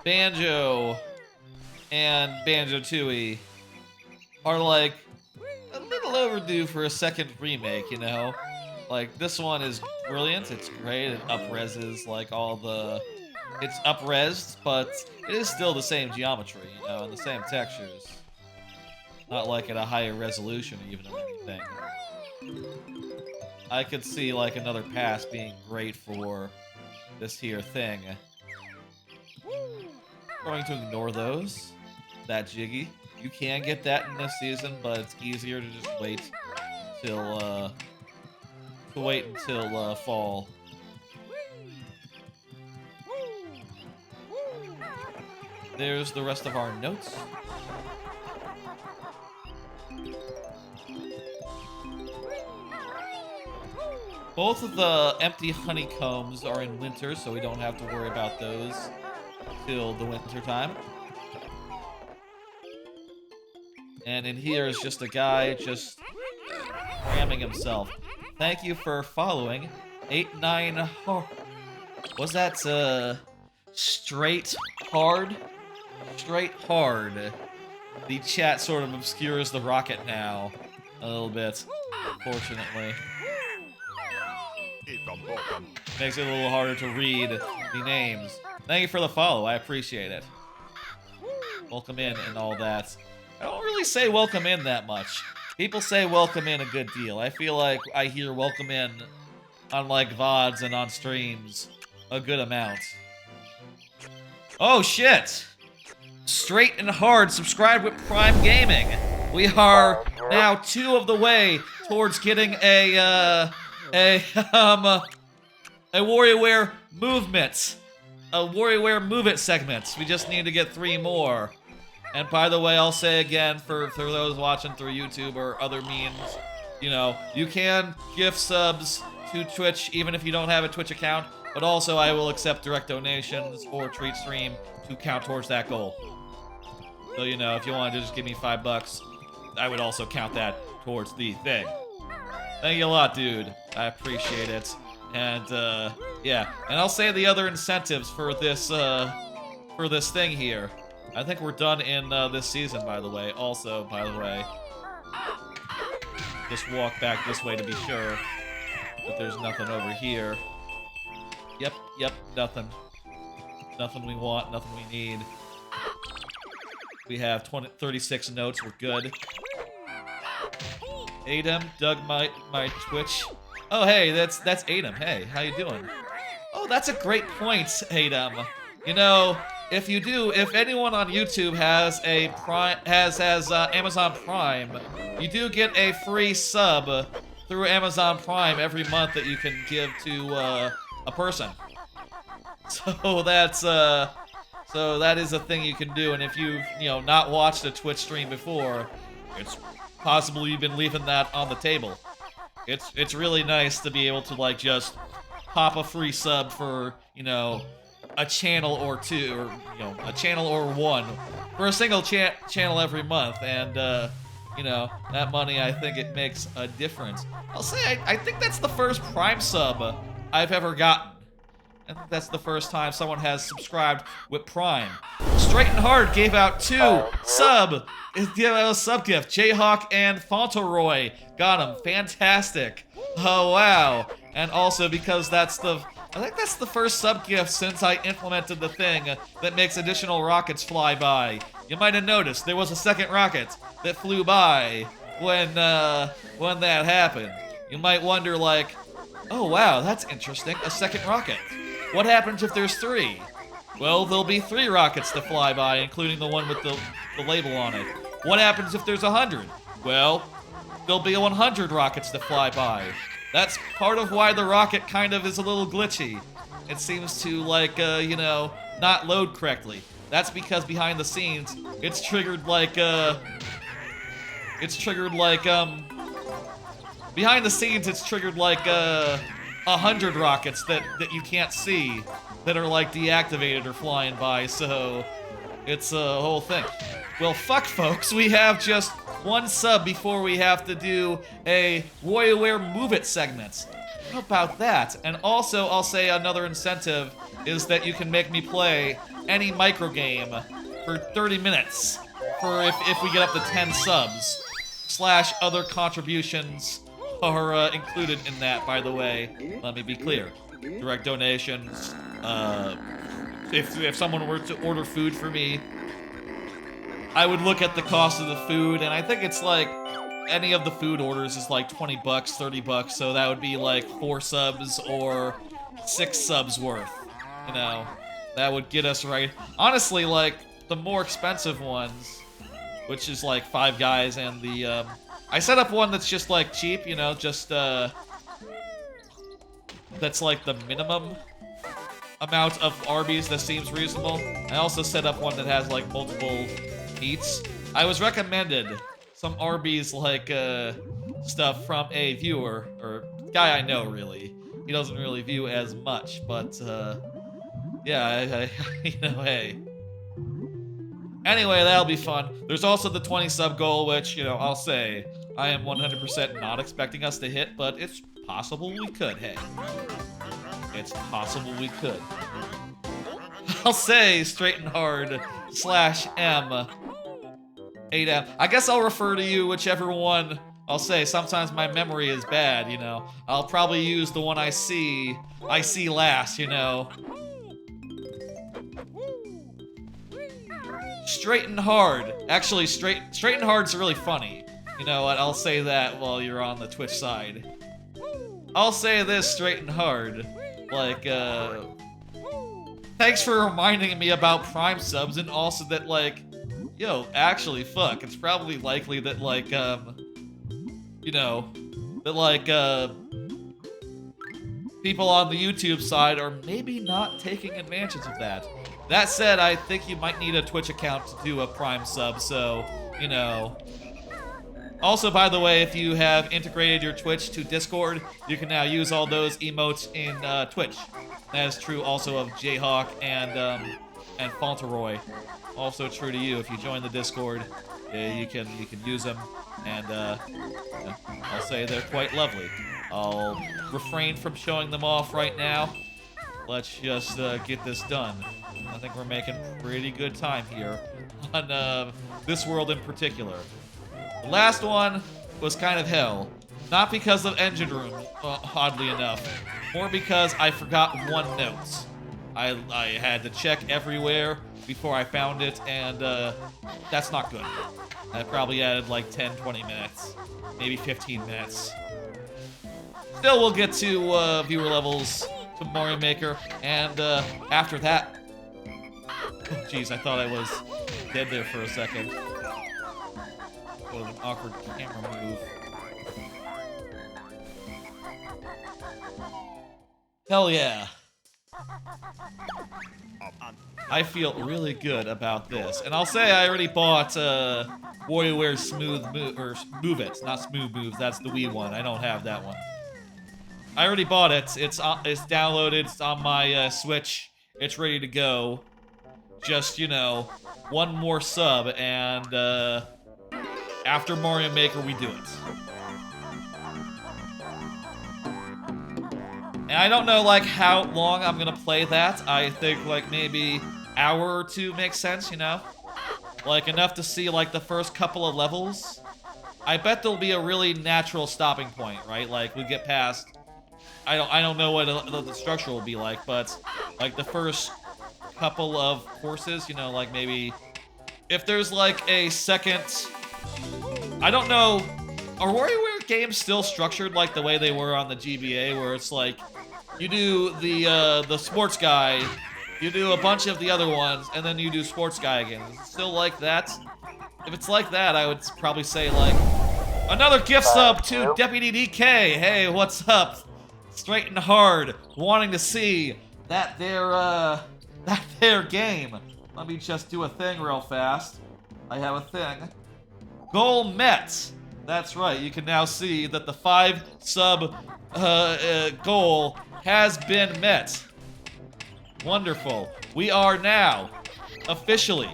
Banjo and Banjo-Tooie are like a little overdue for a second remake, you know? Like, this one is brilliant, it's great, it up-reses like all the... It's up-resed, but it is still the same geometry, you know, and the same textures. Not like at a higher resolution even or anything. I could see like another pass being great for this here thing. Going to ignore those. That jiggy. You can get that in this season, but it's easier to just wait till fall. There's the rest of our notes. Both of the empty honeycombs are in winter, so we don't have to worry about those till the winter time. And in here is just a guy just ramming himself. Thank you for following 89 hard. Was that straight hard? Straight hard. The chat sort of obscures the rocket now a little bit, unfortunately. Makes it a little harder to read the names. Thank you for the follow, I appreciate it. Welcome in and all that. I don't really say welcome in that much. People say welcome in a good deal. I feel like I hear welcome in on like VODs and on streams a good amount. Oh shit! Straight and hard, subscribe with Prime Gaming. We are now 2 of the way towards getting a WarioWare movement. A WarioWare Move It segment. We just need to get 3 more. And by the way, I'll say again, for those watching through YouTube or other means, you know, you can gift subs to Twitch even if you don't have a Twitch account, but also I will accept direct donations or Treat Stream to count towards that goal. So, you know, if you want to just give me $5, I would also count that towards the thing. Thank you a lot, dude. I appreciate it. And, Yeah, and I'll say the other incentives for this thing here. I think we're done in this season, by the way. Also, by the way, just walk back this way to be sure that there's nothing over here. Yep, nothing. Nothing we want, nothing we need. We have 36 notes, we're good. Adam dug my Twitch. Oh, hey, that's Adam. Hey, how you doing? Oh, that's a great point, Adam. You know, if anyone on YouTube has a Amazon Prime, you do get a free sub through Amazon Prime every month that you can give to a person. So that is a thing you can do, and if you've not watched a Twitch stream before, it's possible you've been leaving that on the table. It's really nice to be able to like just pop a free sub for a channel or two, or a channel or one for a single channel every month, and that money, I think it makes a difference. I'll say I think that's the first Prime sub I've ever gotten. I think that's the first time someone has subscribed with Prime. Straight and Hard gave out two sub gift. Jayhawk and Fauntleroy got them. Fantastic. Oh wow. And also because I think that's the first sub gift since I implemented the thing that makes additional rockets fly by. You might have noticed there was a second rocket that flew by when that happened. You might wonder like, oh wow, that's interesting, a second rocket. What happens if there's three? Well, there'll be 3 rockets to fly by, including the one with the label on it. What happens if there's 100? Well, there'll be 100 rockets to fly by. That's part of why the rocket kind of is a little glitchy. It seems to, like, not load correctly. That's because behind the scenes, it's triggered like, behind the scenes, it's triggered like, 100 rockets that you can't see that are like deactivated or flying by, so it's a whole thing. Well, fuck folks, we have just 1 sub before we have to do a WarioWare Move It segment. How about that? And also, I'll say another incentive is that you can make me play any micro game for 30 minutes for if we get up to 10 subs / other contributions are included in that, by the way. Let me be clear. Direct donations. If someone were to order food for me, I would look at the cost of the food, and I think it's like any of the food orders is like $20, $30, so that would be like 4 subs or 6 subs worth. That would get us right. Honestly, like the more expensive ones, which is like Five Guys and the I set up one that's just like cheap, just that's like the minimum amount of Arby's that seems reasonable. I also set up one that has like multiple eats. I was recommended some Arby's like stuff from a viewer, or guy I know really. He doesn't really view as much, but yeah, hey. Anyway, that'll be fun. There's also the 20 sub goal, which, I'll say I am 100% not expecting us to hit, but it's possible we could, hey. It's possible we could. I'll say Straight and Hard /M 8M. I guess I'll refer to you whichever one. I'll say sometimes my memory is bad, I'll probably use the one I see last, Straight and Hard. Actually, Straight and Hard's really funny. You know what? I'll say that while you're on the Twitch side. I'll say this, Straight and Hard. Like, thanks for reminding me about Prime subs, and also that, like, actually, fuck, it's probably likely that, like, people on the YouTube side are maybe not taking advantage of that. That said, I think you might need a Twitch account to do a Prime sub, so, Also, by the way, if you have integrated your Twitch to Discord, you can now use all those emotes in Twitch. That is true also of Jayhawk and Fauntleroy. Also true to you. If you join the Discord, you can use them, and I'll say they're quite lovely. I'll refrain from showing them off right now, let's just get this done. I think we're making pretty good time here on this world in particular. The last one was kind of hell. Not because of engine room, oddly enough. More because I forgot one note. I had to check everywhere before I found it, and that's not good. I probably added like 10, 20 minutes. Maybe 15 minutes. Still, we'll get to viewer levels to Mario Maker, and after that... Oh, jeez, I thought I was dead there for a second. What an awkward camera move. Hell yeah. I feel really good about this. And I'll say I already bought WarioWare Smooth Move, or Move It, not Smooth Moves, that's the Wii one. I don't have that one. I already bought it. It's downloaded, it's on my Switch. It's ready to go. Just, you know, one more sub, and after Mario Maker, we do it. And I don't know, like, how long I'm gonna play that. I think, like, maybe hour or two makes sense, you know? Like, enough to see, like, the first couple of levels. I bet there'll be a really natural stopping point, right? Like, we get past... I don't know what the structure will be like, but, like, the first couple of courses, you know, like, maybe... If there's, like, a second... I don't know... Are WarioWare games still structured like the way they were on the GBA, where it's like... You do the sports guy, you do a bunch of the other ones, and then you do sports guy again. Is it still like that? If it's like that, I would probably say, like, another gift sub to Deputy DK. Hey, what's up? Straight and hard, wanting to see that their game. Let me just do a thing real fast. I have a thing. Goal met. That's right. You can now see that the 5 sub goal has been met. Wonderful. We are now officially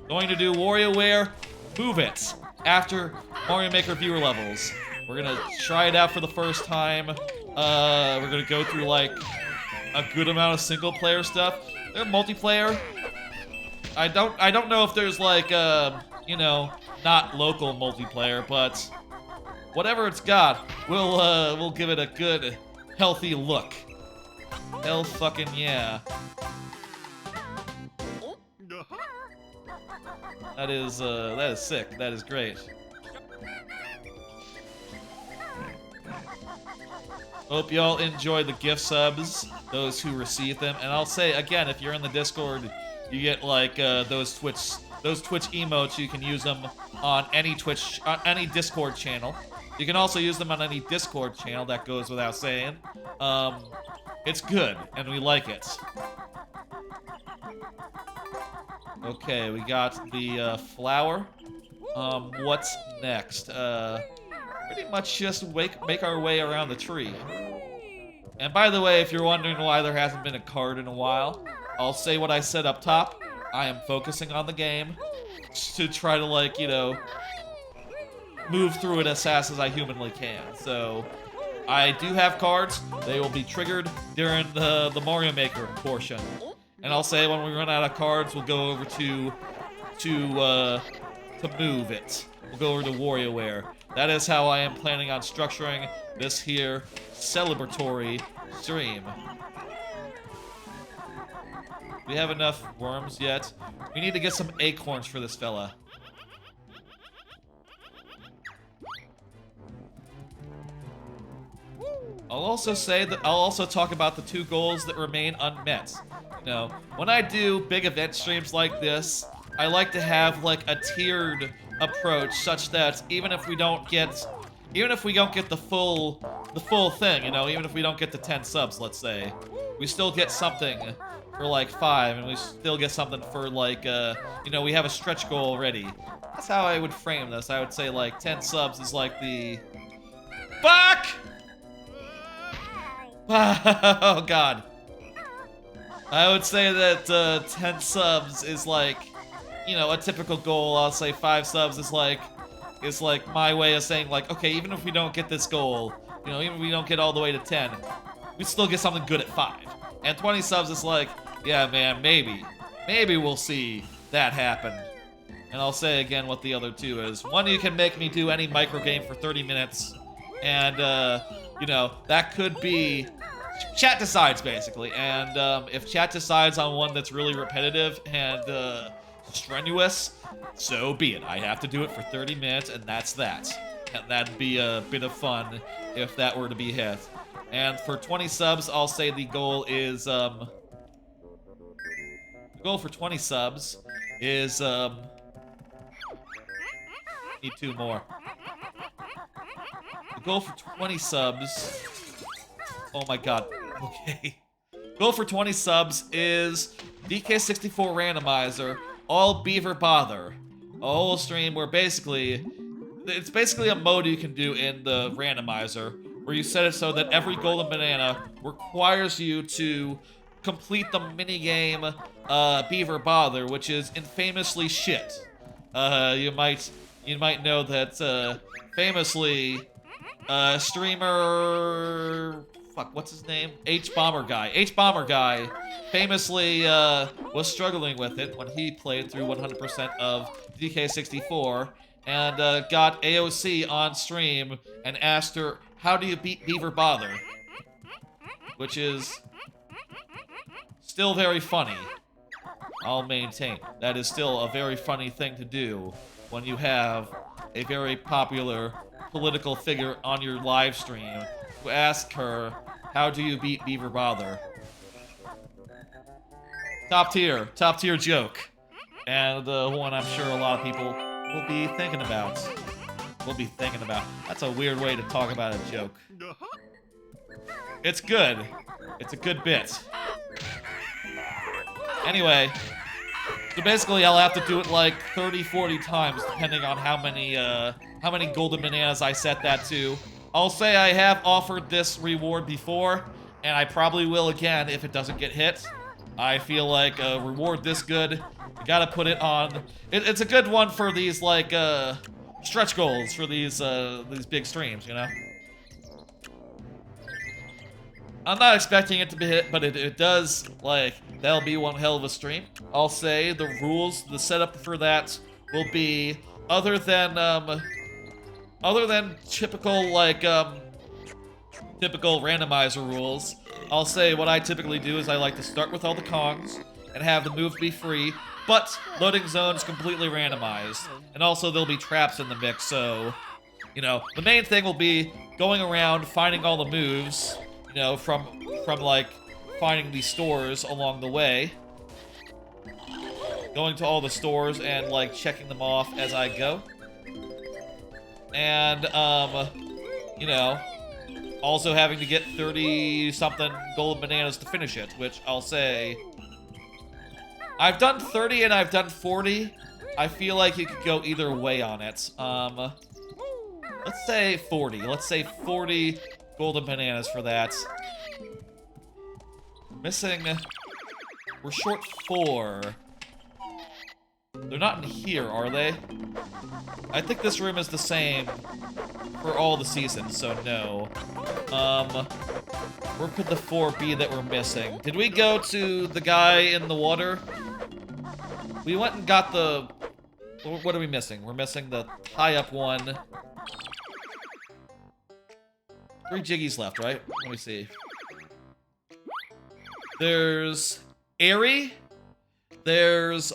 going to do WarioWare Move It after Mario Maker viewer levels. We're gonna try it out for the first time. We're gonna go through like a good amount of single player stuff. There's multiplayer. I don't know if there's like you know, not local multiplayer, but whatever it's got, we'll give it a good, healthy look. Hell fucking yeah. That is sick. That is great. Hope y'all enjoy the gift subs, those who receive them. And I'll say again, if you're in the Discord, you get like those Twitch emotes. You can use them on any any Discord channel. You can also use them on any Discord channel. That goes without saying. It's good, and we like it. Okay, we got the flower. What's next? Pretty much just make our way around the tree. And by the way, if you're wondering why there hasn't been a card in a while, I'll say what I said up top. I am focusing on the game to try to, like, you know, move through it as fast as I humanly can. So, I do have cards. They will be triggered during the Mario Maker portion. And I'll say when we run out of cards, we'll go over to Move It. We'll go over to WarioWare. That is how I am planning on structuring this here celebratory stream. Do we have enough worms yet? We need to get some acorns for this fella. I'll also say that I'll also talk about the 2 goals that remain unmet. You know, when I do big event streams like this, I like to have like a tiered approach such that even if we don't get the full thing, you know, even if we don't get the 10 subs, let's say, we still get something for like 5, and we still get something for like you know, we have a stretch goal already. That's how I would frame this. I would say like 10 subs is like the fuck. Oh god. I would say that 10 subs is like, you know, a typical goal. I'll say 5 subs is like my way of saying like, okay, even if we don't get this goal, you know, even if we don't get all the way to 10, we still get something good at 5. And 20 subs is like, yeah, man, maybe. Maybe we'll see that happen. And I'll say again what the other two is. One, you can make me do any micro game for 30 minutes. And, you know, that could be... Chat decides, basically. And if chat decides on one that's really repetitive and strenuous, so be it. I have to do it for 30 minutes, and that's that. And that'd be a bit of fun if that were to be hit. And for 20 subs, I'll say the goal is, the goal for 20 subs is, need 2 more. The goal for 20 subs... Oh my god. Okay. Goal for 20 subs is DK64 randomizer, all beaver bother. A whole stream where basically... It's basically a mode you can do in the randomizer where you set it so that every golden banana requires you to complete the minigame Beaver Bother, which is infamously shit. You might know that famously streamer... Fuck, what's his name? H-Bomber Guy famously was struggling with it when he played through 100% of DK64 and got AOC on stream and asked her, how do you beat Beaver Bother? Which is still very funny. I'll maintain. That is still a very funny thing to do when you have a very popular political figure on your live stream to ask her, how do you beat Beaver Bother? Top tier joke. And one I'm sure a lot of people will be thinking about. That's a weird way to talk about a joke. It's good. It's a good bit. Anyway, so basically I'll have to do it like 30, 40 times depending on how many golden bananas I set that to. I'll say I have offered this reward before, and I probably will again if it doesn't get hit. I feel like a reward this good, you gotta put it on. It's a good one for these like stretch goals for these big streams, you know. I'm not expecting it to be hit, but it does, like, that'll be one hell of a stream. I'll say the rules, the setup for that will be other than typical, like, typical randomizer rules. I'll say what I typically do is I like to start with all the Kongs and have the move be free, but loading zones completely randomized. And also there'll be traps in the mix, so, you know, the main thing will be going around, finding all the moves, you know, from like, finding these stores along the way. Going to all the stores and, like, checking them off as I go. And, you know, also having to get 30-something golden bananas to finish it, which I'll say... I've done 30 and I've done 40. I feel like you could go either way on it. Let's say 40. Let's say 40 golden bananas for that. Missing... We're short 4. They're not in here, are they? I think this room is the same for all the seasons, so no. Where could the 4 be that we're missing? Did we go to the guy in the water? We went and got the... What are we missing? We're missing the high-up one. 3 Jiggies left, right? Let me see. There's... Airy? There's,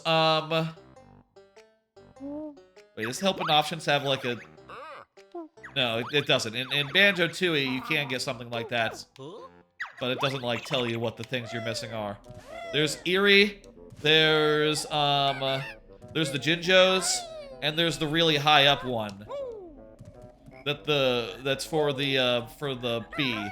Wait, does helping options have, like, a... No, it doesn't. In Banjo-Tooie, you can get something like that. But it doesn't, like, tell you what the things you're missing are. There's Eerie, there's the Jinjos, and there's the really high-up one. That's for the bee.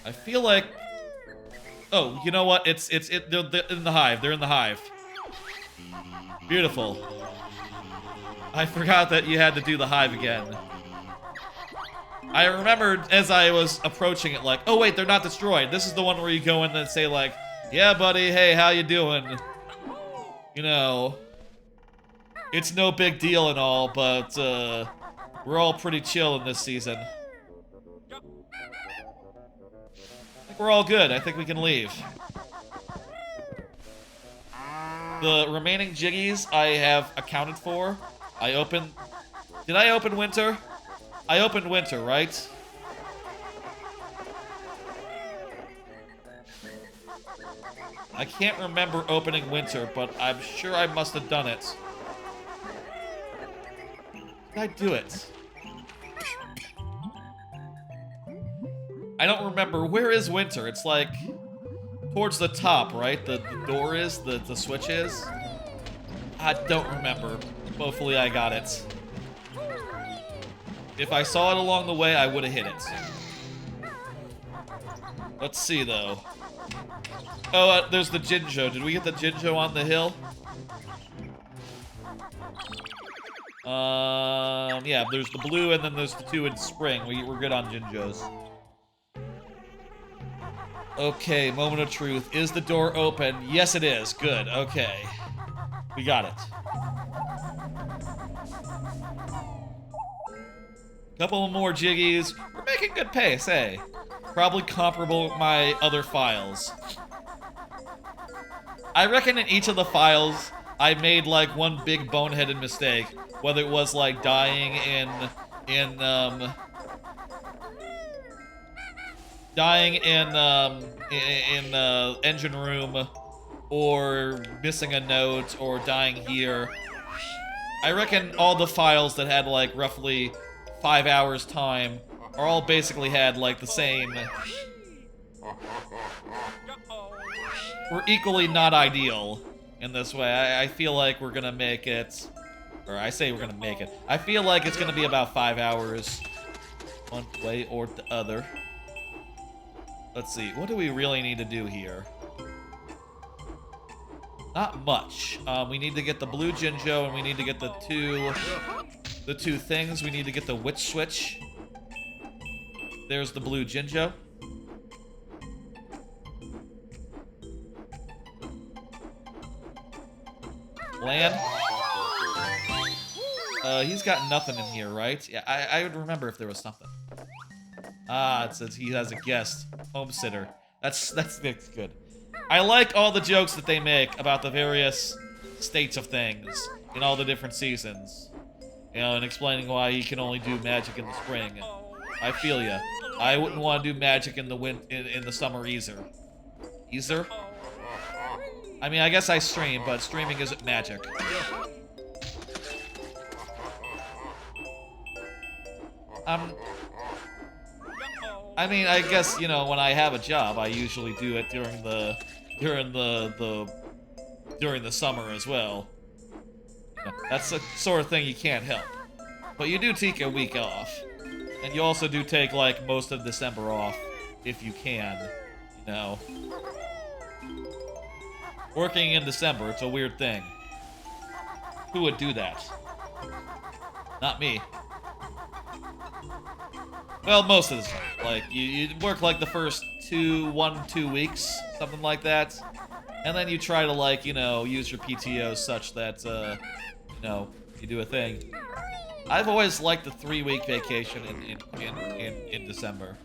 I feel like... Oh, you know what? They're in the hive. They're in the hive. Beautiful. I forgot that you had to do the hive again. I remembered as I was approaching it, like, oh wait, they're not destroyed. This is the one where you go in and say, like, yeah, buddy, hey, how you doing? You know. It's no big deal and all, but we're all pretty chill in this season. I think we're all good. I think we can leave. The remaining Jiggies I have accounted for. Did I open Winter? I opened Winter, right? I can't remember opening Winter, but I'm sure I must have done it. Did I do it? I don't remember. Where is Winter? It's like towards the top, right? The door is, the switch is. I don't remember. Hopefully I got it. If I saw it along the way, I would have hit it. Let's see, though. Oh, there's the Jinjo. Did we get the Jinjo on the hill? Yeah, there's the blue and then there's the 2 in spring. We're good on Jinjos. Okay, moment of truth. Is the door open? Yes, it is. Good. Okay. We got it. Couple more Jiggies. We're making good pace, hey. Probably comparable with my other files. I reckon in each of the files, I made like one big boneheaded mistake. Whether it was like dying in engine room, or missing a note, or dying here. I reckon all the files that had like roughly 5 hours time are all basically had like the same. We're equally not ideal in this way. I feel like we're gonna make it, or I say we're gonna make it. I feel like it's gonna be about 5 hours, one way or the other. Let's see, what do we really need to do here? Not much. We need to get the blue Jinjo, and we need to get the two things. We need to get the witch switch. There's the blue Jinjo. Land. He's got nothing in here, right? Yeah, I would remember if there was something. Ah, it says he has a guest. Homesitter. That's good. I like all the jokes that they make about the various states of things in all the different seasons. You know, and explaining why he can only do magic in the spring. I feel ya. I wouldn't want to do magic in the summer either. Either? I mean, I guess I stream, but streaming isn't magic. I mean, I guess, you know, when I have a job, I usually do it during the summer as well. That's the sort of thing you can't help. But you do take a week off. And you also do take, like, most of December off, if you can, you know. Working in December, it's a weird thing. Who would do that? Not me. Well, most of the time. Like, you work, like, the first 2 weeks, something like that. And then you try to, like, you know, use your PTO such that, you know, you do a thing. I've always liked the 3-week vacation in December.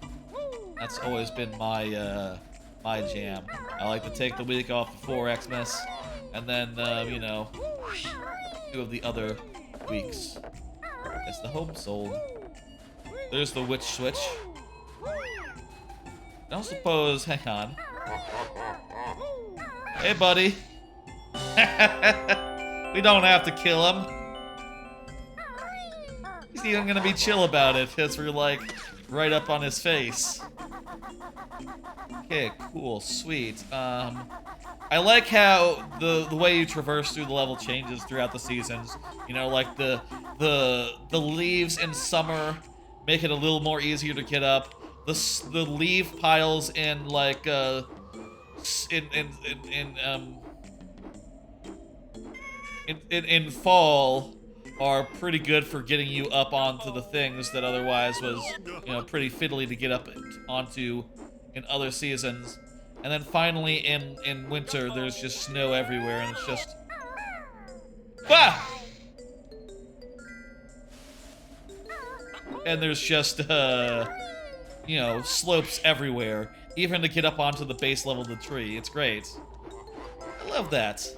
That's always been my, my jam. I like to take the week off before Xmas, and then, you know, 2 of the other weeks. It's the home sold. There's the witch switch. I don't suppose, hang on. Hey, buddy. We don't have to kill him. He's even gonna be chill about it, because we're, like, right up on his face. Okay, cool, sweet. I like how the way you traverse through the level changes throughout the seasons. You know, like the leaves in summer make it a little more easier to get up. The leaf piles in like in fall are pretty good for getting you up onto the things that otherwise was, you know, pretty fiddly to get up onto in other seasons. And then finally in winter there's just snow everywhere and it's just and there's just, you know, slopes everywhere, even to get up onto the base level of the tree. It's great. I love that.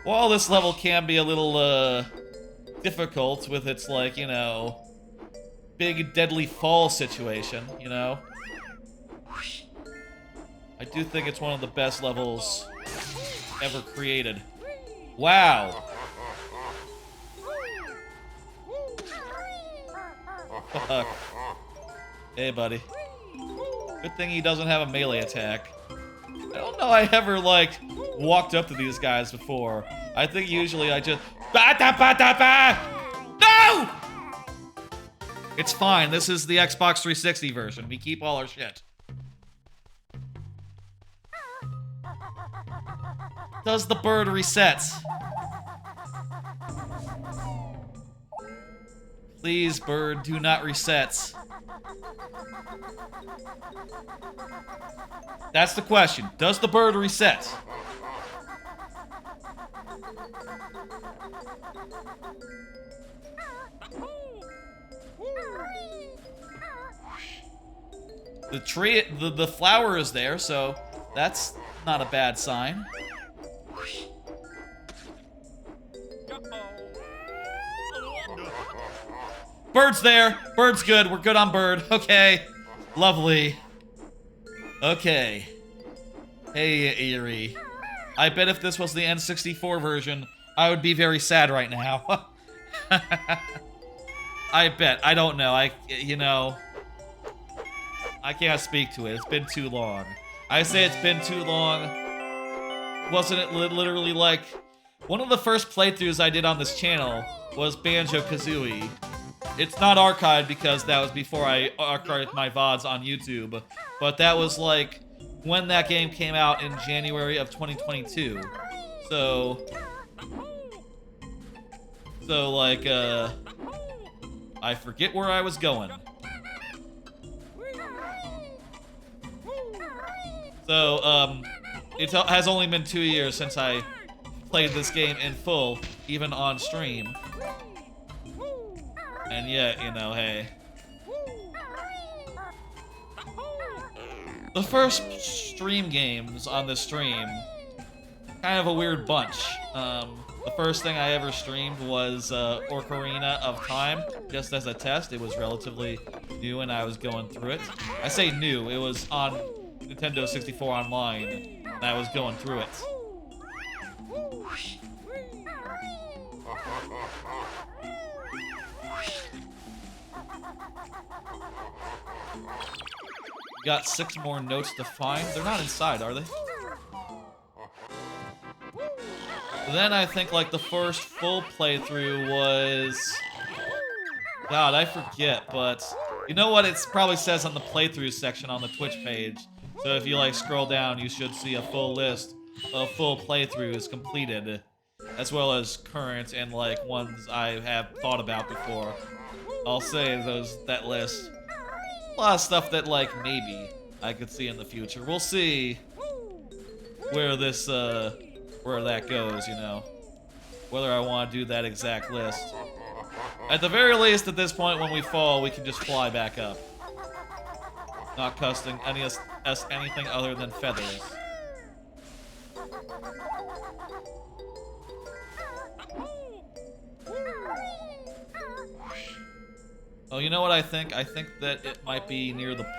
While this level can be a little, difficult with its, like, you know, big deadly fall situation, you know? I do think it's one of the best levels ever created. Wow! Fuck. Hey, buddy. Good thing he doesn't have a melee attack. I don't know I ever, like, walked up to these guys before. I think usually I just... No! It's fine. This is the Xbox 360 version. We keep all our shit. Does the bird reset? Please, bird, do not reset. That's the question. Does the bird reset? The tree, the flower is there, so that's not a bad sign. Bird's there. Bird's good. We're good on bird. Okay. Lovely. Okay. Hey, Eerie. I bet if this was the N64 version, I would be very sad right now. I bet. I don't know. You know, I can't speak to it. It's been too long. I say it's been too long. Wasn't it literally like... One of the first playthroughs I did on this channel was Banjo-Kazooie. It's not archived because that was before I archived my VODs on YouTube. But that was like when that game came out in January of 2022. So like, I forget where I was going. So, it has only been 2 years since I played this game in full, even on stream. And yet, you know, hey. The first stream games on this stream, kind of a weird bunch. The first thing I ever streamed was Ocarina of Time, just as a test. It was relatively new and I was going through it. I say new, it was on Nintendo 64 Online, and I was going through it. Got 6 more notes to find. They're not inside, are they? Then I think like the first full playthrough was... God, I forget, but... You know what it probably says on the playthrough section on the Twitch page. So if you like scroll down, you should see a full list of full playthroughs completed. As well as current and like ones I have thought about before. I'll say that list. A lot of stuff that, like, maybe I could see in the future. We'll see where this, where that goes, you know. Whether I want to do that exact list. At the very least, at this point, when we fall, we can just fly back up. Not costing us anything other than feathers. Oh, you know what I think? I think that it might be near the plant.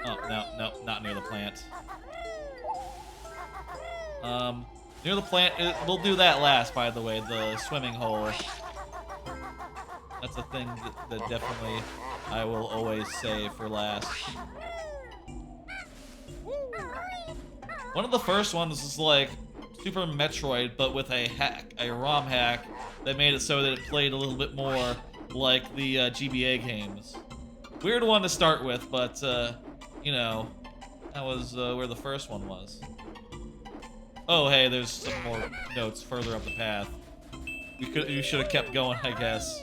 Oh, no, not near the plant. Near the plant, we'll do that last, by the way, the swimming hole. That's a thing that definitely I will always say for last. One of the first ones is like Super Metroid, but with a hack, a ROM hack that made it so that it played a little bit more like the GBA games. Weird one to start with, but you know, that was where the first one was. Oh, hey, there's some more notes further up the path. You should have kept going, I guess.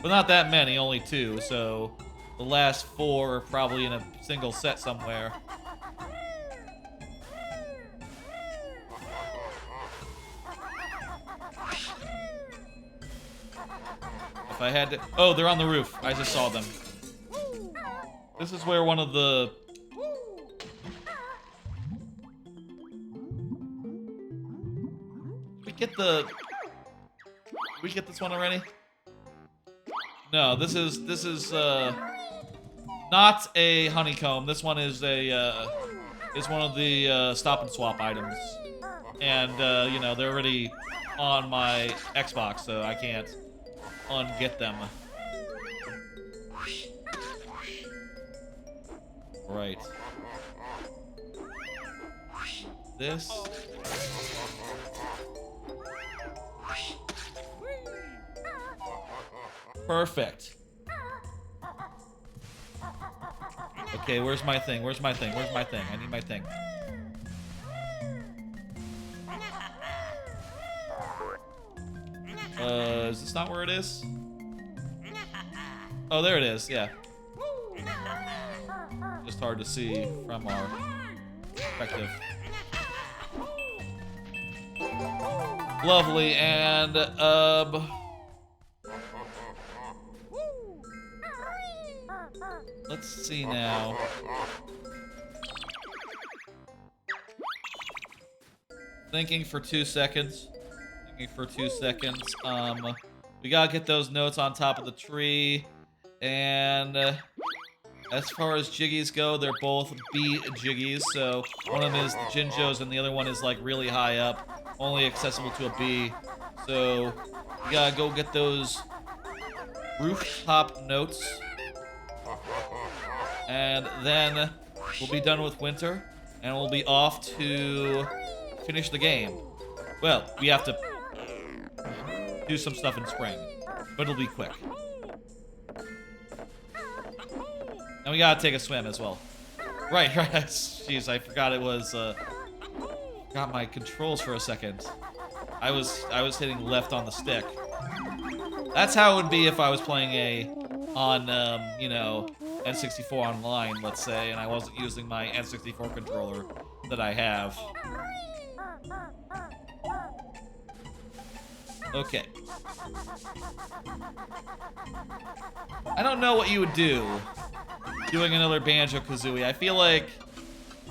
But not that many, only 2, so the last 4 are probably in a single set somewhere. If I had to... Oh, they're on the roof. I just saw them. This is where one of the... Did we get the... Did we get this one already? No, this is not a honeycomb. This one is a is one of the stop and swap items, and you know, they're already on my Xbox, so I can't unget them. Right. This. Perfect. Okay, where's my thing? Where's my thing? Where's my thing? I need my thing. Is this not where it is? Oh, there it is, yeah. Just hard to see from our perspective. Lovely, and, let's see now. Thinking for 2 seconds. We gotta get those notes on top of the tree. And as far as jiggies go, they're both B jiggies. So one of them is the Jinjos and the other one is like really high up, only accessible to a B. So we gotta go get those rooftop notes. And then we'll be done with winter, and we'll be off to finish the game. Well, we have to do some stuff in spring, but it'll be quick. And we gotta take a swim as well. Right. Jeez, I forgot it was, got my controls for a second. I was hitting left on the stick. That's how it would be if I was playing on, you know, N64 online, let's say, and I wasn't using my N64 controller that I have. Okay. I don't know what you would do doing another Banjo-Kazooie. I feel like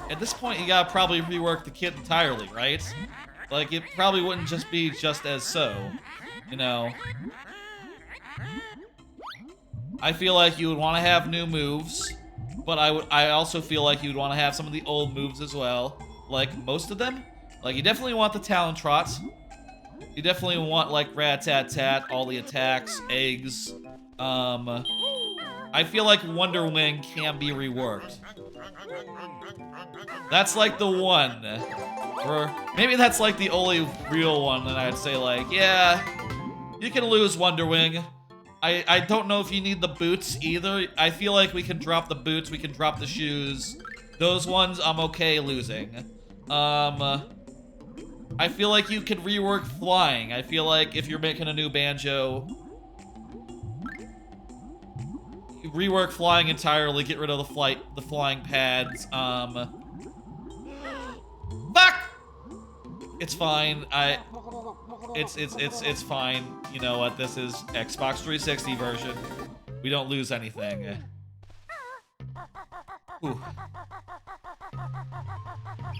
at this point you gotta probably rework the kit entirely, right? Like, it probably wouldn't just be just as so, you know. I feel like you would want to have new moves, but I also feel like you'd want to have some of the old moves as well, like most of them. Like, you definitely want the Talon Trots. You definitely want, like, Rat-Tat-Tat, all the attacks, eggs. I feel like Wonder Wing can be reworked. That's, like, the one. Or maybe that's, like, the only real one that I'd say, like, yeah, you can lose Wonder Wing. I don't know if you need the boots either. I feel like we can drop the boots, we can drop the shoes. Those ones I'm okay losing. I feel like you could rework flying. I feel like if you're making a new Banjo, you rework flying entirely, get rid of the flying pads. Fuck! It's fine. It's fine. You know what? This is Xbox 360 version. We don't lose anything. Ooh.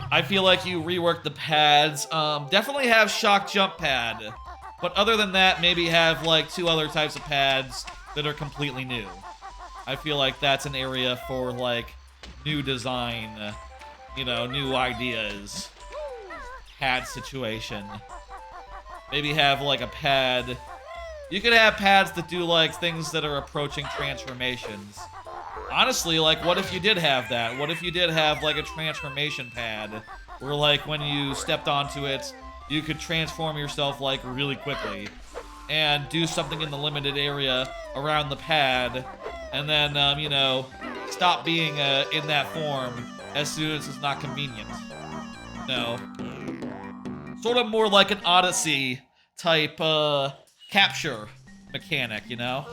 I feel like you rework the pads. Definitely have shock jump pad. But other than that, maybe have like 2 other types of pads that are completely new. I feel like that's an area for like new design, you know, new ideas. Pad situation. Maybe have like a pad. You could have pads that do like things that are approaching transformations. Honestly, like, what if you did have that? What if you did have like a transformation pad where like when you stepped onto it, you could transform yourself like really quickly and do something in the limited area around the pad, and then you know, stop being in that form as soon as it's not convenient. No. Sort of more like an Odyssey type capture mechanic, you know?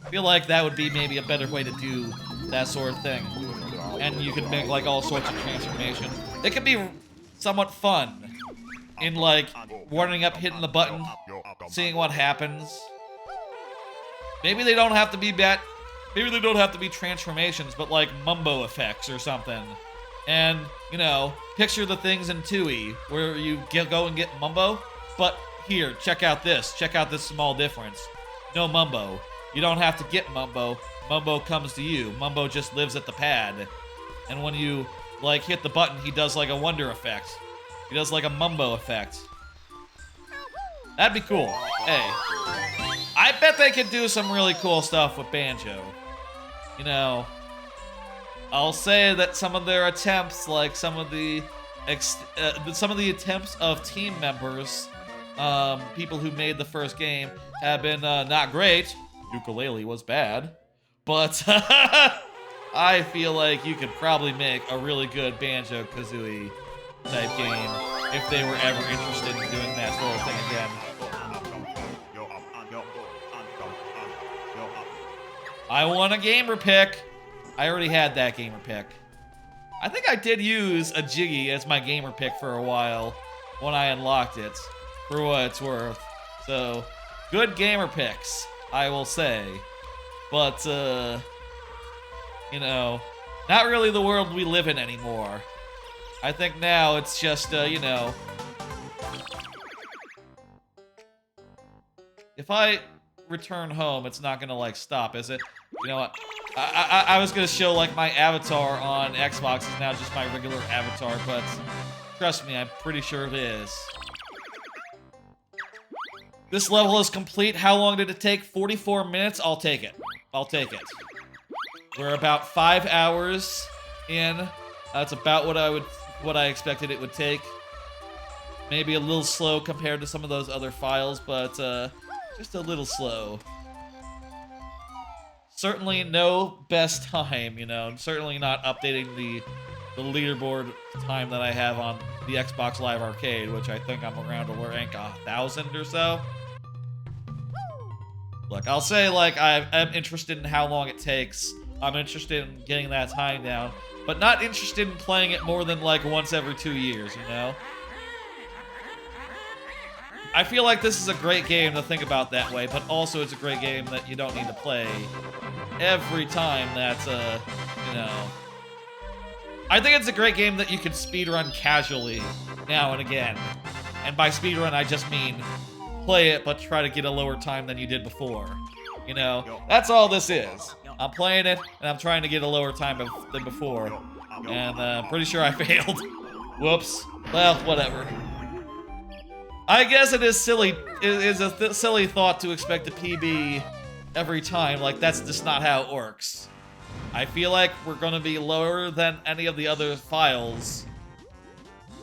I feel like that would be maybe a better way to do that sort of thing. And you could make like all sorts of transformation. It could be somewhat fun in like warming up, hitting the button, seeing what happens. Maybe they don't have to be maybe they don't have to be transformations, but like mumbo effects or something. And, you know, picture the things in 2E where you go and get mumbo. But here, check out this. Check out this small difference. No mumbo. You don't have to get mumbo. Mumbo comes to you. Mumbo just lives at the pad. And when you, like, hit the button, he does like a wonder effect. He does like a mumbo effect. That'd be cool. Hey. I bet they could do some really cool stuff with Banjo. You know, I'll say that some of their attempts, like some of the attempts of team members, people who made the first game, have been not great. Ukulele was bad, but I feel like you could probably make a really good Banjo-Kazooie type game if they were ever interested in doing that sort of thing again. I want a gamer pick. I already had that gamer pick. I think I did use a Jiggy as my gamer pick for a while when I unlocked it, for what it's worth. So, good gamer picks, I will say. But, you know, not really the world we live in anymore. I think now it's just, you know, if I return home, it's not gonna, like, stop, is it? You know what? I was gonna show, like, my avatar on Xbox is now just my regular avatar, but trust me, I'm pretty sure it is. This level is complete. How long did it take? 44 minutes? I'll take it. I'll take it. We're about 5 hours in. That's about what I expected it would take. Maybe a little slow compared to some of those other files, but just a little slow. Certainly no best time, you know. Certainly not updating the leaderboard time that I have on the Xbox Live Arcade, which I think I'm around to rank 1,000 or so. Look, I'll say, like, I'm interested in how long it takes. I'm interested in getting that time down, but not interested in playing it more than, like, once every 2 years, you know? I feel like this is a great game to think about that way, but also it's a great game that you don't need to play every time that's, you know... I think it's a great game that you can speedrun casually now and again. And by speedrun, I just mean play it, but try to get a lower time than you did before. You know, that's all this is. I'm playing it, and I'm trying to get a lower time than before. And I'm pretty sure I failed. Whoops. Well, whatever. I guess it is silly. It is a silly thought to expect a PB every time. Like, that's just not how it works. I feel like we're going to be lower than any of the other files.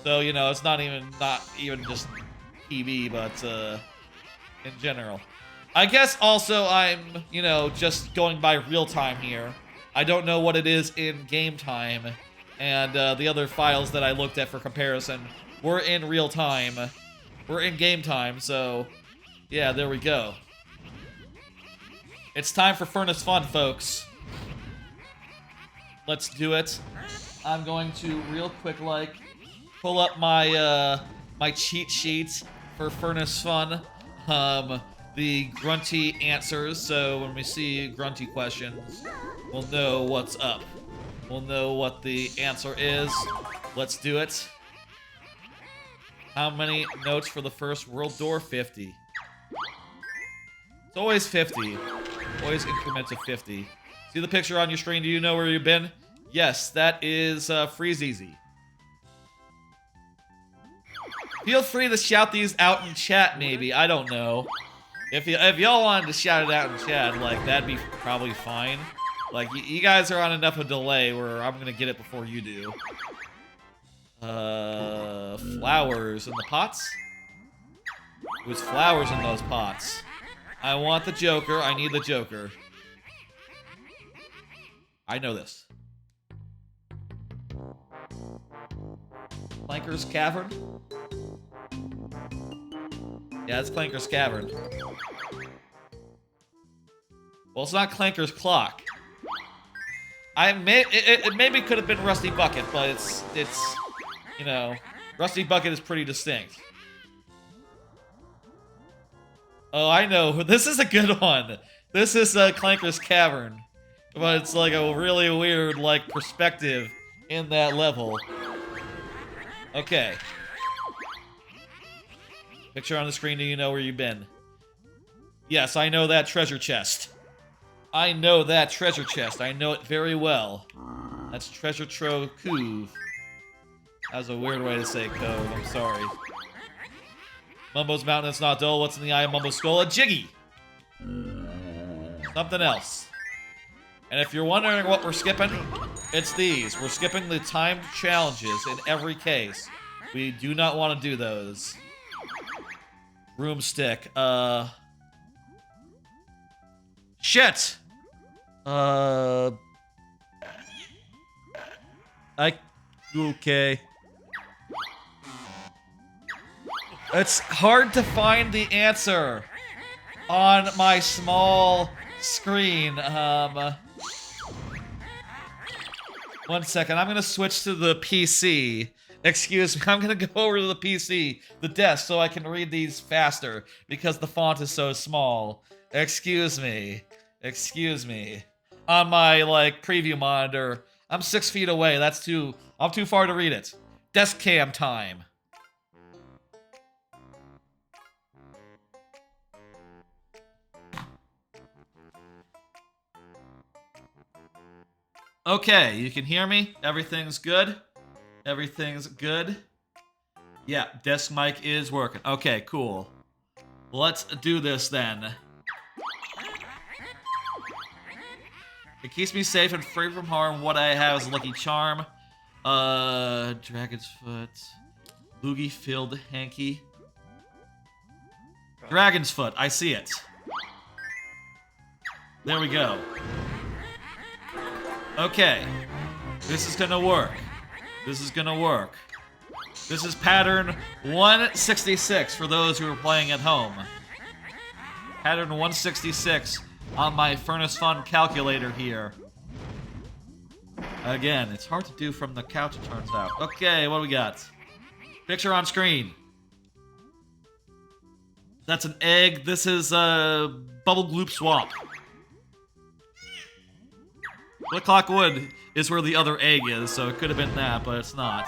So, you know, it's not even just PB, but in general. I guess also I'm, you know, just going by real time here. I don't know what it is in game time. And the other files that I looked at for comparison were in real time. We're in game time, so yeah, there we go. It's time for Furnace Fun, folks. Let's do it. I'm going to real quick, like, pull up my my cheat sheet for Furnace Fun. The grunty answers, so when we see grunty questions, we'll know what's up. We'll know what the answer is. Let's do it. How many notes for the first world door? 50. It's always 50. Always increments of 50. See the picture on your screen? Do you know where you've been? Yes, that is Freeze Easy. Feel free to shout these out in chat, maybe. I don't know. If y'all wanted to shout it out in chat, like, that'd be probably fine. Like, you guys are on enough of a delay where I'm gonna get it before you do. Flowers in the pots? It was flowers in those pots. I want the Joker. I need the Joker. I know this. Clanker's Cavern? Yeah, it's Clanker's Cavern. Well, it's not Clanker's Clock. It maybe could have been Rusty Bucket, but it's you know, Rusty Bucket is pretty distinct. Oh, I know. This is a good one. This is Clanker's Cavern. But it's like a really weird, like, perspective in that level. Okay. Picture on the screen, do you know where you've been? Yes, I know that treasure chest. I know that treasure chest. I know it very well. That's Treasure Trove Cove. That was a weird way to say cove, I'm sorry. Mumbo's Mountain, it's not dull. What's in the eye of Mumbo's skull? A Jiggy! Something else. And if you're wondering what we're skipping, it's these. We're skipping the timed challenges in every case. We do not want to do those. Broomstick. Shit! Okay. It's hard to find the answer on my small screen. 1 second, I'm gonna switch to the PC. Excuse me, I'm gonna go over to the PC, the desk, so I can read these faster because the font is so small. Excuse me. Excuse me. On my, like, preview monitor, I'm 6 feet away. I'm too far to read it. Desk cam time. Okay, you can hear me? Everything's good? Everything's good? Yeah, desk mic is working. Okay, cool. Let's do this then. It keeps me safe and free from harm. What I have is Lucky Charm. Dragon's Foot. Loogie-filled hanky. Dragon's Foot, I see it. There we go. Okay. This is gonna work. This is gonna work. This is pattern 166 for those who are playing at home. Pattern 166 on my Furnace Fun calculator here. Again, it's hard to do from the couch, it turns out. Okay, what do we got? Picture on screen. That's an egg. This is Bubble Gloop Swamp. Woodclock Wood is where the other egg is, so it could have been that, but it's not.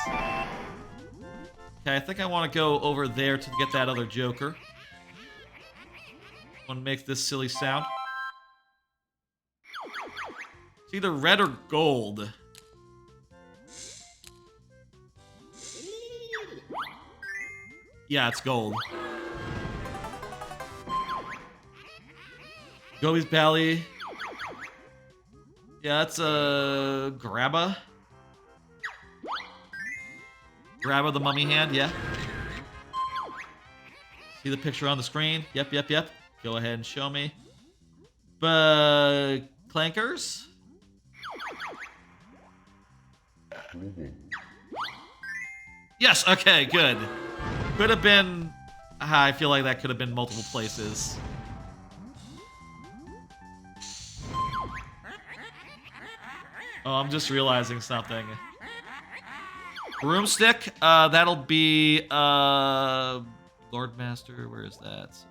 Okay, I think I want to go over there to get that other Joker. Want to make this silly sound. It's either red or gold. Yeah, it's gold. Gobi's Belly. Yeah, that's a Grabba. Grabba the mummy hand, yeah. See the picture on the screen? Yep, yep, yep. Go ahead and show me. Clankers? Yes, okay, good. Could have been... I feel like that could have been multiple places. Oh, I'm just realizing something. Broomstick, that'll be, Lord Master, where is that? It's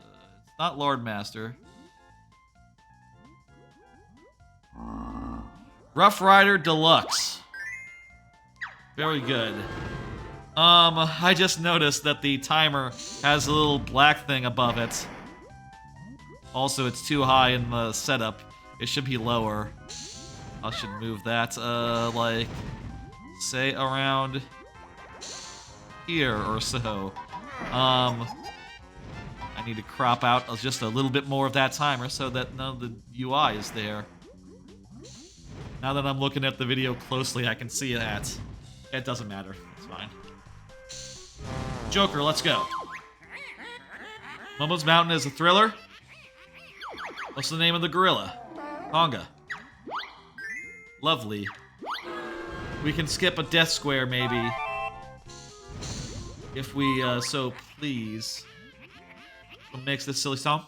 not Lord Master. Rough Rider Deluxe. Very good. I just noticed that the timer has a little black thing above it. Also, it's too high in the setup. It should be lower. I should move that, like, say around here or so. I need to crop out just a little bit more of that timer so that none of the UI is there. Now that I'm looking at the video closely, I can see that. It doesn't matter. It's fine. Joker, let's go. Mumbo's Mountain is a thriller. What's the name of the gorilla? Conga. Lovely. We can skip a death square, maybe. If we, so please. What makes this silly song?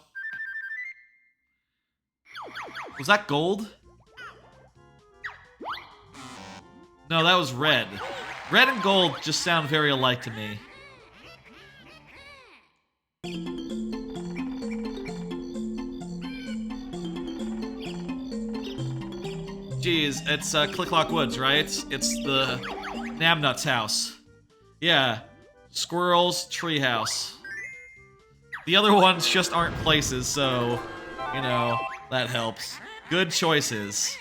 Was that gold? No, that was red. Red and gold just sound very alike to me. Jeez, it's Click-Clock Woods, right? It's the Namnut's house. Yeah, Squirrel's treehouse. The other ones just aren't places, so, you know, that helps. Good choices.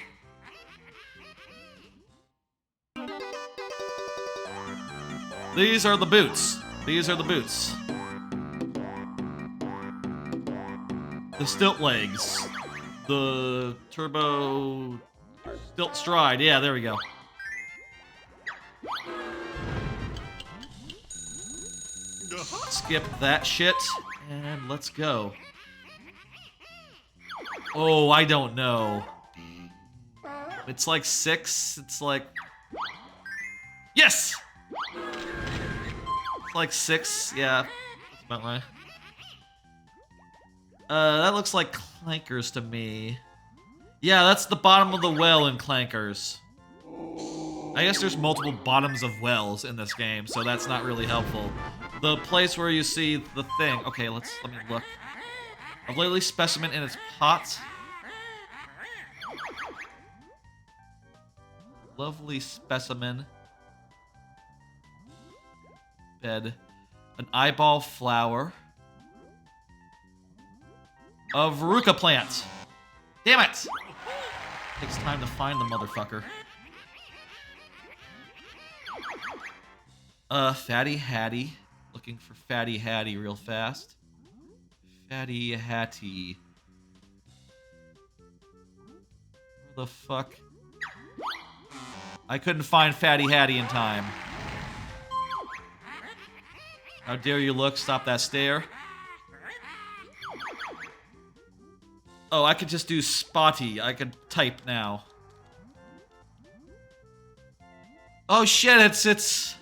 These are the boots. These are the boots. The stilt legs. The turbo stilt stride. Yeah, there we go. Skip that shit, and let's go. Oh, I don't know. It's like 6. It's like... Yes! It's like 6. Yeah, that's about right. That looks like Clankers to me. Yeah, that's the bottom of the well in Clankers. I guess there's multiple bottoms of wells in this game, so that's not really helpful. The place where you see the thing. Okay, let me look. A lovely specimen in its pot. Lovely specimen. Bed. An eyeball flower. A Veruca plant. Damn it! Takes time to find the motherfucker. Fatty Hattie. Looking for Fatty Hattie real fast. Fatty Hattie. Where the fuck? I couldn't find Fatty Hattie in time. How dare you look? Stop that stare. Oh, I could just do Spotty. I could type now. Oh shit, it's...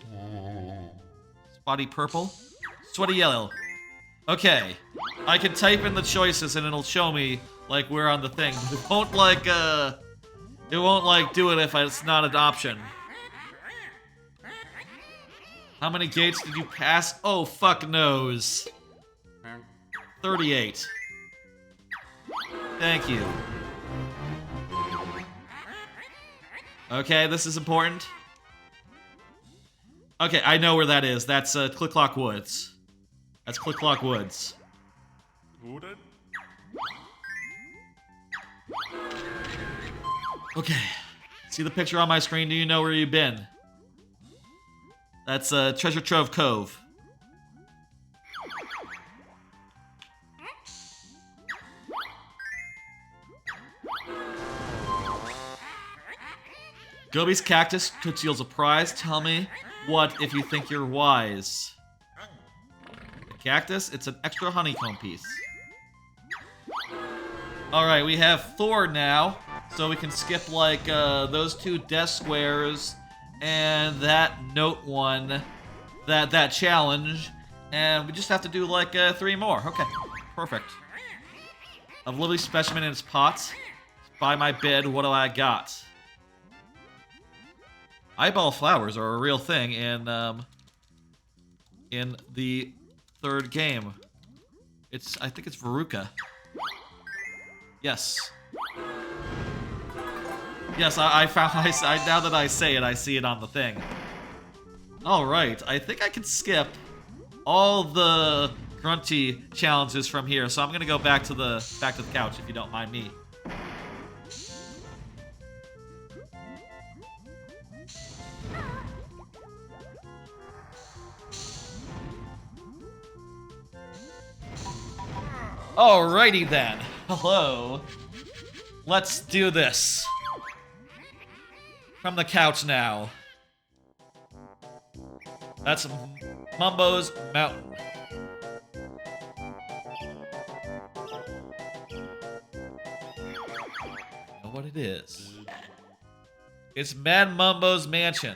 Spotty purple? Sweaty yellow. Okay. I can type in the choices and it'll show me, like, we're on the thing. But it won't, like, it won't, like, do it if it's not an option. How many gates did you pass? Oh, fuck knows. 38. Thank you. Okay, this is important. Okay, I know where that is. That's Click-Clock Woods. That's Click-Clock Woods. Okay. See the picture on my screen? Do you know where you've been? That's Treasure Trove Cove. Gobi's cactus could steal a prize. Tell me what if you think you're wise. The cactus, it's an extra honeycomb piece. Alright, we have Thor now. So we can skip like those 2 death squares and that note one, that challenge. And we just have to do like 3 more. Okay, perfect. A lovely specimen in its pot. By my bed, what do I got? Eyeball flowers are a real thing in the 3rd game. I think it's Veruca. Yes. Yes, I found. Now that I say it, I see it on the thing. All right, I think I can skip all the grunty challenges from here. So I'm gonna go back to the couch if you don't mind me. Alrighty then. Hello. Let's do this. From the couch now. That's Mumbo's Mountain. I know what it is. It's Mad Mumbo's mansion.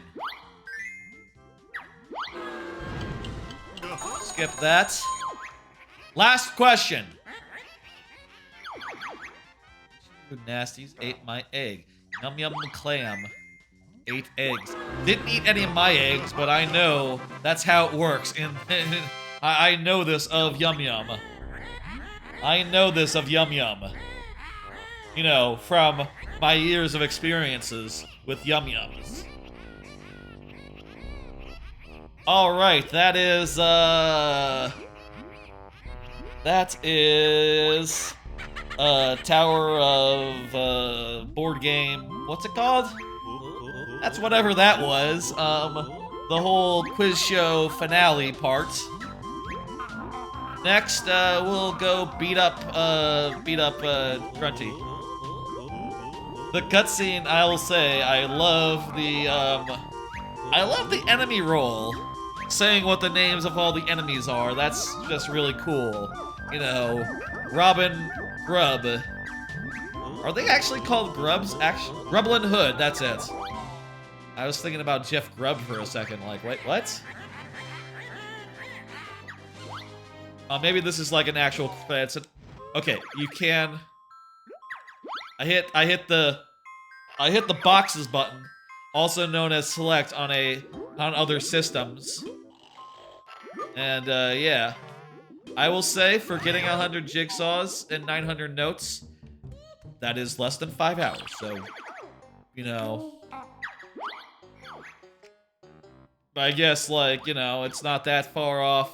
Skip that. Last question. You nasties ate my egg. Yum yum clam. 8 eggs. Didn't eat any of my eggs, but I know that's how it works. I know this of Yum Yum. I know this of Yum Yum. You know, from my years of experiences with Yum Yums. Alright, that is Tower of board game. What's it called? That's whatever that was. The whole quiz show finale part. Next, we'll go beat up Grunty. The cutscene, I will say, I love the enemy roll. Saying what the names of all the enemies are. That's just really cool. You know, Robin, Grub. Are they actually called Grubs? Grublin Hood, that's it. I was thinking about Jeff Grubb for a second, like, wait, what? Maybe this is like an actual credits. Okay, you can. I hit the boxes button, also known as select on other systems. And yeah, I will say for getting 100 jigsaws and 900 notes, that is less than 5 hours. So, you know, I guess like, you know, it's not that far off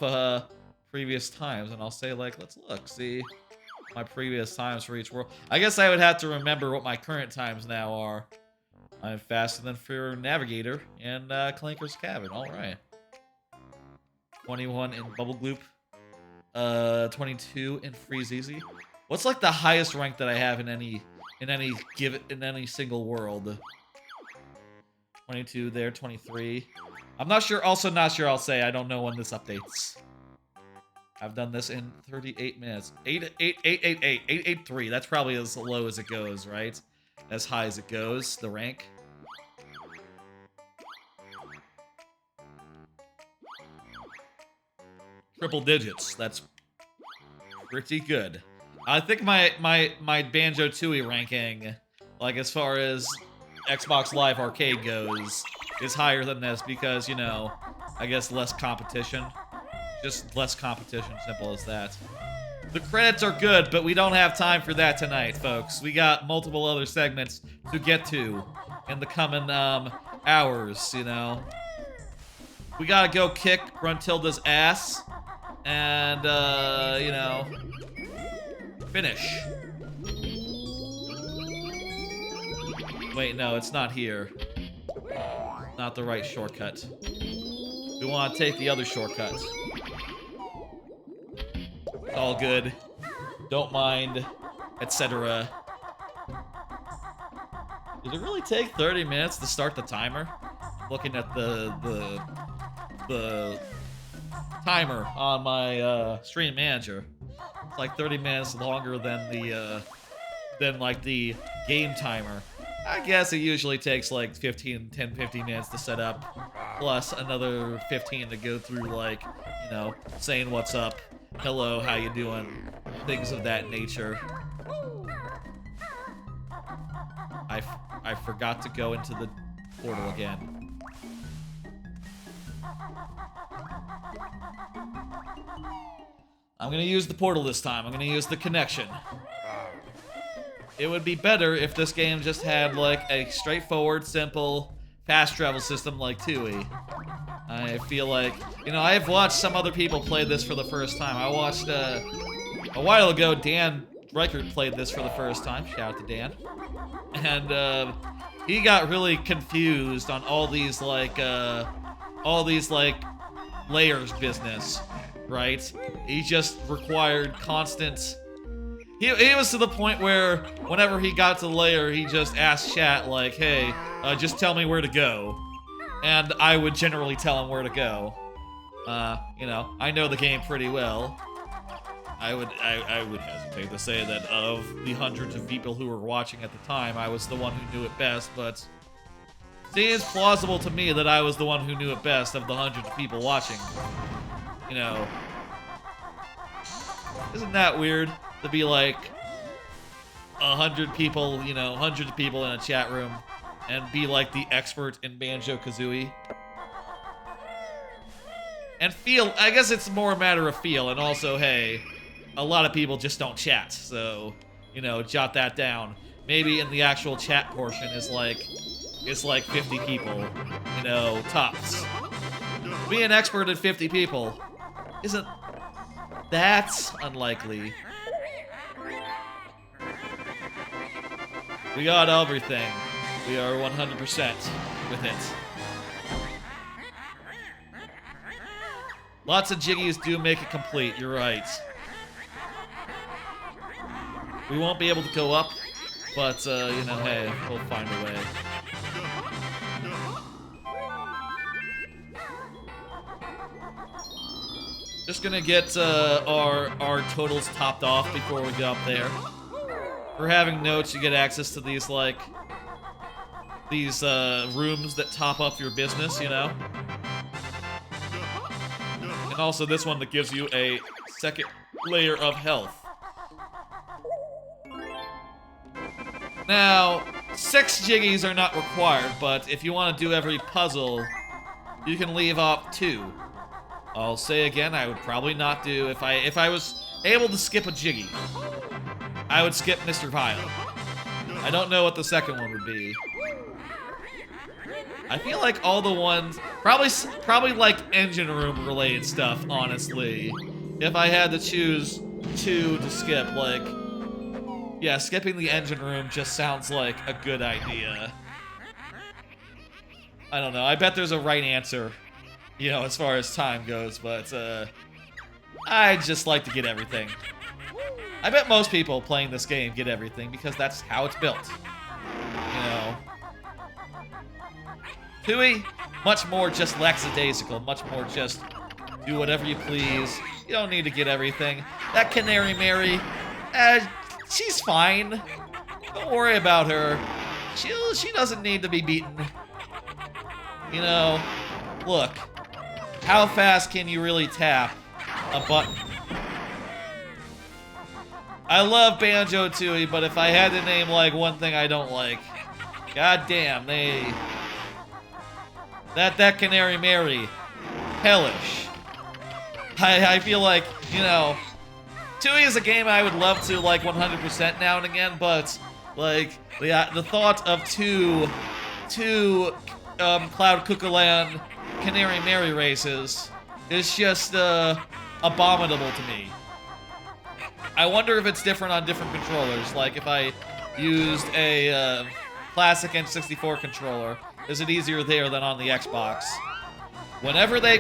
previous times. And I'll say like, let's look, see my previous times for each world. I guess I would have to remember what my current times now are. I'm faster than for Navigator and Clanker's Cabin. All right. 21 in Bubble Gloop. 22 in Freeze Easy. What's like the highest rank that I have in any single world? 22 there, 23. I'm not sure. Also not sure. I'll say I don't know when this updates. I've done this in 38 minutes. 883. That's probably as low as it goes, right? As high as it goes, the rank. Triple digits. That's pretty good. I think my Banjo-Tooie ranking, like as far as Xbox Live Arcade goes, is higher than this because, you know, I guess less competition. Just less competition, simple as that. The credits are good, but we don't have time for that tonight, folks. We got multiple other segments to get to in the coming hours, you know. We gotta go kick Gruntilda's ass and, you know, finish. Wait, no, it's not here. Not the right shortcut. We want to take the other shortcut. It's all good. Don't mind, etc. Did it really take 30 minutes to start the timer? Looking at the timer on my stream manager. It's like 30 minutes longer than the game timer. I guess it usually takes like 10, 15 minutes to set up, plus another 15 to go through, like, you know, saying what's up, hello, how you doing, things of that nature. I forgot to go into the portal again. I'm gonna use the portal this time. I'm gonna use the connection. It would be better if this game just had, like, a straightforward, simple, fast travel system like Tooie. I feel like, you know, I've watched some other people play this for the first time. I watched, a while ago, Dan Reichert played this for the first time. Shout out to Dan. And, he got really confused on all these, layers business, right? He just required constant... He was to the point where whenever he got to the layer, he just asked chat, like, hey, just tell me where to go. And I would generally tell him where to go. You know, I know the game pretty well. I would hesitate to say that of the hundreds of people who were watching at the time, I was the one who knew it best, but it seems plausible to me that I was the one who knew it best of the hundreds of people watching. You know, isn't that weird? To be like 100 people, you know, hundreds of people in a chat room and be like the expert in Banjo-Kazooie. And feel, I guess it's more a matter of feel, and also, hey, a lot of people just don't chat, so, you know, jot that down. maybe in the actual chat portion is like 50 people, you know, tops. Be an expert at 50 people isn't that unlikely. We got everything. We are 100% with it. Lots of jiggies do make it complete, you're right. We won't be able to go up, but, you know, hey, we'll find a way. Just gonna get our totals topped off before we go up there. For having notes, you get access to these, like, these rooms that top up your business, you know? And also this one that gives you a second layer of health. Now, 6 jiggies are not required, but if you want to do every puzzle, you can leave off 2. I'll say again, I would probably not do, if I was able to skip a jiggy, I would skip Mr. Vile. I don't know what the second one would be. I feel like all the ones, probably like engine room related stuff, honestly. If I had to choose 2 to skip, like, yeah, skipping the engine room just sounds like a good idea. I don't know, I bet there's a right answer, you know, as far as time goes, but, I just like to get everything. I bet most people playing this game get everything because that's how it's built. You know. Tui, much more just lackadaisical, much more just do whatever you please. You don't need to get everything. That Canary Mary, she's fine. Don't worry about her. She doesn't need to be beaten. You know, look, how fast can you really tap a button? I love Banjo-Tooie, but if I had to name, like, one thing I don't like, goddamn, that Canary Mary, hellish. I feel like, you know, Tooie is a game I would love to, like, 100% now and again, but, like, the thought of two Cloud Cuckooland Canary Mary races is just, abominable to me. I wonder if it's different on different controllers, like if I used a, classic N64 controller, is it easier there than on the Xbox? Whenever they,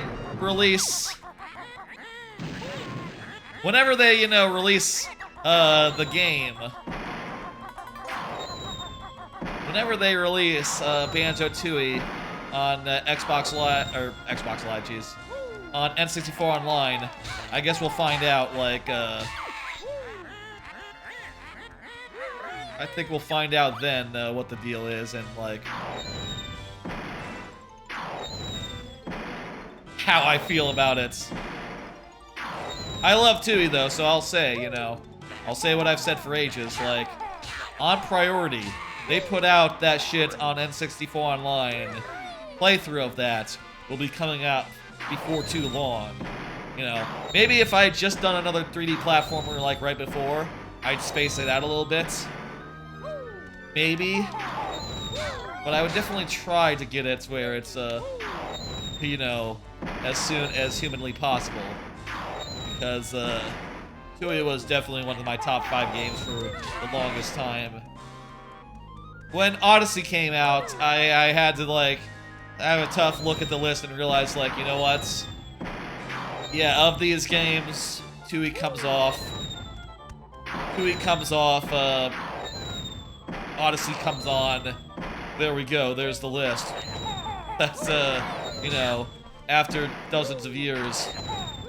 you know, release, the game, whenever they release, Banjo-Tooie on, Xbox Live, jeez, on N64 Online, I guess we'll find out, like, I think we'll find out then, what the deal is, and, like, how I feel about it. I love Tooie, though, so I'll say, you know, I'll say what I've said for ages, like, on priority, they put out that shit on N64 Online. Playthrough of that will be coming out before too long. You know, maybe if I had just done another 3D platformer, like, right before, I'd space it out a little bit. Maybe. But I would definitely try to get it where it's, you know, as soon as humanly possible. Because, Tooie was definitely one of my top 5 games for the longest time. When Odyssey came out, I had to, like, have a tough look at the list and realize, like, you know what? Yeah, of these games, Tooie comes off. Odyssey comes on. There we go, there's the list. That's, you know, after dozens of years,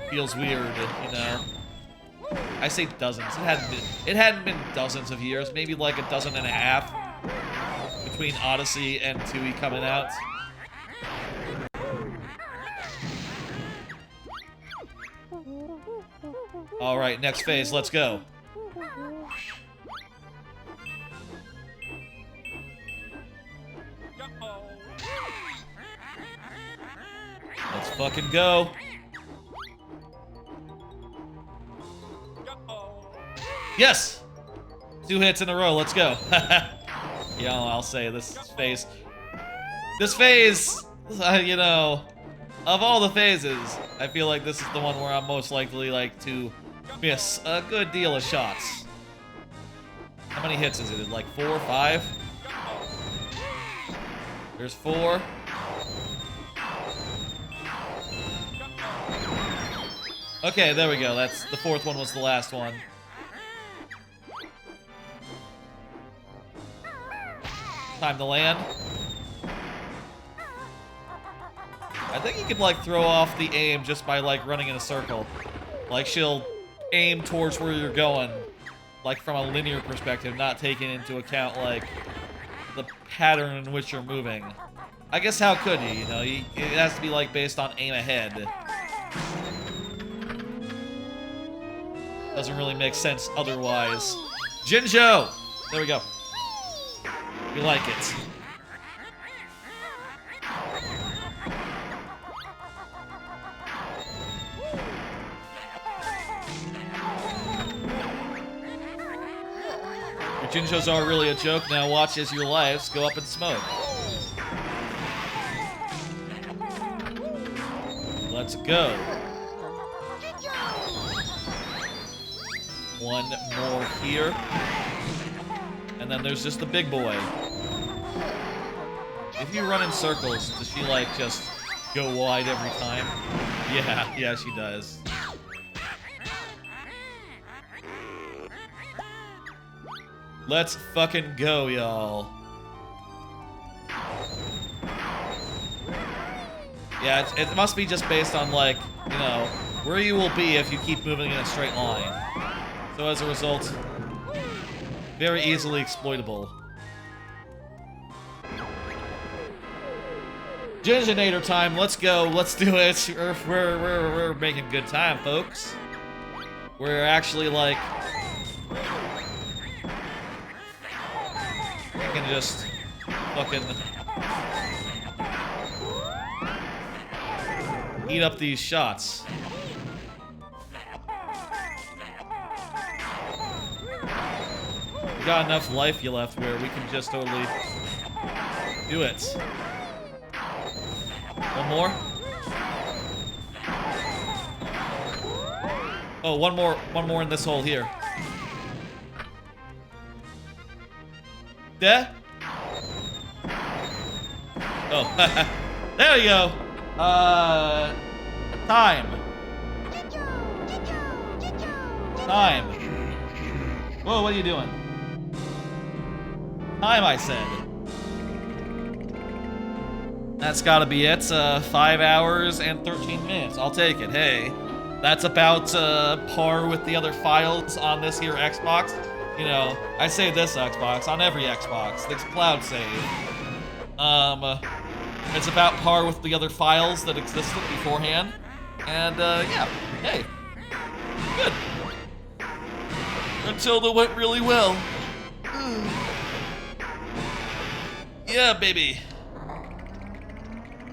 feels weird, you know? I say dozens, it hadn't been dozens of years, maybe like a dozen and a half between Odyssey and Tooie coming out. Alright, next phase, let's go. Let's fucking go. Yes! 2 hits in a row, let's go. You know, I'll say this phase, you know, of all the phases, I feel like this is the one where I'm most likely like to miss a good deal of shots. How many hits is it? Like 4 or 5? There's 4. Okay, there we go. That's the 4th one was the last one. Time to land. I think you can like throw off the aim just by like running in a circle. Like she'll aim towards where you're going, like from a linear perspective, not taking into account like the pattern in which you're moving. I guess how could you? You know, it has to be like based on aim ahead. Doesn't really make sense otherwise. Jinjo! There we go. We like it. Your Jinjos are really a joke. Now watch as your lives go up in smoke. Let's go. One more here. And then there's just the big boy. If you run in circles, does she like just go wide every time? Yeah, she does. Let's fucking go, y'all. Yeah, it must be just based on like, you know, where you will be if you keep moving in a straight line. So as a result, very easily exploitable. Jinjonator time, let's go, let's do it. We're making good time, folks. We're actually like, I can just fucking eat up these shots. We got enough life you left where we can just totally do it. One more. Oh, one more in this hole here. There? Oh, there you go. Time. Time. Whoa, what are you doing? Time, I said. That's gotta be it. 5 hours and 13 minutes. I'll take it. Hey, that's about par with the other files on this here Xbox. You know, I say this Xbox, on every Xbox. It's cloud save. It's about par with the other files that existed beforehand. And, yeah, hey, good. Until it went really well. Yeah, baby.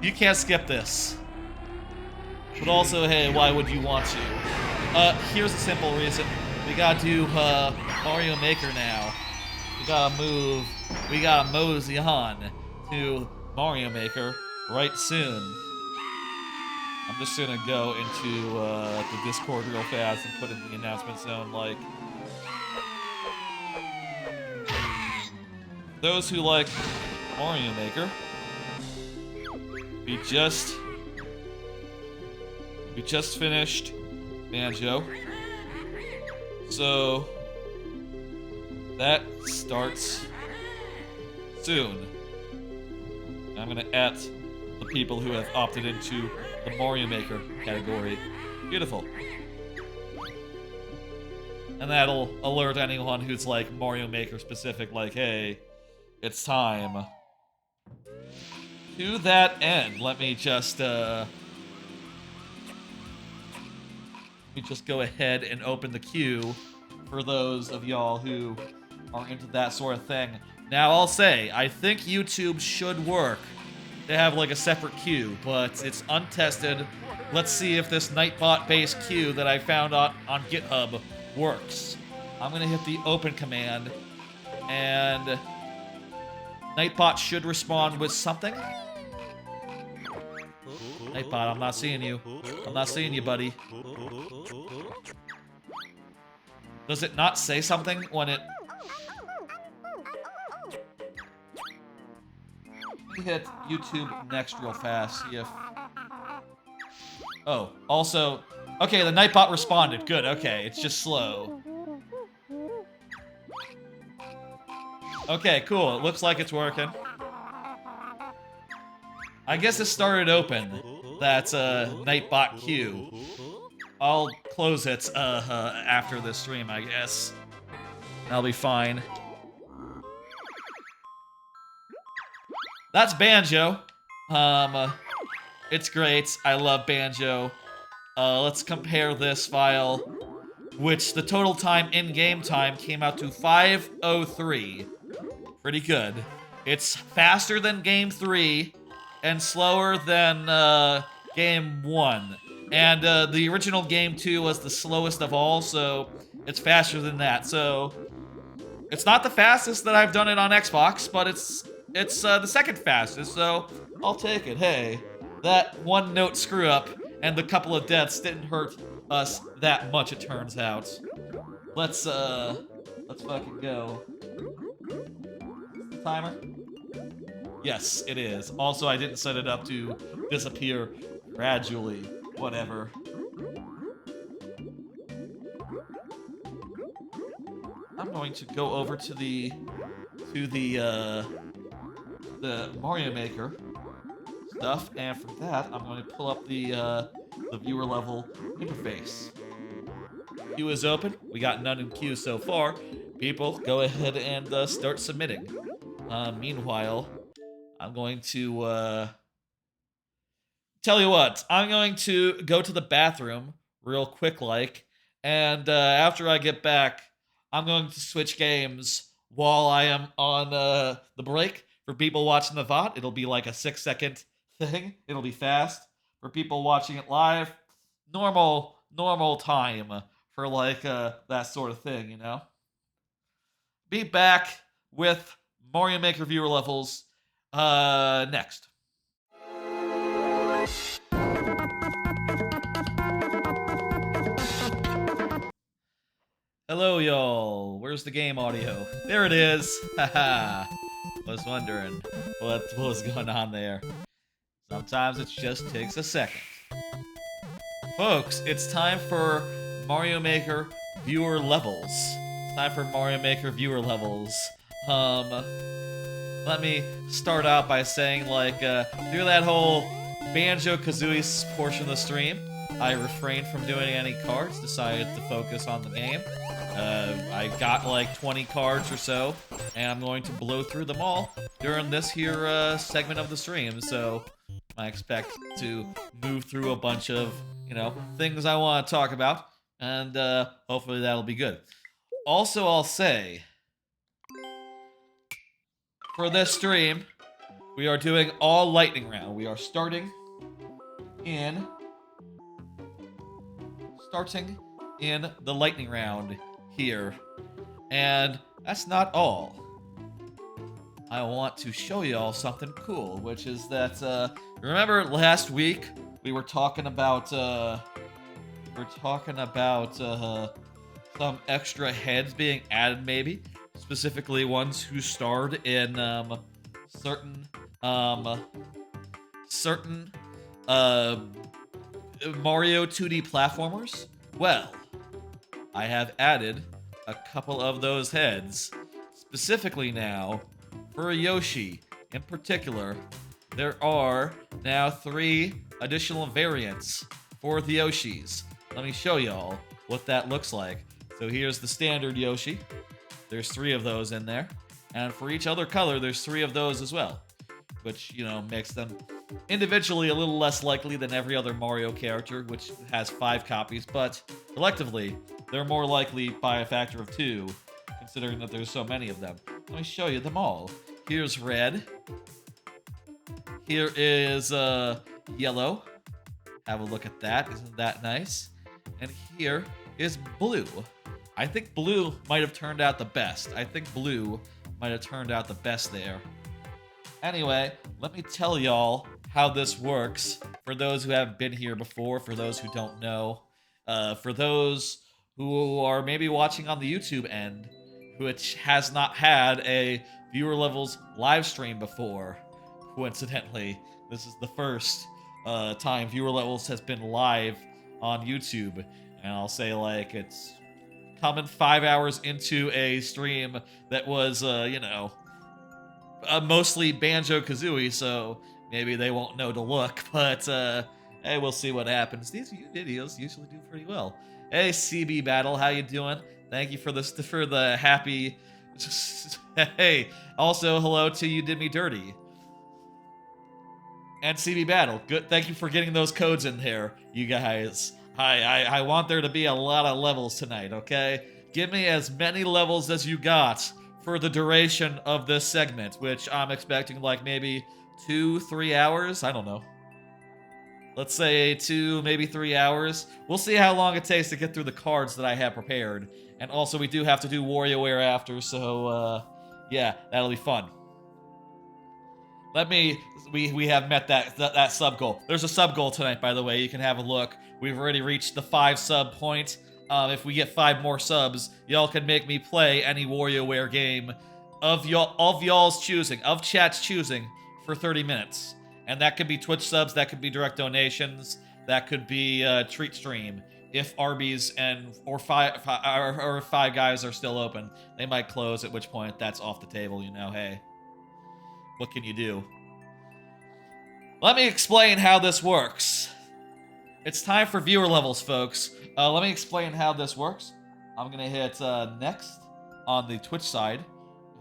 You can't skip this. But also, hey, why would you want to? Here's a simple reason. We gotta do, Mario Maker now. We gotta mosey on to Mario Maker right soon. I'm just gonna go into, the Discord real fast and put in the announcement zone, like... Those who like Mario Maker, we just finished Banjo, so that starts soon. I'm gonna at the people who have opted into the Mario Maker category. Beautiful. And that'll alert anyone who's like Mario Maker specific, like, hey, it's time. To that end, let me just go ahead and open the queue for those of y'all who are into that sort of thing. Now, I'll say, I think YouTube should work to have like a separate queue, but it's untested. Let's see if this Nightbot-based queue that I found on GitHub works. I'm gonna hit the open command, and Nightbot should respond with something. Nightbot, I'm not seeing you. I'm not seeing you, buddy. Does it not say something when it... Let me hit YouTube next real fast, see if... Oh, also... Okay, the Nightbot responded. Good, okay, it's just slow. Okay, cool. It looks like it's working. I guess it started open. That's Nightbot queue. I'll close it after this stream, I guess. That'll be fine. That's Banjo. It's great. I love Banjo. Let's compare this file, which the total time in-game time came out to 5:03. Pretty good. It's faster than Game 3 and slower than Game 1. And the original Game 2 was the slowest of all, so it's faster than that. So it's not the fastest that I've done it on Xbox, but it's the second fastest, so I'll take it. Hey, that one note screw up and the couple of deaths didn't hurt us that much, it turns out. Let's fucking go. Timer? Yes, it is. Also, I didn't set it up to disappear gradually. Whatever. I'm going to go over to the Mario Maker stuff, and for that, I'm going to pull up the viewer level interface. Queue is open. We got none in queue so far. People, go ahead and start submitting. Meanwhile, I'm going to tell you what. I'm going to go to the bathroom real quick, and after I get back, I'm going to switch games while I am on the break. For people watching the VOD, it'll be like a 6-second thing. It'll be fast. For people watching it live, normal time for like that sort of thing, you know? Be back with Mario Maker viewer levels next. Hello, y'all. Where's the game audio? There it is. Haha. Was wondering what was going on there. Sometimes it just takes a second. Folks, it's time for Mario Maker viewer levels. Time for Mario Maker viewer levels. Let me start out by saying, through that whole Banjo-Kazooie portion of the stream, I refrained from doing any cards, decided to focus on the game. I got like 20 cards or so, and I'm going to blow through them all during this here segment of the stream, so I expect to move through a bunch of, things I want to talk about, and hopefully that'll be good. Also, I'll say, for this stream, we are doing all lightning round. We are starting in the lightning round here. And that's not all. I want to show y'all something cool, which is that, remember last week we were talking about, some extra heads being added, maybe? Specifically ones who starred in, certain Mario 2D platformers? Well, I have added a couple of those heads. Specifically now, for Yoshi in particular, there are now 3 additional variants for the Yoshis. Let me show y'all what that looks like. So here's the standard Yoshi. There's 3 of those in there. And for each other color, there's 3 of those as well. Which, makes them individually a little less likely than every other Mario character, which has 5 copies, but collectively, they're more likely by a factor of 2, considering that there's so many of them. Let me show you them all. Here's red. Here is yellow. Have a look at that. Isn't that nice? And here is blue. I think blue might have turned out the best. I think blue might have turned out the best there. Anyway, let me tell y'all how this works for those who haven't been here before, for those who don't know, for those who are maybe watching on the YouTube end, which has not had a viewer levels live stream before. Coincidentally, this is the first time viewer levels has been live on YouTube, and I'll say like it's coming 5 hours into a stream that was, mostly Banjo-Kazooie, so maybe they won't know to look, but hey, we'll see what happens. These videos usually do pretty well. Hey, CB Battle, how you doing? Thank you for the happy. Hey, also hello to You Did Me Dirty. And CB Battle, good. Thank you for getting those codes in there, you guys. I want there to be a lot of levels tonight, okay? Give me as many levels as you got for the duration of this segment, which I'm expecting like maybe 2-3 hours. I don't know. Let's say 2, maybe 3 hours. We'll see how long it takes to get through the cards that I have prepared. And also, we do have to do WarioWare after, so, yeah, that'll be fun. We have met that sub goal. There's a sub goal tonight, by the way. You can have a look. We've already reached the 5 sub point. If we get 5 more subs, y'all can make me play any WarioWare game of y'all's choosing, of chat's choosing, for 30 minutes. And that could be Twitch subs, that could be direct donations, that could be treat stream. If Arby's or Five Guys are still open, they might close. At which point, that's off the table. You know, hey, what can you do? Let me explain how this works. It's time for viewer levels, folks. Let me explain how this works. I'm gonna hit next on the Twitch side,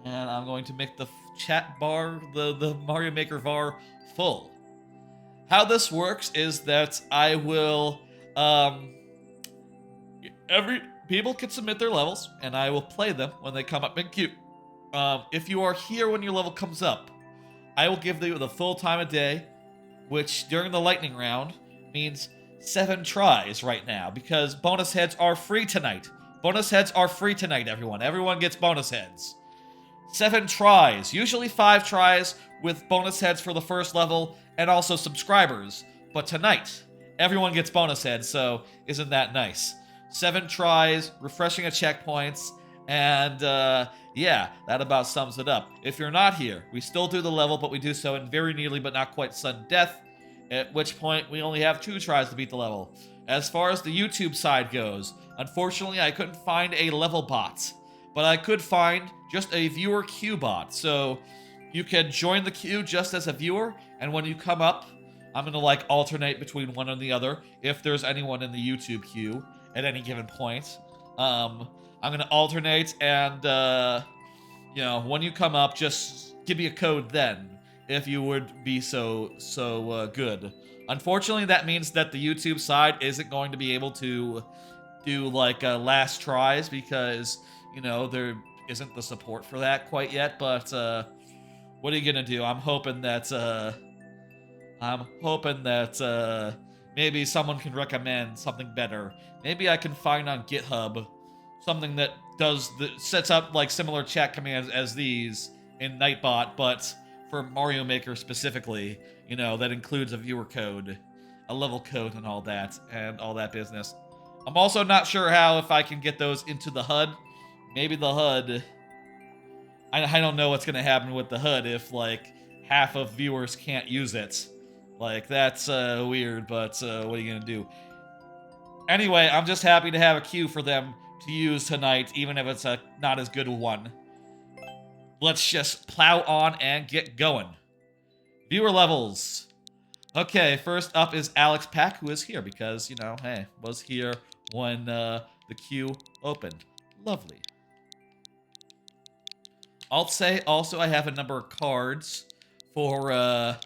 and I'm going to make the chat bar, the Mario Maker var, full. How this works is that I will, people can submit their levels, and I will play them when they come up in queue. If you are here when your level comes up, I will give you the full time of day, which during the lightning round means 7 tries right now, because bonus heads are free tonight. Bonus heads are free tonight, everyone. Everyone gets bonus heads. 7 tries, usually 5 tries with bonus heads for the first level and also subscribers. But tonight, everyone gets bonus heads, so isn't that nice? 7 tries, refreshing at checkpoints, and yeah, that about sums it up. If you're not here, we still do the level, but we do so in very nearly but not quite sudden death, at which point we only have 2 tries to beat the level. As far as the YouTube side goes, unfortunately I couldn't find a level bot, but I could find just a viewer queue bot. So you can join the queue just as a viewer, and when you come up, I'm gonna like alternate between one and the other if there's anyone in the YouTube queue at any given point. I'm gonna alternate, and when you come up, just give me a code then, if you would be so good. Unfortunately, that means that the YouTube side isn't going to be able to do like last tries, because there isn't the support for that quite yet. But what are you gonna do? I'm hoping that maybe someone can recommend something better. Maybe I can find on GitHub something that sets up like similar chat commands as these in Nightbot, but for Mario Maker specifically, that includes a viewer code, a level code, and all that business. I'm also not sure if I can get those into the HUD. Maybe the HUD, I don't know what's gonna happen with the HUD if like half of viewers can't use it. Like, that's weird, but what are you gonna do? Anyway, I'm just happy to have a queue for them to use tonight, even if it's not as good a one. Let's just plow on and get going. Viewer levels. Okay, first up is Alex Pack, who is here because, hey, was here when the queue opened. Lovely. I'll say also I have a number of cards for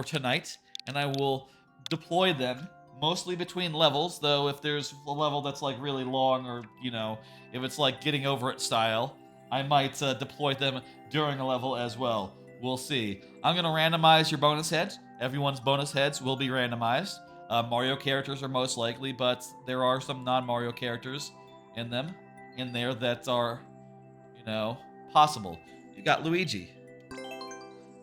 tonight, and I will deploy them mostly between levels, though if there's a level that's like really long, or if it's like getting over it style, I might deploy them during a level as well. We'll see. I'm gonna randomize your bonus heads. Everyone's bonus heads will be randomized. Mario characters are most likely, but there are some non-Mario characters in them. in there that are, you know, possible. You got Luigi.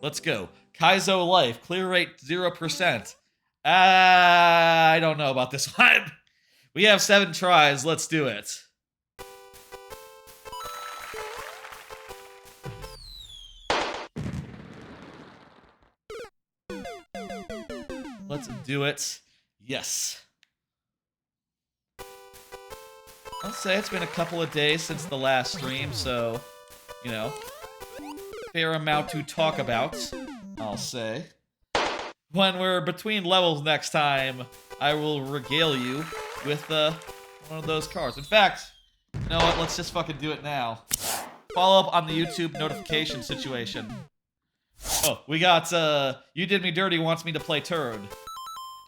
Let's go. Kaizo Life, clear rate 0%. I don't know about this one. We have 7 tries. Let's do it. Let's do it. Yes. I'll say it's been a couple of days since the last stream, so, you know, fair amount to talk about, I'll say. When we're between levels next time, I will regale you with one of those cards. In fact, you know what? Let's just fucking do it now. Follow up on the YouTube notification situation. Oh, we got, You Did Me Dirty wants me to play Turd.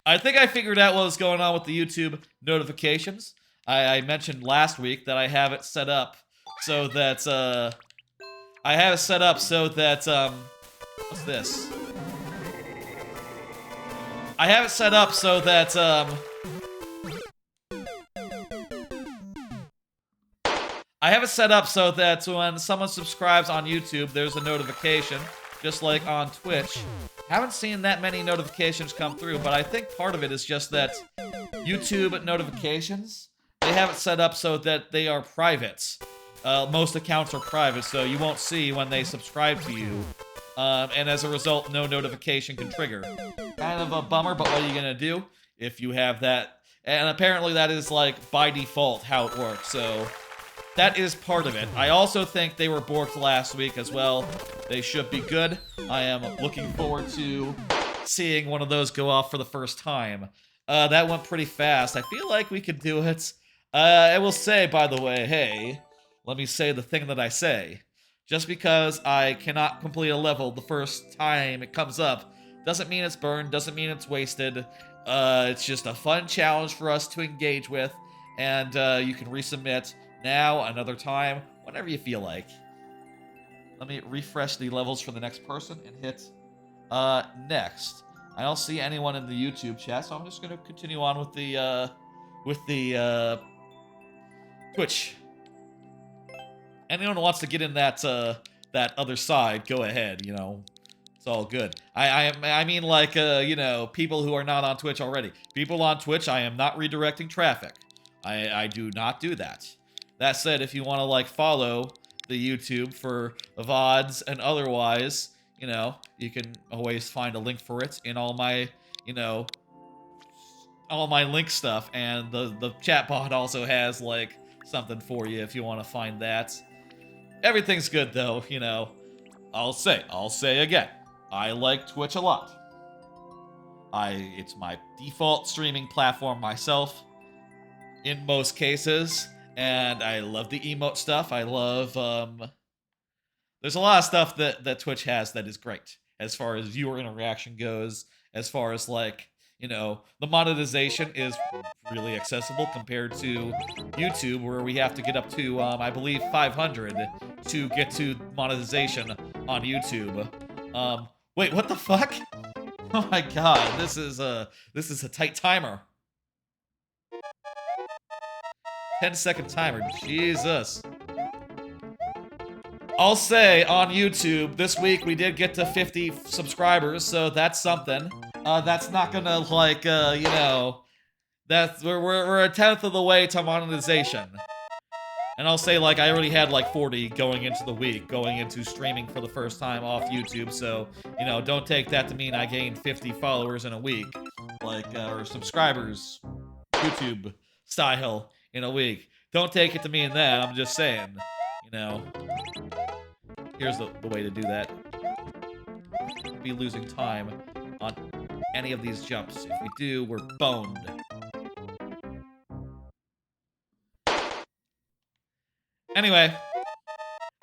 I think I figured out what was going on with the YouTube notifications. I mentioned last week that I have it set up so that, what's this? I have it set up so that, when someone subscribes on YouTube, there's a notification, just like on Twitch. Haven't seen that many notifications come through, but I think part of it is just that YouTube notifications, they have it set up so that they are private. Most accounts are private, so you won't see when they subscribe to you. And as a result, no notification can trigger. Kind of a bummer, but what are you gonna do if you have that? And apparently that is, like, by default how it works, so that is part of it. I also think they were borked last week as well. They should be good. I am looking forward to seeing one of those go off for the first time. That went pretty fast. I feel like we could do it. I will say, by the way, hey, let me say the thing that I say. Just because I cannot complete a level the first time it comes up, doesn't mean it's burned, doesn't mean it's wasted. It's just a fun challenge for us to engage with, and you can resubmit now, another time, whenever you feel like. Let me refresh the levels for the next person and hit next. I don't see anyone in the YouTube chat, so I'm just gonna continue on with the Twitch. Anyone who wants to get in that that other side, go ahead, you know. It's all good. I mean, like, you know, people who are not on Twitch already. People on Twitch, I am not redirecting traffic. I do not do that. That said, if you want to, like, follow the YouTube for VODs and otherwise, you know, you can always find a link for it in all my, you know, all my link stuff. And the chat bot also has, like, something for you if you want to find that. Everything's good, though, you know. I'll say again. I like Twitch a lot. It's my default streaming platform myself, in most cases, and I love the emote stuff. I love, there's a lot of stuff that Twitch has that is great, as far as viewer interaction goes, as far as, like, you know, the monetization is really accessible compared to YouTube, where we have to get up to, I believe, 500 to get to monetization on YouTube. Wait, what the fuck? Oh my god, this is a tight timer. 10-second timer, Jesus. I'll say, on YouTube, this week we did get to 50 subscribers, so that's something. That's not gonna, like, you know, we're a tenth of the way to monetization. And I'll say, like, I already had, like, 40 going into the week, going into streaming for the first time off YouTube, so, you know, don't take that to mean I gained 50 followers in a week, like, or subscribers, YouTube style, in a week. Don't take it to mean that, I'm just saying, you know. Here's the way to do that. Be losing time on any of these jumps. If we do, we're boned. Anyway,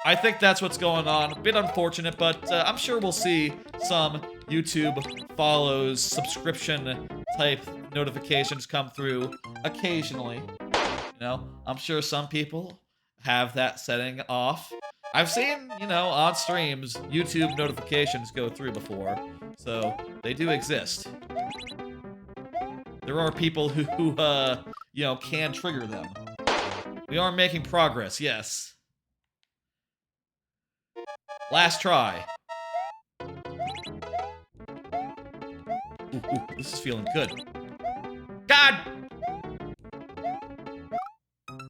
I think that's what's going on. A bit unfortunate, but I'm sure we'll see some YouTube follows, subscription-type notifications come through occasionally. You know, I'm sure some people have that setting off. I've seen, you know, on streams, YouTube notifications go through before, so they do exist. There are people who you know, can trigger them. We are making progress, yes. Last try. Ooh, this is feeling good. God!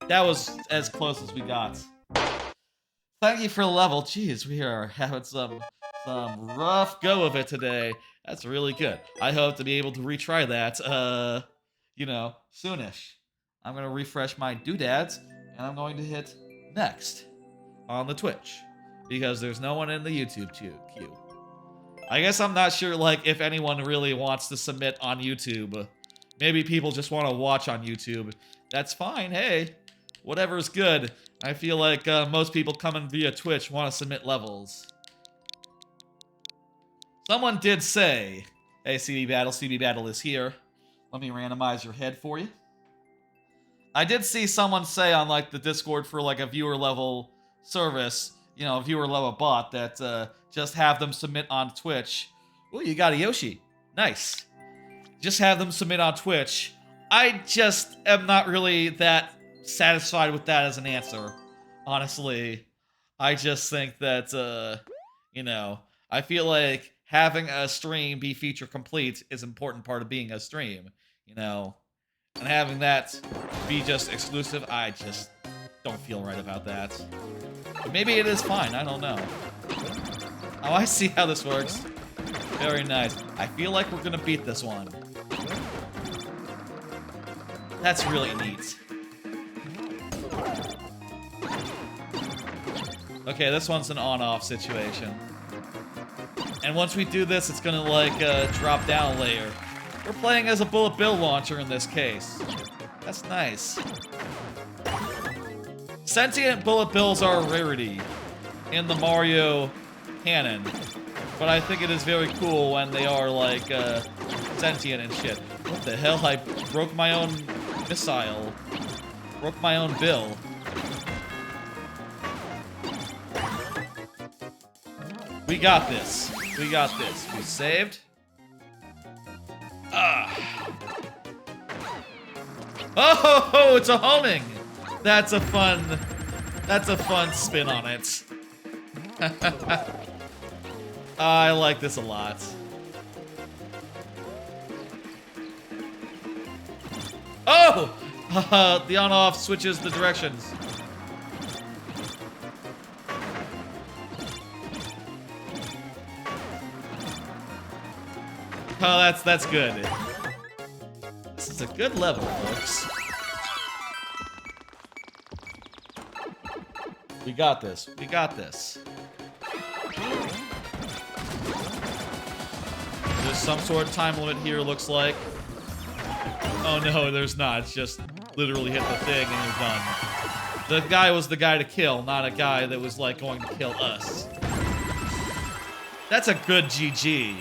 That was as close as we got. Thank you for the level. Jeez, we are having some rough go of it today. That's really good. I hope to be able to retry that, you know, soonish. I'm going to refresh my doodads, and I'm going to hit next on the Twitch, because there's no one in the YouTube queue. I guess I'm not sure, like, if anyone really wants to submit on YouTube. Maybe people just want to watch on YouTube. That's fine, hey. Whatever's good. I feel like most people coming via Twitch want to submit levels. Someone did say, hey, CB Battle is here. Let me randomize your head for you. I did see someone say on, like, the Discord for, like, a viewer level service, you know, a viewer level bot, that just have them submit on Twitch. Ooh, you got a Yoshi. Nice. Just have them submit on Twitch. I just am not really that satisfied with that as an answer, honestly. I just think that, you know, I feel like having a stream be feature complete is an important part of being a stream, you know, and having that be just exclusive, I just don't feel right about that. But maybe it is fine, I don't know. Oh, I see how this works. Very nice. I feel like we're gonna beat this one. That's really neat. Okay, this one's an on-off situation. And once we do this, it's gonna, like, drop down a layer. We're playing as a bullet bill launcher in this case. That's nice. Sentient bullet bills are a rarity in the Mario canon. But I think it is very cool when they are, like, sentient and shit. What the hell? I broke my own missile. Broke my own bill. We got this. We got this. We saved. Oh, it's a homing. That's a fun spin on it. I like this a lot. Oh! The on-off switches the directions. Oh, that's good. This is a good level, folks. We got this. We got this. There's some sort of time limit here, looks like. Oh no, there's not. It's just literally hit the thing and you're done. The guy was the guy to kill, not a guy that was, like, going to kill us. That's a good GG.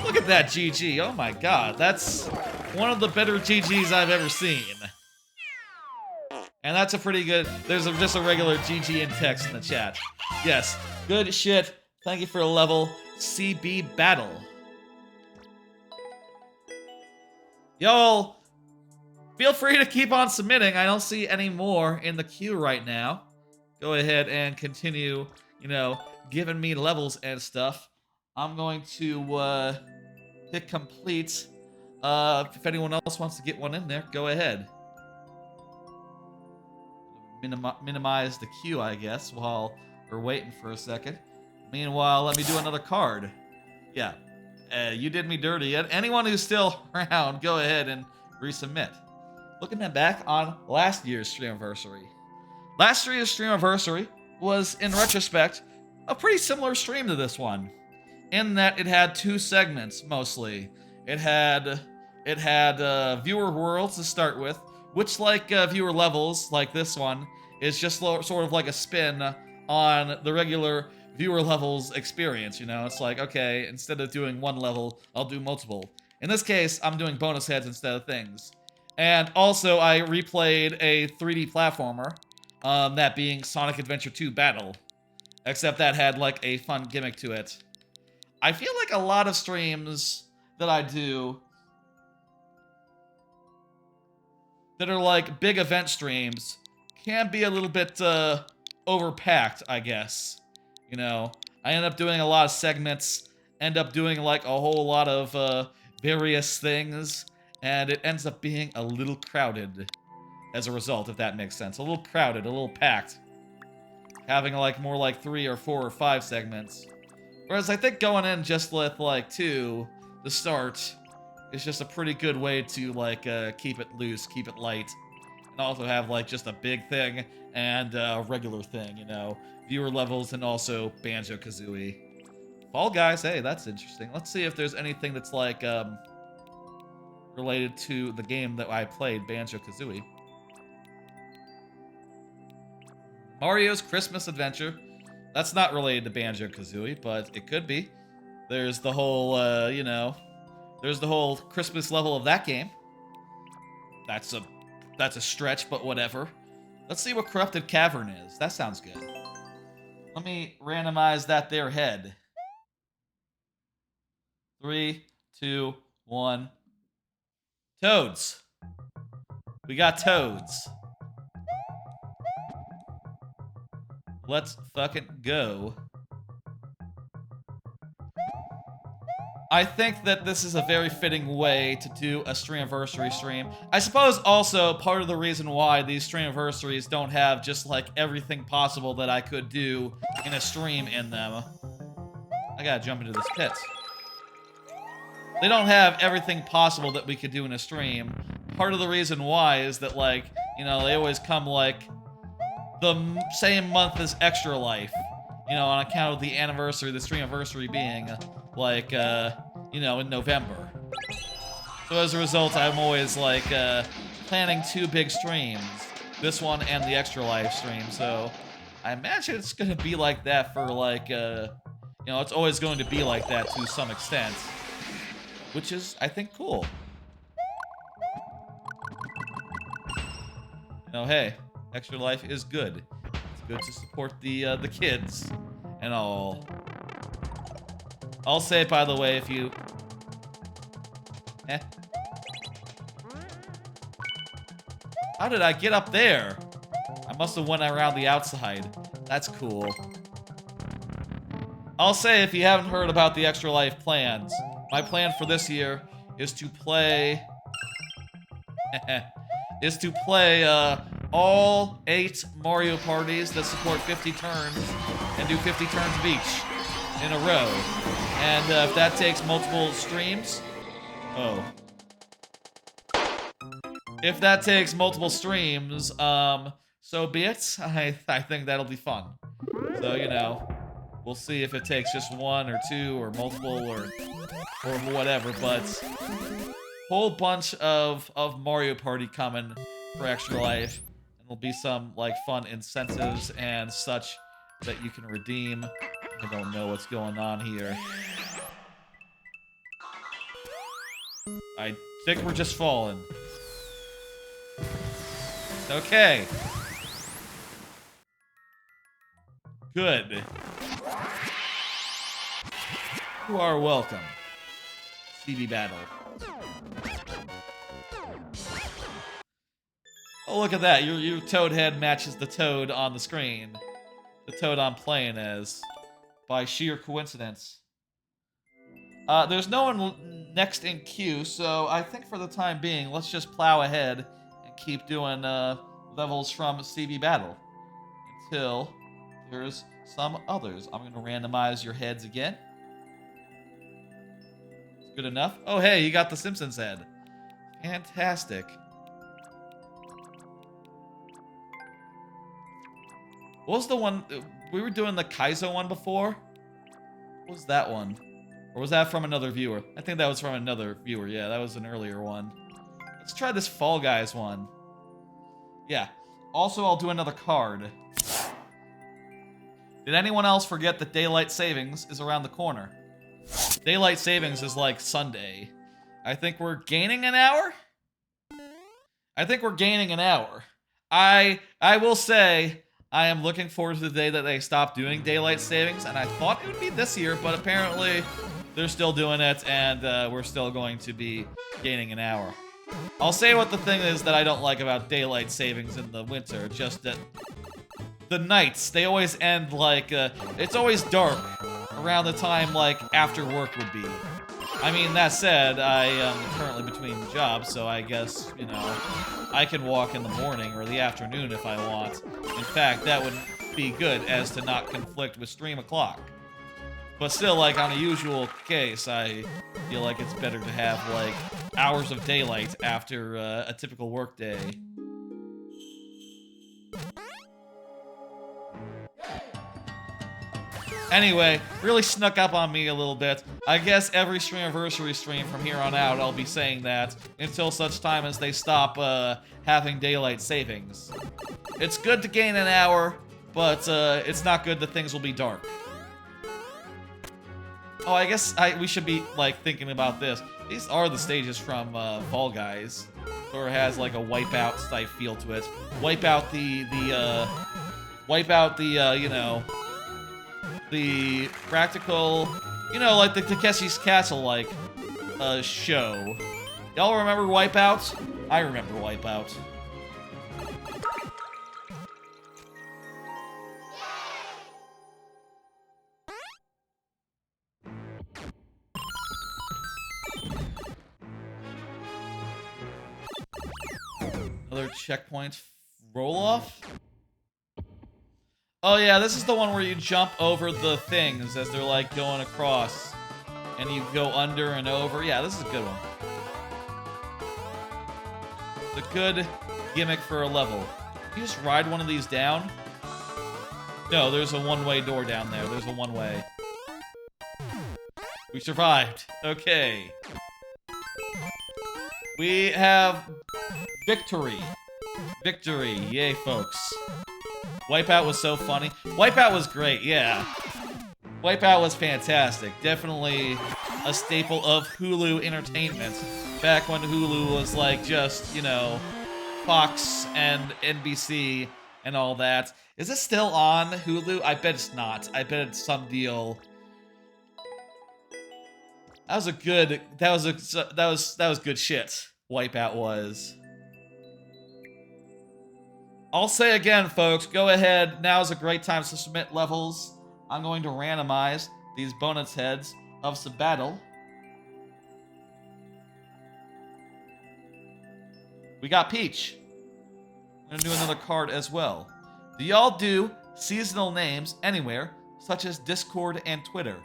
Look at that GG. Oh my god, that's one of the better GGs I've ever seen. And that's a pretty good... There's just a regular GG in text in the chat. Yes, good shit. Thank you for the level. CB Battle. Y'all, feel free to keep on submitting. I don't see any more in the queue right now. Go ahead and continue, you know, giving me levels and stuff. I'm going to hit complete. If anyone else wants to get one in there, go ahead. Minimize the queue, I guess, while we're waiting for a second. Meanwhile, let me do another card. Yeah, you did me dirty. Anyone who's still around, go ahead and resubmit. Looking back on last year's Streamiversary. Last year's Streamiversary was, in retrospect, a pretty similar stream to this one, in that it had two segments, mostly. It had viewer worlds to start with, which, like viewer levels, like this one, is just sort of like a spin on the regular viewer levels experience, you know? It's like, okay, instead of doing one level, I'll do multiple. In this case, I'm doing bonus heads instead of things. And also, I replayed a 3D platformer, that being Sonic Adventure 2 Battle. Except that had, like, a fun gimmick to it. I feel like a lot of streams that I do that are, like, big event streams can be a little bit overpacked, I guess. You know, I end up doing a lot of segments, end up doing like a whole lot of various things, and it ends up being a little crowded as a result, if that makes sense. A little crowded, a little packed. Having like more like 3 or 4 or 5 segments. Whereas I think going in just with like 2 to start is just a pretty good way to like keep it loose, keep it light. And also have like just a big thing and a regular thing, you know. Viewer levels and also Banjo-Kazooie. Fall Guys, hey, that's interesting. Let's see if there's anything that's like related to the game that I played, Banjo-Kazooie. Mario's Christmas Adventure. That's not related to Banjo-Kazooie, but it could be. There's the whole, you know, there's the whole Christmas level of that game. That's a stretch, but whatever. Let's see what Corrupted Cavern is. That sounds good. Let me randomize that there head. 3, 2, 1. Toads. We got toads. Let's fucking go. I think that this is a very fitting way to do a Streamiversary stream. I suppose also part of the reason why these Streamiversaries don't have just like everything possible that I could do in a stream in them. I gotta jump into this pit. They don't have everything possible that we could do in a stream. Part of the reason why is that, like, you know, they always come like the same month as Extra Life, you know, on account of the anniversary, the Streamiversary being, like, you know, in November. So as a result, I'm always, like, planning 2 big streams, this one and the Extra Life stream, so I imagine it's gonna be like that for, like, you know, it's always going to be like that to some extent, which is, I think, cool. You know, hey, Extra Life is good. It's good to support the kids and all. I'll say, by the way, if you... How did I get up there? I must have went around the outside. That's cool. I'll say, if you haven't heard about the Extra Life plans, my plan for this year is to play... all 8 Mario parties that support 50 turns and do 50 turns of each in a row. And if that takes multiple streams... Oh. If that takes multiple streams, so be it. I think that'll be fun. So, you know, we'll see if it takes just 1 or 2 or multiple or whatever, but... Whole bunch of Mario Party coming for Extra Life. And there'll be some, like, fun incentives and such that you can redeem. I don't know what's going on here. I think we're just falling. Okay. Good. You are welcome. CB Battle. Oh, look at that. Your toad head matches the toad on the screen. The toad I'm playing as. By sheer coincidence. There's no one next in queue, so I think for the time being, let's just plow ahead and keep doing levels from CB Battle. Until there's some others. I'm going to randomize your heads again. Good enough. Oh, hey, you got the Simpsons head. Fantastic. What was the one... We were doing the Kaizo one before? What was that one? Or was that from another viewer? I think that was from another viewer. Yeah, that was an earlier one. Let's try this Fall Guys one. Yeah. Also, I'll do another card. Did anyone else forget that Daylight Savings is around the corner? Daylight Savings is like Sunday. I think we're gaining an hour? I think we're gaining an hour. I will say, I am looking forward to the day that they stop doing Daylight Savings, and I thought it would be this year, but apparently they're still doing it, and we're still going to be gaining an hour. I'll say what the thing is that I don't like about daylight savings in the winter, just that the nights, they always end like, it's always dark around the time, like, after work would be. I mean, that said, I am currently between jobs, so I guess, you know, I can walk in the morning or the afternoon if I want. In fact, that would be good as to not conflict with stream o'clock. But still, like, on a usual case, I feel like it's better to have, like, hours of daylight after a typical work day. Anyway, really snuck up on me a little bit. I guess every Streamiversary stream from here on out, I'll be saying that until such time as they stop having daylight savings. It's good to gain an hour, but it's not good that things will be dark. Oh, I guess we should be, like, thinking about this. These are the stages from Fall Guys. Sort of has, like, a Wipeout type feel to it. Wipe out the you know, the practical, you know, like the Takeshi's Castle, like, show. Y'all remember Wipeout? I remember Wipeout. Another checkpoint roll-off? Oh yeah, this is the one where you jump over the things as they're like going across. And you go under and over. Yeah, this is a good one. It's a good gimmick for a level. You just ride one of these down? No, there's a one-way door down there. There's a one-way. We survived. Okay. We have victory. Victory. Yay, folks. Wipeout was so funny. Wipeout was great, yeah. Wipeout was fantastic. Definitely a staple of Hulu entertainment. Back when Hulu was like just, you know, Fox and NBC and all that. Is it still on Hulu? I bet it's not. I bet it's some deal. That was a good, that was good shit. Wipeout was. I'll say again, folks, go ahead. Now is a great time to submit levels. I'm going to randomize these bonus heads of some battle. We got Peach. I'm going to do another card as well. Do y'all do seasonal names anywhere, such as Discord and Twitter?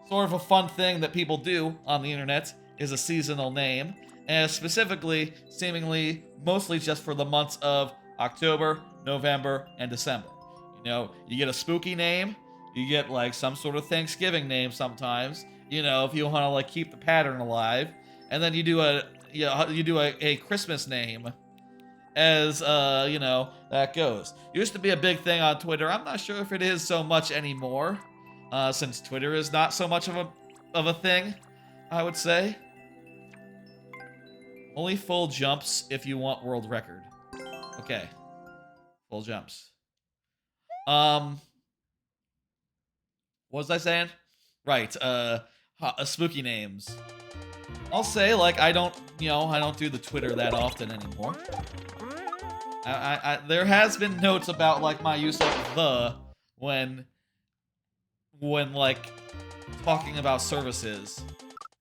Sort of a fun thing that people do on the internet is a seasonal name, and specifically, seemingly, mostly just for the months of October, November, and December. You know, you get a spooky name, you get like some sort of Thanksgiving name sometimes, you know, if you want to like keep the pattern alive, and then you do a Christmas name as you know, that goes. Used to be a big thing on Twitter. I'm not sure if it is so much anymore, since Twitter is not so much of a thing, I would say. Only full jumps if you want world record. Okay. Full jumps. What was I saying? Right, spooky names. I'll say, like, I don't do the Twitter that often anymore. There has been notes about, like, my use of the when like, talking about services.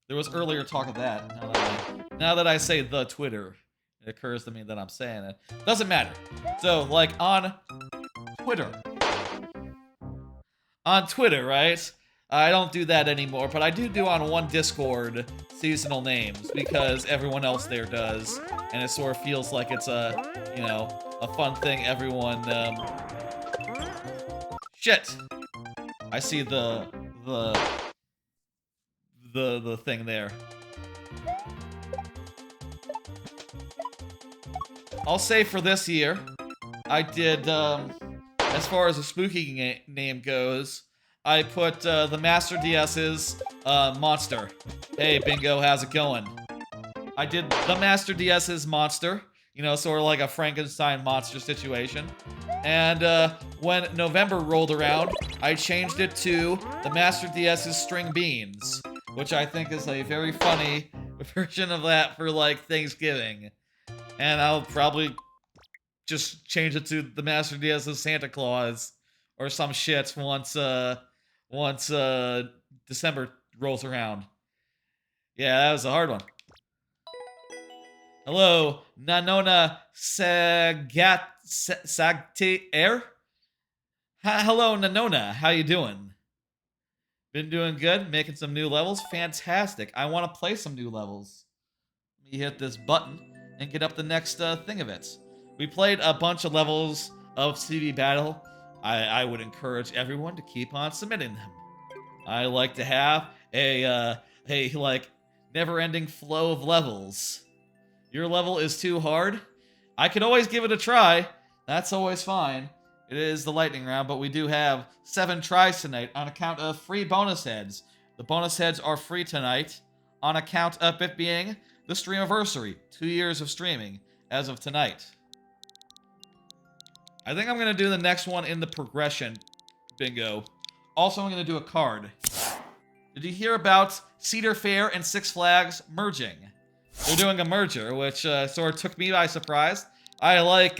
There was earlier talk of that. Now that I say the Twitter, it occurs to me that I'm saying it. Doesn't matter. So, like, on Twitter. On Twitter, right? I don't do that anymore, but I do on one Discord seasonal names because everyone else there does, and it sort of feels like it's a, you know, a fun thing everyone, Shit! I see the thing there. I'll say for this year, I did, as far as a spooky name goes, I put the Master DS's Monster. Hey, Bingo, how's it going? I did the Master DS's Monster, you know, sort of like a Frankenstein monster situation. And when November rolled around, I changed it to the Master DS's String Beans, which I think is a very funny version of that for like Thanksgiving, and I'll probably just change it to the Master Diaz's Santa Claus or some shit once December rolls around. Yeah, that was a hard one. Hello, Nanona Sagte Air. Hello, Nanona. How you doing? Been doing good? Making some new levels? Fantastic. I want to play some new levels. Let me hit this button and get up the next thing of it. We played a bunch of levels of CV Battle. I would encourage everyone to keep on submitting them. I like to have a like never-ending flow of levels. Your level is too hard? I can always give it a try. That's always fine. It is the lightning round, but we do have 7 tries tonight on account of free bonus heads. The bonus heads are free tonight on account of it being the Streamiversary. 2 years of streaming as of tonight. I think I'm going to do the next one in the progression bingo. Also, I'm going to do a card. Did you hear about Cedar Fair and Six Flags merging? They're doing a merger, which sort of took me by surprise. I like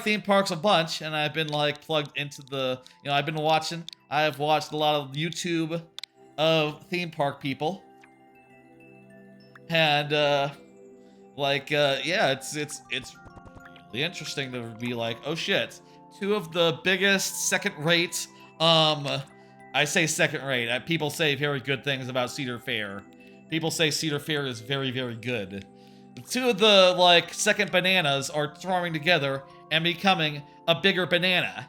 theme parks a bunch, and I've been like plugged into the, I've been watching. I've watched a lot of YouTube of theme park people, and yeah, it's really interesting to be like, oh shit, 2 of the biggest second-rate, I say second-rate. People say very good things about Cedar Fair. People say Cedar Fair is very, very good. 2 of the, like, second bananas are forming together and becoming a bigger banana,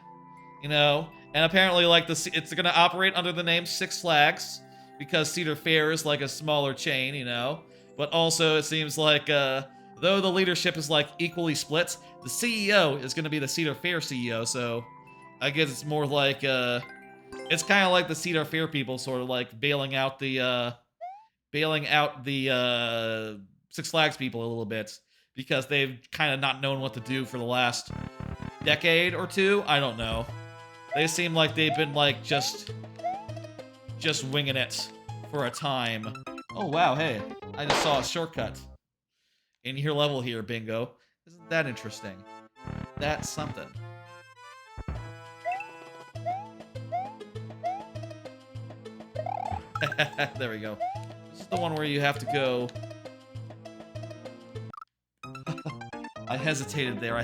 And apparently, like, it's gonna operate under the name Six Flags, because Cedar Fair is, like, a smaller chain, But also, it seems like, though the leadership is, like, equally split, the CEO is gonna be the Cedar Fair CEO, so I guess it's more like, it's kind of like the Cedar Fair people sort of, like, bailing out the Six Flags people a little bit, because they've kind of not known what to do for the last decade or 2. I don't know. They seem like they've been like just winging it for a time. Oh wow, hey, I just saw a shortcut in your level here, bingo. Isn't that interesting? That's something. There we go. This is the one where you have to go. I hesitated there.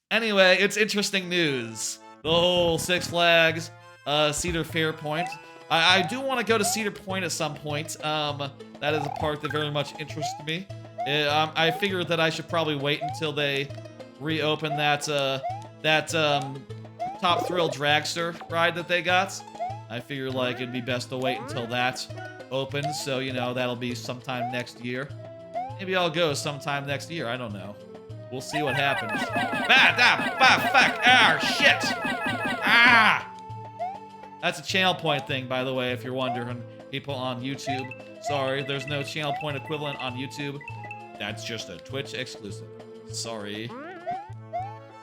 Anyway, it's interesting news. The whole Six Flags, Cedar Fair point. I do want to go to Cedar Point at some point. That is a park that very much interests me. I figured that I should probably wait until they reopen that Top Thrill Dragster ride that they got. I figure like it'd be best to wait until that opens, so that'll be sometime next year. Maybe I'll go sometime next year. I don't know. We'll see what happens. Fuck! Shit! That's a channel point thing, by the way, if you're wondering, people on YouTube. Sorry, there's no channel point equivalent on YouTube. That's just a Twitch exclusive. Sorry.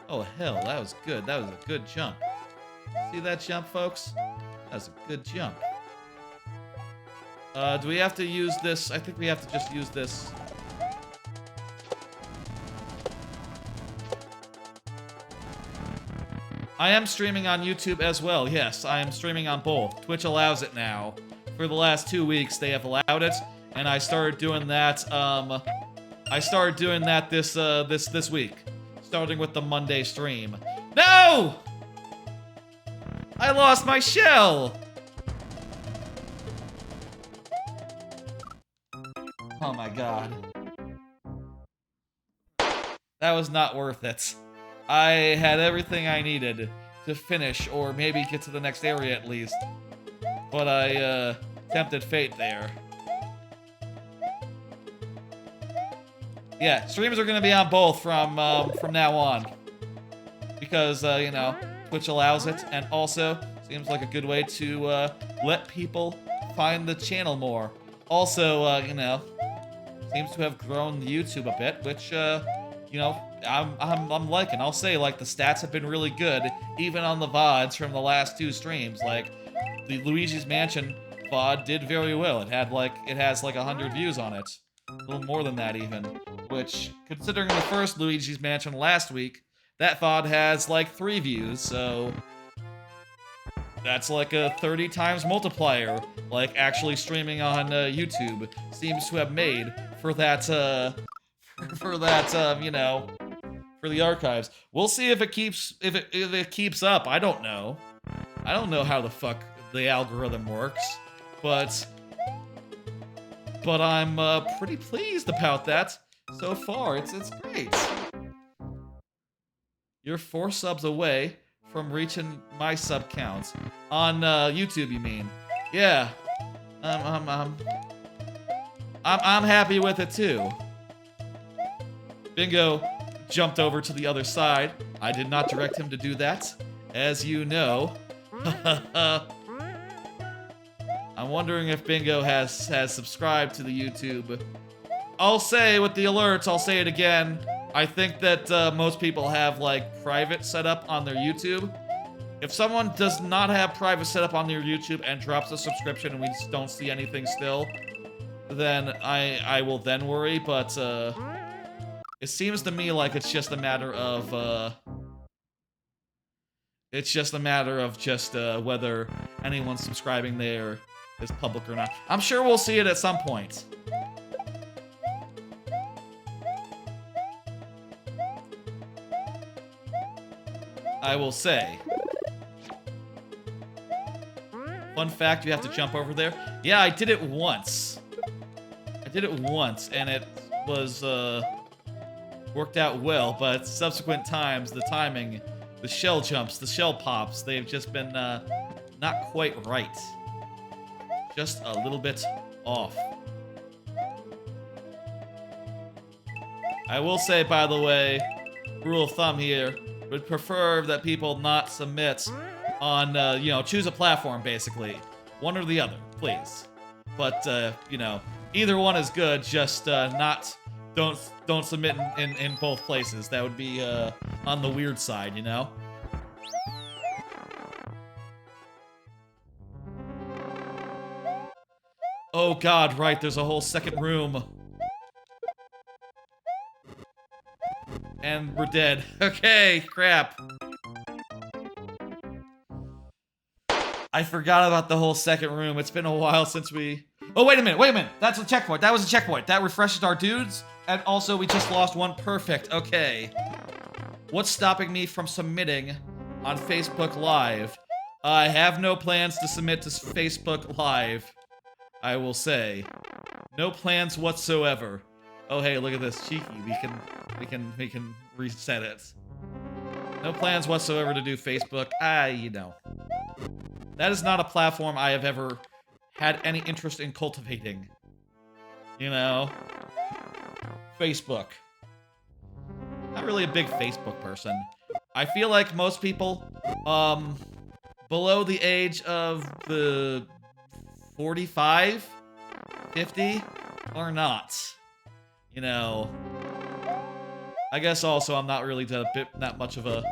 Oh, hell, that was good. That was a good jump. See that jump, folks? That was a good jump. Do we have to use this? I think we have to just use this. I am streaming on YouTube as well. Yes, I am streaming on both. Twitch allows it now. For the last 2 weeks, they have allowed it, and I started doing that. I started doing that this week, starting with the Monday stream. No! I lost my shell. Oh my god. That was not worth it. I had everything I needed to finish, or maybe get to the next area at least. But I, tempted fate there. Yeah, streams are gonna be on both from now on. Because, Twitch allows it, and also seems like a good way to, let people find the channel more. Also, seems to have grown YouTube a bit, which, I'm liking. I'll say, like, the stats have been really good, even on the VODs from the last 2 streams. Like, the Luigi's Mansion VOD did very well. It has like 100 views on it. A little more than that even. Which, considering the first Luigi's Mansion last week, that VOD has like 3 views, so that's like a 30 times multiplier, like actually streaming on YouTube seems to have made for that, you know, for the archives. We'll see if it keeps up. I don't know. I don't know how the fuck the algorithm works, but I'm pretty pleased about that so far. It's great. You're 4 subs away from reaching my sub count on YouTube. You mean? Yeah. I'm happy with it too. Bingo jumped over to the other side. I did not direct him to do that, as you know. I'm wondering if Bingo has subscribed to the YouTube. I'll say with the alerts, I'll say it again. I think that most people have like private setup on their YouTube. If someone does not have private setup on their YouTube and drops a subscription and we just don't see anything still, then I will then worry, but it seems to me like it's just a matter of whether anyone subscribing there is public or not. I'm sure we'll see it at some point. I will say. Fun fact, you have to jump over there. Yeah, I did it once. And it was, worked out well, but subsequent times, the timing, the shell jumps, the shell pops, they've just been, not quite right. Just a little bit off. I will say, by the way, rule of thumb here, would prefer that people not submit on, you know, choose a platform, basically. One or the other, please. But, you know, either one is good, just, don't submit in both places. That would be, on the weird side, you know? Oh god, right, there's a whole second room. And we're dead. Okay, crap. I forgot about the whole second room. It's been a while since we... Oh, wait a minute. That's a checkpoint. That was a checkpoint. That refreshes our dudes. And also, we just lost one. Perfect. Okay. What's stopping me from submitting on Facebook Live? I have no plans to submit to Facebook Live, I will say. No plans whatsoever. Oh, hey, look at this. Cheeky. We can reset it. No plans whatsoever to do Facebook. You know. That is not a platform I have ever had any interest in cultivating. You know? Facebook. Not really a big Facebook person. I feel like most people, below the age of the 45, 50, are not. You know, I guess also I'm not really that much of a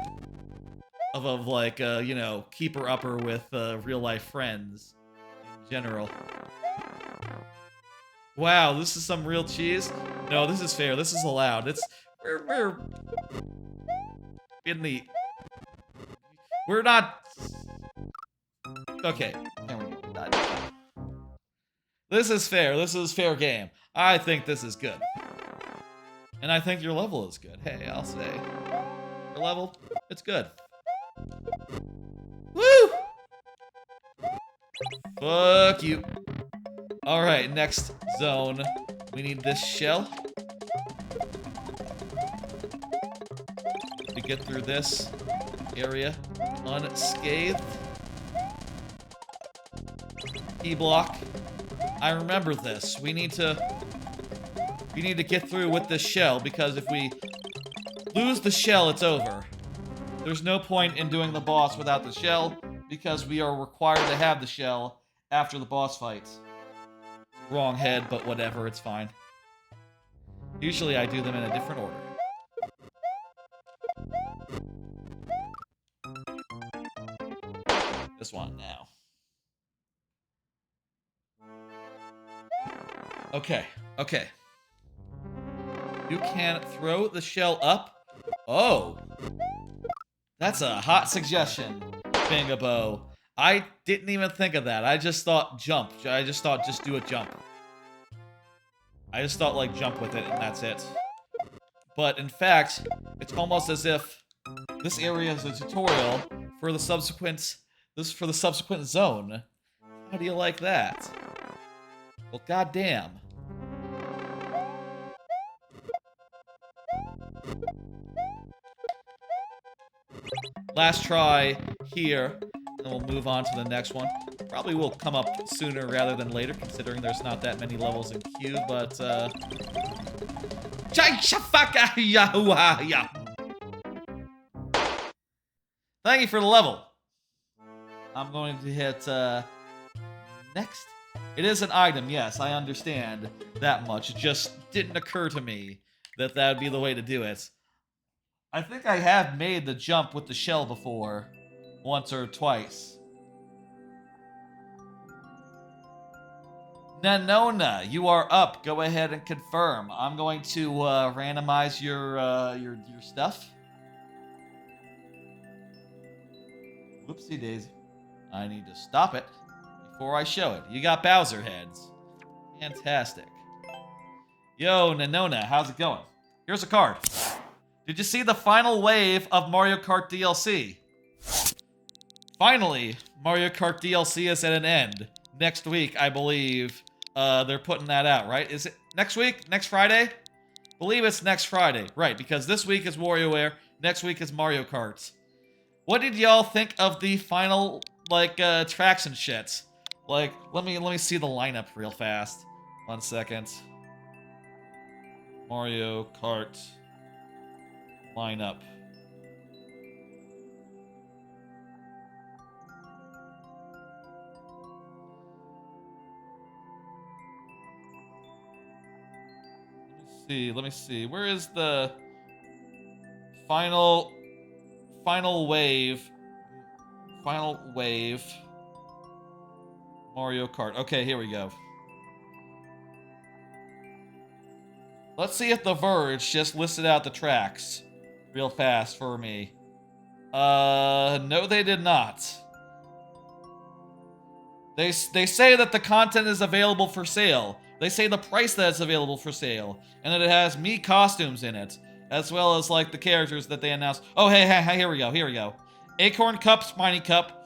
like, you know, keeper-upper with, real-life friends in general. Wow, this is some real cheese? No, this is fair. This is allowed. We're in the... We're not... Okay, there we go. This is fair. This is fair game. I think this is good. And I think your level is good. Hey, I'll say. Your level, it's good. Woo! Fuck you. Alright, next zone. We need this shell. To get through this area unscathed. E-block. I remember this. We need to get through with this shell, because if we lose the shell, it's over. There's no point in doing the boss without the shell, because we are required to have the shell after the boss fight. Wrong head, but whatever, it's fine. Usually I do them in a different order. This one now. Okay, okay. You can throw the shell up. Oh. That's a hot suggestion, Bingabo. I didn't even think of that. I just thought jump. I just thought just do a jump. I just thought like jump with it and that's it. But in fact, it's almost as if this area is a tutorial for the subsequent zone. How do you like that? Well, goddamn. Last try here, and we'll move on to the next one. Probably will come up sooner rather than later, considering there's not that many levels in queue, but, Thank you for the level. I'm going to hit, next. It is an item, yes, I understand that much. It just didn't occur to me that that would be the way to do it. I think I have made the jump with the shell before, once or twice. Nanona, you are up. Go ahead and confirm. I'm going to randomize your stuff. Whoopsie daisy. I need to stop it before I show it. You got Bowser heads. Fantastic. Yo, Nanona, how's it going? Here's a card. Did you see the final wave of Mario Kart DLC? Finally, Mario Kart DLC is at an end. Next week, I believe, they're putting that out, right? Is it next week? Next Friday? I believe it's next Friday. Right, because this week is WarioWare, next week is Mario Kart. What did y'all think of the final, like, tracks and shit? Like, let me see the lineup real fast. 1 second. Mario Kart lineup. Let me see. Where is the final wave? Final wave. Mario Kart. Okay, here we go. Let's see if The Verge just listed out the tracks real fast for me. No, they did not. They say that the content is available for sale. They say the price that it's available for sale, and that it has Mii costumes in it, as well as like the characters that they announced. Oh, hey, here we go. Acorn Cup, Spiny Cup,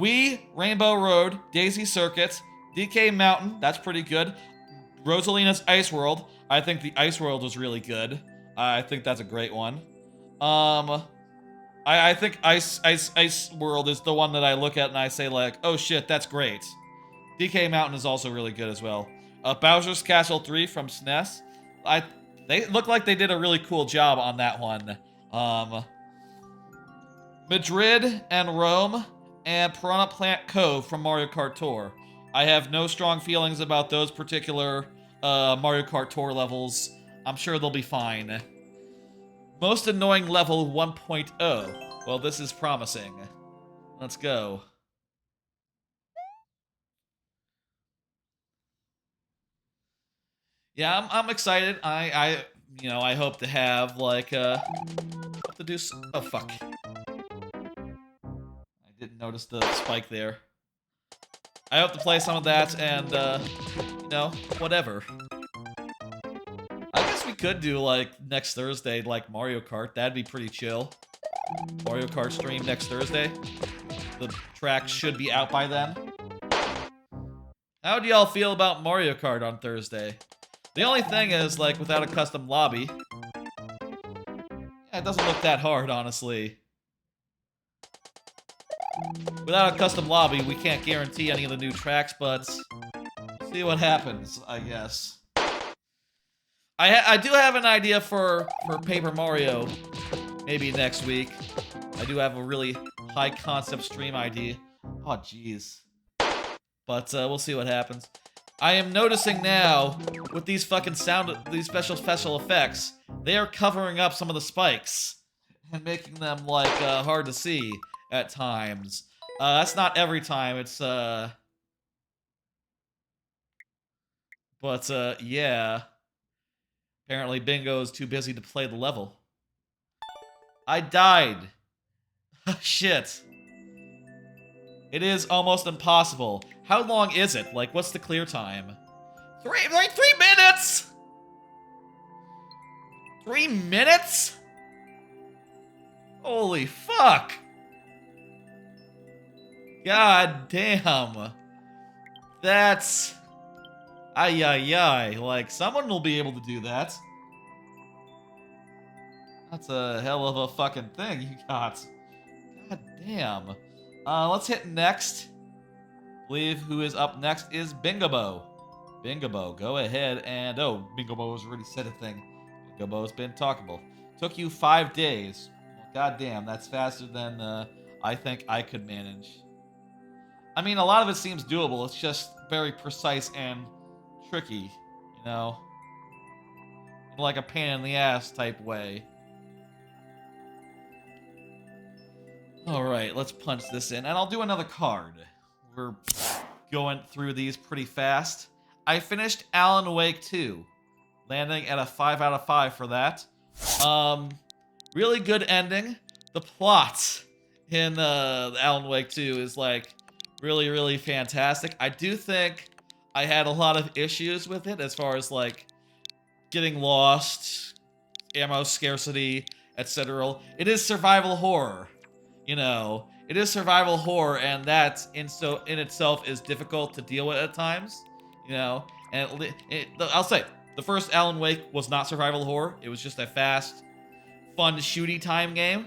Wii, Rainbow Road, Daisy Circuit, DK Mountain, that's pretty good. Rosalina's Ice World, I think the Ice World was really good. I think that's a great one. I think Ice World is the one that I look at and I say like, oh shit, that's great. DK Mountain is also really good as well. Bowser's Castle 3 from SNES. They look like they did a really cool job on that one. Madrid and Rome and Piranha Plant Cove from Mario Kart Tour. I have no strong feelings about those particular Mario Kart Tour levels. I'm sure they'll be fine. Most annoying level 1.0. Well, this is promising. Let's go. Yeah, I'm excited. I hope to have like oh fuck. I didn't notice the spike there. I hope to play some of that and whatever. I guess we could do like next Thursday like Mario Kart. That'd be pretty chill. Mario Kart stream next Thursday. The track should be out by then. How do y'all feel about Mario Kart on Thursday? The only thing is, like, without a custom lobby, yeah, it doesn't look that hard, honestly. Without a custom lobby, we can't guarantee any of the new tracks, but see what happens, I guess. I do have an idea for Paper Mario, maybe next week. I do have a really high concept stream idea. Oh, jeez. But we'll see what happens. I am noticing now, with these fucking these special effects, they are covering up some of the spikes and making them like hard to see at times. That's not every time. It's but But, yeah. Apparently Bingo's too busy to play the level. I died. Shit. It is almost impossible. How long is it? Like, what's the clear time? 3 minutes? 3 minutes? Holy fuck. God damn. That's... Ay, ay, ay. Like, someone will be able to do that. That's a hell of a fucking thing you got. God damn. Let's hit next. I believe who is up next is Bingobo. Bingobo, go ahead and... Oh, Bingobo has already said a thing. Bingobo's been talkable. Took you 5 days. Well, god damn, that's faster than I think I could manage. I mean, a lot of it seems doable. It's just very precise and tricky, you know? In like a pain in the ass type way. Alright, let's punch this in. And I'll do another card. We're going through these pretty fast. I finished Alan Wake 2. Landing at a 5 out of 5 for that. Really good ending. The plot in Alan Wake 2 is like really, really fantastic. I do think I had a lot of issues with it as far as like getting lost, ammo scarcity, etc. It is survival horror. You know, it is survival horror, and that in itself is difficult to deal with at times. You know, and I'll say the first Alan Wake was not survival horror. It was just a fast, fun, shooty time game.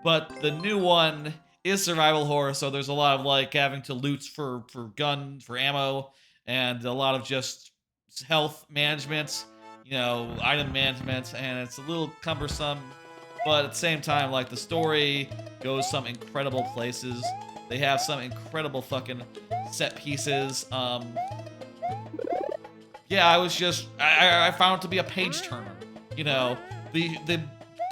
But the new one is survival horror, so there's a lot of like having to loot for guns, for ammo, and a lot of just health management, you know, item management, and it's a little cumbersome. But at the same time, like, the story goes some incredible places. They have some incredible fucking set pieces. Yeah, I found it to be a page turner. You know, the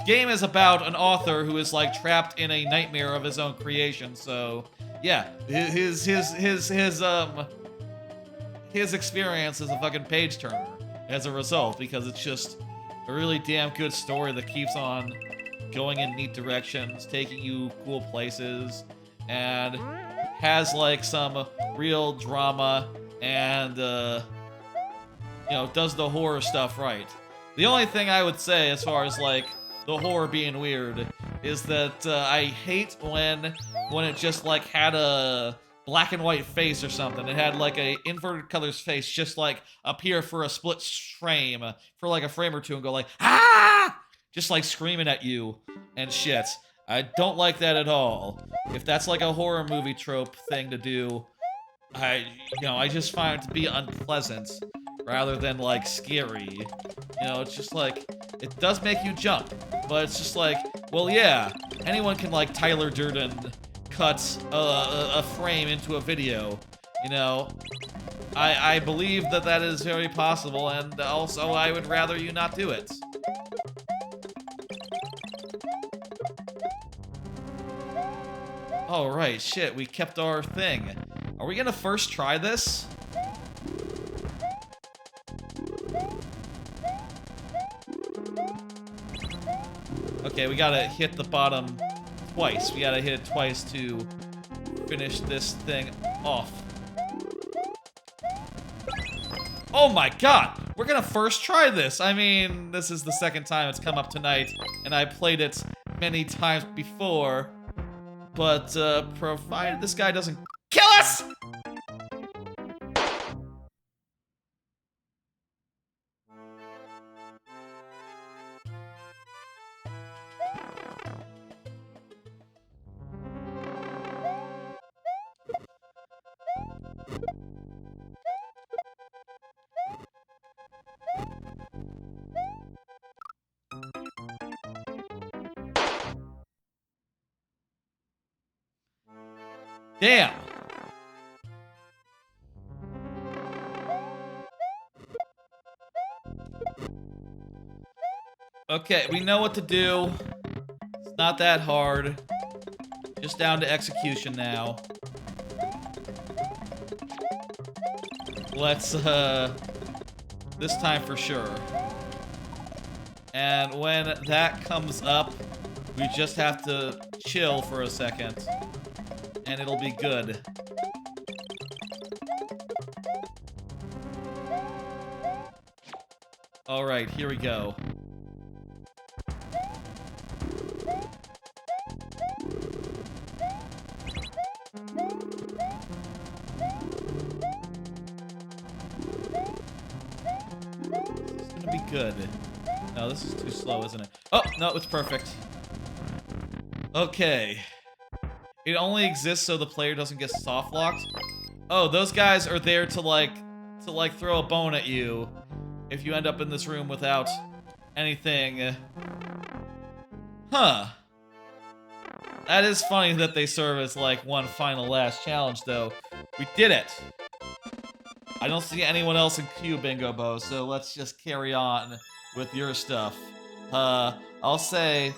game is about an author who is like trapped in a nightmare of his own creation. So yeah, his experience is a fucking page turner as a result, because it's just a really damn good story that keeps on going in neat directions, taking you cool places, and has like some real drama, and you know, does the horror stuff right. The only thing I would say as far as like the horror being weird is that I hate when it just like had a black and white face or something. It had like a inverted colors face just like appear for a split frame, for like a frame or two, and go like, ah! Just like screaming at you and shit. I don't like that at all. If that's like a horror movie trope thing to do, I just find it to be unpleasant rather than like scary. You know, it's just like, it does make you jump, but it's just like, well, yeah, anyone can like Tyler Durden cut a frame into a video, you know. I believe that is very possible, and also I would rather you not do it. Oh, right, shit, we kept our thing. Are we gonna first try this? Okay, we gotta hit the bottom twice. We gotta hit it twice to finish this thing off. Oh my god! We're gonna first try this! I mean, this is the second time it's come up tonight, and I played it many times before. But, provided this guy doesn't kill us! Damn! Okay, we know what to do. It's not that hard. Just down to execution now. let's, this time for sure. And when that comes up, we just have to chill for a second, and it'll be good. Alright, here we go. This is gonna be good. No, this is too slow, isn't it? Oh, no, it's perfect. Okay. It only exists so the player doesn't get soft locked. Oh, those guys are there to like throw a bone at you if you end up in this room without anything. Huh. That is funny that they serve as like one final last challenge though. We did it. I don't see anyone else in queue, Bingo Bo, so let's just carry on with your stuff. I'll say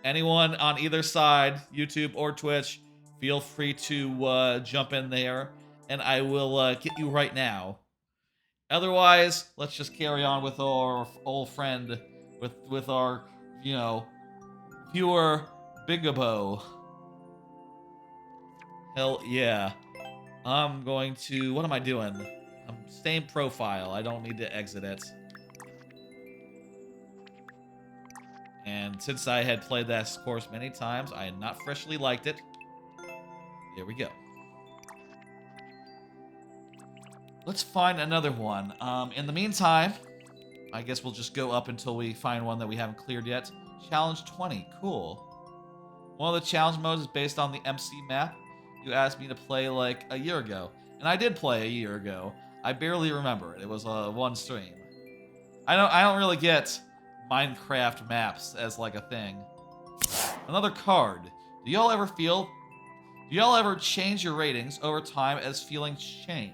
anyone on either side, YouTube or Twitch, feel free to jump in there, and I will get you right now. Otherwise, let's just carry on with our old friend, with our, you know, viewer, Bingo Bo. Hell yeah. I'm going to, what am I doing? Same profile, I don't need to exit it. And since I had played that course many times, I had not freshly liked it. Here we go. Let's find another one. In the meantime, I guess we'll just go up until we find one that we haven't cleared yet. Challenge 20, cool. One of the challenge modes is based on the MC map you asked me to play like a year ago. And I did play a year ago. I barely remember it. It was one stream. I don't really get Minecraft maps as like a thing. Another card. Do y'all ever change your ratings over time as feelings change?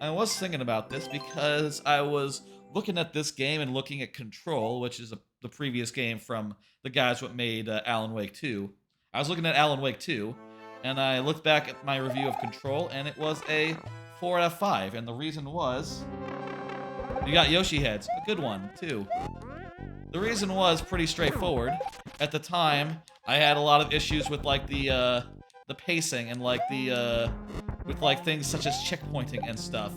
I was thinking about this because I was looking at this game and looking at Control, which is the previous game from the guys what made Alan Wake 2. I was looking at Alan Wake 2, and I looked back at my review of Control, and it was a 4 out of 5, and the reason was you got Yoshi heads, a good one too. The reason was pretty straightforward. At the time, I had a lot of issues with like the pacing and like with like things such as checkpointing and stuff.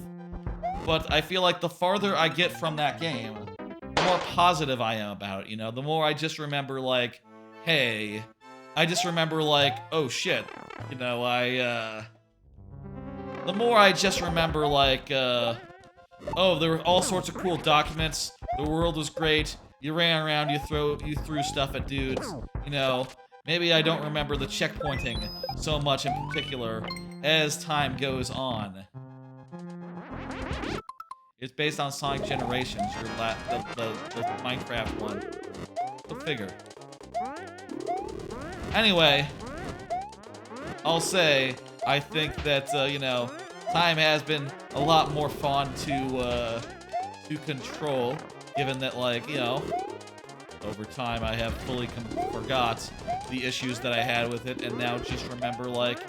But I feel like the farther I get from that game, the more positive I am about it, you know? The more I just remember like, hey, I just remember like, oh shit, you know, the more I just remember like, oh, there were all sorts of cool documents, the world was great, you ran around, you threw stuff at dudes, you know. Maybe I don't remember the checkpointing so much in particular as time goes on. It's based on Sonic Generations, the Minecraft one. Go figure. Anyway, I'll say, I think that, you know, time has been a lot more fun to control, given that, like, you know, over time I have fully forgot the issues that I had with it, and now just remember, like,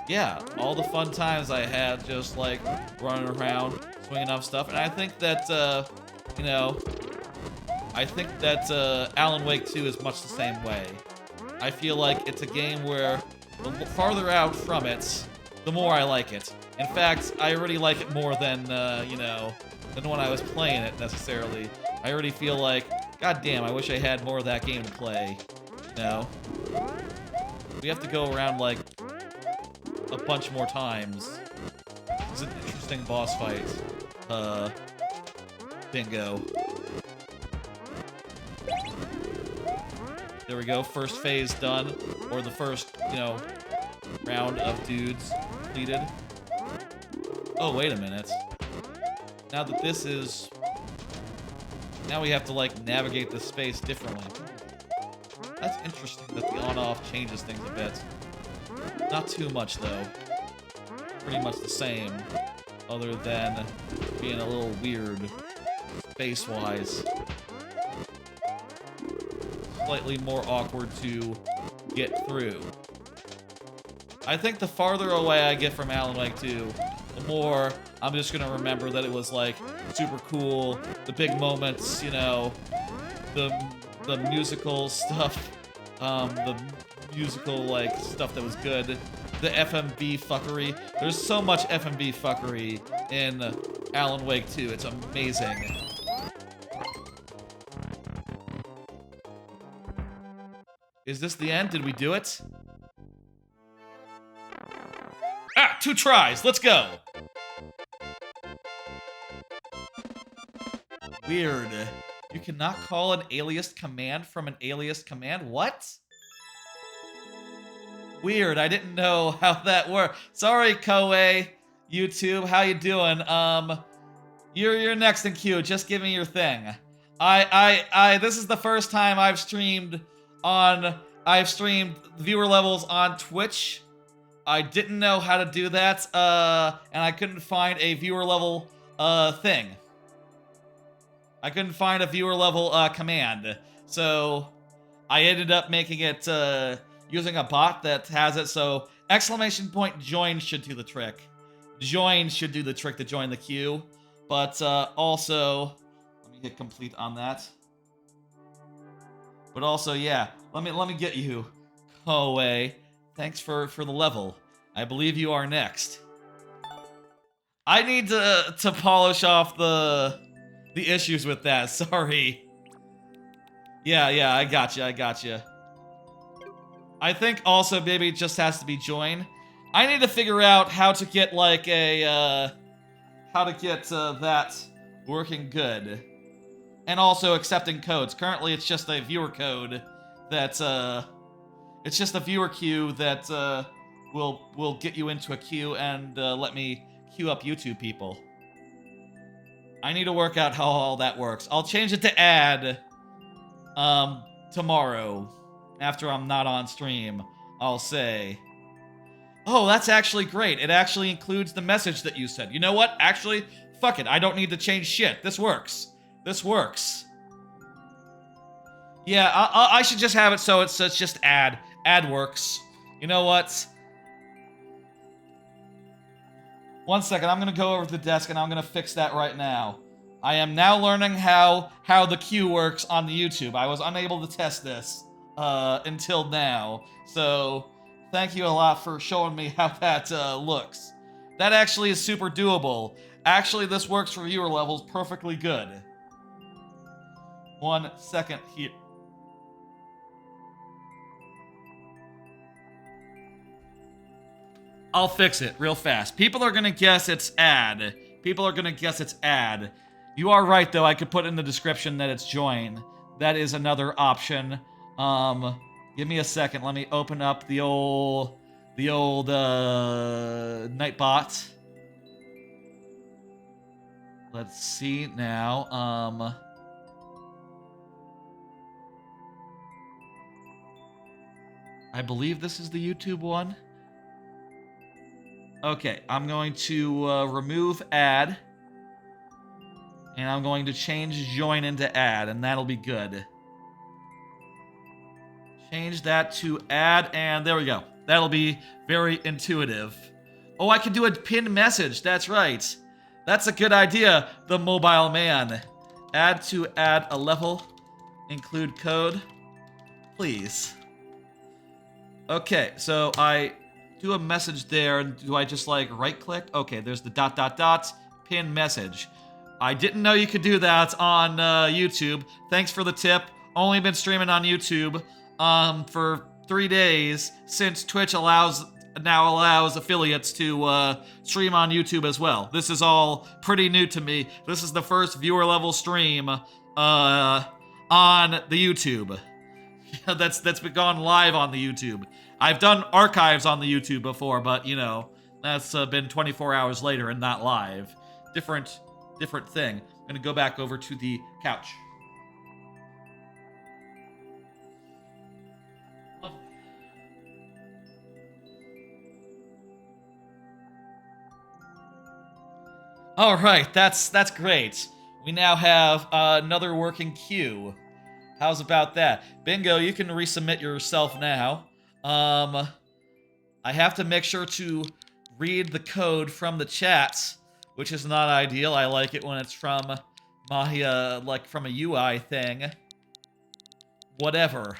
yeah, all the fun times I had just, like, running around, swinging off stuff, and I think that, you know, I think that Alan Wake 2 is much the same way. I feel like it's a game where the farther out from it, the more I like it. In fact, I already like it more than, you know, than when I was playing it, necessarily. I already feel like, god damn, I wish I had more of that game to play. You know? We have to go around, like, a bunch more times. It's an interesting boss fight. Bingo. There we go, first phase done. Or the first, you know, round of dudes completed. Oh, wait a minute. Now that this is... Now we have to, like, navigate the space differently. That's interesting that the on-off changes things a bit. Not too much, though. Pretty much the same. Other than being a little weird space-wise. Slightly more awkward to get through. I think the farther away I get from Alan Wake 2, the more I'm just gonna remember that it was like super cool, the big moments, you know, the musical stuff, the musical like stuff that was good, the FMV fuckery. There's so much FMV fuckery in Alan Wake 2. It's amazing. Is this the end? Did we do it? Ah, 2 tries. Let's go. Weird. You cannot call an aliased command from an aliased command? What? Weird. I didn't know how that worked. Sorry, Koei. YouTube, how you doing? You're next in queue. Just give me your thing. This is the first time I've streamed viewer levels on Twitch. I didn't know how to do that, and I couldn't find a viewer level, thing. I couldn't find a viewer level, command. So, I ended up making it, using a bot that has it, so !join should do the trick. Join should do the trick to join the queue. But, also, let me hit complete on that. But also, yeah, let me get you, Koei. Thanks for the level. I believe you are next. I need to polish off the issues with that. Sorry. Yeah, I gotcha. I think also maybe it just has to be join. I need to figure out how to get like a that working good. And also accepting codes. Currently it's just a viewer code that it's just a viewer queue that will get you into a queue and let me queue up YouTube people. I need to work out how all that works. I'll change it to add tomorrow after I'm not on stream. I'll say, oh, that's actually great. It actually includes the message that you said. You know what? Actually, fuck it. I don't need to change shit. This works. This works. Yeah, I should just have it so it's just add. Add works. You know what? One second, I'm gonna go over to the desk and I'm gonna fix that right now. I am now learning how the queue works on the YouTube. I was unable to test this until now. So, thank you a lot for showing me how that looks. That actually is super doable. Actually, this works for viewer levels perfectly good. 1 second here. I'll fix it real fast. People are gonna guess it's add. People are gonna guess it's add. You are right, though. I could put in the description that it's join. That is another option. Give me a second. Let me open up the old Nightbot. Let's see now. I believe this is the YouTube one. Okay, I'm going to remove add. And I'm going to change join into add, and that'll be good. Change that to add, and there we go. That'll be very intuitive. Oh, I can do a pinned message. That's right. That's a good idea, the mobile man. Add to add a level. Include code. Please. Okay, so I do a message there. Do I just like right click? Okay, there's the ... pin message. I didn't know you could do that on YouTube. Thanks for the tip. Only been streaming on YouTube for 3 days since Twitch now allows affiliates to stream on YouTube as well. This is all pretty new to me. This is the first viewer level stream on the YouTube. that's been gone live on the YouTube. I've done archives on the YouTube before, but you know, that's been 24 hours later and not live. Different thing. I'm gonna go back over to the couch. All right, that's great. We now have another working queue. How's about that? Bingo, you can resubmit yourself now. I have to make sure to read the code from the chats which is not ideal. I like it when it's from my, like from a UI thing. Whatever.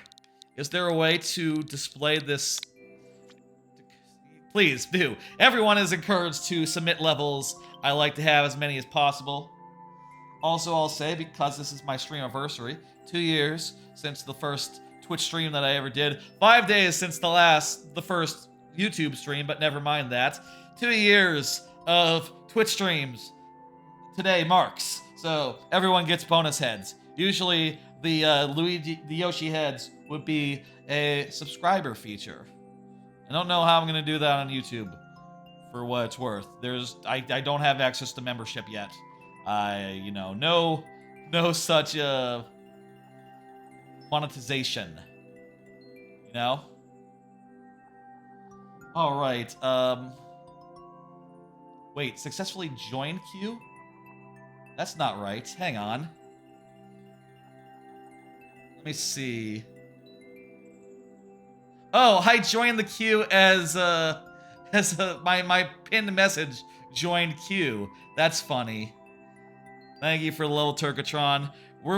Is there a way to display this? Please do. Everyone is encouraged to submit levels. I like to have as many as possible. Also, I'll say, because this is my Streamiversary, 2 years since the first Twitch stream that I ever did, 5 days since the first YouTube stream, but never mind that. 2 years of Twitch streams today marks. So everyone gets bonus heads. Usually the the Yoshi heads would be a subscriber feature. I don't know how I'm gonna do that on YouTube, for what it's worth. I don't have access to membership yet. No such monetization. You know? Alright, wait, successfully joined queue? That's not right. Hang on. Let me see. Oh, I joined the queue as my pinned message joined queue. That's funny. Thank you for the level, Turkatron.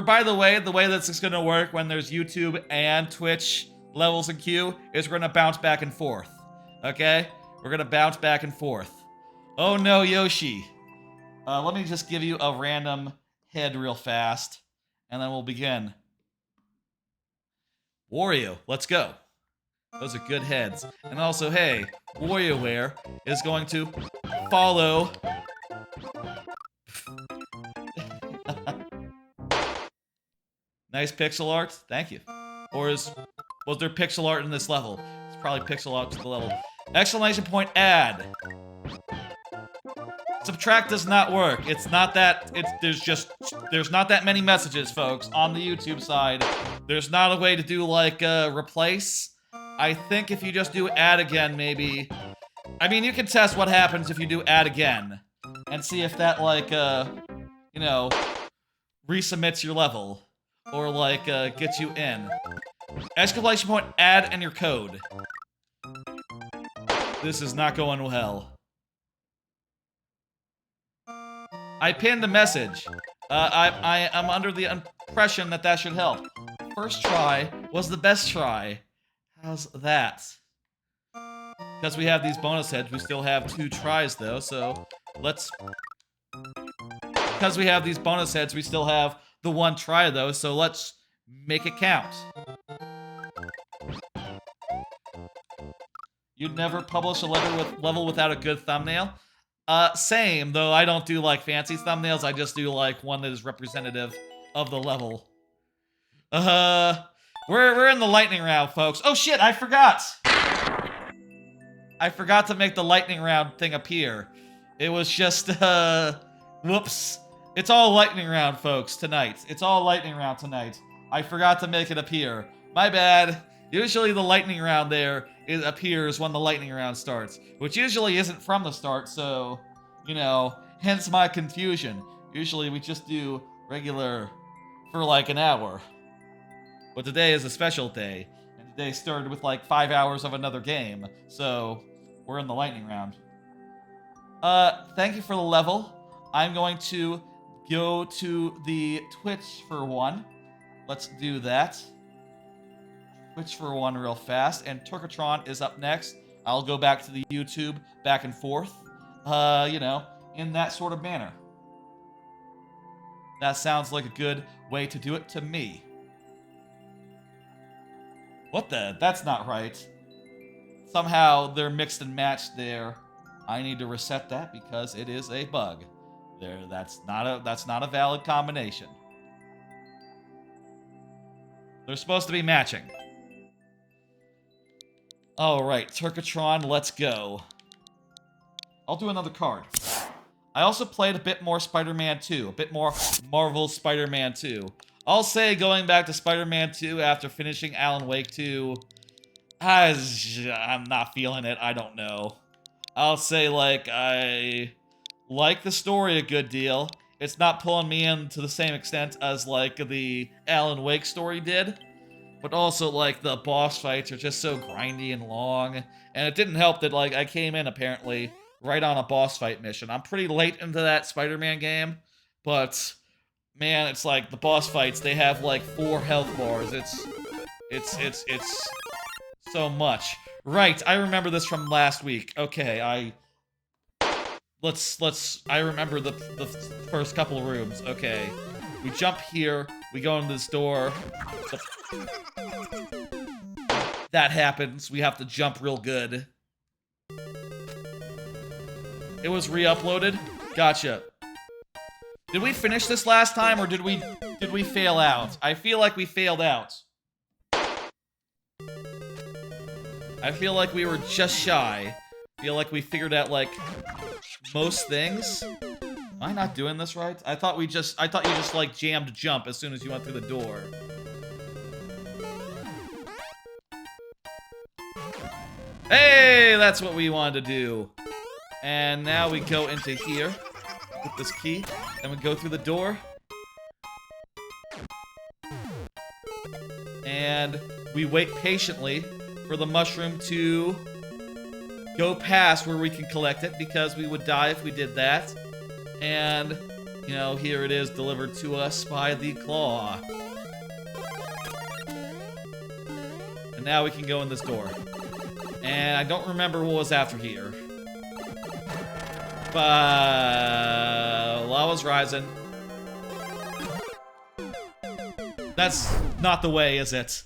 By the way this is gonna work when there's YouTube and Twitch levels in queue is we're gonna bounce back and forth. Okay? We're gonna bounce back and forth. Oh no, Yoshi. Let me just give you a random head real fast, and then we'll begin. Wario, let's go. Those are good heads. And also, hey, WarioWare is going to follow. Nice pixel art. Thank you. Or was there pixel art in this level? It's probably pixel art to the level. Exclamation point add. Subtract does not work. It's not that there's not that many messages, folks, on the YouTube side. There's not a way to do like replace. I think if you just do add again, maybe. I mean, you can test what happens if you do add again and see if that like you know, resubmits your level or like gets you in. Exclamation point add and your code. This is not going well. I pinned a message. I am under the impression that should help. First try was the best try. How's that? Because we have these bonus heads, we still have 2 tries though, so let's... Because we have these bonus heads, we still have the 1 try though, so let's make it count. You'd never publish a level without a good thumbnail? Same, though I don't do like fancy thumbnails, I just do like one that is representative of the level. We're in the lightning round, folks. Oh shit, I forgot! I forgot to make the lightning round thing appear. It was just, whoops. It's all lightning round, folks, tonight. It's all lightning round tonight. I forgot to make it appear. My bad. Usually the lightning round there, it appears when the lightning round starts, which usually isn't from the start, so, you know, hence my confusion. Usually we just do regular for like an hour. But today is a special day, and today started with like 5 hours of another game, so we're in the lightning round. Thank you for the level. I'm going to go to the Twitch for one. Let's do that. Twitch for one real fast, and Turkatron is up next. I'll go back to the YouTube, back and forth, you know, in that sort of manner. That sounds like a good way to do it to me. What the? That's not right. Somehow they're mixed and matched there. I need to reset that because it is a bug. That's not a valid combination. They're supposed to be matching. Alright, Turkatron, let's go. I'll do another card. I also played a bit more Spider-Man 2. A bit more Marvel Spider-Man 2. I'll say going back to Spider-Man 2 after finishing Alan Wake 2... I'm not feeling it, I don't know. I'll say, like, I like the story a good deal. It's not pulling me in to the same extent as, like, the Alan Wake story did. But also, like, the boss fights are just so grindy and long. And it didn't help that, like, I came in, apparently, right on a boss fight mission. I'm pretty late into that Spider-Man game, but man, it's like the boss fights, they have like 4 health bars. It's so much. Right, I remember this from last week. Okay, I remember the first couple of rooms. Okay. We jump here, we go into this door. That happens. We have to jump real good. It was re-uploaded? Gotcha. Did we finish this last time, or did we fail out? I feel like we failed out. I feel like we were just shy. I feel like we figured out, like, most things. Am I not doing this right? I thought you just, like, jammed jump as soon as you went through the door. Hey, that's what we wanted to do. And now we go into here with this key, and we go through the door. And we wait patiently for the mushroom to go past where we can collect it, because we would die if we did that. And, you know, here it is delivered to us by the claw. And now we can go in this door. And I don't remember what was after here. But lava's rising. That's not the way, is it?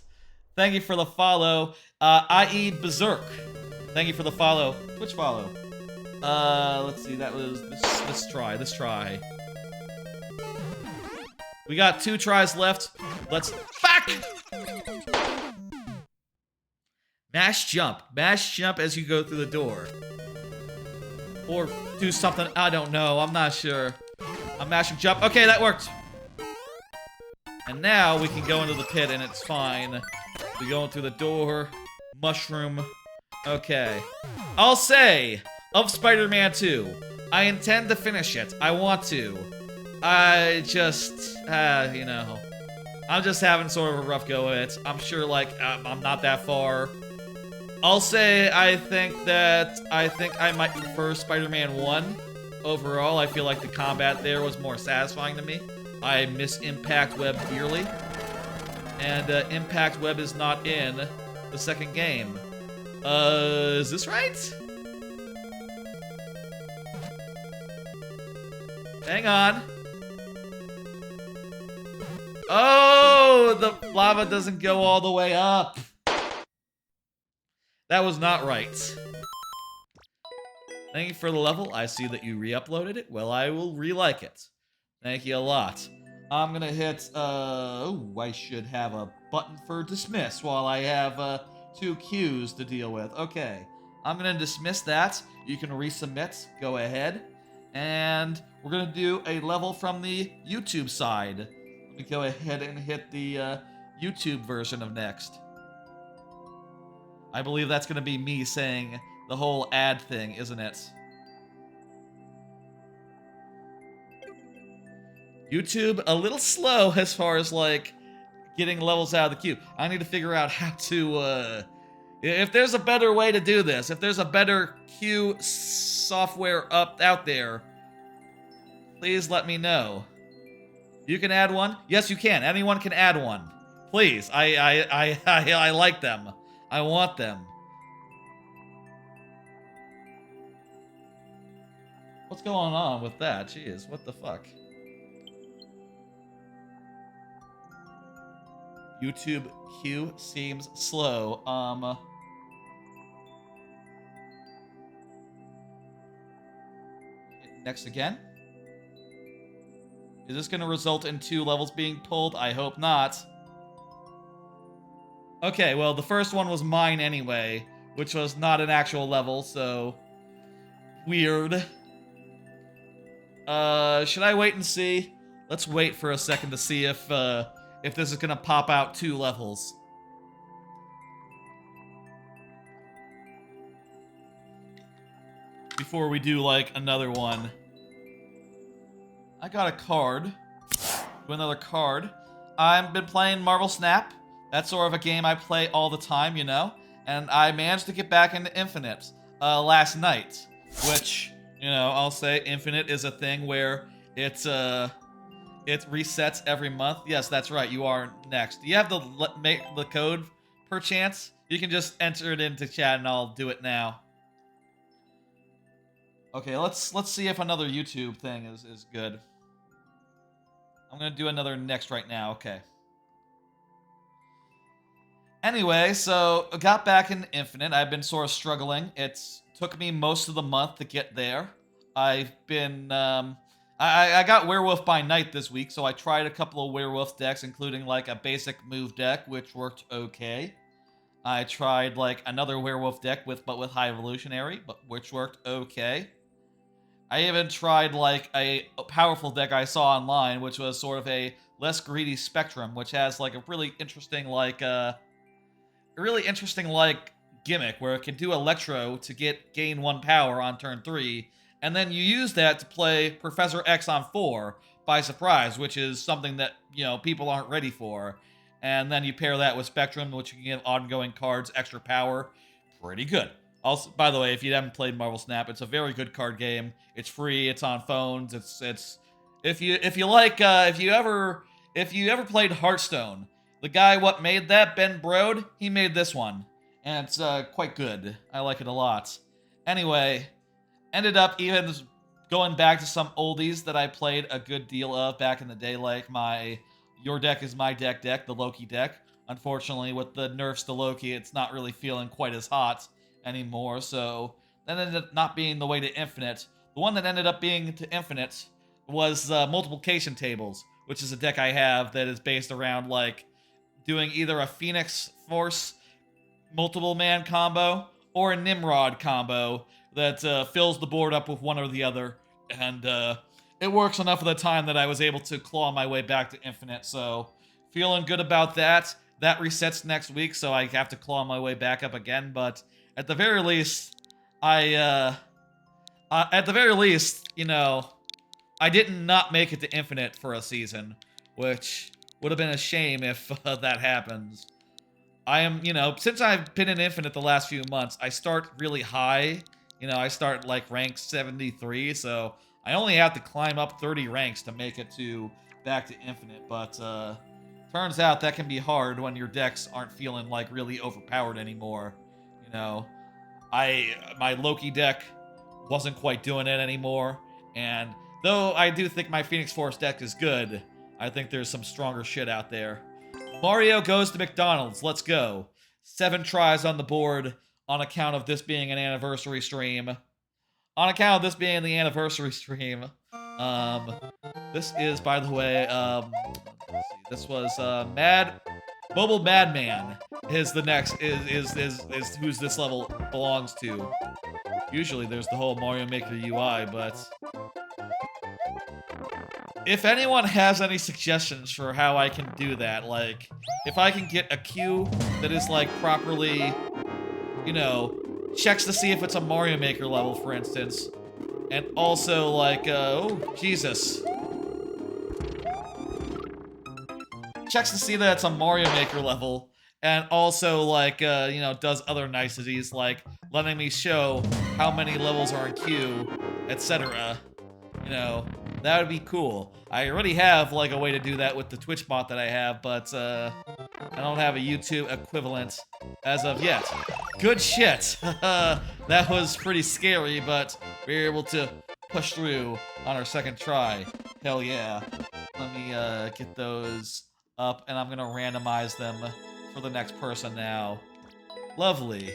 Thank you for the follow, i.e. Berserk. Thank you for the follow. Which follow? Let's see, that was this try. We got 2 tries left. Let's fuck! Mash jump. Mash jump as you go through the door. Or do something, I don't know, I'm not sure. I'm mashing jump. Okay, that worked. And now we can go into the pit and it's fine. We go in through the door. Mushroom. Okay. I'll say, of Spider-Man 2, I intend to finish it. I want to. I just, you know, I'm just having sort of a rough go at it. I'm sure, like, I'm not that far. I'll say I think I might prefer Spider-Man 1 overall. I feel like the combat there was more satisfying to me. I miss Impact Web dearly. And Impact Web is not in the second game. Is this right? Hang on. Oh, the lava doesn't go all the way up. That was not right. Thank you for the level. I see that you re-uploaded it. Well, I will re-like it. Thank you a lot. I'm gonna hit, oh, I should have a button for dismiss while I have, 2 queues to deal with. Okay. I'm gonna dismiss that. You can resubmit. Go ahead. And we're gonna do a level from the YouTube side. Let me go ahead and hit the, YouTube version of next. I believe that's gonna be me saying the whole ad thing, isn't it? YouTube, a little slow as far as, like, getting levels out of the queue. I need to figure out how to, if there's a better way to do this, if there's a better queue software out there, please let me know. You can add one? Yes, you can. Anyone can add one. Please, I like them. I want them. What's going on with that? Jeez, what the fuck? YouTube queue seems slow. Next again? Is this gonna result in 2 levels being pulled? I hope not. Okay, well, the first one was mine anyway, which was not an actual level, so... weird. Should I wait and see? Let's wait for a second to see if this is gonna pop out 2 levels. Before we do, like, another one. I got a card. Do another card. I've been playing Marvel Snap. That's sort of a game I play all the time, you know? And I managed to get back into Infinite last night. which, you know, I'll say Infinite is a thing where it resets every month. Yes, that's right. You are next. Do you have the code per chance? You can just enter it into chat and I'll do it now. Okay, let's see if another YouTube thing is good. I'm gonna do another next right now. Okay. Anyway, so I got back in Infinite. I've been sort of struggling. It took me most of the month to get there. I've been I got Werewolf by Night this week, so I tried a couple of Werewolf decks, including like a basic move deck, which worked okay. I tried like another Werewolf deck with High Evolutionary, which worked okay. I even tried like a powerful deck I saw online, which was sort of a less greedy Spectrum, which has like a really interesting gimmick where it can do Electro to gain 1 power on turn 3, and then you use that to play Professor X on 4 by surprise, which is something that, you know, people aren't ready for. And then you pair that with Spectrum, which can give ongoing cards extra power. Pretty good. Also, by the way, if you haven't played Marvel Snap, it's a very good card game. It's free. It's on phones. It's if you ever played Hearthstone, the guy what made that, Ben Brode, he made this one, and it's quite good. I like it a lot. Anyway, ended up even going back to some oldies that I played a good deal of back in the day, like my Your Deck is My Deck, the Loki deck. Unfortunately, with the nerfs to Loki, it's not really feeling quite as hot anymore, so that ended up not being the way to Infinite. The one that ended up being to Infinite was Multiplication Tables, which is a deck I have that is based around, like, doing either a Phoenix Force multiple man combo or a Nimrod combo that fills the board up with one or the other, and it works enough of the time that I was able to claw my way back to Infinite, so feeling good about that. That resets next week, so I have to claw my way back up again, but at the very least, you know, I didn't not make it to Infinite for a season, which would have been a shame if that happens. I am, you know, since I've been in Infinite the last few months, I start really high. You know, I start like rank 73, so I only have to climb up 30 ranks to make it back to Infinite, but turns out that can be hard when your decks aren't feeling like really overpowered anymore. You know, my Loki deck wasn't quite doing it anymore, and though I do think my Phoenix Force deck is good, I think there's some stronger shit out there. Mario goes to McDonald's. Let's go. 7 tries on the board on account of this being an anniversary stream. On account of this being the anniversary stream. This is, by the way, let's see. This was Mobile Madman is the next is who's this level belongs to. Usually there's the whole Mario Maker UI, but if anyone has any suggestions for how I can do that, like, if I can get a queue that is, like, properly, you know, checks to see if it's a Mario Maker level, for instance, and also, like, oh, Jesus. Checks to see that it's a Mario Maker level, and also, like, you know, does other niceties, like letting me show how many levels are in queue, etc. You know, that would be cool. I already have, like, a way to do that with the Twitch bot that I have, but, I don't have a YouTube equivalent as of yet. Good shit! That was pretty scary, but we were able to push through on our second try. Hell yeah. Let me, get those up, and I'm gonna randomize them for the next person now. Lovely.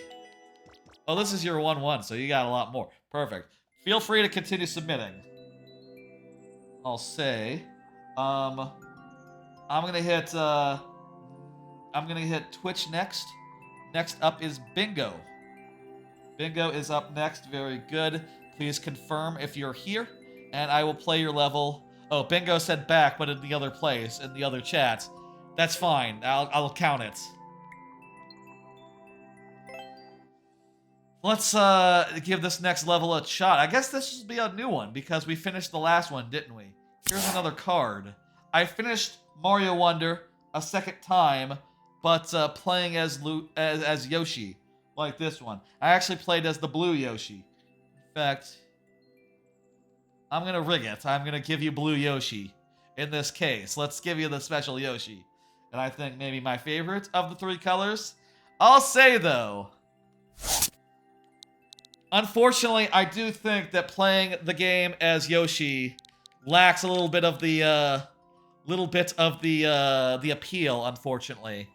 Oh, this is your 1-1, so you got a lot more. Perfect. Feel free to continue submitting. I'll say, I'm gonna hit Twitch next. Next up is Bingo. Bingo is up next. Very good. Please confirm if you're here, and I will play your level. Oh, Bingo said back, but in the other place, in the other chat. That's fine. I'll count it. Let's give this next level a shot. I guess this will be a new one because we finished the last one, didn't we? Here's another card. I finished Mario Wonder a second time, but playing as Yoshi, like this one. I actually played as the blue Yoshi. In fact, I'm gonna rig it. I'm gonna give you Blue Yoshi. In this case, let's give you the special Yoshi. And I think maybe my favorite of the 3 colors. I'll say, though, unfortunately, I do think that playing the game as Yoshi lacks a little bit of the appeal, unfortunately.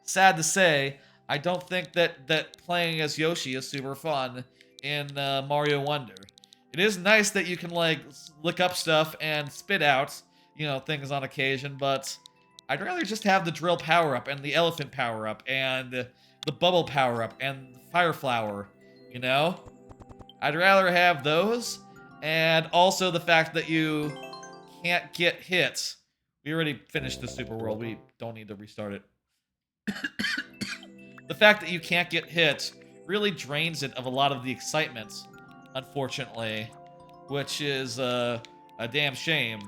Sad to say, I don't think that playing as Yoshi is super fun in Mario Wonder. It is nice that you can, like, look up stuff and spit out, you know, things on occasion, but I'd rather just have the drill power-up and the elephant power-up and the bubble power-up and the fire flower, you know? I'd rather have those, and also the fact that you can't get hit. We already finished the super world. We don't need to restart it. The fact that you can't get hit really drains it of a lot of the excitement, unfortunately, which is a damn shame.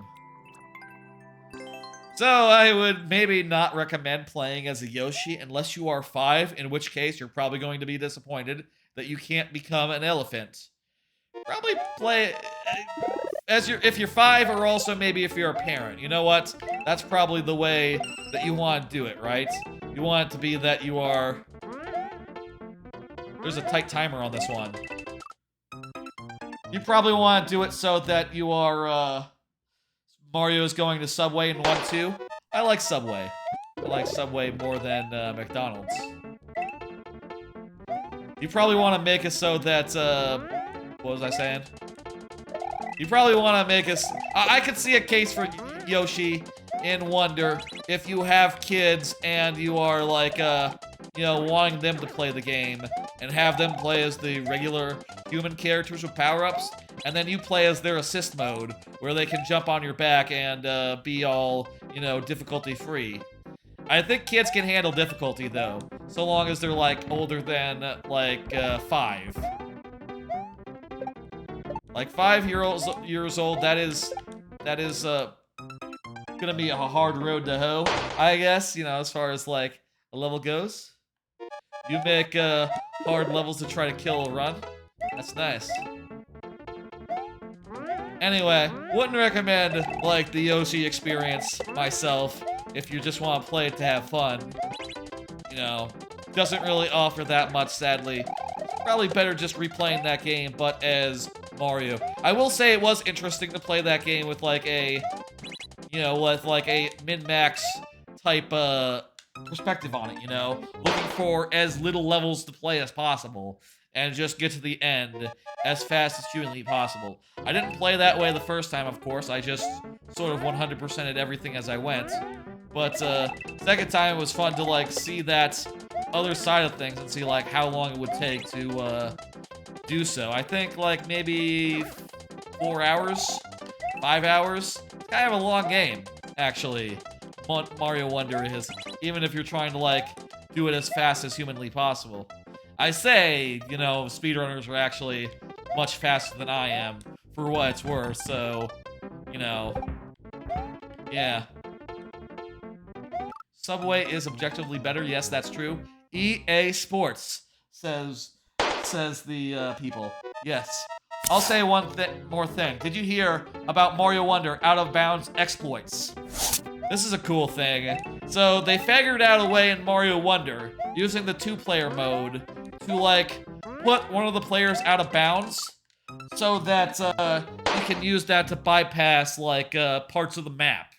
So I would maybe not recommend playing as a Yoshi unless you are 5, in which case you're probably going to be disappointed that you can't become an elephant. Probably play as if you're 5, or also maybe if you're a parent. You know what? That's probably the way that you want to do it, right? You want it to be that you are... There's a tight timer on this one. You probably want to do it so that you are, Mario's going to Subway in 1-2. I like Subway. I like Subway more than, McDonald's. You probably want to make it so that, what was I saying? You probably want to make us... I could see a case for Yoshi in Wonder if you have kids and you are, like, you know, wanting them to play the game and have them play as the regular human characters with power-ups, and then you play as their assist mode, where they can jump on your back and be all, you know, difficulty-free. I think kids can handle difficulty, though, so long as they're, like, older than, like, 5. Like, 5 years old, that is gonna be a hard road to hoe, I guess, you know, as far as, like, a level goes. You make, hard levels to try to kill a run. That's nice. Anyway, wouldn't recommend, like, the Yoshi experience myself if you just want to play it to have fun. You know, doesn't really offer that much, sadly. Probably better just replaying that game, but as Mario. I will say it was interesting to play that game with, like, a, you know, with, like, a min-max type, perspective on it, you know? Looking for as little levels to play as possible, and just get to the end as fast as humanly possible. I didn't play that way the first time, of course. I just sort of 100%ed everything as I went. But, second time it was fun to, like, see that other side of things and see, like, how long it would take to, do so. I think, like, maybe 4 hours? 5 hours? It's kind of a long game, actually. Mario Wonder is, even if you're trying to, like, do it as fast as humanly possible. I say, you know, speedrunners are actually much faster than I am, for what it's worth, so, you know, yeah. Subway is objectively better, yes, that's true. EA Sports, says the, people. Yes. I'll say one more thing. Did you hear about Mario Wonder out-of-bounds exploits? This is a cool thing. So, they figured out a way in Mario Wonder, using the 2-player mode, to, like, put one of the players out of bounds, so that, you can use that to bypass, like, parts of the map.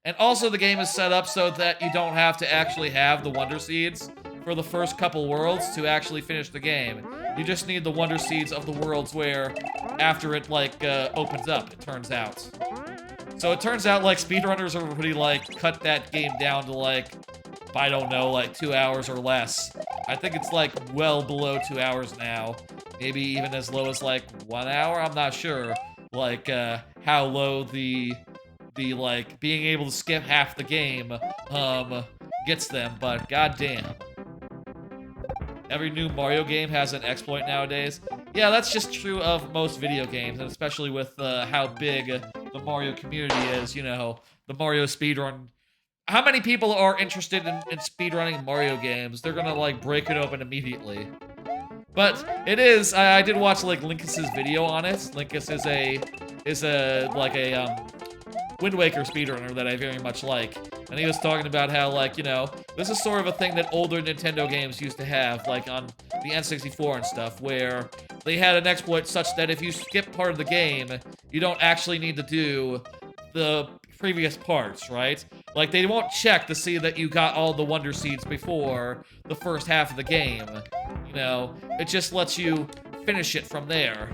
And also, the game is set up so that you don't have to actually have the Wonder Seeds for the first couple worlds to actually finish the game. You just need the Wonder Seeds of the worlds where, after it, like, opens up, it turns out. So it turns out, like, speedrunners have already, like, cut that game down to, like, I don't know, like, 2 hours or less. I think it's, like, well below 2 hours now. Maybe even as low as, like, 1 hour? I'm not sure, like, how low the, like, being able to skip half the game, gets them, but goddamn. Every new Mario game has an exploit nowadays. Yeah, that's just true of most video games, and especially with, how big the Mario community is, you know, the Mario speedrun. How many people are interested in speedrunning Mario games? They're gonna, like, break it open immediately. But it is. I did watch like Linkus's video on it. Linkus is a Wind Waker speedrunner that I very much like. And he was talking about how, like, you know, this is sort of a thing that older Nintendo games used to have, like on the N64 and stuff, where they had an exploit such that if you skip part of the game, you don't actually need to do the previous parts, right? Like, they won't check to see that you got all the Wonder Seeds before the first half of the game. You know, it just lets you finish it from there.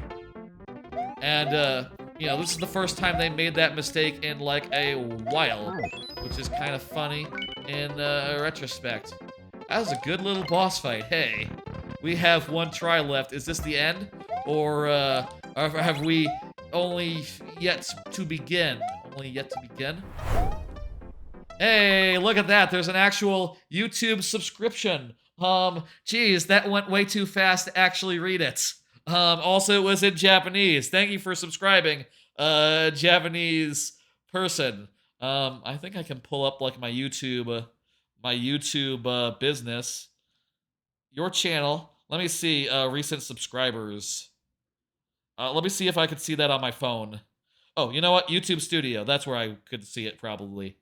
And, you know, this is the first time they made that mistake in, like, a while, which is kind of funny in retrospect. That was a good little boss fight. Hey, we have one try left. Is this the end? Or have we only yet to begin? Only yet to begin? Hey, look at that. There's an actual YouTube subscription. Geez, that went way too fast to actually read it. Also, it was in Japanese. Thank you for subscribing, Japanese person. I think I can pull up, like, my YouTube business. Your channel. Let me see, recent subscribers. Let me see if I could see that on my phone. Oh, you know what? YouTube Studio. That's where I could see it, probably.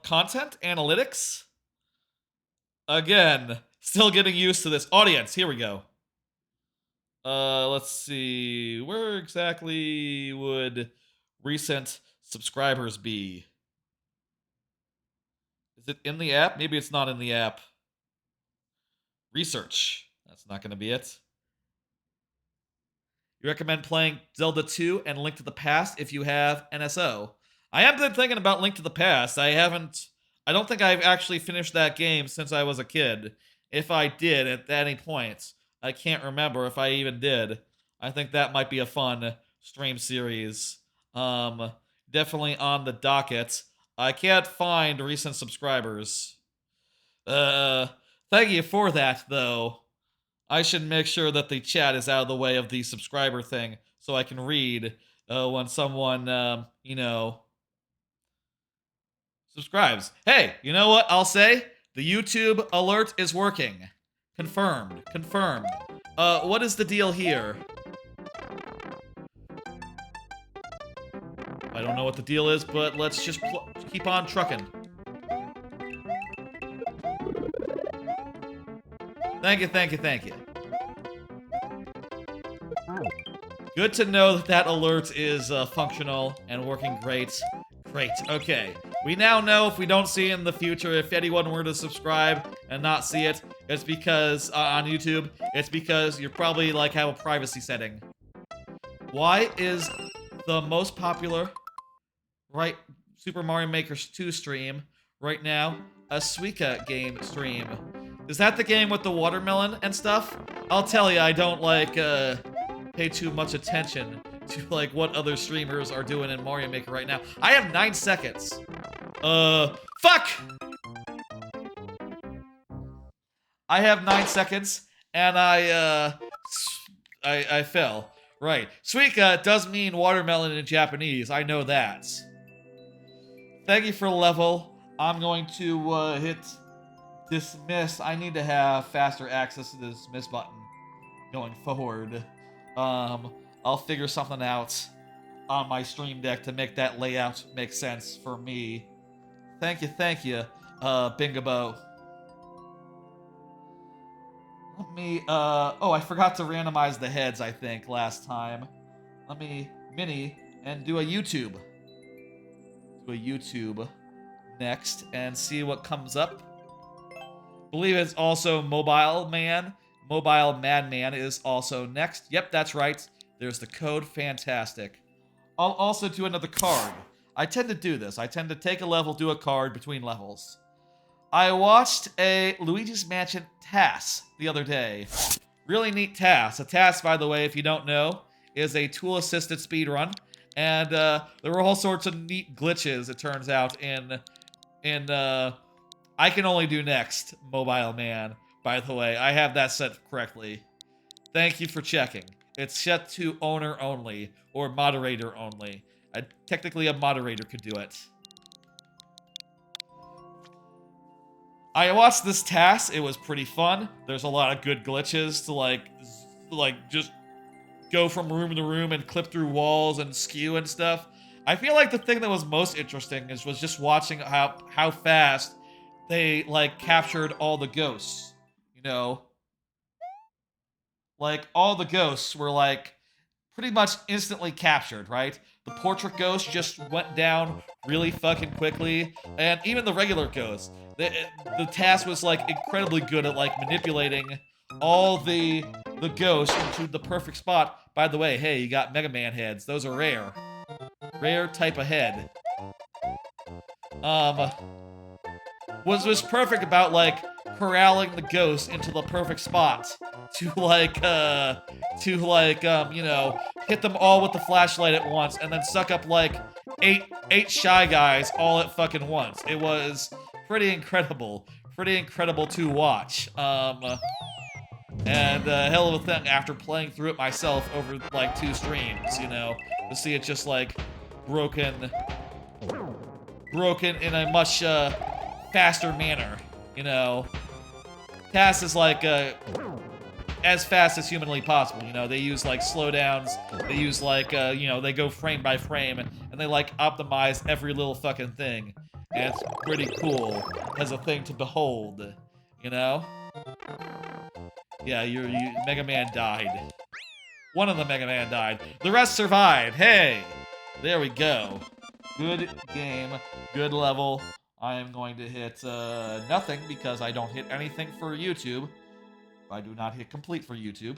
Content? Analytics? Again, still getting used to this. Audience, here we go. Let's see. Where exactly would recent subscribers be? Is it in the app? Maybe it's not in the app. Research. That's not going to be it. You recommend playing Zelda 2 and Link to the Past if you have NSO. I have been thinking about Link to the Past. I don't think I've actually finished that game since I was a kid. If I did at any point. I can't remember if I even did. I think that might be a fun stream series. Definitely on the docket. I can't find recent subscribers. Thank you for that, though. I should make sure that the chat is out of the way of the subscriber thing so I can read when someone, you know, subscribes. Hey, you know what I'll say? The YouTube alert is working. Confirmed. Confirmed. What is the deal here? I don't know what the deal is, but let's just keep on trucking. Thank you, thank you, thank you. Good to know that that alert is functional and working great. Great, okay. We now know if we don't see it in the future, if anyone were to subscribe and not see it, it's because, on YouTube, it's because you're probably, like, have a privacy setting. Why is the most popular, right, Super Mario Maker 2 stream right now a Suika game stream? Is that the game with the watermelon and stuff? I'll tell you, I don't, like, pay too much attention to, like, what other streamers are doing in Mario Maker right now. I have 9 seconds. Fuck! I have 9 seconds, and I fell. Right. Suika does mean watermelon in Japanese. I know that. Thank you for the level. I'm going to, hit dismiss. I need to have faster access to the dismiss button going forward. I'll figure something out on my stream deck to make that layout make sense for me. Thank you, Bingabo. Let me, oh, I forgot to randomize the heads, I think, last time. Let me mini and do a YouTube. Do a YouTube next and see what comes up. Believe it's also Mobile Man. Mobile Madman is also next. Yep, that's right. There's the code. Fantastic. I'll also do another card. I tend to do this. I tend to take a level, do a card between levels. I watched a Luigi's Mansion TAS the other day. Really neat TAS. A TAS, by the way, if you don't know, is a tool-assisted speedrun. And there were all sorts of neat glitches, it turns out, in I Can Only Do Next, Mobile Man. By the way, I have that set correctly. Thank you for checking. It's set to owner only, or moderator only. Technically, a moderator could do it. I watched this task. It was pretty fun. There's a lot of good glitches to like just go from room to room and clip through walls and skew and stuff. I feel like the thing that was most interesting was just watching how fast they like captured all the ghosts. You know, like all the ghosts were like pretty much instantly captured, right? The portrait ghost just went down really fucking quickly, and even the regular ghost. The task was like incredibly good at like manipulating all the ghosts into the perfect spot. By the way, hey, you got Mega Man heads. Those are rare. Rare type of head. Was perfect about like corralling the ghosts into the perfect spot to you know, hit them all with the flashlight at once and then suck up like eight Shy Guys all at fucking once. It was pretty incredible to watch. And a hell of a thing after playing through it myself over like 2 streams, you know, to see it just like broken in a much faster manner, you know. Task is like as fast as humanly possible, you know. They use like slowdowns, they use like you know, they go frame by frame and they like optimize every little fucking thing. And it's pretty cool as a thing to behold, you know. Yeah, Mega Man died. One of the Mega Man died. The rest survived. Hey! There we go. Good game. Good level. I am going to hit nothing because I don't hit anything for YouTube. I do not hit complete for YouTube.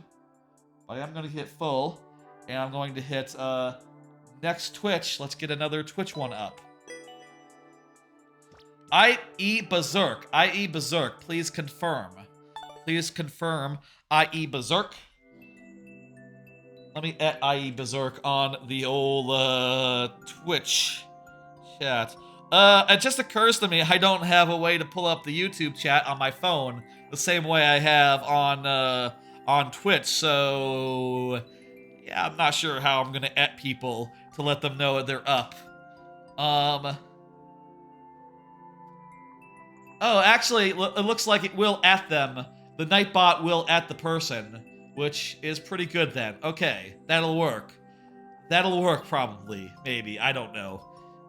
But I am going to hit full. And I'm going to hit next Twitch. Let's get another Twitch one up. IE Berserk. IE Berserk. Please confirm. Please confirm IE Berserk. Let me at IE Berserk on the old Twitch chat. It just occurs to me I don't have a way to pull up the YouTube chat on my phone the same way I have on Twitch. So yeah, I'm not sure how I'm gonna at people to let them know they're up. Oh, actually, it looks like it will at them. The Nightbot will at the person, which is pretty good then. Okay, that'll work. That'll work probably, maybe, I don't know.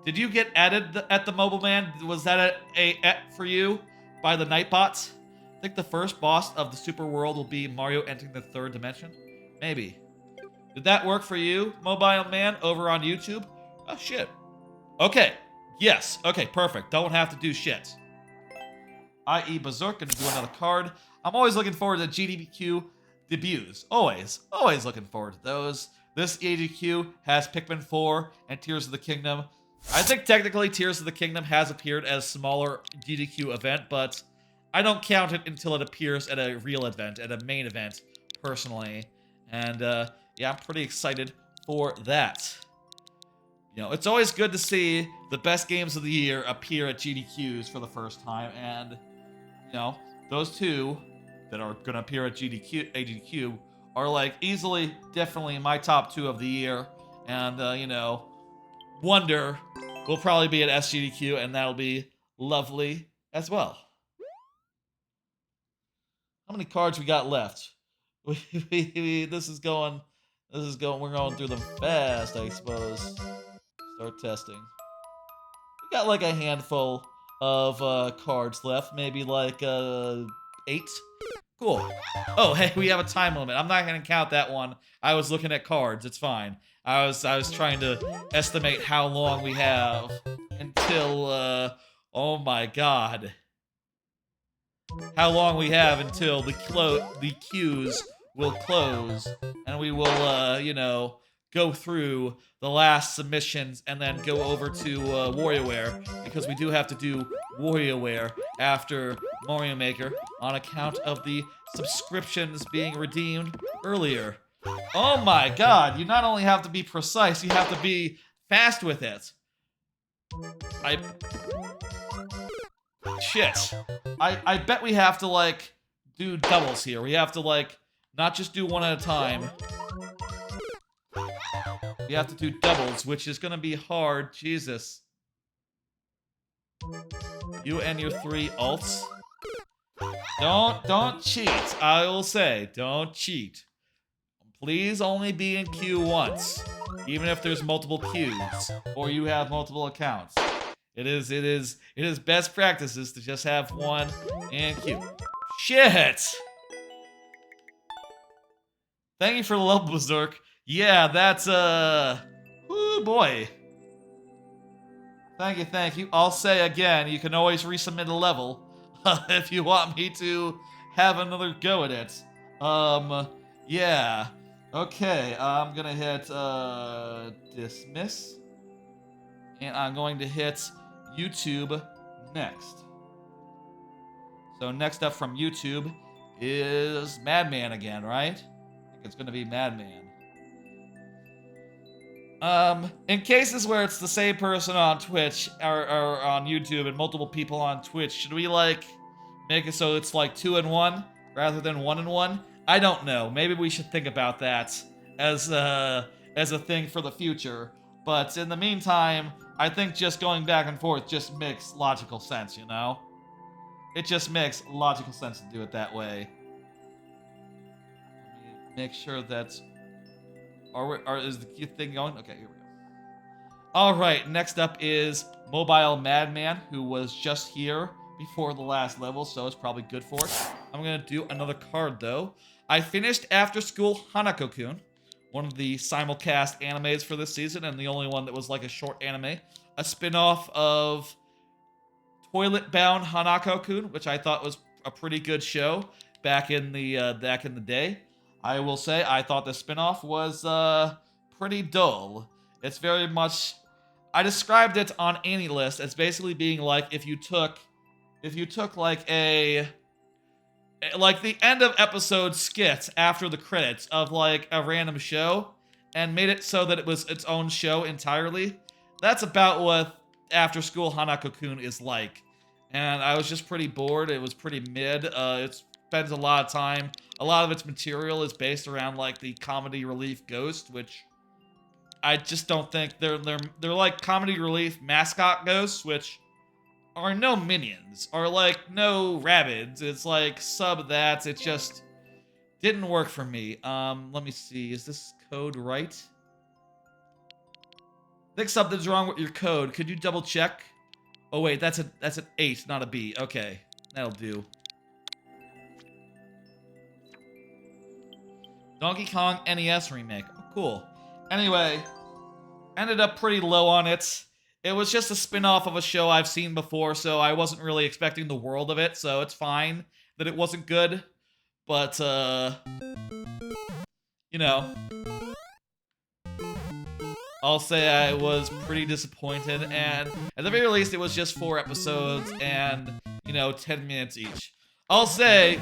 Did you get added at the Mobile Man? Was that a for you by the Nightbots? I think the first boss of the Super World will be Mario entering the 3rd dimension. Maybe. Did that work for you, Mobile Man, over on YouTube? Oh, shit. Okay. Yes. Okay, perfect. Don't have to do shit. IE Berserk, gonna do another card. I'm always looking forward to GDQ debuts. Always looking forward to those. This GDQ has Pikmin 4 and Tears of the Kingdom. I think technically Tears of the Kingdom has appeared as a smaller GDQ event, but I don't count it until it appears at a real event, at a main event, personally. And yeah, I'm pretty excited for that. You know, it's always good to see the best games of the year appear at GDQs for the first time, and you know, those two that are gonna appear at GDQ are like easily, definitely my top 2 of the year. And you know, Wonder will probably be at SGDQ, and that'll be lovely as well. How many cards we got left? This is going. We're going through them fast, I suppose. Start testing. We got like a handful of cards left, maybe like 8. Cool. Oh, hey, we have a time limit. I'm not gonna count that one. I was looking at cards. It's fine. I was trying to estimate how long we have until oh my god. How long we have until the queues will close, and we will you know, go through the last submissions and then go over to WarioWare, because we do have to do WarioWare after Mario Maker on account of the subscriptions being redeemed earlier. Oh my god, you not only have to be precise, you have to be fast with it. Shit. I bet we have to, like, do doubles here. We have to, like, not just do one at a time. We have to do doubles, which is gonna be hard. Jesus. You and your 3 alts. Don't cheat. I will say, don't cheat. Please only be in queue once, even if there's multiple queues or you have multiple accounts. It is best practices to just have one in queue. Shit! Thank you for the love, Berserk. Yeah, that's oh boy. Thank you. I'll say again, you can always resubmit a level if you want me to have another go at it. Yeah. Okay, I'm gonna hit dismiss. And I'm going to hit YouTube next. So next up from YouTube is Madman again, right? I think it's gonna be Madman. In cases where it's the same person on Twitch or on YouTube and multiple people on Twitch, should we like make it so it's like 2 and 1 rather than 1 and 1? I don't know. Maybe we should think about that as a thing for the future. But in the meantime, I think just going back and forth just makes logical sense, you know? It just makes logical sense to do it that way. Let me make sure that's... is the cute thing going? Okay, here we go. Alright, next up is Mobile Madman, who was just here before the last level, so it's probably good for it. I'm gonna do another card, though. I finished After School Hanako-kun, one of the simulcast animes for this season, and the only one that was like a short anime. A spin-off of Toilet Bound Hanako-kun, which I thought was a pretty good show back in the day. I will say I thought the spin-off was pretty dull. It's very much... I described it on AnyList as basically being like if you took like the end of episode skits after the credits of like a random show and made it so that it was its own show entirely. That's about what After School Hanako-kun is like. And I was just pretty bored. It was pretty mid. It spends a lot of time. A lot of its material is based around like the comedy relief ghost, which I just don't think they're like comedy relief mascot ghosts, which are no minions, or like no rabbids. It's like sub that. It just didn't work for me. Let me see. Is this code right? I think something's wrong with your code. Could you double check? Oh wait, that's an 8, not a B. Okay, that'll do. Donkey Kong NES remake. Oh, cool. Anyway, ended up pretty low on it. It was just a spin-off of a show I've seen before, so I wasn't really expecting the world of it, so it's fine that it wasn't good. But, you know, I'll say I was pretty disappointed, and at the very least, it was just 4 episodes and, 10 minutes each. I'll say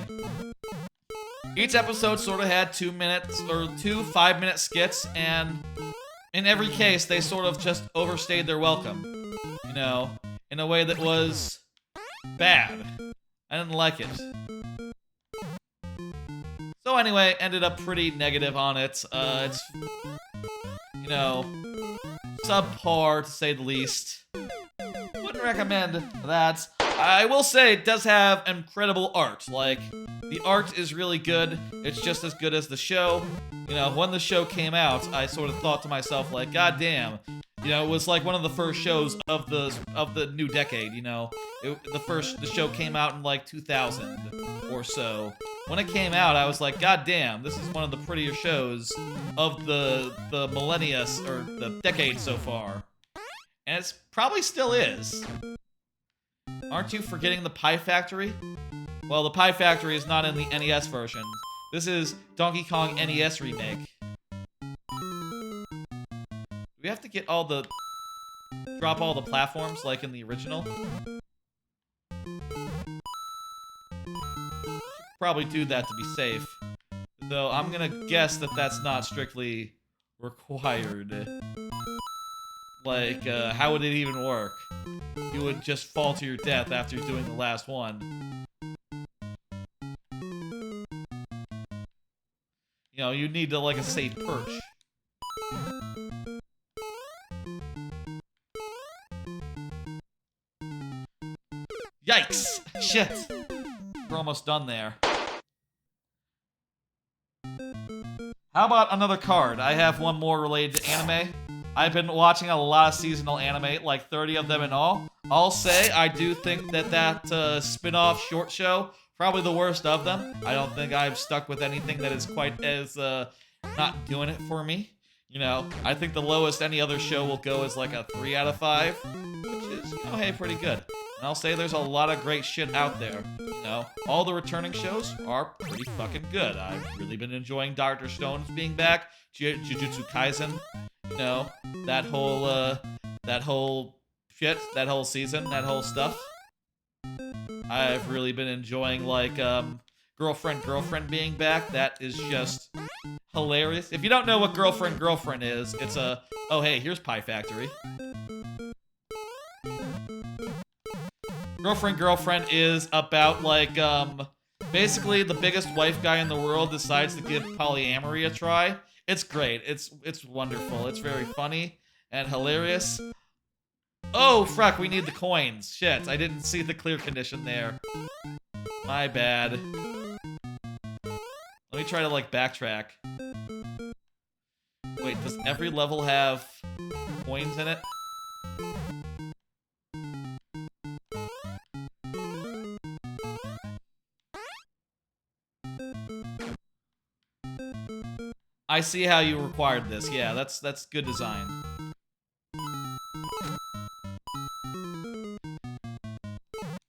each episode sort of had 2 minutes, or 2 5-minute skits, and in every case, they sort of just overstayed their welcome, in a way that was bad. I didn't like it. So anyway, ended up pretty negative on it. It's, subpar to say the least. Wouldn't recommend that. I will say it does have incredible art. Like, the art is really good. It's just as good as the show. When the show came out, I sort of thought to myself, like, God damn. It was like one of the first shows of the new decade, The show came out in like 2000 or so. When it came out, I was like, God damn, this is one of the prettier shows of the millennia, or the decade so far. And it probably still is. Aren't you forgetting the Pie Factory? Well, the Pie Factory is not in the NES version. This is Donkey Kong NES remake. Do we have to get drop all the platforms like in the original? Probably do that to be safe. Though I'm gonna guess that that's not strictly required. Like, how would it even work? You would just fall to your death after doing the last one. You need to, like, a safe perch. Yikes! Shit! almost done there. How about another card? I have one more related to anime. I've been watching a lot of seasonal anime, like 30 of them in all. I'll say I do think that spin-off short show, probably the worst of them. I don't think I've stuck with anything that is quite as not doing it for me. You know, I think the lowest any other show will go is like a 3 out of 5, which is, you know, hey, pretty good. And I'll say there's a lot of great shit out there. You know, all the returning shows are pretty fucking good. I've really been enjoying Dr. Stone's being back, Jujutsu Kaisen, you know, that whole shit, that whole season, that whole stuff. I've really been enjoying, like, Girlfriend being back. That is just hilarious. If you don't know what Girlfriend is, it's a, oh hey, here's Pie Factory. Girlfriend is about, like, basically the biggest wife guy in the world decides to give polyamory a try. It's great. It's wonderful. It's very funny and hilarious. Oh, fuck, we need the coins. Shit, I didn't see the clear condition there. My bad. Let me try to, like, backtrack. Wait, does every level have coins in it? I see how you required this. Yeah, that's good design.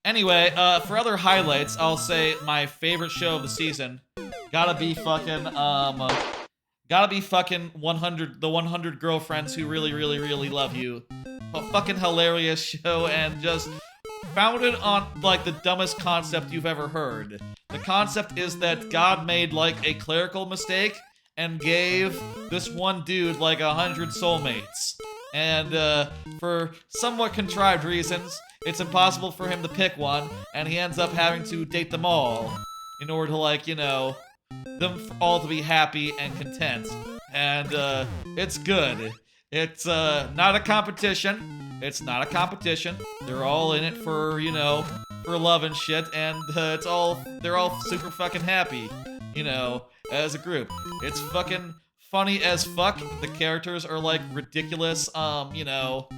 Anyway, for other highlights, I'll say my favorite show of the season gotta be fucking 100, the 100 Girlfriends Who Really, Really, Really Love You. A fucking hilarious show and just founded on, like, the dumbest concept you've ever heard. The concept is that God made, like, a clerical mistake and gave this one dude, like, 100 soulmates. And, for somewhat contrived reasons, it's impossible for him to pick one, and he ends up having to date them all in order to, like, you know, them all to be happy and content. And, it's good. It's, not a competition. It's not a competition. They're all in it for, you know, for love and shit, and, they're all super fucking happy, you know, as a group. It's fucking funny as fuck. The characters are, like, ridiculous, you know,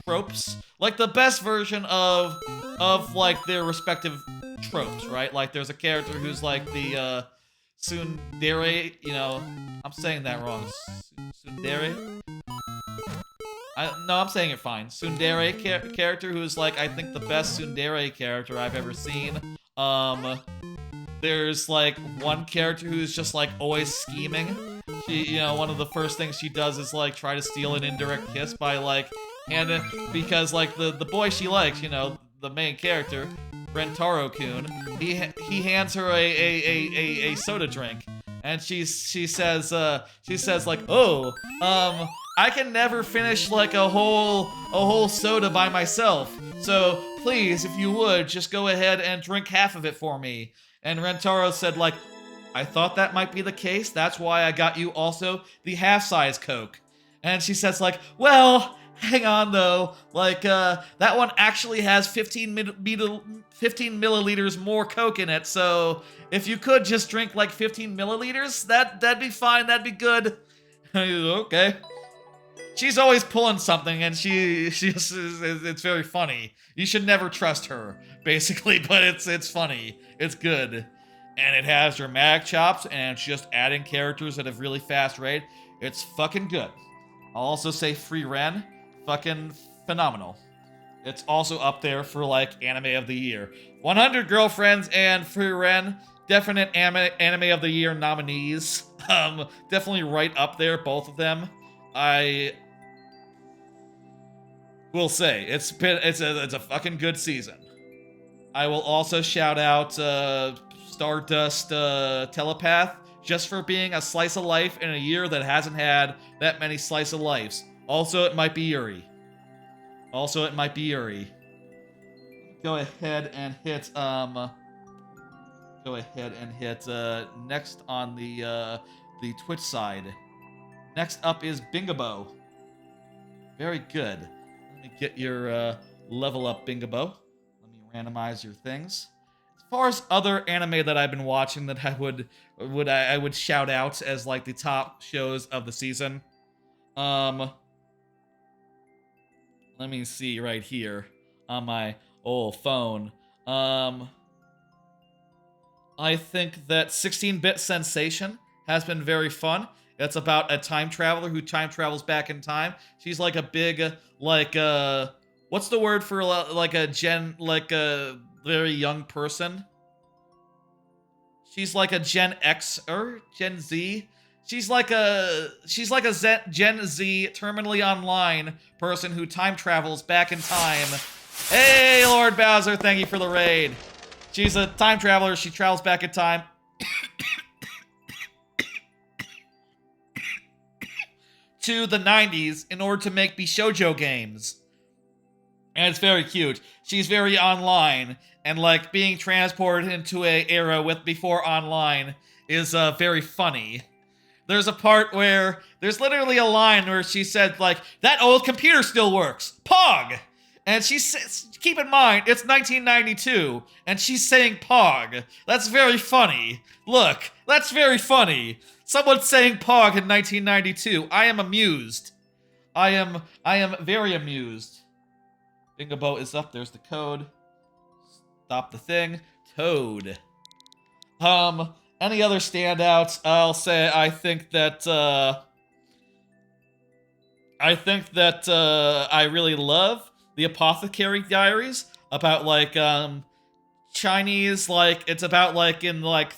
tropes. Like, the best version of like, their respective tropes, right? Like, there's a character who's, like, the, tsundere, you know, I'm saying that wrong. Tsundere? No, I'm saying it fine. Tsundere character who's, like, I think the best tsundere character I've ever seen. There's, like, one character who's just, like, always scheming. She, you know, one of the first things she does is, like, try to steal an indirect kiss by, like, because, like, the boy she likes, you know, the main character, Rentaro-kun, he hands her a soda drink, and she says like, oh, I can never finish, like, a whole soda by myself, so please, if you would, just go ahead and drink half of it for me. And Rentaro said, like, I thought that might be the case, that's why I got you also the half-size Coke. And she says, like, well, hang on, though. Like, that one actually has 15 milliliters more Coke in it, so if you could just drink, like, 15 milliliters, that'd be fine, that'd be good. Okay. She's always pulling something, and it's very funny. You should never trust her, basically, but it's funny. It's good. And it has dramatic chops, and it's just adding characters at a really fast rate. It's fucking good. I'll also say Free Ren, fucking phenomenal. It's also up there for, like, anime of the year. 100 Girlfriends and Free Ren, definite anime of the year nominees. Definitely right up there, both of them. I will say it's a fucking good season. I will also shout out Stardust Telepath, just for being a slice of life in a year that hasn't had that many slice of lives. Also, it might be Yuri. Go ahead and hit next on the Twitch side. Next up is Bingabo. Very good. Let me get your level up, Bingabo. Let me randomize your things. It's far as other anime that I've been watching that I would shout out as like the top shows of the season. Let me see right here on my old phone. I think that 16-Bit Sensation has been very fun. It's about a time traveler who time travels back in time. She's like a big, like, what's the word for like a very young person? She's like a Gen X or Gen Z. She's like a Gen Z terminally online person who time travels back in time. Hey, Lord Bowser, thank you for the raid. She's a time traveler. She travels back in time. To the 90s in order to make Bishoujo games. And it's very cute. She's very online, and like being transported into a era with before online is very funny. There's a part where there's literally a line where she said like, "That old computer still works. Pog!" And she says, keep in mind, it's 1992, and she's saying Pog. That's very funny. Look, that's very funny. Someone saying Pog in 1992. I am amused. I am very amused. Bingo Boat is up. There's the code. Stop the thing. Toad. Any other standouts? I'll say I think that I really love the Apothecary Diaries, about like Chinese, like it's about like in like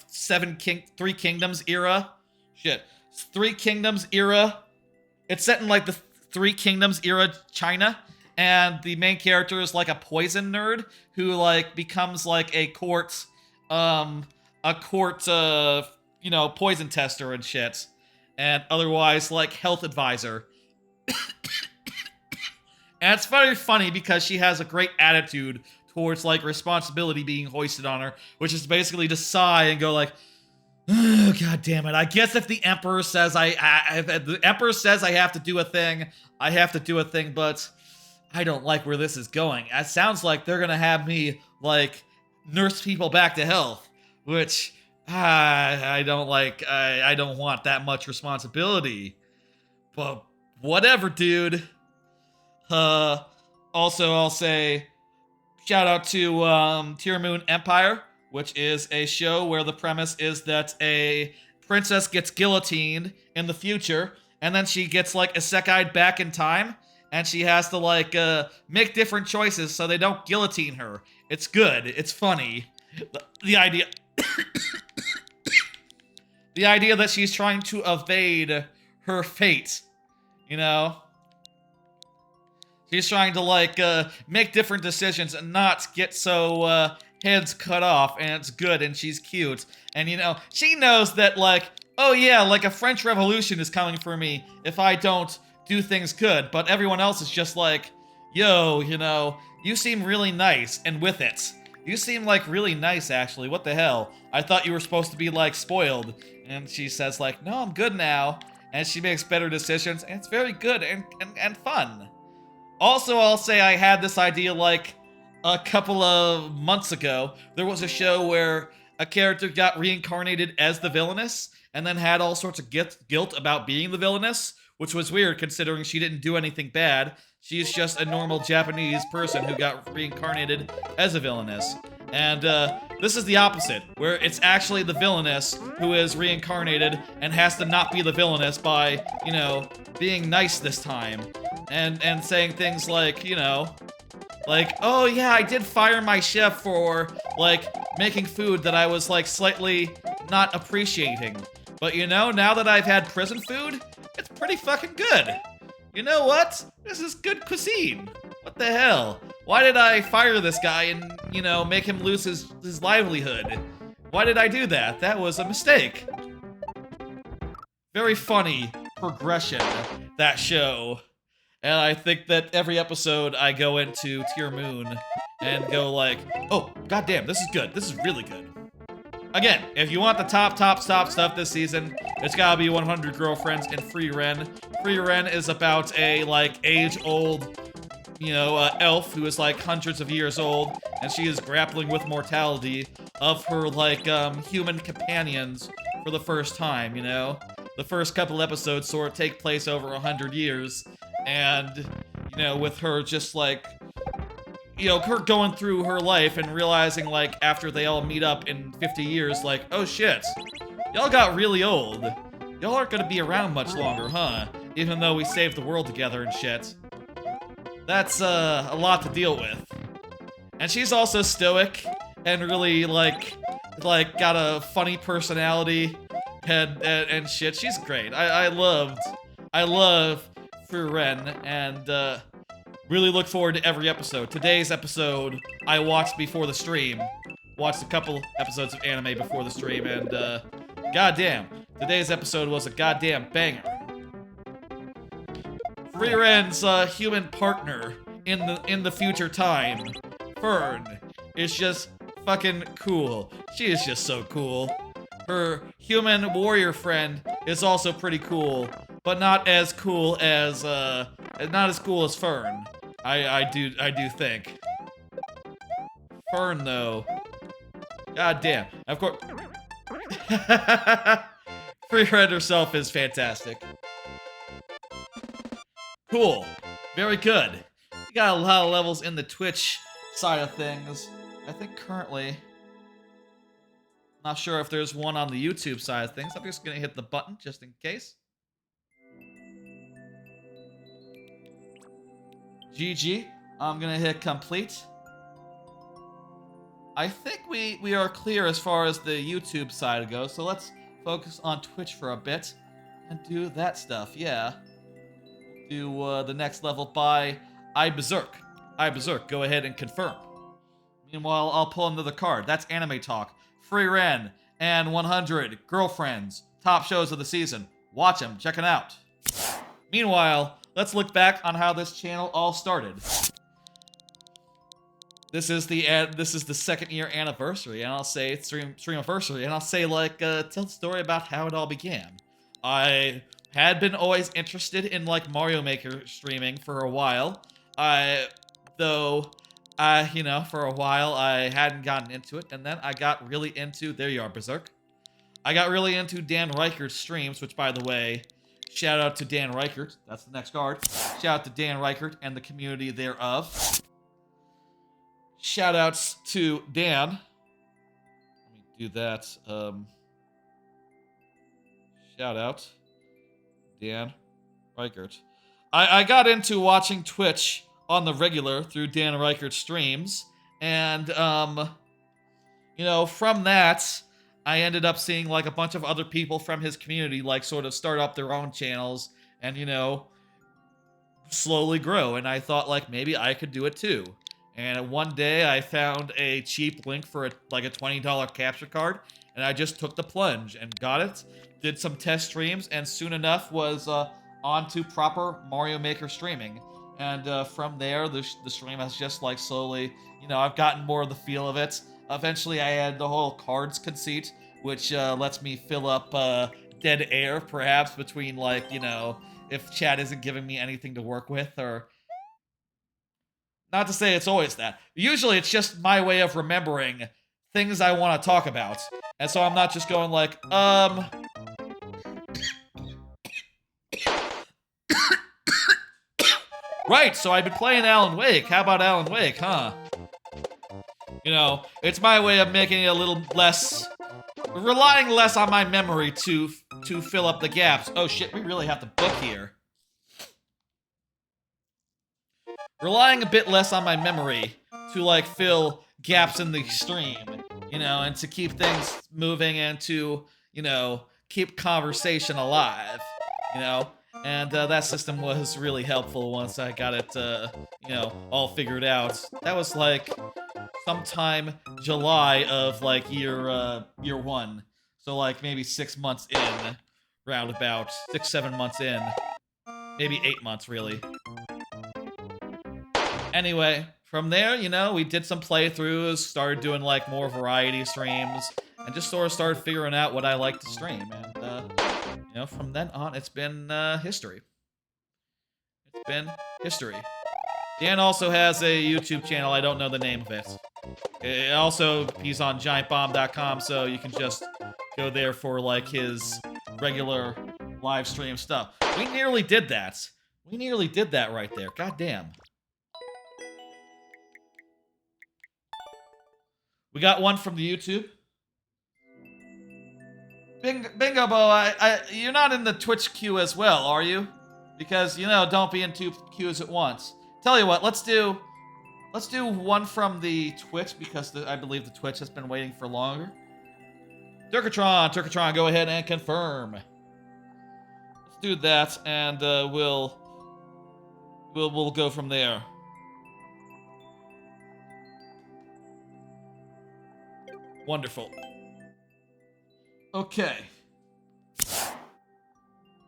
Three Kingdoms era. Shit. 3 Kingdoms era. It's set in like the Three Kingdoms era China, and the main character is like a poison nerd who like becomes like a court poison tester and shit. And otherwise like health advisor. And it's very funny because she has a great attitude towards like responsibility being hoisted on her, which is basically to sigh and go like, oh, God damn it. I guess if the Emperor says if the Emperor says I have to do a thing, I have to do a thing, but I don't like where this is going. It sounds like they're gonna have me like nurse people back to health, which I don't like. I don't want that much responsibility. But whatever, dude. Also, I'll say shout out to Tear Moon Empire, which is a show where the premise is that a princess gets guillotined in the future, and then she gets like isekai'd back in time, and she has to like make different choices so they don't guillotine her. It's good. It's funny. The idea the idea that she's trying to evade her fate, you know? She's trying to, like, make different decisions and not get so, heads cut off, and it's good, and she's cute. And, you know, she knows that, like, oh yeah, like a French Revolution is coming for me if I don't do things good, but everyone else is just like, yo, you know, you seem really nice, and with it. You seem, like, really nice, actually. What the hell? I thought you were supposed to be, like, spoiled. And she says, like, no, I'm good now. And she makes better decisions, and it's very good and fun. Also, I'll say I had this idea like a couple of months ago. There was a show where a character got reincarnated as the villainess and then had all sorts of guilt about being the villainess, which was weird considering she didn't do anything bad. She's just a normal Japanese person who got reincarnated as a villainess. And this is the opposite, where it's actually the villainess who is reincarnated and has to not be the villainess by, you know, being nice this time. And saying things like, you know, like, oh yeah, I did fire my chef for, like, making food that I was, like, slightly not appreciating. But, you know, now that I've had prison food, it's pretty fucking good. You know what? This is good cuisine. What the hell? Why did I fire this guy and, you know, make him lose his livelihood? Why did I do that? That was a mistake. Very funny progression, that show. And I think that every episode I go into Tear Moon and go like, oh, goddamn, this is good. This is really good. Again, if you want the top stuff this season, it's gotta be 100 Girlfriends and Free Ren. Free Ren is about a, like, age-old, you know, elf who is, like, hundreds of years old, and she is grappling with mortality of her, like, human companions for the first time, you know? The first couple episodes sort of take place over 100 years, and, you know, with her just, like, you know, her going through her life and realizing, like, after they all meet up in 50 years, like, oh shit, y'all got really old. Y'all aren't gonna be around much longer, huh? Even though we saved the world together and shit. That's, a lot to deal with. And she's also stoic and really, like got a funny personality and shit. She's great. I love Furen, and, really look forward to every episode. Today's episode, I watched before the stream. Watched a couple episodes of anime before the stream, and, goddamn, today's episode was a goddamn banger. Furen's, human partner in the future time, Fern, is just fucking cool. She is just so cool. Her human warrior friend is also pretty cool, but not as cool as Fern. I do think. Fern, though. God damn. Of course. Fern herself is fantastic. Cool. Very good. We got a lot of levels in the Twitch side of things. I think currently... Not sure if there's one on the YouTube side of things. I'm just gonna hit the button just in case. GG. I'm gonna hit complete. I think we are clear as far as the YouTube side goes, so let's focus on Twitch for a bit and do that stuff, yeah. Do the next level by iBerserk. iBerserk, go ahead and confirm. Meanwhile, I'll pull another card. That's Anime Talk. Free Ren and 100 Girlfriends. Top shows of the season. Watch them, check it out. Meanwhile, let's look back on how this channel all started. This is the second year anniversary, and I'll say Streamiversary, and I'll say, like, tell the story about how it all began. I had been always interested in, like, Mario Maker streaming for a while. You know, for a while I hadn't gotten into it, and then I got really into, there you are, Berserk. I got really into Dan Reichert's streams, which, by the way, shout out to Dan Reichert. That's the next card. Shout out to Dan Reichert and the community thereof. Shout outs to Dan. Let me do that. Shout out Dan Reichert. I got into watching Twitch on the regular through Dan Reichert's streams, and, you know, from that, I ended up seeing, like, a bunch of other people from his community, like, sort of start up their own channels and, you know, slowly grow, and I thought, like, maybe I could do it too. And one day, I found a cheap link for, like, a $20 capture card, and I just took the plunge and got it, did some test streams, and soon enough was, on to proper Mario Maker streaming. And from there, the stream has just, like, slowly, you know, I've gotten more of the feel of it. Eventually, I had the whole cards conceit, which lets me fill up dead air, perhaps, between, like, you know, if chat isn't giving me anything to work with, or... Not to say it's always that. Usually, it's just my way of remembering things I want to talk about. And so I'm not just going like, Right, so I've been playing Alan Wake. How about Alan Wake, huh? You know, it's my way of making it a little less... Relying less on my memory to fill up the gaps. Oh shit, we really have to book here. Relying a bit less on my memory to, like, fill gaps in the stream, you know, and to keep things moving and to, you know, keep conversation alive, you know? And that system was really helpful once I got it, you know, all figured out. That was, like, sometime July of, like, year one. So, like, maybe 6 months in, roundabout. 6, 7 months in. Maybe 8 months, really. Anyway, from there, you know, we did some playthroughs, started doing, like, more variety streams, and just sort of started figuring out what I like to stream, and, you know, from then on, it's been, history. It's been history. Dan also has a YouTube channel. I don't know the name of it. He's on giantbomb.com, so you can just go there for, like, his regular live stream stuff. We nearly did that. We nearly did that right there. God damn. We got one from the YouTube. Bingo Bo, you're not in the Twitch queue as well, are you? Because, you know, don't be in two queues at once. Tell you what, let's do one from the Twitch, because I believe the Twitch has been waiting for longer. Turkatron, go ahead and confirm. Let's do that, and we'll go from there. Wonderful. Okay.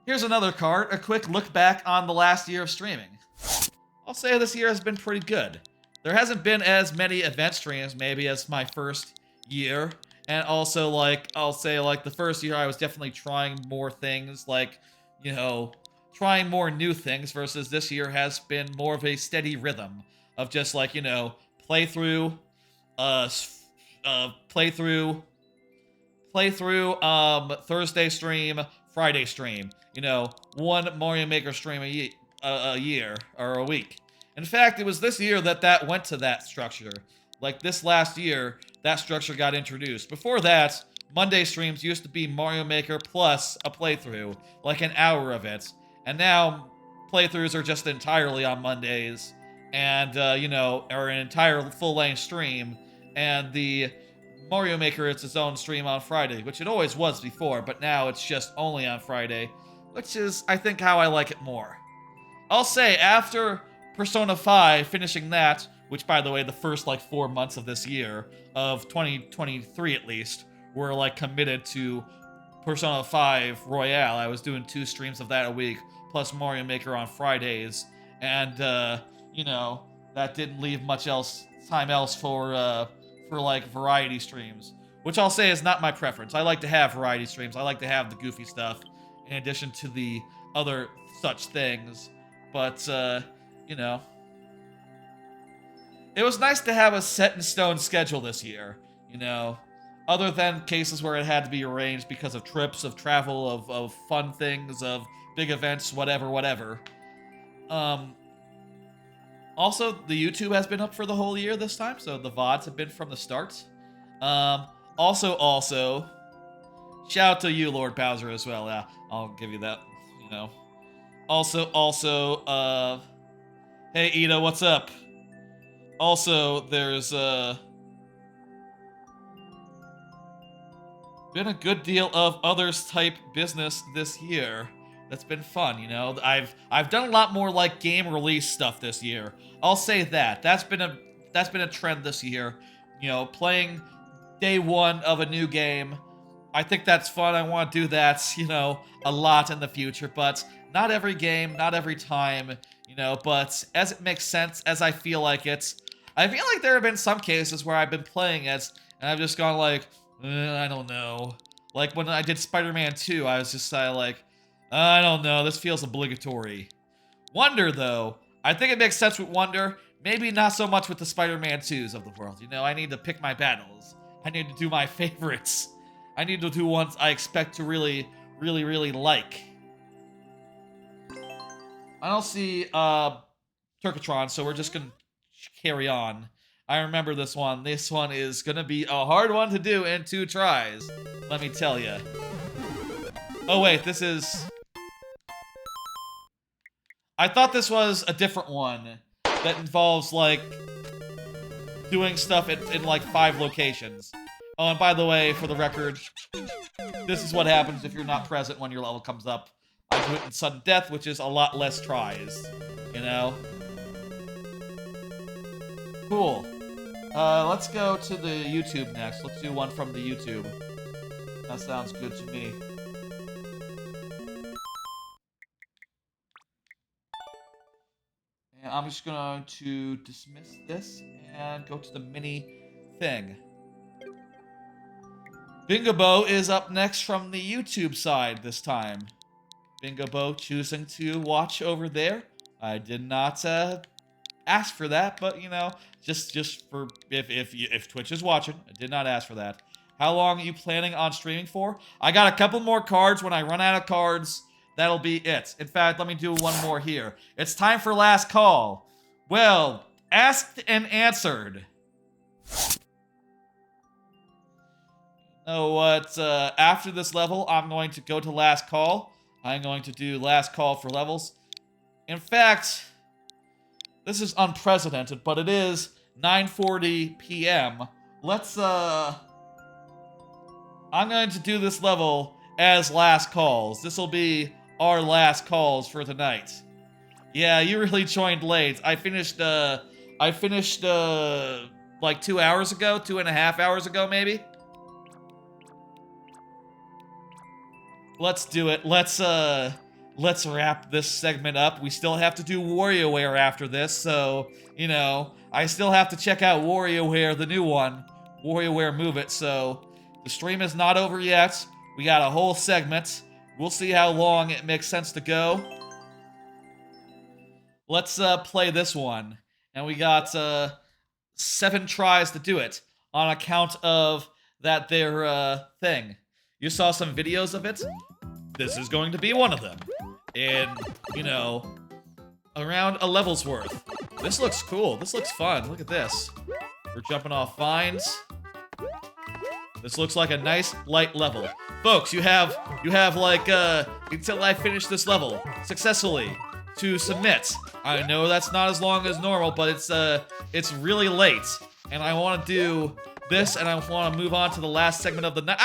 Here's another card, a quick look back on the last year of streaming. I'll say this year has been pretty good. There hasn't been as many event streams, maybe, as my first year. And also, like, I'll say, like, the first year I was definitely trying more things, like, you know, trying more new things, versus this year has been more of a steady rhythm of just, like, you know, playthrough, Thursday stream, Friday stream. You know, one Mario Maker stream a year, or a week. In fact, it was this year that went to that structure. Like, this last year, that structure got introduced. Before that, Monday streams used to be Mario Maker plus a playthrough, like an hour of it. And now, playthroughs are just entirely on Mondays, and, you know, are an entire full-length stream, and the Mario Maker is its own stream on Friday, which it always was before, but now it's just only on Friday, which is, I think, how I like it more. I'll say, after Persona 5, finishing that, which, by the way, the first, like, 4 months of this year, of 2023 at least, were, like, committed to Persona 5 Royale. I was doing 2 streams of that a week, plus Mario Maker on Fridays, and, you know, that didn't leave much time else for like, variety streams, which I'll say is not my preference. I like to have variety streams. I like to have the goofy stuff, in addition to the other such things, but, you know, it was nice to have a set-in-stone schedule this year, you know, other than cases where it had to be arranged because of trips, of travel, of fun things, of big events, whatever. Also, the YouTube has been up for the whole year this time, so the VODs have been from the start. Also, shout out to you, Lord Bowser, as well. Yeah, I'll give you that, you know. Also, hey, Ida, what's up? Also, there's, been a good deal of others type business this year. That's been fun, you know. I've done a lot more, like, game release stuff this year. I'll say that. That's been a trend this year. You know, playing day one of a new game. I think that's fun. I want to do that, you know, a lot in the future, but not every game, not every time, you know, but as it makes sense, as I feel like it. I feel like there have been some cases where I've been playing it, and I've just gone like, I don't know. Like when I did Spider-Man 2, I was just like, I don't know, this feels obligatory. Wonder, though, I think it makes sense with Wonder. Maybe not so much with the Spider-Man 2s of the world. You know, I need to pick my battles. I need to do my favorites. I need to do ones I expect to really like. I don't see Turkatron, so we're just gonna carry on. I remember this one. This one is gonna be a hard one to do in 2 tries. Let me tell you. Oh wait, this is... I thought this was a different one that involves, like, doing stuff in like 5 locations. Oh, and by the way, for the record, this is what happens if you're not present when your level comes up. I do it in sudden death, which is a lot less tries, you know? Cool. Let's go to the YouTube next. Let's do one from the YouTube. That sounds good to me. And I'm just going to dismiss this and go to the mini thing. Bingo Bo is up next from the YouTube side this time. Bingo Bo choosing to watch over there. I did not ask for that, but you know, just for if Twitch is watching, I did not ask for that. How long are you planning on streaming for? I got a couple more cards. When I run out of cards, that'll be it. In fact, let me do one more here. It's time for last call. Well, asked and answered. You know what? After this level, I'm going to go to last call. I'm going to do last call for levels. In fact, this is unprecedented, but it is 9:40 p.m. Let's, I'm going to do this level as last calls. This will be our last calls for tonight. Yeah, you really joined late. I finished like 2 hours ago, 2.5 hours ago, maybe. Let's do it. Let's wrap this segment up. We still have to do WarioWare after this, so, you know, I still have to check out WarioWare, the new one. WarioWare Move It, so the stream is not over yet. We got a whole segment. We'll see how long it makes sense to go. Let's play this one. And we got 7 tries to do it on account of that their thing. You saw some videos of it? This is going to be one of them. In, you know, around a level's worth. This looks cool. This looks fun. Look at this. We're jumping off vines. This looks like a nice, light level. Folks, you have like, until I finish this level successfully to submit. I know that's not as long as normal, but it's really late. And I want to do this, and I want to move on to the last segment of the night.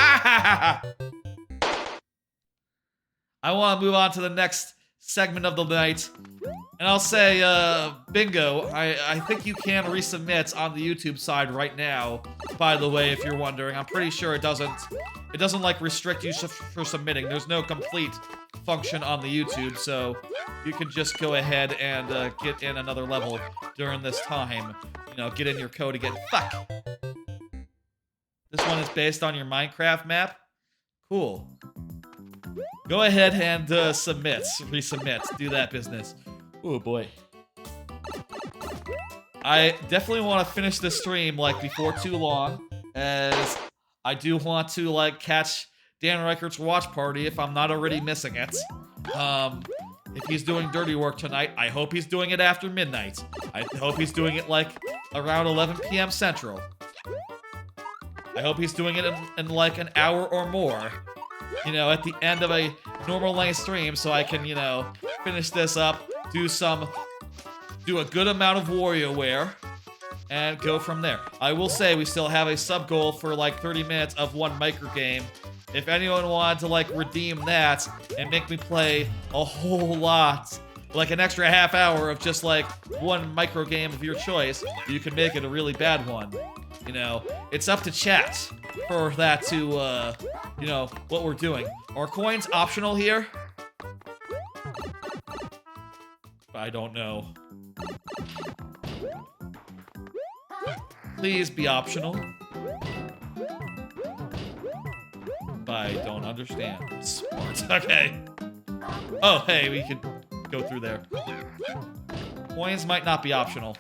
I want to move on to the next segment of the night. And I'll say, bingo, I think you can resubmit on the YouTube side right now, by the way, if you're wondering. I'm pretty sure it doesn't like restrict you for submitting. There's no complete function on the YouTube, so you can just go ahead and get in another level during this time. You know, get in your code again. Fuck! This one is based on your Minecraft map? Cool. Go ahead and resubmit, do that business. Oh boy. I definitely want to finish this stream, like, before too long, as I do want to, like, catch Dan Reichert's watch party if I'm not already missing it. If he's doing dirty work tonight, I hope he's doing it after midnight. I hope he's doing it, like, around 11 p.m. Central. I hope he's doing it in like, an hour or more. You know, at the end of a normal length stream, so I can, you know, finish this up, do a good amount of WarioWare, and go from there. I will say we still have a sub goal for like 30 minutes of one micro game. If anyone wanted to like redeem that and make me play a whole lot, like an extra half hour of just like one micro game of your choice, you can make it a really bad one. You know, it's up to chat for that to, you know, what we're doing. Are coins optional here? I don't know. Please be optional. I don't understand. Smart. Okay. Oh, hey, we could go through there. Coins might not be optional.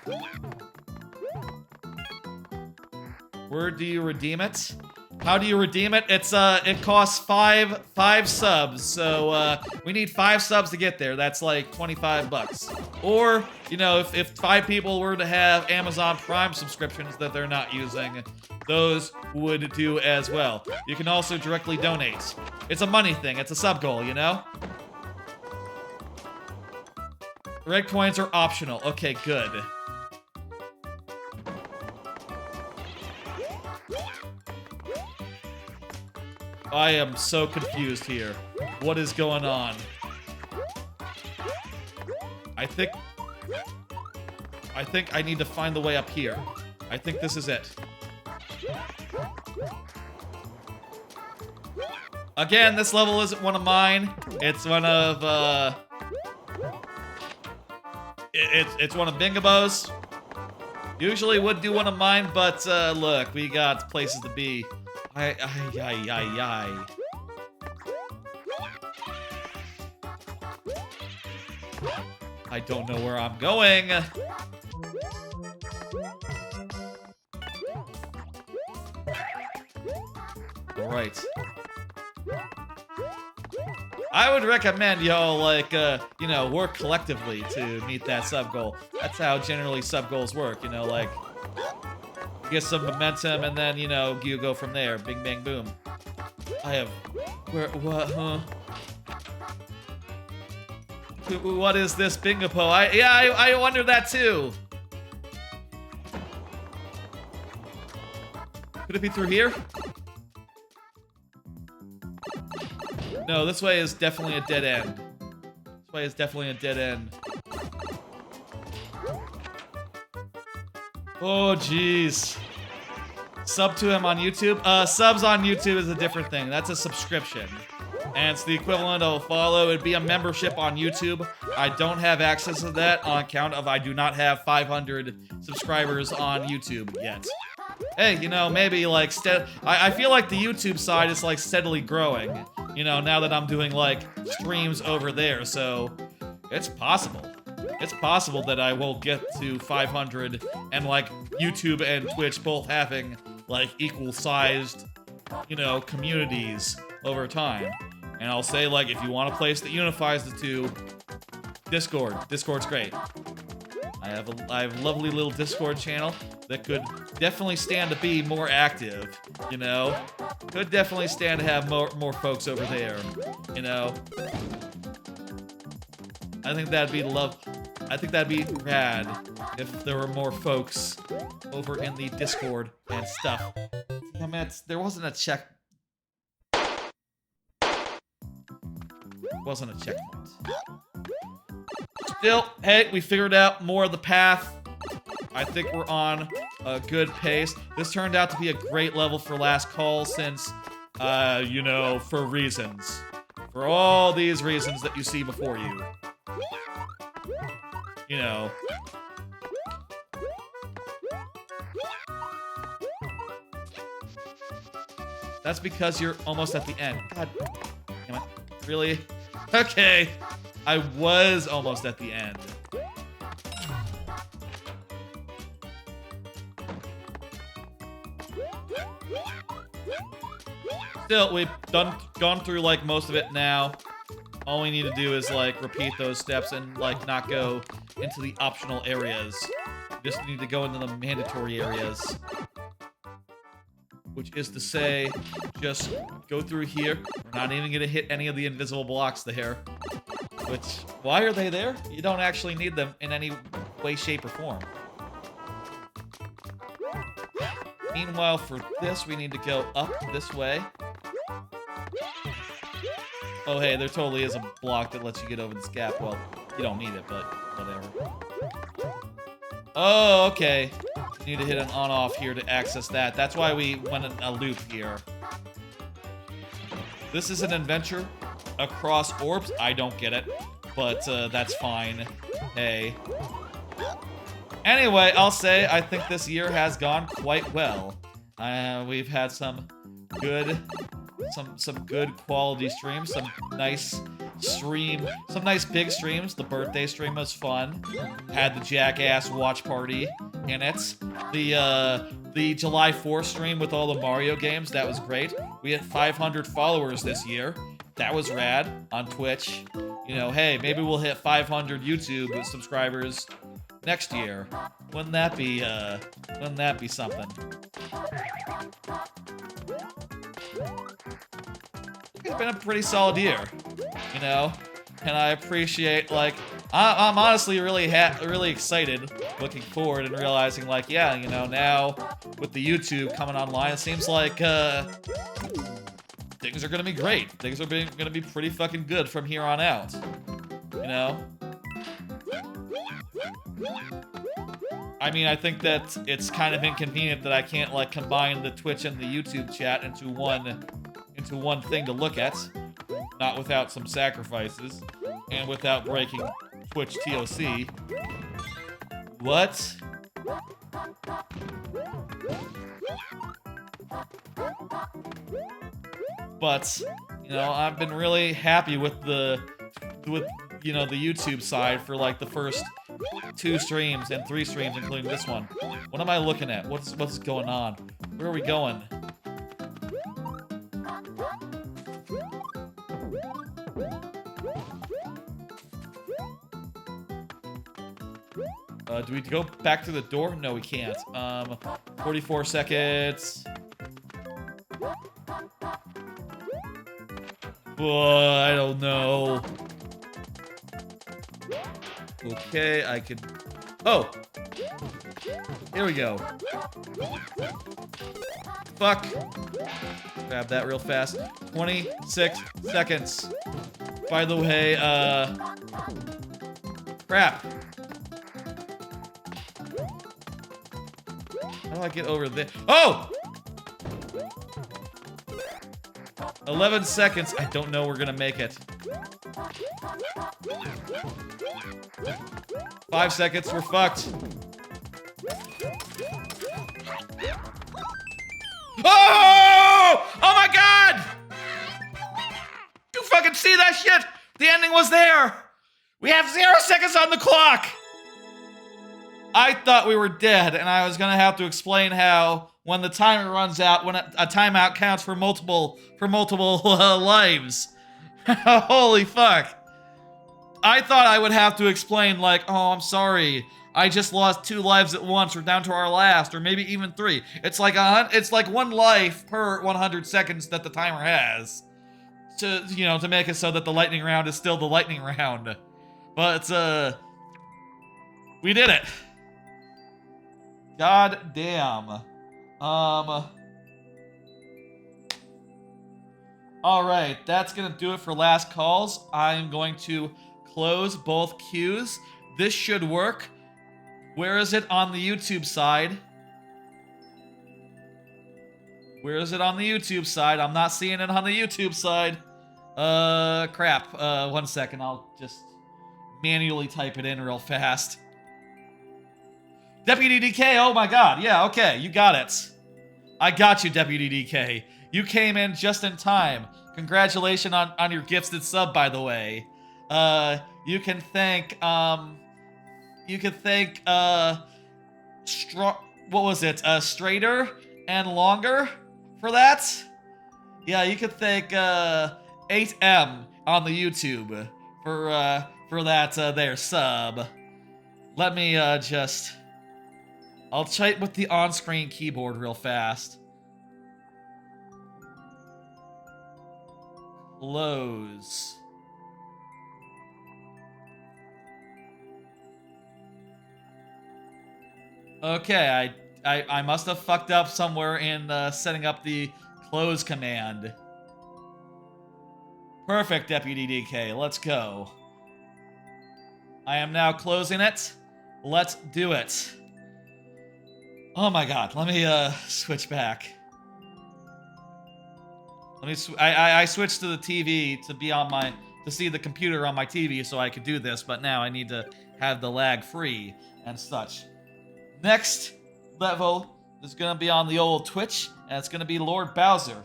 Where do you redeem it? How do you redeem it? It's it costs five subs, so we need 5 subs to get there. That's like 25 bucks. Or, you know, if 5 people were to have Amazon Prime subscriptions that they're not using, those would do as well. You can also directly donate. It's a money thing. It's a sub goal, you know? Red coins are optional. Okay, good. I am so confused here. What is going on? I think I need to find the way up here. I think this is it. Again, this level isn't one of mine. It's one of, it's one of Bingabo's. Usually would do one of mine, but, look, we got places to be. I don't know where I'm going. right. I would recommend y'all, like, you know, work collectively to meet that sub goal. That's how generally sub goals work, you know, like, get some momentum and then, you know, you go from there. Bing, bang, boom. I have... What, huh? What is this bingo-po? I wonder that too. Could it be through here? No, this way is definitely a dead end. This way is definitely a dead end. Oh, jeez. Sub to him on YouTube? Subs on YouTube is a different thing. That's a subscription. And it's the equivalent of a follow. It'd be a membership on YouTube. I don't have access to that on account of I do not have 500 subscribers on YouTube yet. Hey, you know, maybe like I feel like the YouTube side is like steadily growing. You know, now that I'm doing like streams over there, so it's possible. It's possible that I will get to 500 and like YouTube and Twitch both having like equal sized, you know, communities over time. And I'll say, like, if you want a place that unifies the two, Discord. Discord's great. I have a lovely little Discord channel that could definitely stand to be more active, you know? Could definitely stand to have more folks over there, you know? I think that'd be I think that'd be rad if there were more folks over in the Discord and stuff. Damn it, there wasn't a check. Wasn't a checkpoint. Still, hey, we figured out more of the path. I think we're on a good pace. This turned out to be a great level for last call since, you know, for reasons. For all these reasons that you see before you. You know. That's because you're almost at the end. God damn it. Really? Okay. I was almost at the end. Still, we've gone through like most of it now. All we need to do is like repeat those steps and like not go into the optional areas. We just need to go into the mandatory areas. Which is to say, just go through here. We're not even gonna hit any of the invisible blocks there. Which, why are they there? You don't actually need them in any way, shape, or form. Meanwhile, for this, we need to go up this way. Oh, hey, there totally is a block that lets you get over this gap. Well, you don't need it, but whatever. Oh, okay. You need to hit an on-off here to access that. That's why we went in a loop here. This is an adventure across orbs. I don't get it, but that's fine. Hey. Anyway, I'll say I think this year has gone quite well. We've had some good quality streams, some nice big streams. The birthday stream was fun. Had the Jackass watch party in it. The July 4th stream with all the Mario games, that was great. We had 500 followers this year. That was rad on Twitch. You know, hey, maybe we'll hit 500 YouTube subscribers next year. Wouldn't that be something? It's been a pretty solid year, you know? And I appreciate, like, I'm honestly really excited, looking forward and realizing, like, yeah, you know, now with the YouTube coming online, it seems like, things are gonna be great. Things are gonna be pretty fucking good from here on out, you know? I mean, I think that it's kind of inconvenient that I can't, like, combine the Twitch and the YouTube chat into one thing to look at, not without some sacrifices, and without breaking Twitch TOC. What? But, you know, I've been really happy with you know, the YouTube side for like the first 2 streams and 3 streams, including this one. What am I looking at? What's going on? Where are we going? Do we go back to the door? No, we can't. 44 seconds. Oh, I don't know. Okay, I could... Oh! Here we go. Fuck. Grab that real fast. 26 seconds. By the way, crap. How do I get over there? Oh! 11 seconds. I don't know we're gonna make it. 5 seconds. We're fucked. Oh! Oh my god! You fucking see that shit? The ending was there. We have 0 seconds on the clock. I thought we were dead, and I was gonna have to explain how when the timer runs out, when a timeout counts for multiple lives. Holy fuck! I thought I would have to explain like, oh, I'm sorry, I just lost 2 lives at once. We're down to our last, or maybe even 3. It's like 1 life per 100 seconds that the timer has to, you know, to make it so that the lightning round is still the lightning round. But we did it. God damn. Alright, that's gonna do it for last calls. I'm going to close both queues. This should work. Where is it on the YouTube side? Where is it on the YouTube side? I'm not seeing it on the YouTube side. Crap. 1 second, I'll just manually type it in real fast. Deputy DK, oh my god, yeah, okay, you got it. I got you, Deputy DK. You came in just in time. Congratulations on your gifted sub, by the way. You can thank, what was it, Straighter and Longer for that? Yeah, you can thank, 8M on the YouTube for that, their sub. Let me, I'll type with the on-screen keyboard real fast. Close. Okay, I must have fucked up somewhere in setting up the close command. Perfect, Deputy DK. Let's go. I am now closing it. Let's do it. Oh my god, let me switch back. Let me I switched to the TV to be on my to see the computer on my TV so I could do this, but now I need to have the lag free and such. Next level is gonna be on the old Twitch, and it's gonna be Lord Bowser.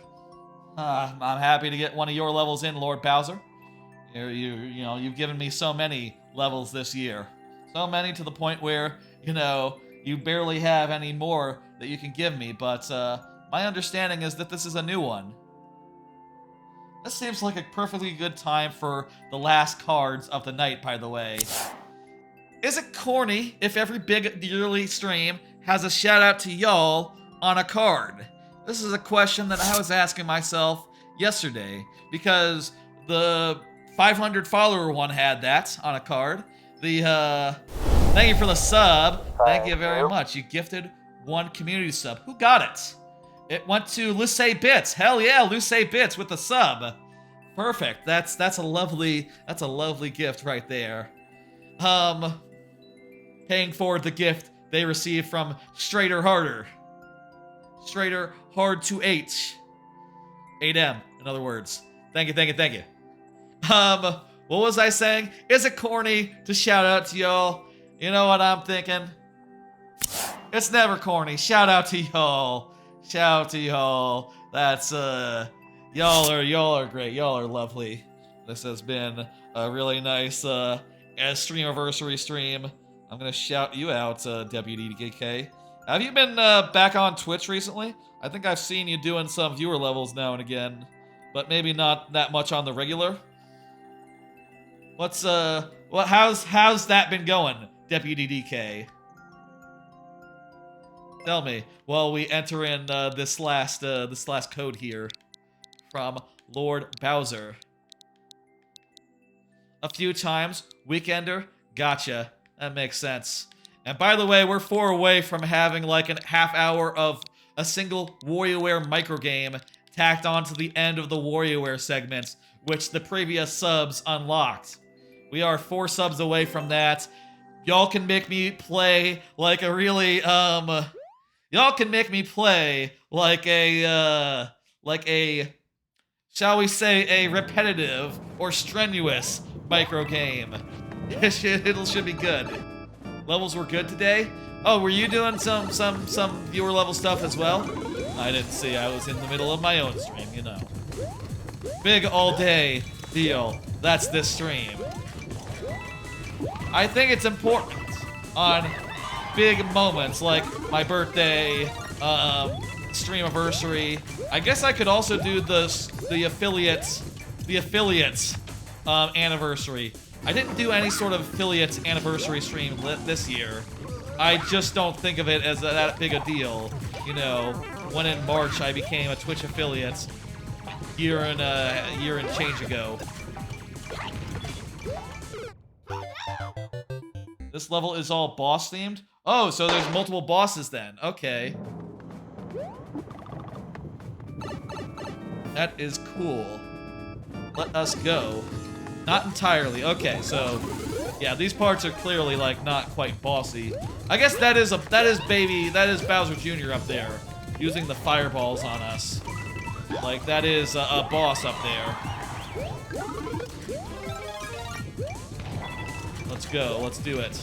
I'm happy to get one of your levels in, Lord Bowser. You know, you've given me so many levels this year. So many to the point where, you know, you barely have any more that you can give me, but my understanding is that this is a new one. This seems like a perfectly good time for the last cards of the night, by the way. Is it corny if every big yearly stream has a shout out to y'all on a card? This is a question that I was asking myself yesterday, because the 500 follower one had that on a card. The, thank you for the sub. Thank you very much. You gifted 1 community sub. Who got it? It went to Luce Bits. Hell yeah, Luce Bits with the sub. Perfect. That's a lovely gift right there. Paying forward the gift they received from Straighter Harder. Straighter Hard to H. 8M, in other words. Thank you, thank you, thank you. What was I saying? Is it corny to shout out to y'all? You know what I'm thinking? It's never corny. Shout out to y'all. Shout out to y'all. That's, y'all are great. Y'all are lovely. This has been a really nice, Streamiversary stream. I'm gonna shout you out, Deputy DK. Have you been, back on Twitch recently? I think I've seen you doing some viewer levels now and again, but maybe not that much on the regular. What's, how's that been going, Deputy DK? Tell me. Well, we enter in this last code here from Lord Bowser. A few times. Weekender. Gotcha. That makes sense. And by the way, we're 4 away from having like a half hour of a single WarioWare microgame tacked onto the end of the WarioWare segments, which the previous subs unlocked. We are 4 subs away from that. Y'all can make me play like a really, y'all can make me play like a, shall we say, a repetitive or strenuous micro game. It should be good. Levels were good today. Oh, were you doing some viewer level stuff as well? I didn't see. I was in the middle of my own stream, you know. Big all day deal. That's this stream. I think it's important on big moments like my birthday, Streamiversary. I guess I could also do the affiliates anniversary. I didn't do any sort of affiliates anniversary stream this year. I just don't think of it as that big a deal. You know, when in March I became a Twitch affiliate year and change ago. This level is all boss themed? Oh, so there's multiple bosses then. Okay. That is cool. Let us go. Not entirely. Okay, so yeah, these parts are clearly like not quite bossy. I guess that is Bowser Jr. up there using the fireballs on us. Like that is a boss up there. Let's go. Let's do it.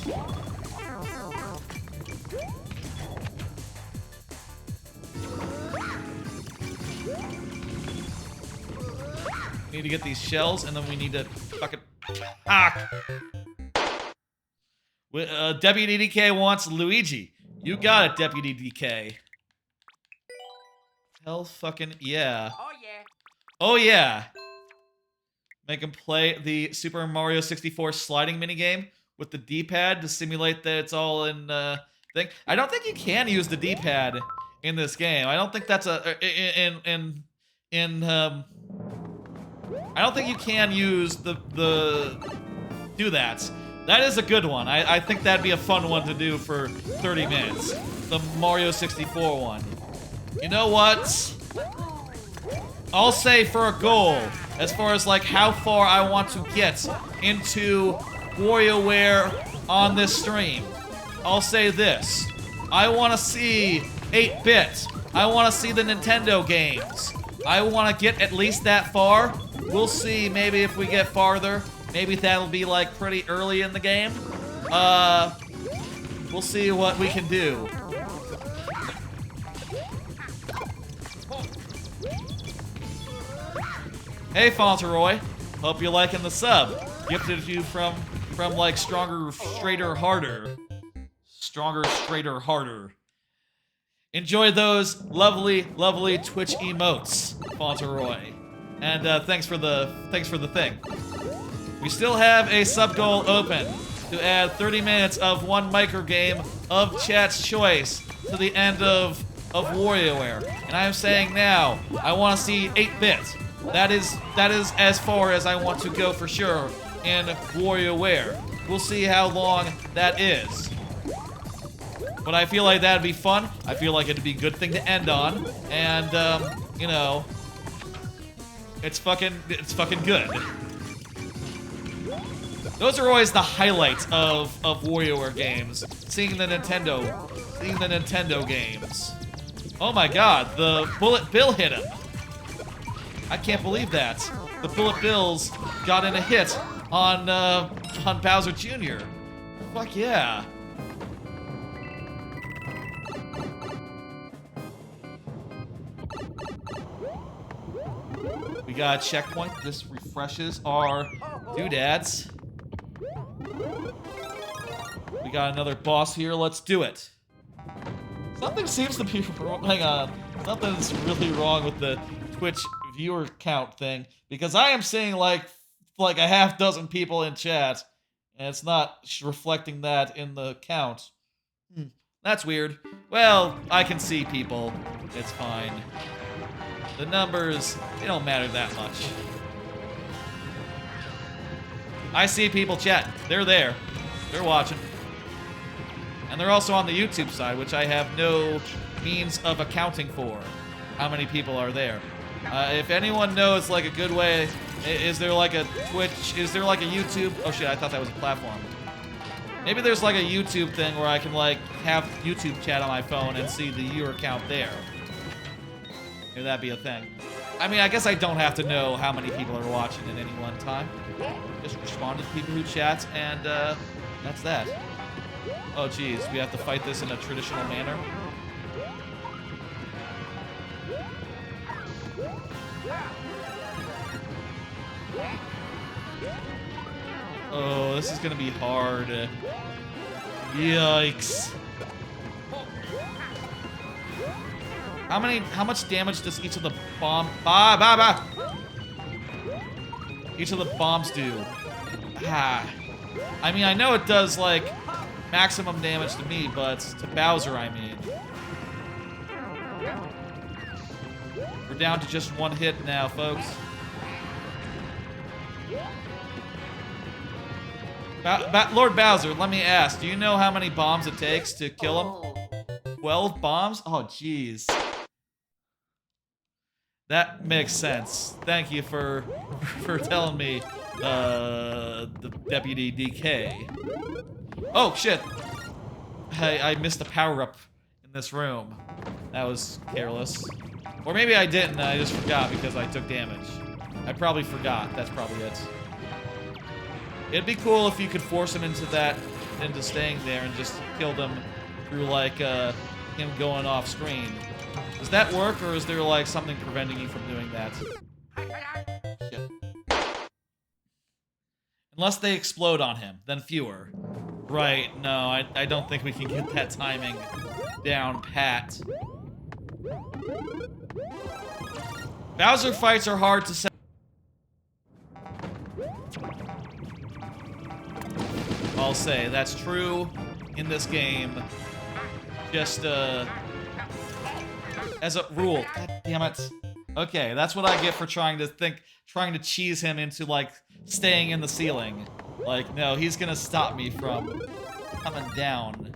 We need to get these shells, and then we need to fucking Deputy DK wants Luigi. You got it, Deputy DK. Hell fucking yeah. Oh yeah. Oh yeah. Make him play the Super Mario 64 sliding minigame with the D-pad to simulate that it's all in thing. I don't think you can use the D-pad in this game. I don't think that's a I don't think you can use do that. That is a good one. I think that'd be a fun one to do for 30 minutes. The Mario 64 one. You know what? I'll say for a goal, as far as like how far I want to get into WarioWare on this stream, I'll say this. I want to see 8-bit. I want to see the Nintendo games. I want to get at least that far. We'll see maybe if we get farther. Maybe that'll be like pretty early in the game. We'll see what we can do. Hey Fauntleroy, hope you're liking the sub. Gifted you from like Stronger, Straighter, Harder. Stronger, Straighter, Harder. Enjoy those lovely, lovely Twitch emotes, Fauntleroy. And thanks for the thing. We still have a sub goal open to add 30 minutes of one micro game of chat's choice to the end of WarioWare. And I am saying now, I want to see 8-bit. That is as far as I want to go for sure in WarioWare. We'll see how long that is. But I feel like that'd be fun. I feel like it'd be a good thing to end on. And, you know, it's fucking good. Those are always the highlights of WarioWare games. Seeing the Nintendo games. Oh my god, the Bullet Bill hit him. I can't believe that. The Bullet Bills got in a hit on Bowser Jr. Fuck yeah. We got a checkpoint. This refreshes our doodads. We got another boss here. Let's do it. Something seems to be wrong. Hang on. Something's really wrong with the Twitch viewer count thing, because I am seeing like a half dozen people in chat, and it's not reflecting that in the count. That's weird. Well, I can see people. It's fine. The numbers, they don't matter that much. I see people chat. They're there. They're watching. And they're also on the YouTube side, which I have no means of accounting for how many people are there. If anyone knows, like, a good way, is there, like, a Twitch, is there, like, a YouTube? Oh, shit, I thought that was a platform. Maybe there's, like, a YouTube thing where I can, like, have YouTube chat on my phone and see the viewer count there. Maybe that'd be a thing. I mean, I guess I don't have to know how many people are watching at any one time. Just respond to people who chat, and, that's that. Oh, geez, we have to fight this in a traditional manner? Oh, this is gonna be hard. Yikes. How much damage does each of the each of the bombs do? I mean, I know it does, like, maximum damage to me, but to Bowser, I mean. We're down to just one hit now, folks. Lord Bowser, let me ask, do you know how many bombs it takes to kill him? 12 bombs? Oh, jeez. That makes sense. Thank you for telling me, the Deputy DK. Oh, shit. I missed a power-up in this room. That was careless. Or maybe I didn't, and I just forgot because I took damage. I probably forgot. That's probably it. It'd be cool if you could force him into staying there and just kill them through, like, him going off screen. Does that work, or is there, like, something preventing you from doing that? Shit. Unless they explode on him, then fewer. Right, no, I don't think we can get that timing down pat. Bowser fights are hard to set. I'll say, that's true in this game. Just, as a rule. God damn it. Okay, that's what I get for trying to cheese him into, like, staying in the ceiling. Like, no, he's gonna stop me from coming down.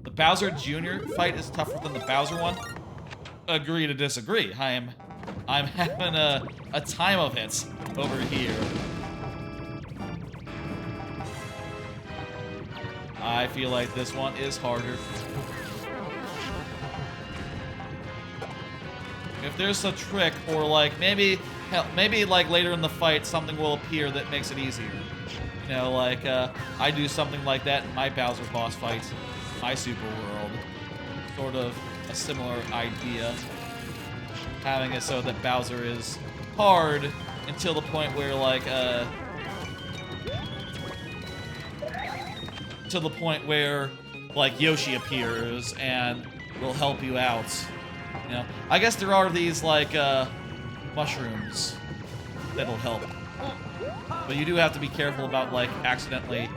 The Bowser Jr. fight is tougher than the Bowser one? Agree to disagree. I'm having a time of it over here. I feel like this one is harder. If there's a trick, or like maybe like later in the fight something will appear that makes it easier. You know, like I do something like that in my Bowser boss fight, my Super World. Sort of a similar idea. Having it so that Bowser is hard until the point where like to the point where like Yoshi appears and will help you out. You know, I guess there are these like mushrooms that'll help, but you do have to be careful about like accidentally,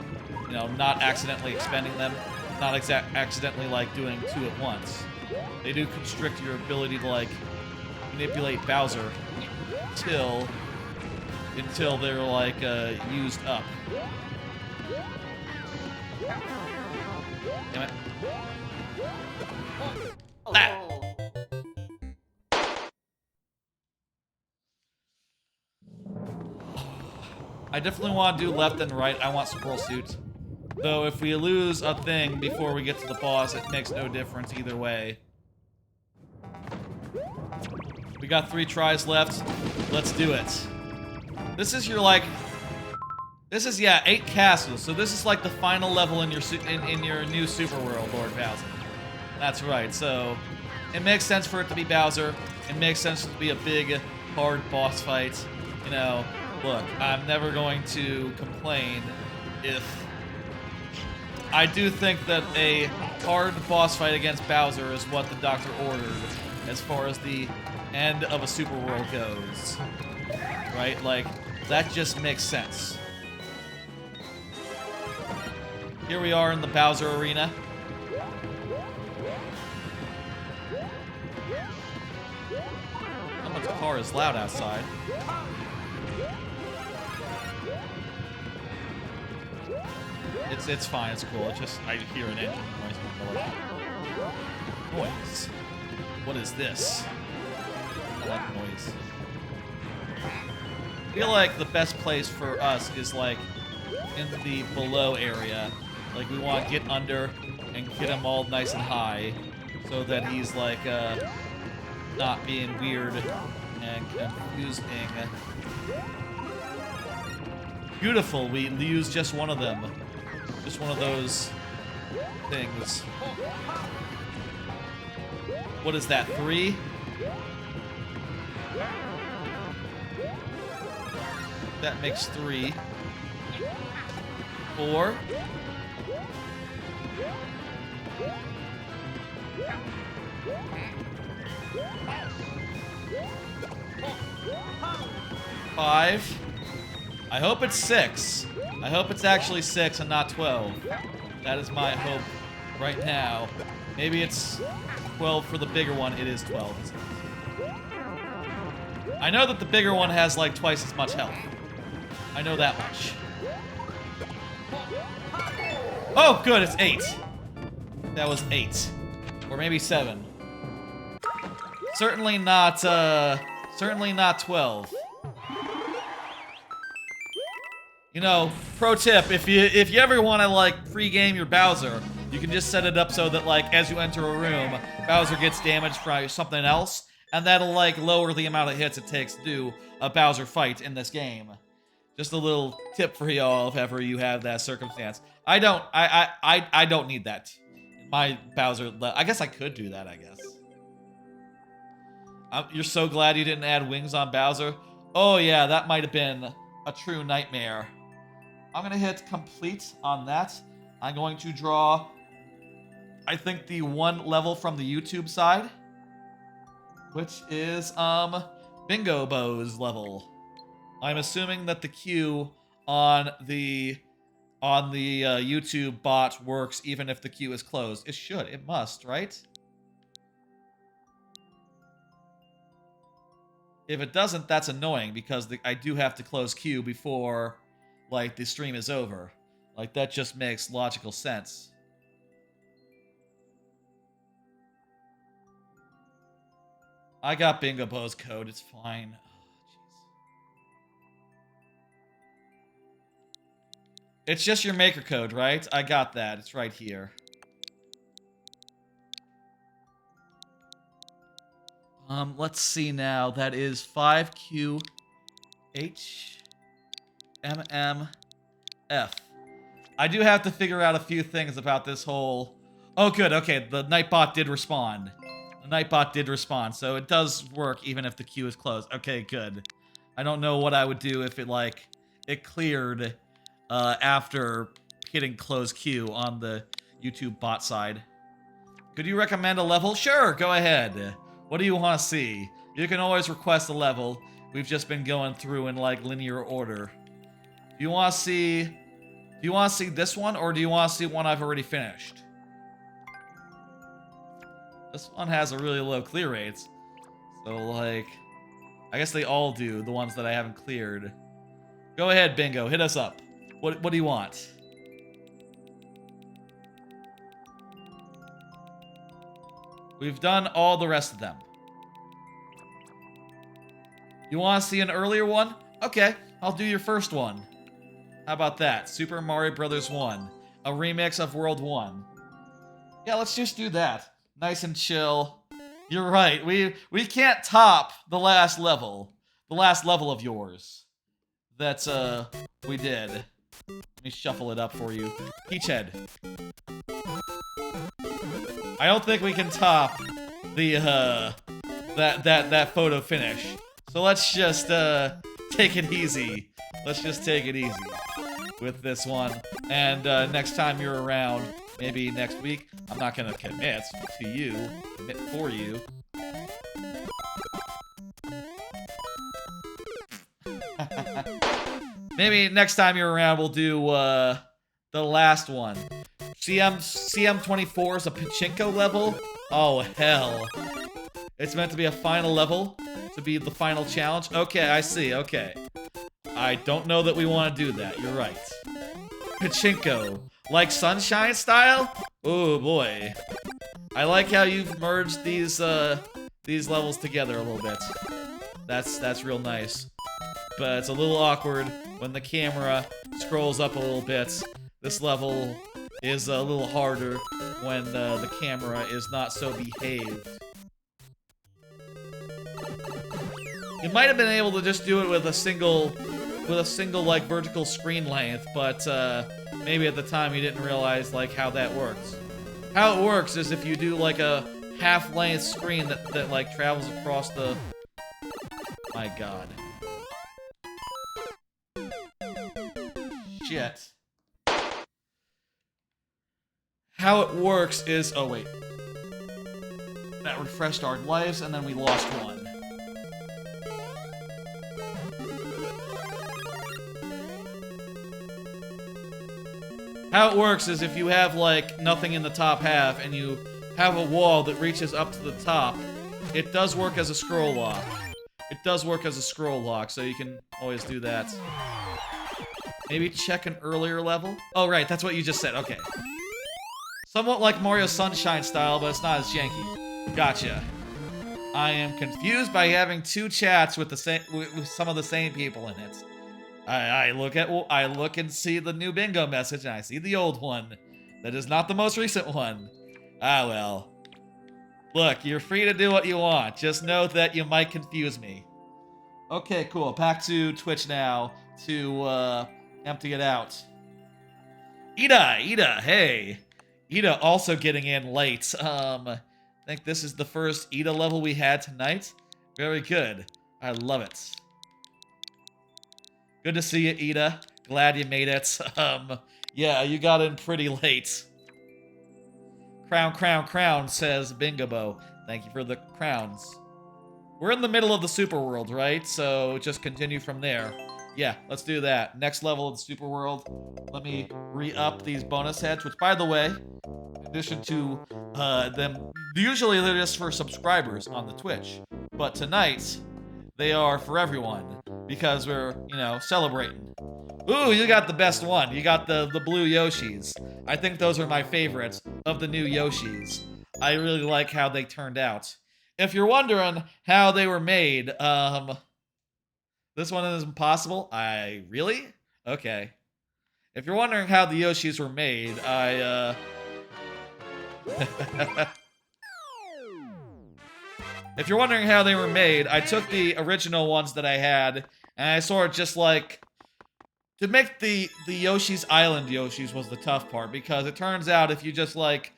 you know, not accidentally expending them, not accidentally like doing two at once. They do constrict your ability to like manipulate Bowser until they're like used up. Damn it. Ah. I definitely want to do left and right. I want Squirrel Suit. Though if we lose a thing before we get to the boss, it makes no difference either way. We got 3 tries left. Let's do it. This is your like... This is, yeah, 8 castles. So this is like the final level in your in your new Super World, Lord Bowser. That's right. So it makes sense for it to be Bowser. It makes sense to be a big, hard boss fight. You know, look, I'm never going to complain if... I do think that a hard boss fight against Bowser is what the doctor ordered as far as the end of a Super World goes. Right? Like, that just makes sense. Here we are in the Bowser Arena. car is loud outside. It's fine, it's cool. It's just, I hear an engine noise. Noise. What is this? I like noise. I feel like the best place for us is like in the below area. Like we want to get under and get him all nice and high so that he's like not being weird and confusing. Beautiful, we use just one of them. Just one of those things. What is that, 3? That makes 3. 4. 5. I hope it's 6. I hope it's actually 6 and not 12. That is my hope right now. Maybe it's 12 for the bigger one. It is 12. I know that the bigger one has like twice as much health. I know that much. Oh, good, it's 8. That was 8. Or maybe 7. Certainly not 12. You know, pro tip, if you ever want to like pre-game your Bowser, you can just set it up so that like as you enter a room, Bowser gets damaged by something else, and that'll like lower the amount of hits it takes to do a Bowser fight in this game. Just a little tip for y'all if ever you have that circumstance. I don't need that. My Bowser, I guess I could do that, I guess. You're so glad you didn't add wings on Bowser? Oh yeah, that might have been a true nightmare. I'm gonna hit complete on that. I'm going to draw, I think, the one level from the YouTube side, which is Bingo Bo's level. I'm assuming that the queue on the YouTube bot works even if the queue is closed. It should. It must, right? If it doesn't, that's annoying because I do have to close queue before like the stream is over. Like that just makes logical sense. I got Bingo Bo's code. It's fine. It's just your maker code, right? I got that. It's right here. Let's see now. That is 5QHMMF. I do have to figure out a few things about this whole... Oh, good. Okay, the Nightbot did respond. The Nightbot did respond, so it does work even if the queue is closed. Okay, good. I don't know what I would do if it, like, it cleared after hitting close queue on the YouTube bot side. Could you recommend a level? Sure, go ahead. What do you want to see? You can always request a level. We've just been going through in like linear order. Do you want to see this one, or do you want to see one I've already finished? This one has a really low clear rate. So like, I guess they all do, the ones that I haven't cleared. Go ahead, Bingo, hit us up. What do you want? We've done all the rest of them. You want to see an earlier one? Okay, I'll do your first one. How about that? Super Mario Bros. 1. A remix of World 1. Yeah, let's just do that. Nice and chill. You're right, we can't top the last level. The last level of yours. That's, we did. Let me shuffle it up for you. Peachhead. I don't think we can top the that photo finish. So let's just take it easy. Let's just take it easy with this one. And next time you're around, maybe next week, I'm not gonna commit to you, commit for you. Maybe next time you're around, we'll do the last one. CM24 is a pachinko level? Oh, hell. It's meant to be a final level, to be the final challenge. Okay, I see, okay. I don't know that we want to do that, you're right. Pachinko. Like Sunshine style? Oh boy. I like how you've merged these levels together a little bit. That's real nice. But it's a little awkward when the camera scrolls up a little bit. This level is a little harder when the camera is not so behaved. You might have been able to just do it with a single like vertical screen length, but maybe at the time you didn't realize like how that works. How it works is if you do like a half-length screen that like travels across the... My god. Shit. How it works is... Oh, wait. That refreshed our lives, and then we lost one. How it works is if you have, like, nothing in the top half, and you have a wall that reaches up to the top, it does work as a scroll lock. It does work as a scroll lock, so you can always do that. Maybe check an earlier level? Oh, right, that's what you just said, okay. Somewhat like Mario Sunshine style, but it's not as janky. Gotcha. I am confused by having two chats with the same with some of the same people in it. I look and see the new bingo message, and I see the old one. That is not the most recent one. Ah, well. Look, you're free to do what you want. Just know that you might confuse me. Okay, cool. Back to Twitch now to empty it out. Ida, hey. Ida also getting in late. I think this is the first Ida level we had tonight. Very good. I love it. Good to see you, Ida. Glad you made it. Yeah, you got in pretty late. Crown, crown, crown, says Bingobo. Thank you for the crowns. We're in the middle of the super world, right? So just continue from there. Yeah, let's do that. Next level of the super world. Let me re-up these bonus heads, which, by the way, in addition to them, usually they're just for subscribers on the Twitch. But tonight, they are for everyone, because we're, you know, celebrating. Ooh, you got the best one. You got the blue Yoshis. I think those are my favorites of the new Yoshis. I really like how they turned out. If you're wondering how they were made, this one is impossible. Really? Okay. If you're wondering how the Yoshis were made, If you're wondering how they were made, I took the original ones that I had, and I sort of just like... To make the Yoshi's Island Yoshis was the tough part, because it turns out if you just like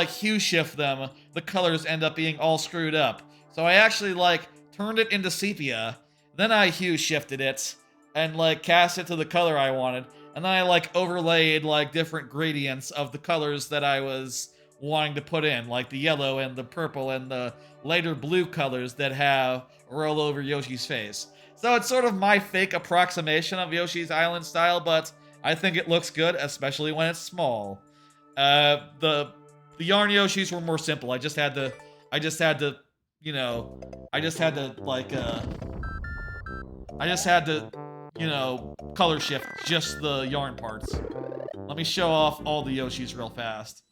hue shift them, the colors end up being all screwed up. So I actually like turned it into sepia, then I hue shifted it, and like cast it to the color I wanted, and then I like overlaid like different gradients of the colors that I was wanting to put in, like the yellow and the purple and the lighter blue colors that have roll over Yoshi's face. So it's sort of my fake approximation of Yoshi's Island style, but I think it looks good, especially when it's small. The yarn Yoshis were more simple. I just had to, you know, color shift just the yarn parts. Let me show off all the Yoshis real fast.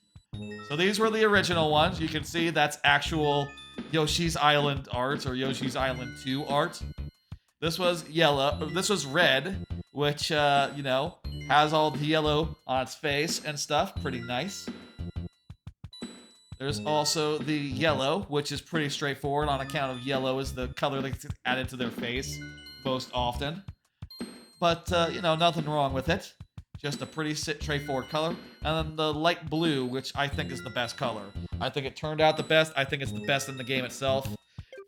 So these were the original ones. You can see that's actual Yoshi's Island art, or Yoshi's Island 2 art. This was yellow. This was red, which, you know, has all the yellow on its face and stuff. Pretty nice. There's also the yellow, which is pretty straightforward on account of yellow is the color that's added to their face most often. But, you know, nothing wrong with it. Just a pretty straightforward color. And then the light blue, which I think is the best color. I think it turned out the best. I think it's the best in the game itself.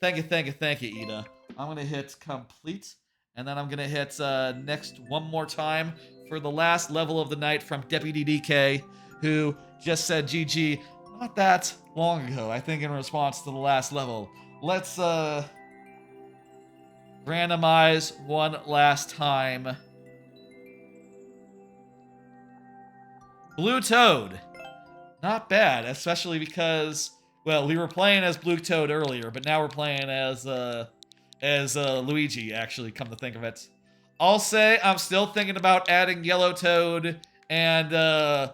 Thank you, Ida. I'm going to hit complete. And then I'm going to hit next one more time for the last level of the night from Deputy DK, who just said GG not that long ago, I think in response to the last level. Let's randomize one last time. Blue Toad. Not bad, especially because Well, we were playing as Blue Toad earlier, but now we're playing as Luigi, actually, come to think of it. I'll say I'm still thinking about adding Yellow Toad and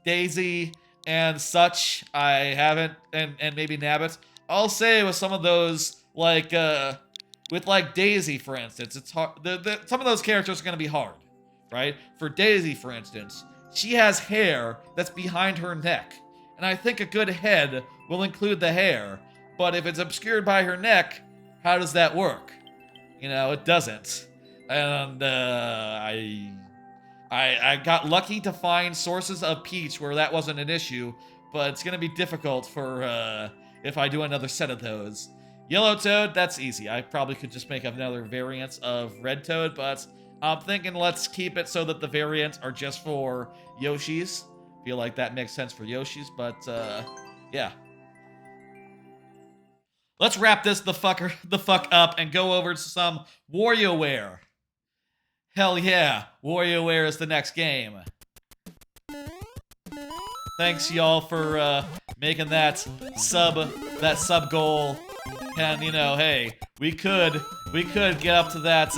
Daisy and such. I haven't, and maybe Nabbit. I'll say with some of those, like, with like Daisy, for instance, it's hard. Some of those characters are gonna be hard, right? For Daisy, for instance, she has hair that's behind her neck, and I think a good head will include the hair. But if it's obscured by her neck, how does that work? You know, it doesn't. And I got lucky to find sources of Peach where that wasn't an issue, but it's gonna be difficult for if I do another set of those. Yellow Toad, that's easy. I probably could just make another variant of Red Toad, but I'm thinking let's keep it so that the variants are just for Yoshis. Feel like that makes sense for Yoshis, but yeah. Let's wrap this the fuck up and go over to some WarioWare. Hell yeah, WarioWare is the next game. Thanks y'all for making that sub goal. And you know, hey, we could get up to that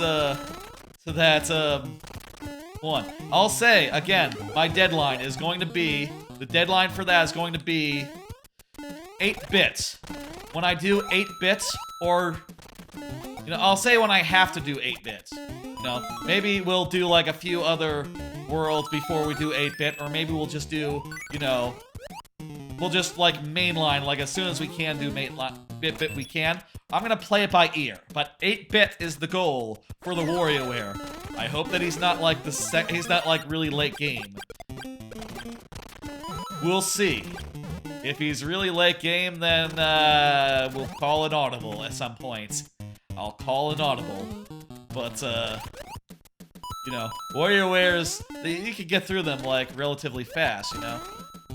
one. I'll say again, my deadline is going to be, the deadline for that is going to be 8 bits. When I do 8 bits, or you know, I'll say when I have to do 8 bits. You know, maybe we'll do like a few other worlds before we do 8-bit, or maybe we'll just do, you know, we'll just like mainline, like as soon as we can do mainline bit we can. I'm gonna play it by ear, but 8-bit is the goal for the WarioWare. I hope that he's not like he's not like really late game. We'll see. If he's really late game, then we'll call an audible at some point. I'll call an audible. But, you know, WarioWares, you can get through them, like, relatively fast, you know?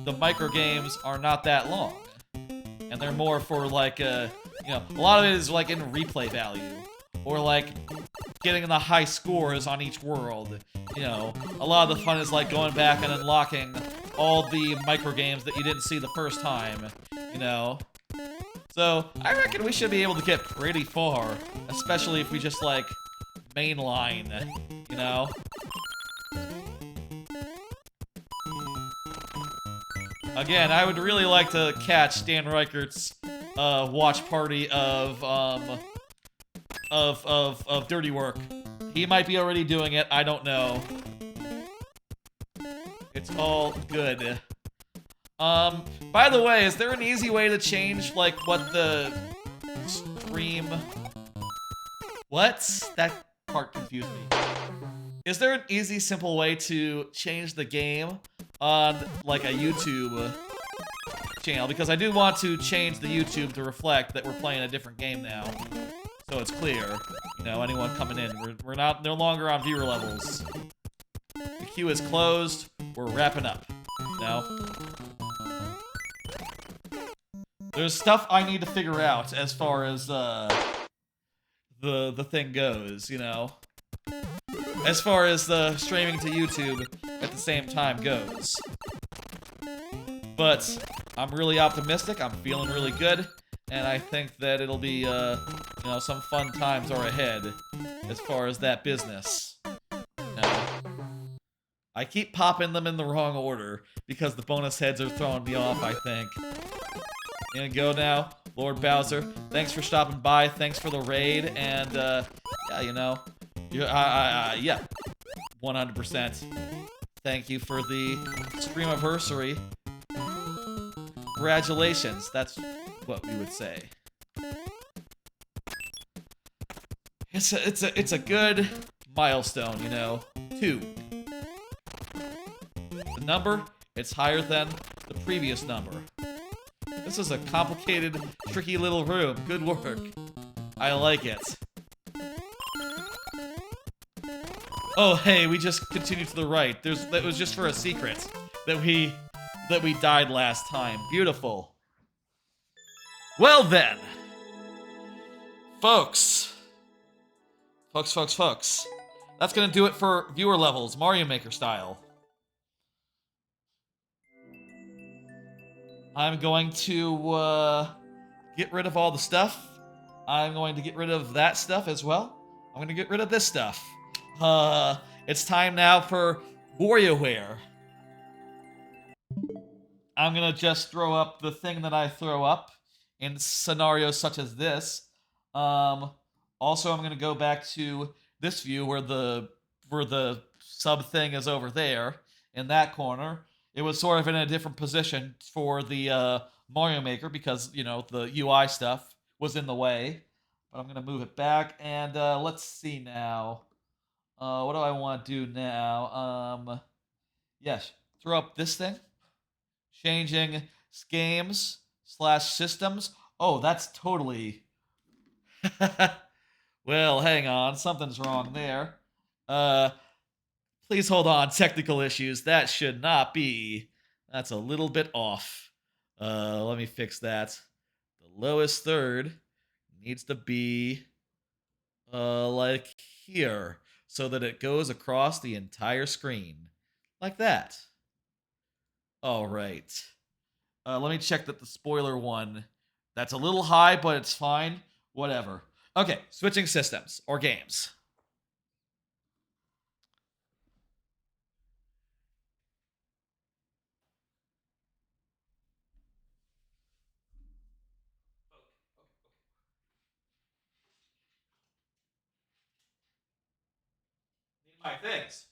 The micro games are not that long. And they're more for, like, you know, a lot of it is, like, in replay value. Or, like, getting the high scores on each world. You know, a lot of the fun is, like, going back and unlocking all the micro games that you didn't see the first time, you know? So, I reckon we should be able to get pretty far, especially if we just, like, mainline, you know? Again, I would really like to catch Dan Reichert's watch party of Dirty Work. He might be already doing it, I don't know. It's all good. By the way, is there an easy way to change, like, what the stream... What? That part confused me. Is there an easy, simple way to change the game on, like, a YouTube channel? Because I do want to change the YouTube to reflect that we're playing a different game now. So it's clear. You know, anyone coming in. We're no longer on viewer levels. The queue is closed. We're wrapping up. No? There's stuff I need to figure out as far as, the thing goes, you know? As far as the streaming to YouTube at the same time goes. But I'm really optimistic, I'm feeling really good, and I think that it'll be, you know, some fun times are ahead as far as that business. No. I keep popping them in the wrong order because the bonus heads are throwing me off, I think. Gonna go now, Lord Bowser. Thanks for stopping by, thanks for the raid, and, yeah, you know, yeah, 100%. Thank you for the Streamiversary. Congratulations, that's what we would say. It's a good milestone, you know. 2. The number, it's higher than the previous number. This is a complicated, tricky little room. Good work. I like it. Oh, hey, we just continued to the right. That was just for a secret that we died last time. Beautiful. Well then, folks. That's gonna do it for viewer levels, Mario Maker style. I'm going to get rid of all the stuff. I'm going to get rid of that stuff as well. I'm going to get rid of this stuff. It's time now for WarioWare. I'm going to just throw up the thing that I throw up in scenarios such as this. Also, I'm going to go back to this view where the sub thing is over there in that corner. It was sort of in a different position for the Mario Maker because, you know, the UI stuff was in the way. But I'm going to move it back, and let's see now. What do I want to do now? Yes, throw up this thing. Changing games / systems. Oh, that's totally... Well, hang on. Something's wrong there. Please hold on. Technical issues. That should not be. That's a little bit off. Let me fix that. The lowest third needs to be like here, so that it goes across the entire screen. Like that. All right. Let me check that the spoiler one. That's a little high, but it's fine. Whatever. Okay, switching systems or games. Need my things.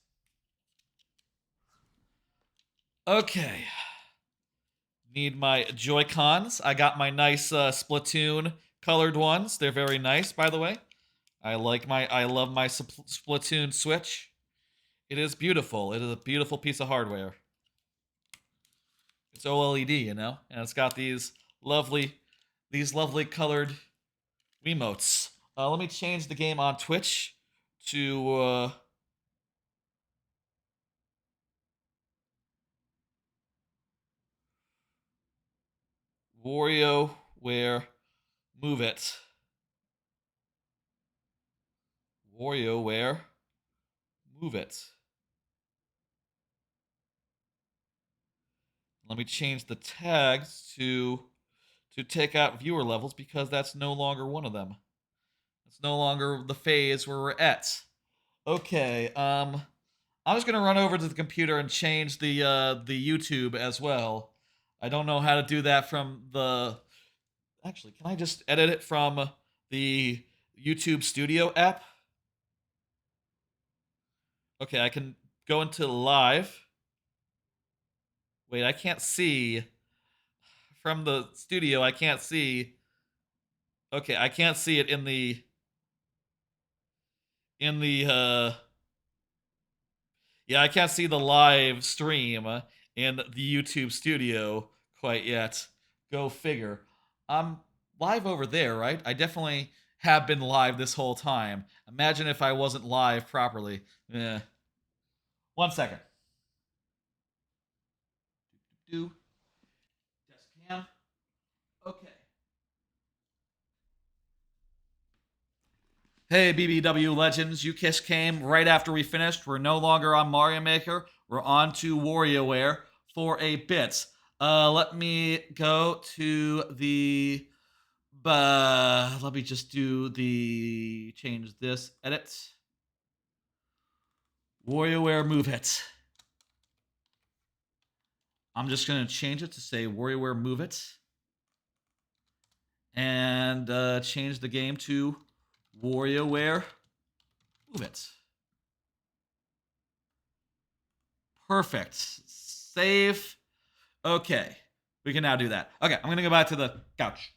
Okay. Need my Joy-Cons. I got my nice Splatoon colored ones. They're very nice, by the way. I love my Splatoon Switch. It is beautiful. It is a beautiful piece of hardware. It's OLED, you know, and it's got these lovely colored Wiimotes. Let me change the game on Twitch to WarioWare Move It. WarioWare Move It. Let me change the tags to take out viewer levels because that's no longer one of them. It's no longer the phase where we're at. Okay, I'm just gonna run over to the computer and change the YouTube as well. I don't know how to do that from the... Actually, can I just edit it from the YouTube Studio app? Okay, I can go into live. Wait, I can't see. From the studio, I can't see. Okay, I can't see it in the... Yeah, I can't see the live stream in the YouTube studio quite yet. Go figure. I'm live over there, right? I definitely have been live this whole time. Imagine if I wasn't live properly. Eh. 1 second. Do. Test cam. Okay. Hey, BBW Legends, you came right after we finished. We're no longer on Mario Maker. We're on to WarioWare for a bit. Let me go to the... let me just do the... Change this. Edit. WarioWare Move It. I'm just going to change it to say WarioWare Move It. And change the game to WarioWare Move It. Perfect. Save. Okay. We can now do that. Okay, I'm going to go back to the couch.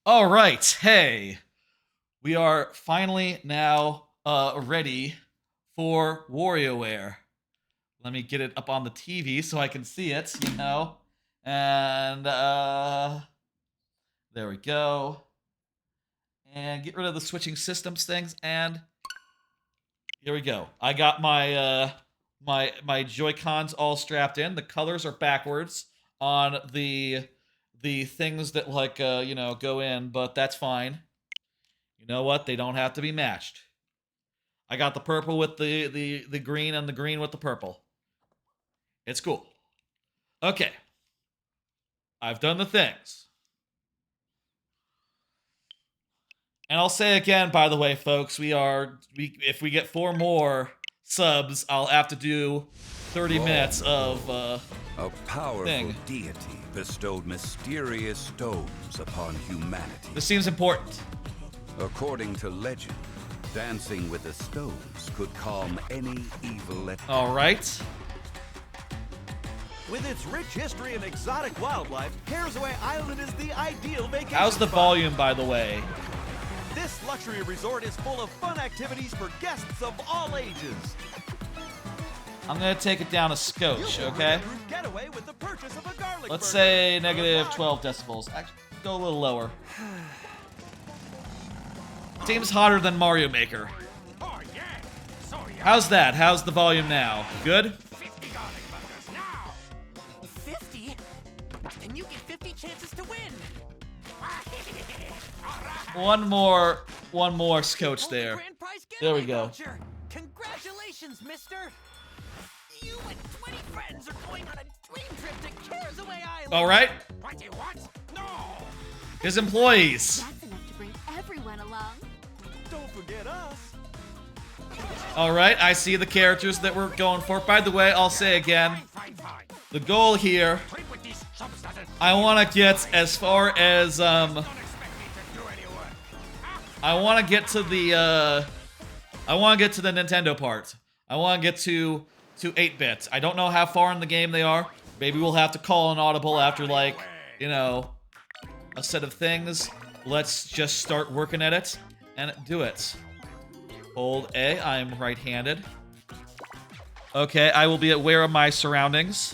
All right. Hey. We are finally now ready for WarioWare. Let me get it up on the TV so I can see it, you know. And there we go. And get rid of the switching systems things, and here we go. I got my my Joy-Cons all strapped in. The colors are backwards on the the things that like you know, go in, but that's fine. You know what? They don't have to be matched. I got the purple with the green and the green with the purple. It's cool. Okay. I've done the things. And I'll say again, by the way, folks, if we get 4 more subs, I'll have to do 30 minutes of a powerful thing. deity bestowed mysterious stones upon humanity. This seems important. According to legend, dancing with the stones could calm any evil at All right. With its rich history and exotic wildlife, Carzaway Island is the ideal vacation How's the spot. volume, by the way? This luxury resort is full of fun activities for guests of all ages. I'm gonna take it down a scotch, okay? Getaway with the purchase of a garlic Let's burger. say negative 12 decibels. Actually, go a little lower. Seems hotter than Mario Maker. Oh, yeah. So yeah. How's that? How's the volume now? Good? 50 garlic burgers now. 50? Then you get 50 chances to win. One more scotch there. Grand prize There we getaway go. voucher. Congratulations, mister. You and 20 friends are going on a dream trip to Carzaway Island. All right. What do you want? No. His employees. That's enough to bring everyone along. Don't forget us. All right, I see the characters that we're going for. By the way, I'll say again, Fine. the goal here, Trip with these chumps doesn't. I want to get as far as Don't expect me to do any work. I want to get to the Nintendo part. I want to get to 8-bit. I don't know how far in the game they are. Maybe we'll have to call an audible after, like, you know, a set of things. Let's just start working at it and do it. Hold A. I'm right-handed. Okay, I will be aware of my surroundings.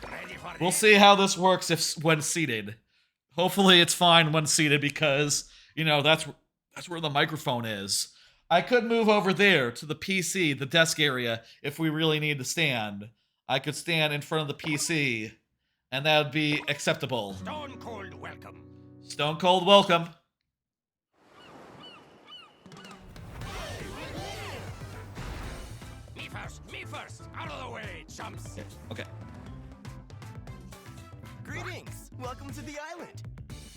Ready for We'll it? see how this works when seated. Hopefully it's fine when seated because, you know, that's where the microphone is. I could move over there to the PC, the desk area, if we really need to stand. I could stand in front of the PC, and that would be acceptable. Stone cold welcome. Stone cold welcome. Me first. Out of the way, chumps. Okay. Greetings! Welcome to the island.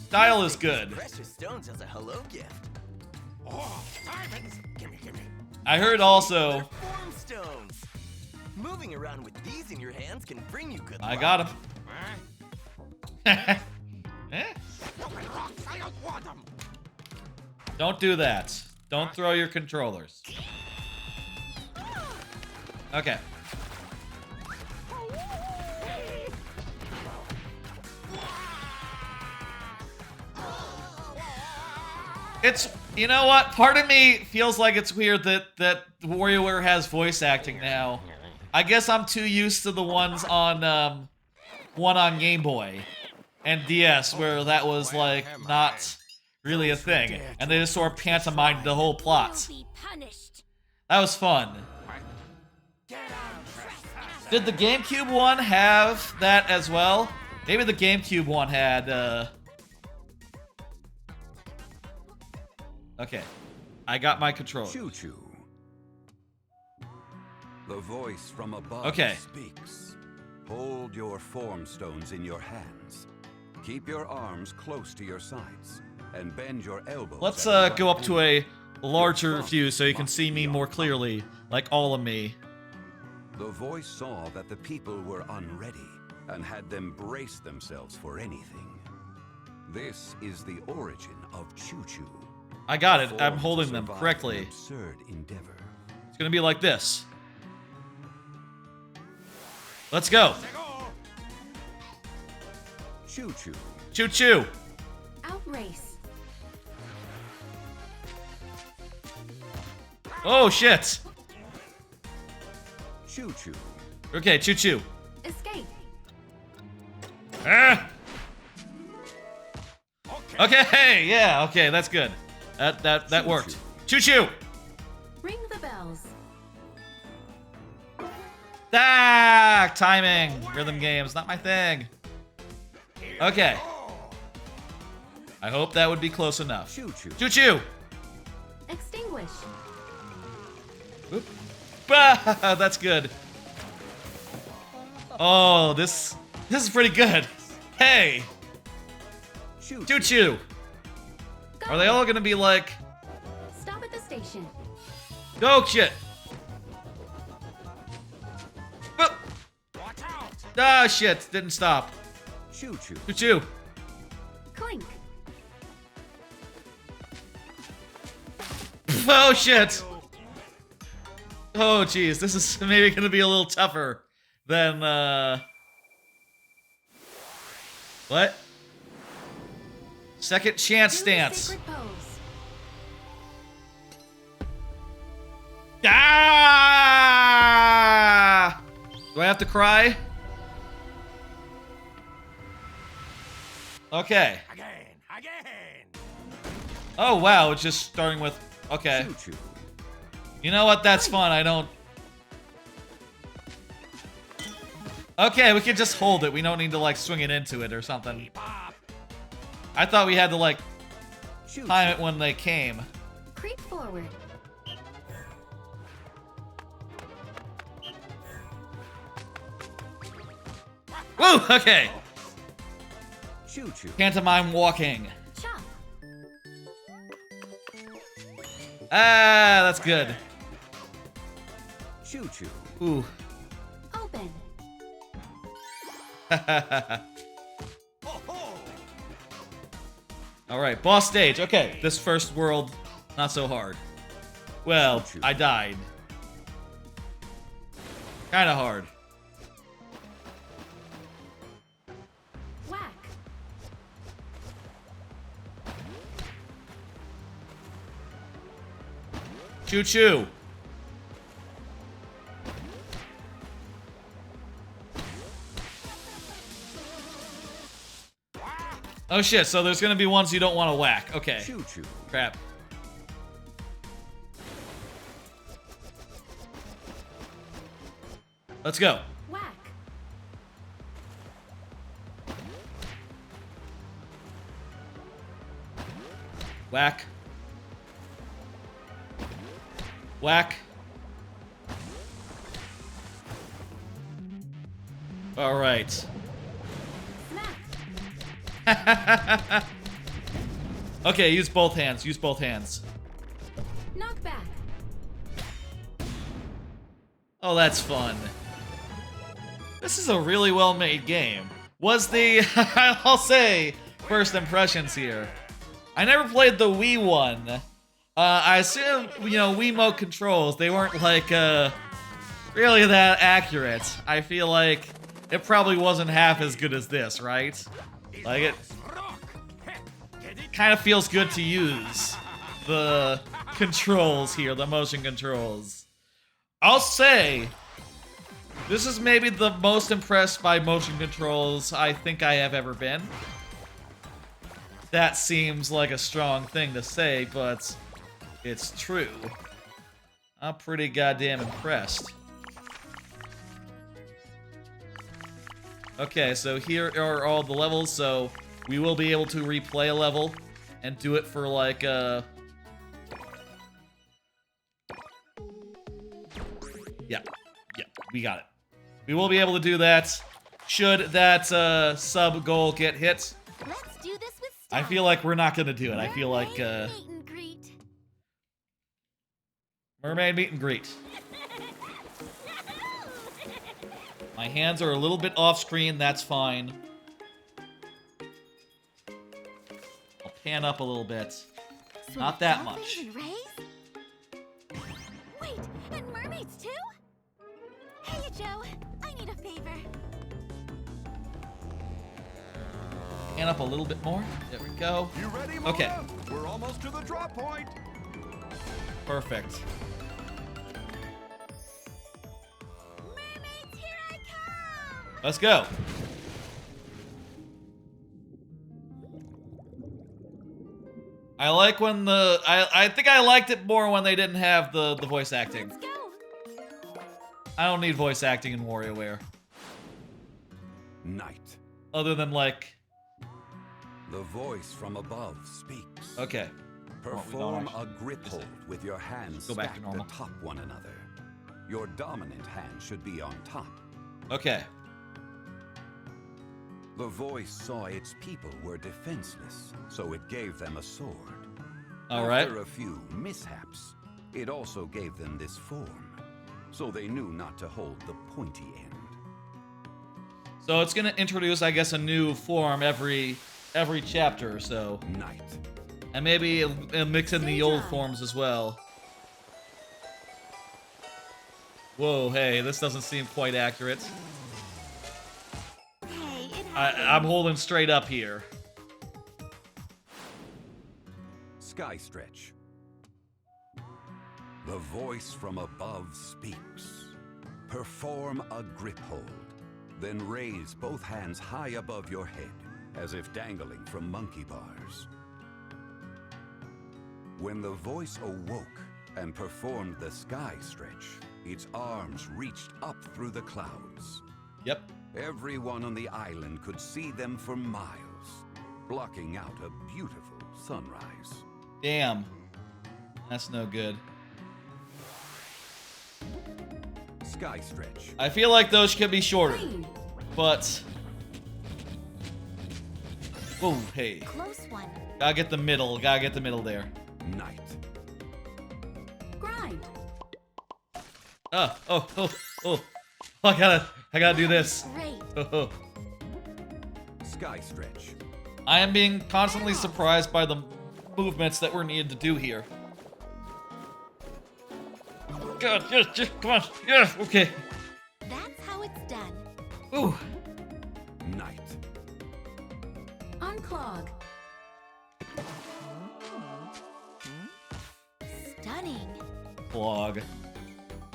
Style is good. Precious stones as a hello gift. Oh, diamonds. Gimme. I heard also... They're form stones. Moving around with these in your hands can bring you good luck. I got him. Huh? Eh? Stupid rocks. I don't want them. Don't do that. Don't throw your controllers. Okay. It's, you know what? Part of me feels like it's weird that WarioWare has voice acting now. I guess I'm too used to the ones on one on Game Boy and DS where that was like not really a thing, and they just sort of pantomimed the whole plot. You'll be punished. That was fun. Did the GameCube one have that as well? Maybe the GameCube one had, Okay. I got my controller. Choo-choo. The voice from above Okay. speaks. Hold your form stones in your hands. Keep your arms close to your sides and bend your elbows. Let's at the go right up to angle. a larger view so you can see me more clearly, like all of me. The voice saw that the people were unready and had them brace themselves for anything. This is the origin of choo-choo. I got it. I'm Formed to holding them survive an correctly. absurd endeavor. It's gonna be like this. Let's go. Choo-choo. Choo choo. Outrace. Oh shit. Choo-choo. Okay, choo choo. Escape. Ah. Okay, yeah, okay, that's good. That worked. Choo choo. Ring the bells. Ah, timing. Rhythm games, not my thing. Okay. I hope that would be close enough. Choo-choo. Choo-choo! Extinguish. Oop. Bah, that's good. Oh, this is pretty good. Hey! Choo-choo. Choo-choo! Go. Are they all gonna be like... Stop at the station. Oh, shit! Oh, Watch out! ah, shit! Didn't stop. Choo-choo. Choo-choo! Clink. Oh, shit! Oh, jeez. This is maybe gonna be a little tougher than, What? Second chance Do the stance. sacred pose. Ah! Do I have to cry? Okay. Again! Oh, wow. It's just starting with... Okay. Choo-choo. You know what? That's fun. I don't... Okay, we can just hold it. We don't need to, like, swing it into it or something. Pop! I thought we had to, like, Choo-choo. time it when they came. Creep forward. Woo! Okay. Choo-choo. Pantomime walking. Chop. Ah, that's good. Choo-choo. Ooh. Open. Alright, boss stage. Okay, this first world, not so hard. Well, I died. Kinda hard. Whack. Choo-choo. Oh shit, so there's gonna be ones you don't want to whack. Okay. Choo-choo. Crap. Let's go. Whack. Whack. Whack. All right. Smack. Okay, use both hands. Use both hands. Knock back. Oh, that's fun. This is a really well-made game. Was the, I'll say, first impressions here. I never played the Wii one. I assume, you know, Wiimote controls, they weren't, like, really that accurate. I feel like it probably wasn't half as good as this, right? Like, it kind of feels good to use the controls here, the motion controls. I'll say, this is maybe the most impressed by motion controls I think I have ever been. That seems like a strong thing to say, but it's true. I'm pretty goddamn impressed. Okay, so here are all the levels, so we will be able to replay a level and do it for like, Yeah, we got it. We will be able to do that. Should that sub goal get hit, Let's do this with I feel like we're not gonna do it. I feel like Meet and greet. mermaid meet and greet. My hands are a little bit off screen, that's fine. I'll pan up a little bit. Not that much. Dolphins and rays? Wait, and mermaids too? Hey, Joe, I need a favor. Pan up a little bit more. There we go. You ready, Mona? Okay. We're almost to the drop point. Perfect. Mermaids, here I come! Let's go. I like when the... I think I liked it more when they didn't have the voice acting. Let's go! I don't need voice acting in WarioWare. Night. Other than, like, The voice from above speaks. Okay. Perform actually- a grip hold with your hands Go back to stacked normal. atop one another. Your dominant hand should be on top. Okay. The voice saw its people were defenseless, so it gave them a sword. All right. After a few mishaps, it also gave them this form, so they knew not to hold the pointy end. So it's gonna introduce, I guess, a new form every chapter or so, Knight. and maybe it'll mix in the old forms as well. Whoa, hey, this doesn't seem quite accurate. Hey, it I'm happens. holding straight up here. Sky stretch. The voice from above speaks. Perform a grip hold. Then raise both hands high above your head, as if dangling from monkey bars. When the voice awoke and performed the sky stretch, its arms reached up through the clouds. Yep. Everyone on the island could see them for miles, blocking out a beautiful sunrise. Damn. That's no good. Sky stretch. I feel like those could be shorter, but... Whoa, hey. Close one. Gotta get the middle there. Night. Grind. Oh. I gotta do this. Great. Sky stretch. I am being constantly surprised by the movements that we're needed to do here. God, yes, come on, yeah, okay. That's how it's done. Ooh, Night. Unclog. Stunning. vlog.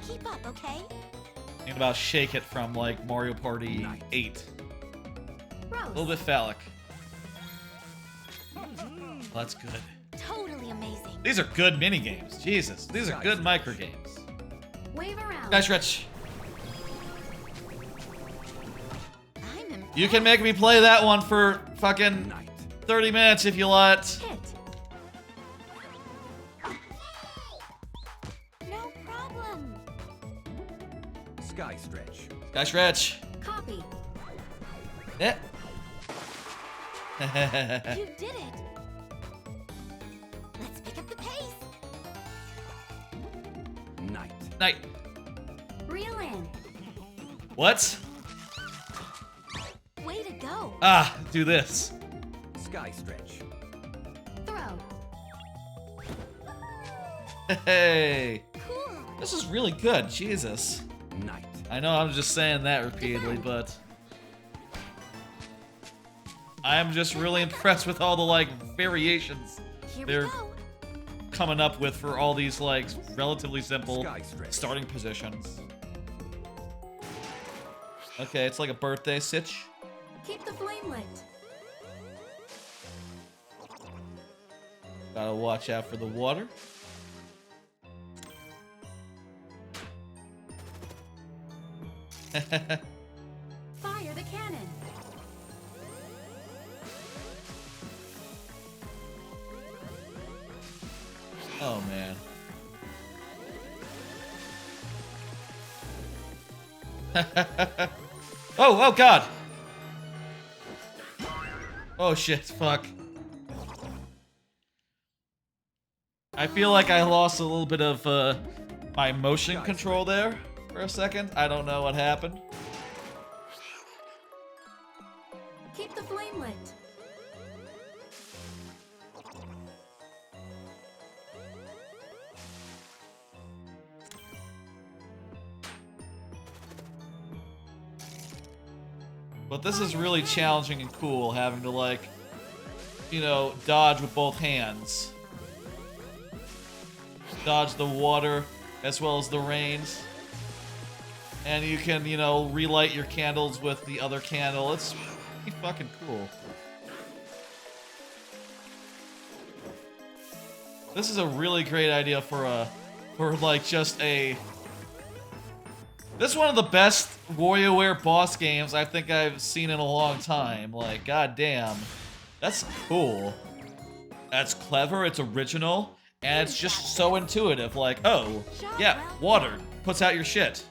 Keep up, okay? Thinking about Shake It from like Mario Party Nice. 8. A Gross. little bit phallic. That's good. Totally amazing. These are good mini games. Jesus, these are good micro games. Wave around. Guys, Rich, I'm impressed. you can make me play that one for fucking Night. 30 minutes if you let. Hit. No problem. Sky stretch. Guys, Rich. Copy. Eh. You did it. Let's pick up the pace. Night. Night. Reel in. What? Way to go. Ah, do this. Sky stretch. Throw. Hey. Cool. This is really good, Jesus. Night. I know I'm just saying that repeatedly, but I'm just really impressed with all the like variations Here They're- we go. coming up with for all these like relatively simple Sky stretch. starting positions. Okay, it's like a birthday sitch. Keep the flame lit. Gotta watch out for the water. Fire the cannon. Oh man. Oh god. Oh shit, fuck. I feel like I lost a little bit of my motion control there for a second. I don't know what happened. Keep the flame lit. But this is really challenging and cool, having to like, you know, dodge with both hands. Dodge the water as well as the rains. And you can, you know, relight your candles with the other candle. It's pretty fucking cool. This is a really great idea for like just a... This is one of the best WarioWare boss games I think I've seen in a long time. Like, goddamn. That's cool. That's clever, it's original, and it's just so intuitive. Like, oh, yeah, water puts out your shit.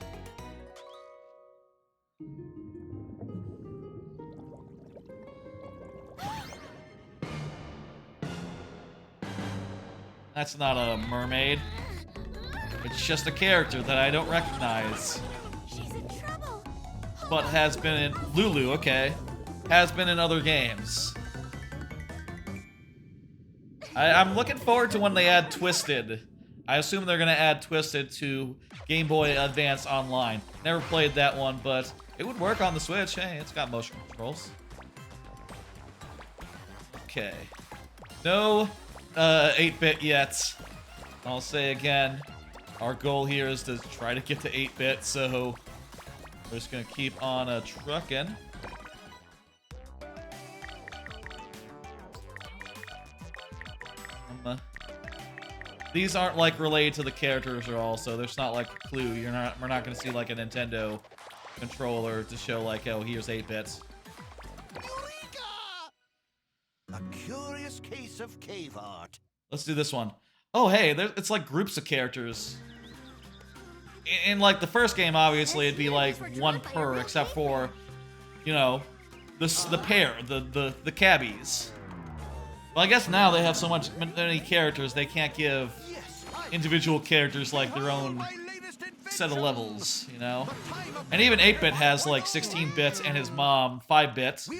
That's not a mermaid. It's just a character that I don't recognize. She's in trouble. But has been in Lulu, okay. Has been in other games. I'm looking forward to when they add Twisted. I assume they're gonna add Twisted to Game Boy Advance Online. Never played that one, but it would work on the Switch. Hey, it's got motion controls. Okay. No 8-bit yet. I'll say again, our goal here is to try to get to 8-bit, so we're just gonna keep on trucking. These aren't like related to the characters at all, so there's not like a clue. We're not gonna see like a Nintendo controller to show like, oh, here's 8-bits. A curious case of cave art. Let's do this one. Oh, hey, it's like groups of characters. In like the first game, obviously, it'd be like one per, except for, you know, the pair, the cabbies. Well, I guess now they have so many characters, they can't give individual characters like their own set of levels, you know? And even 8-bit has like 16 bits and his mom 5 bits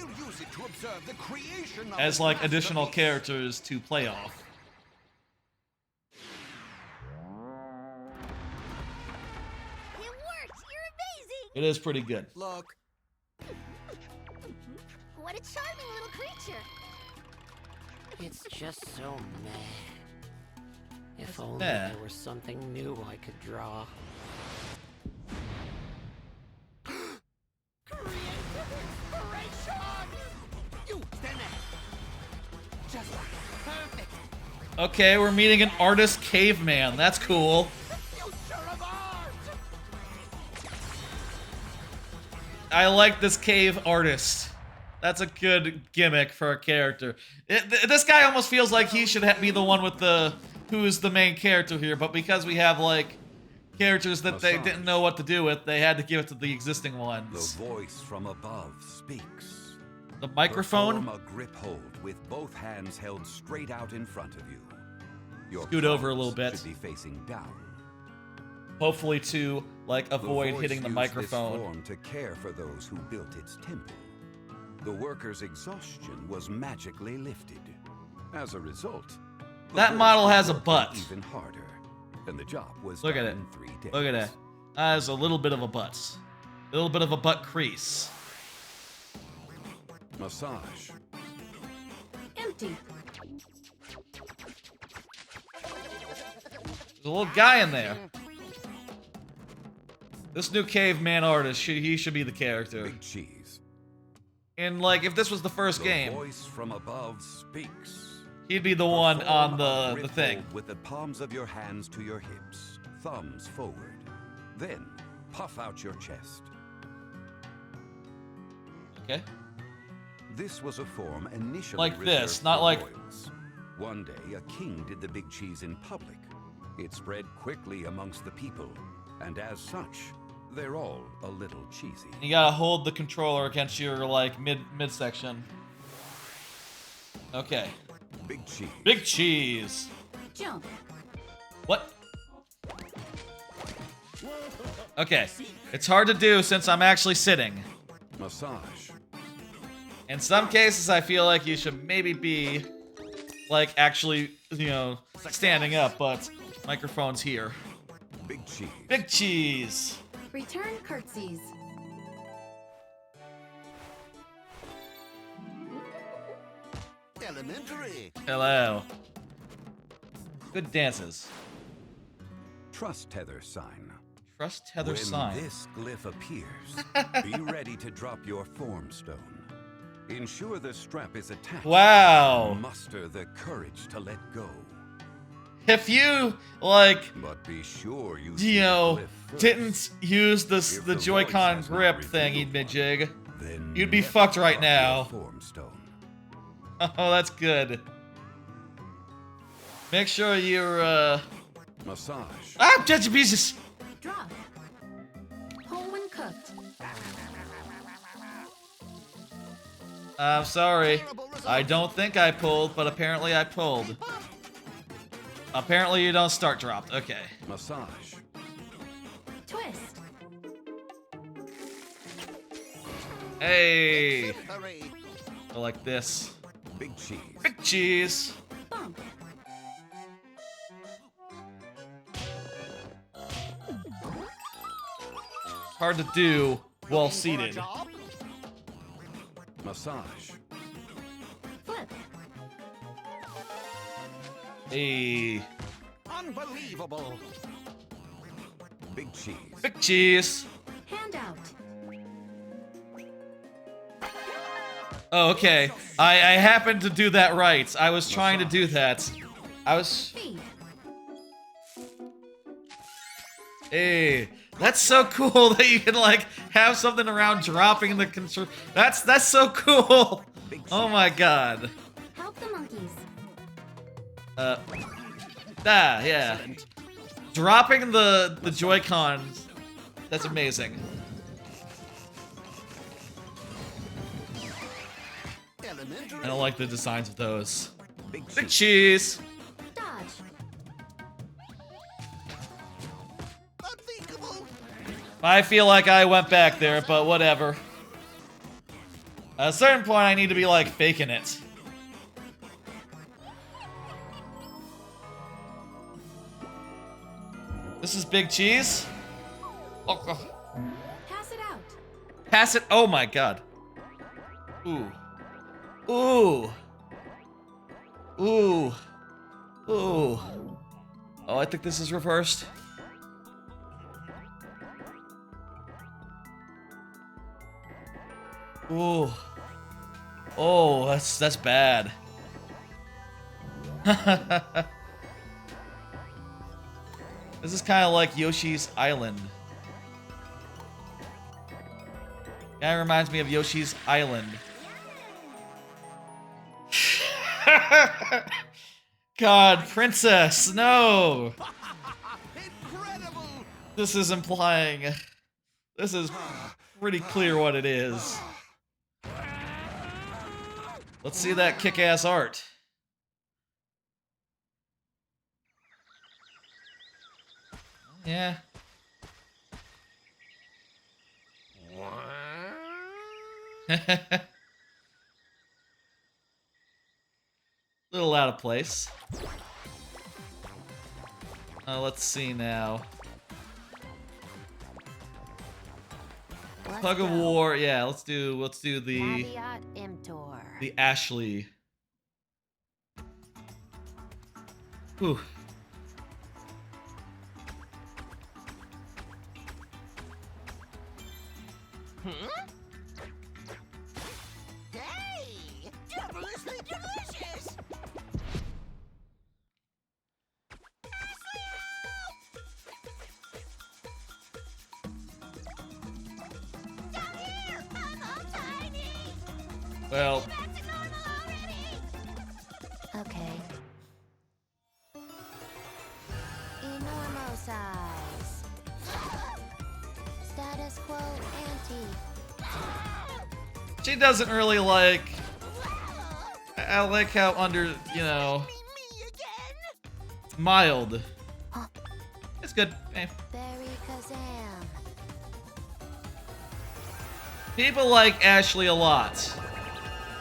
as like additional characters to play off. It worked! You're amazing! It is pretty good. Look. What a charming little creature! It's just so meh. If only meh. there was something new I could draw. You stand there. Just perfect. Okay, we're meeting an artist caveman. That's cool. Future of art. I like this cave artist. That's a good gimmick for a character. This guy almost feels like he should be the one with who's the main character here, but because we have like characters that they didn't know what to do with, they had to give it to the existing ones. The voice from above speaks. The microphone? Perform a grip hold with both hands held straight out in front of you. Your Scoot over a palms little bit. should be facing down. Hopefully to like avoid voice hitting the used microphone. This form to care for those who built its temple. The workers' exhaustion was magically lifted. As a result, the That voice model was has a working butt. even harder, and the job was Look at done it. in 3 days. Look at it. That has a little bit of a butt. A little bit of a butt crease. Massage. Empty. There's a little guy in there. This new caveman artist, he should be the character. Big cheese. And like, if this was the first The game, voice from above speaks. he'd be the one on Perform the a grip thing. hold with the palms of your hands to your hips, thumbs forward. Then puff out your chest. Okay. This was a form initially Like this, reserved not for like- royals. One day, a king did the big cheese in public. It spread quickly amongst the people, and as such, they're all a little cheesy. You gotta hold the controller against your like midsection. Okay. Big cheese. Big cheese. Jump. What? Okay. It's hard to do since I'm actually sitting. Massage. In some cases, I feel like you should maybe be, like, actually, you know, standing up, but microphone's here. Big cheese. Big cheese. Return curtsies. Elementary. Hello. Good dances. Trust tether sign. Trust tether When sign. this glyph appears, be ready to drop your form stone. Ensure the strap is attached. Wow. Muster the courage to let go. If you, like, But be sure you you know, glyph first. didn't use If the the Joy-Con voice has not grip revealed thingy one, majig, Then you'd be never fucked right drop your now. Form stone. Oh, that's good. Make sure you're, Massage. Ah, judge pieces! Drop. Pull when cooked. I'm sorry. I don't think I pulled, but apparently I pulled. Apparently you don't start dropped. Okay. Massage. Twist. Hey! Hurry. I like this. Big cheese. Big cheese! Bump. Hard to do while seated. Massage. Flip. Hey. Unbelievable. Big cheese. Big cheese! Hand out. Oh, okay. I happened to do that right. I was trying to do that. I was... Feed. Hey. That's so cool that you can, like, have something around dropping the control. That's so cool! Oh my god. Help the monkeys. Yeah. Dropping the Joy-Cons. That's amazing. Elementary. I don't like the designs of those. Big Big cheese. cheese! Dodge. Unthinkable. I feel like I went back there, but whatever. At a certain point, I need to be, like, faking it. This is big cheese? Oh, Pass it out. pass it. Oh my god. Ooh. Ooh. Ooh. Ooh. Oh, I think this is reversed. Ooh. Oh, that's bad. This is kind of like Yoshi's Island. Kind of reminds me of Yoshi's Island. God, princess, no! Incredible. This is implying... This is pretty clear what it is. Let's see that kick-ass art. Yeah. Little out of place. Let's see now. Tug of war, yeah. Let's do the Caveat emptor. Ashley. Whew. Hey, devilishly delicious. Down here, I'm all tiny. Well, Back to normal already. Okay. Enormo size. Status quo ante. she doesn't really like. I like how under, you know, Me again. mild. Huh. It's good. Eh. Berry Kazam. People like Ashley a lot.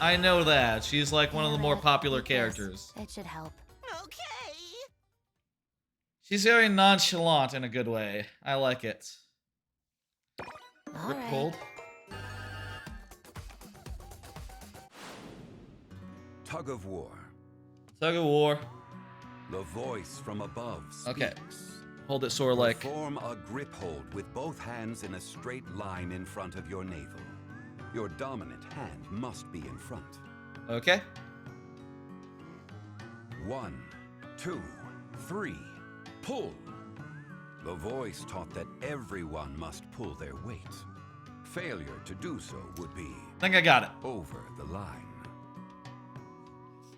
I know that. She's like one of the more popular Eat this. characters. It should help. Okay. She's very nonchalant in a good way. I like it. All Rip right. cold. Tug of war. Tug of war. The voice from above speaks. Okay. Hold it sore like. Form a grip hold with both hands in a straight line in front of your navel. Your dominant hand must be in front. Okay. 1, 2, 3, pull. The voice taught that everyone must pull their weight. Failure to do so would be I think I got it. over the line.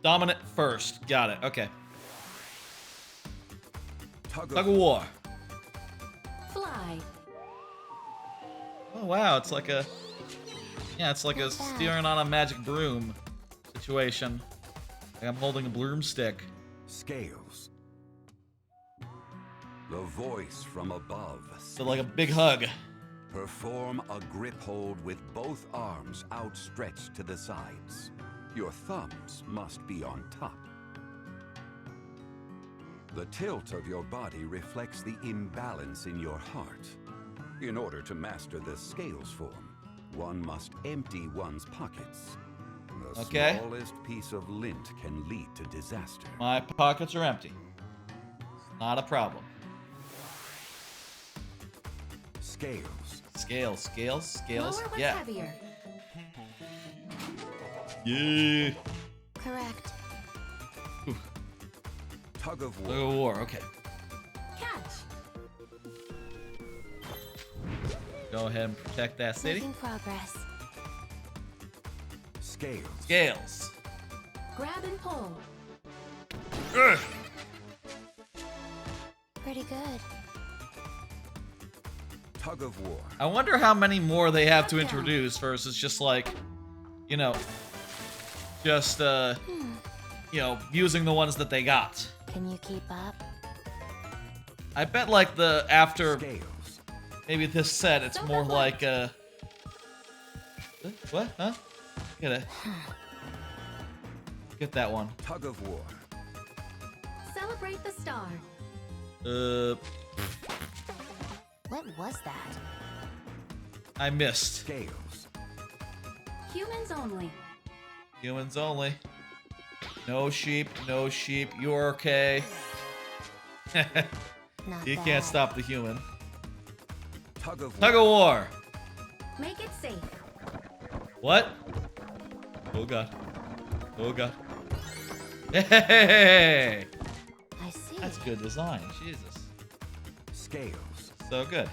Dominant first. Got it. Okay. Tug Tug of war. Fly. Oh wow, it's like a it's like a steering on a magic broom situation. Like I'm holding a broomstick. Scales. The voice from above. So like a big hug. Perform a grip hold with both arms outstretched to the sides. Your thumbs must be on top. The tilt of your body reflects the imbalance in your heart. In order to master the scales form, one must empty one's pockets. The Okay. smallest piece of lint can lead to disaster. My pockets are empty. Not a problem. Scales. Scales, scales, scales. Lower was Yeah. heavier. Yeah. Correct. Tug of Tug war. of war. Okay. Catch. Go ahead and protect that city. Making progress. Scales. Scales. Grab and pull. Ugh. Pretty good. Tug of war. I wonder how many more they have to Okay. introduce versus just like, you know, just you know, using the ones that they got. Can you keep up? I bet like the after Scales. maybe this set, it's Don't more go like what? Huh? Get it? Get that one. Tug of war. Celebrate the star. What was that? I missed. Scales. Humans only. Humans only. No sheep, no sheep. You're okay. Not You bad. can't stop the human. Tug of war. Tug of war. Make it safe. What? Oh god. Oh god. Hey! I see. That's good design. Jesus. Scales. So good.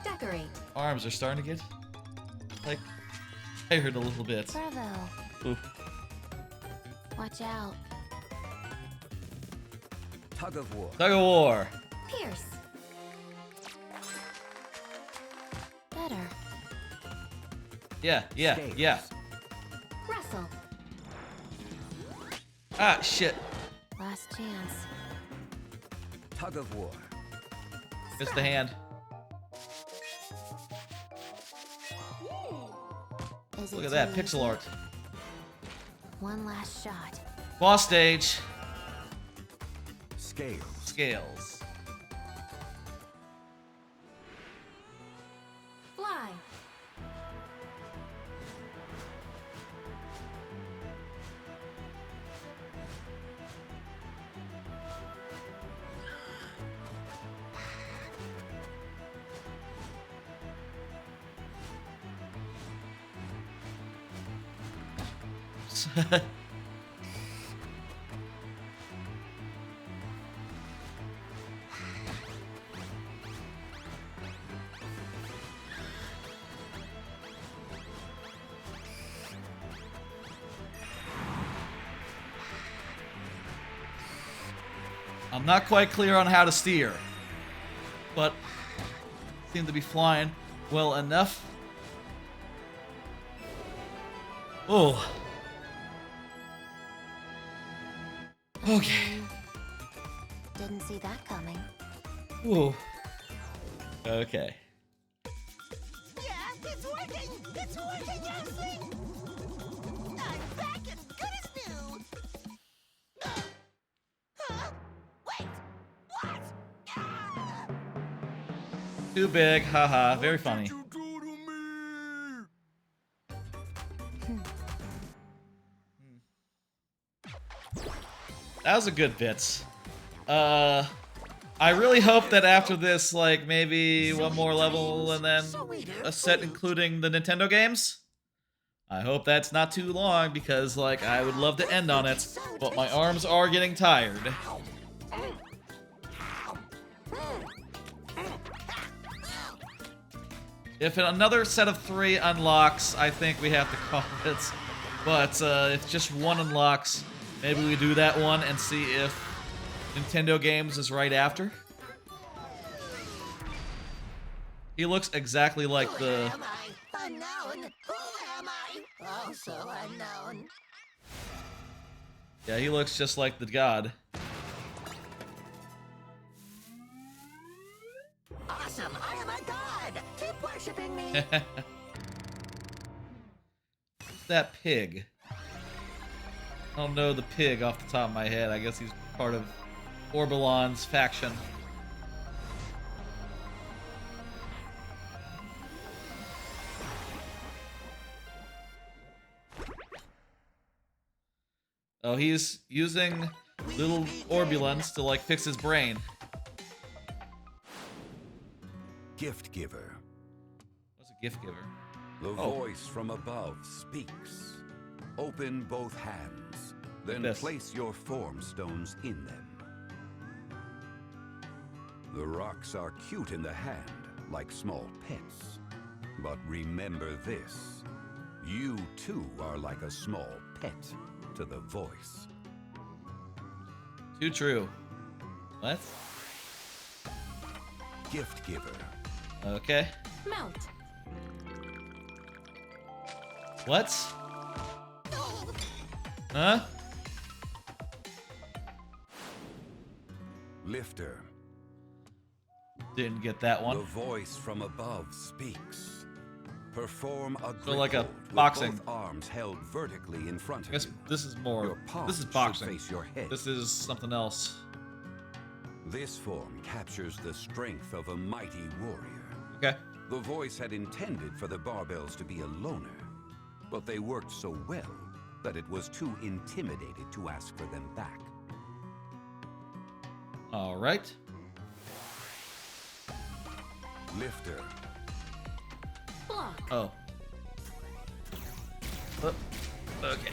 Decorate. Arms are starting to get like tired a little bit. Bravo. Ooh. Watch out. Tug of war. Tug of war. Pierce. Better. Yeah, yeah, Scales. yeah. Wrestle. Ah, shit. Last chance. Tug of war. Missed the hand. Is Look it at that too pixel easy? art. One last shot. Boss stage. Scales. Scales. Fly. I'm not quite clear on how to steer, but seem to be flying well enough. Oh. Okay. Didn't see that coming. Ooh. Okay. Yeah, it's working! It's working, Ashley! I'm back as good as new! Huh? Wait! What? Ah! Too big, haha. Very funny. You do to me? That was a good bit. I really hope that after this, like, maybe one more level and then a set including the Nintendo games. I hope that's not too long because, like, I would love to end on it, but my arms are getting tired. If another set of 3 unlocks, I think we have to call it. But if just one unlocks, Maybe we do that one and see if Nintendo Games is right after. He looks exactly like the... Who am I? Unknown. Who am I? Also unknown. Yeah, he looks just like the god. Awesome. I am a god. Keep worshiping me. Who's that pig? I don't know the pig off the top of my head. I guess he's part of Orbulon's faction. Oh, he's using little Orbulons to, like, fix his brain. Gift giver. What's a gift giver? The Oh. voice from above speaks. Open both hands, then this. place your form stones in them. The rocks are cute in the hand, like small pets. But remember this, you too are like a small pet to the voice. Too true. What? Gift giver. Okay. Mount. What? Huh? Lifter. Didn't get that The one. voice from above speaks. Perform a grip So like a hold with boxing. both arms held vertically in front I of guess you. this is Your more. palms This is should boxing. face your head. This is something else. This form captures the strength of a mighty warrior. Okay. The voice had intended for the barbells to be a loner, but they worked so well that it was too intimidated to ask for them back. All right. Lifter. Block. Oh. Okay.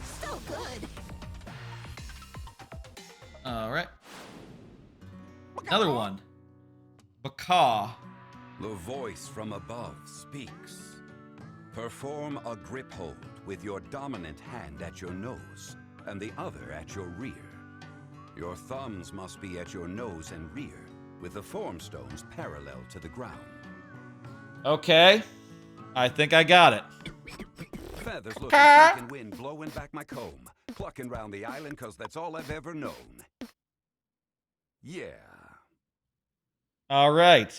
So good. All right. Another one. Baka. The voice from above speaks. Perform a grip hold with your dominant hand at your nose and the other at your rear. Your thumbs must be at your nose and rear, with the form stones parallel to the ground. Okay. I think I got it. Feathers looking sick and wind blowing back my comb, plucking round the island 'cause that's all I've ever known. Yeah. All right.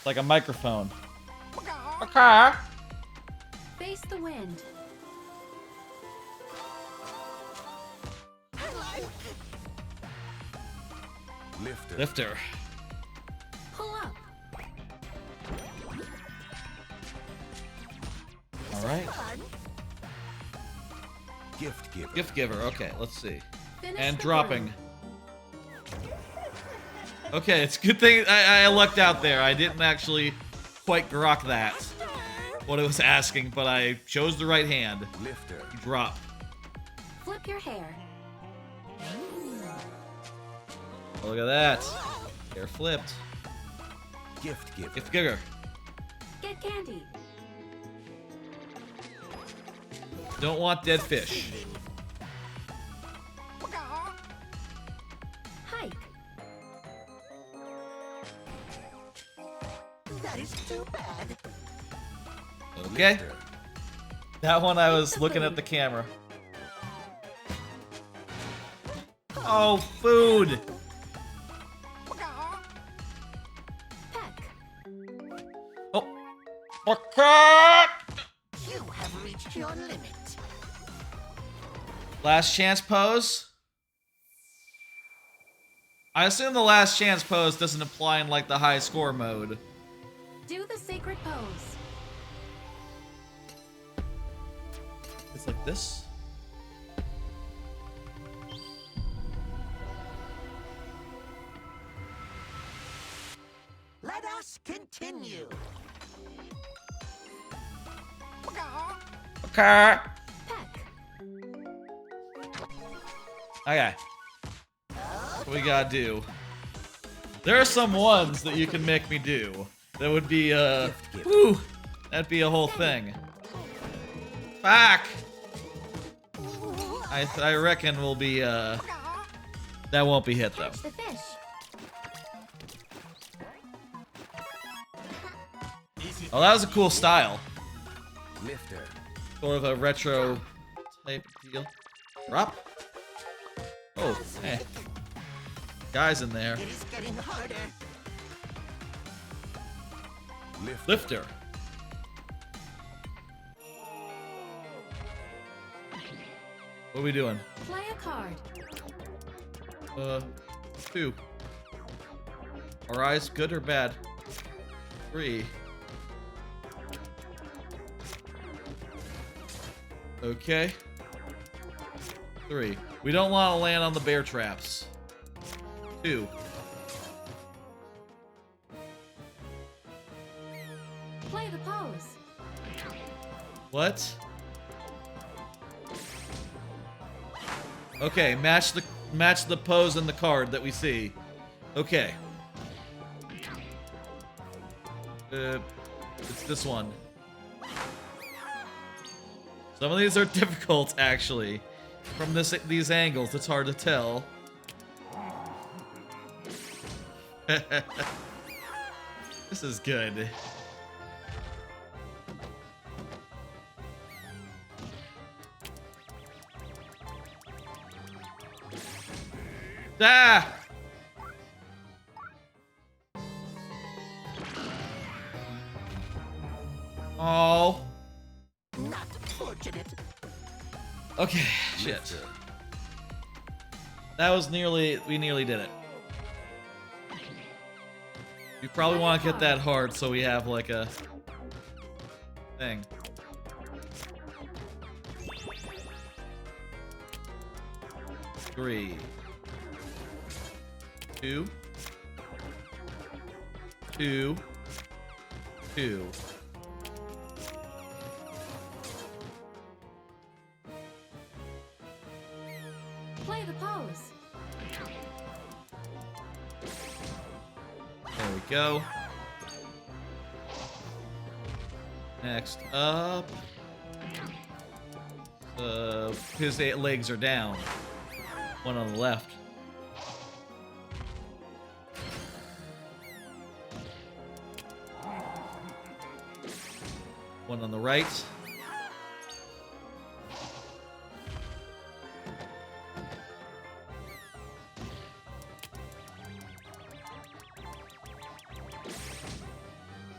Like a microphone. Okay. Face the wind. Lifter. Lifter. Pull up. All right. Gift giver. Gift giver. Okay, let's see. Finish And the dropping. word. Okay, it's a good thing I lucked out there. I didn't actually quite grok that, what it was asking, but I chose the right hand. Lifter. Drop. Flip your hair. Oh, look at that. Hair flipped. Gift giver. Gift giver. Get candy. Don't want dead fish. Hike. That is too bad. Okay. Lifter. That one I was looking at the camera. Oh, food. Peck. Oh. Okay. You have reached your limit. Last chance pose. I assume the last chance pose doesn't apply in like the high score mode. Do the sacred pose. It's like this. Let us continue. Okay. Peck. Okay. What we gotta do? There are some ones that you can make me do. That would be whew, that'd be a whole thing. Fuck! I reckon we'll be, that won't be hit, though. Catch the fish. Oh, that was a cool style. Lifter. Sort of a retro type deal. Drop. Oh, hey. Guys in there. It is getting harder. Lifter. What are we doing? Play a card. 2. Are eyes good or bad? 3. Okay. 3. We don't want to land on the bear traps. 2. Play the pose. What? Okay, match the pose in the card that we see. Okay. It's this one. Some of these are difficult, actually. From these angles, it's hard to tell. This is good. Ah! Oh. Not fortunate. Okay, shit. That was we nearly did it. You probably want to get that hard so we have like a thing. Three. 2. 2. 2. Play the pose. There we go. Next up. His 8 legs are down. One on the left. One on the right.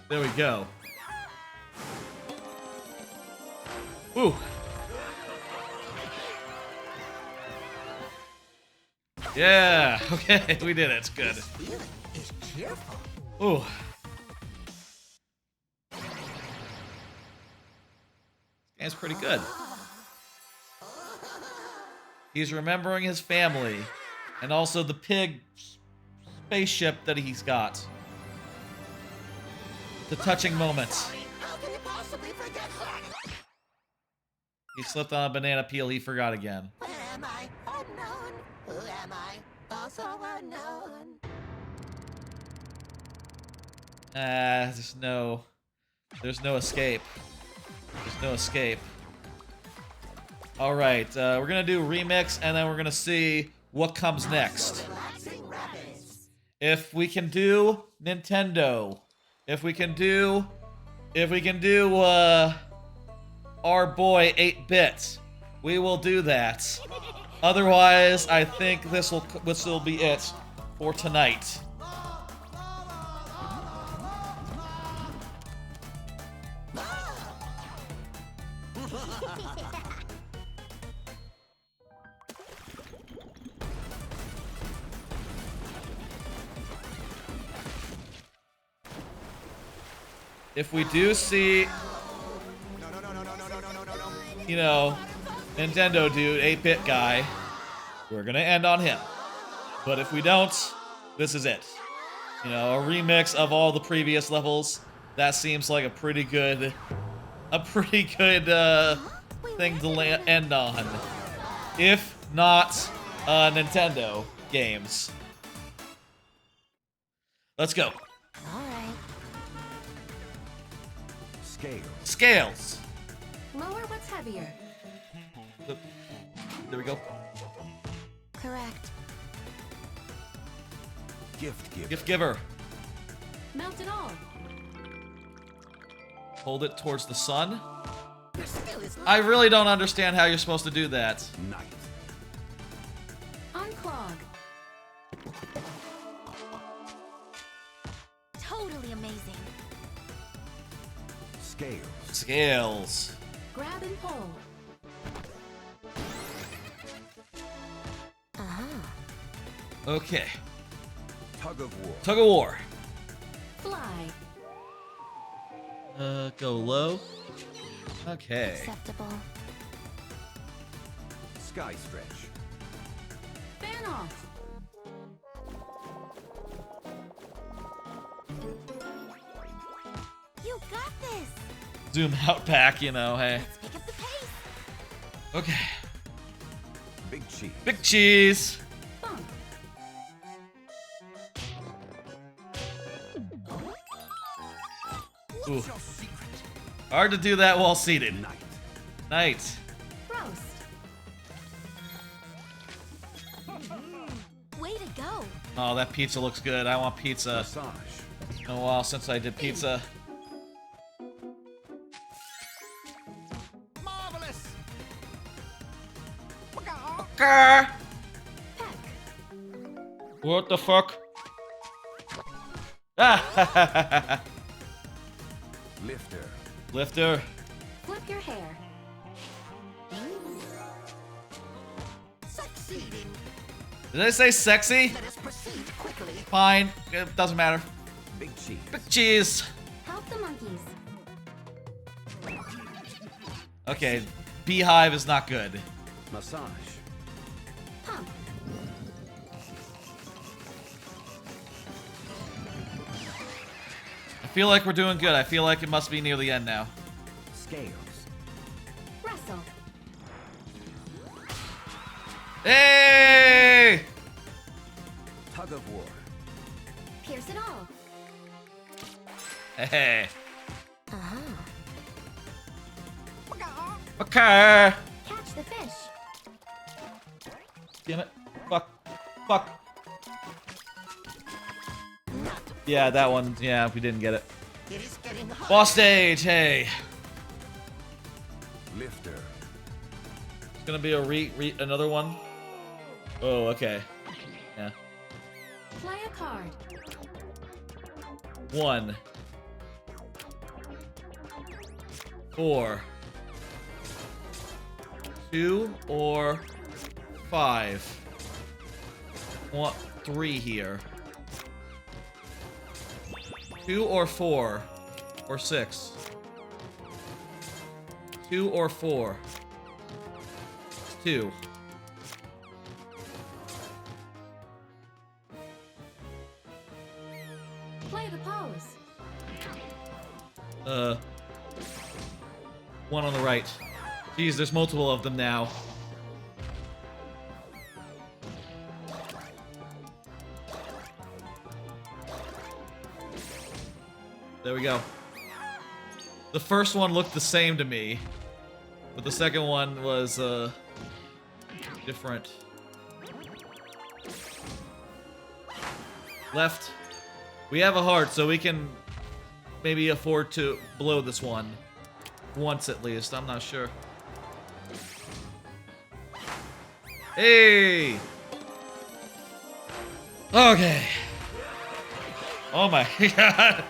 There we go. Ooh. Yeah, okay, we did it. Good. This feeling is cheerful. Ooh. Game's pretty good. He's remembering his family and also the pig spaceship that he's got. The touching moments. How can you possibly forget that? He slipped on a banana peel, he forgot again. Where am I? Unknown. Who am I? Also unknown. There's no escape. There's no escape. Alright, we're gonna do remix and then we're gonna see what comes next. Relaxing rabbits. If we can do Nintendo, if we can do our boy 8-bit, we will do that. Otherwise, I think this will be it for tonight. If we do see, you know, Nintendo dude, 8-bit guy, we're gonna end on him. But if we don't, this is it. You know, a remix of all the previous levels. That seems like a pretty good thing to end on. If not, Nintendo games. Let's go. Alright. Scale. Scales. Lower what's heavier. There we go. Correct. Gift giver. Gift giver. Melt it all. Hold it towards the sun. There still is I really don't understand how you're supposed to do that. Knight. Unclog. Totally amazing. Scales. Scales. Grab and pull. Okay. Tug of war. Tug of war. Fly. Go low. Okay. Acceptable. Sky stretch. Fan off. You got this. Zoom out pack, you know, hey. Let's pick up the pace. Okay. Big cheese. Big cheese. Bump. Ooh. Your secret. Hard to do that while seated. Knight. Knight. Roast. Way to go. Oh, that pizza looks good. I want pizza. Massage. It's been a while since I did pizza. Marvelous! Grr. Peck. What the fuck? Ah! Lifter. Lifter. Flip your hair. succeeding. Did I say sexy? Let us proceed quickly. Fine. It doesn't matter. Big cheese. Big cheese. Help the monkeys. Okay. Beehive is not good. Massage. Pump. I feel like we're doing good. I feel like it must be near the end now. Scales. Wrestle. Hey! Tug of war. Pierce it all. Hey. Uh-huh. Okay. Catch the fish. Damn it. Fuck. Fuck. Yeah, that one. Yeah, we didn't get it. It is getting hot. Boss stage. Hey. Lifter. It's gonna be a another one. Oh, okay. Yeah. Play a card. 1, 4, 2 or 5. Want 3 here. 2 or 4 or 6. 2 or 4. 2. Play the pose. 1 on the right. Jeez, there's multiple of them now. There we go. The first one looked the same to me, but the second one was, different. Left. We have a heart, so we can maybe afford to blow this one. Once at least, I'm not sure. Hey! Okay. Oh my god.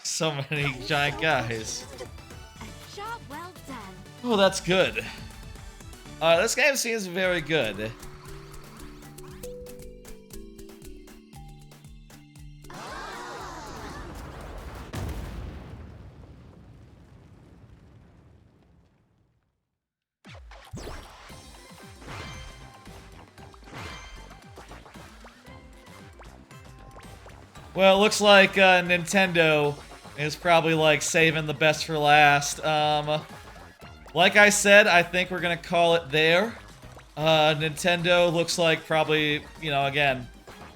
So many giant guys. A job well done. Oh, that's good. This game seems very good. Well, it looks like Nintendo is probably like saving the best for last. Like I said, I think we're gonna call it there. Nintendo looks like probably, you know, again,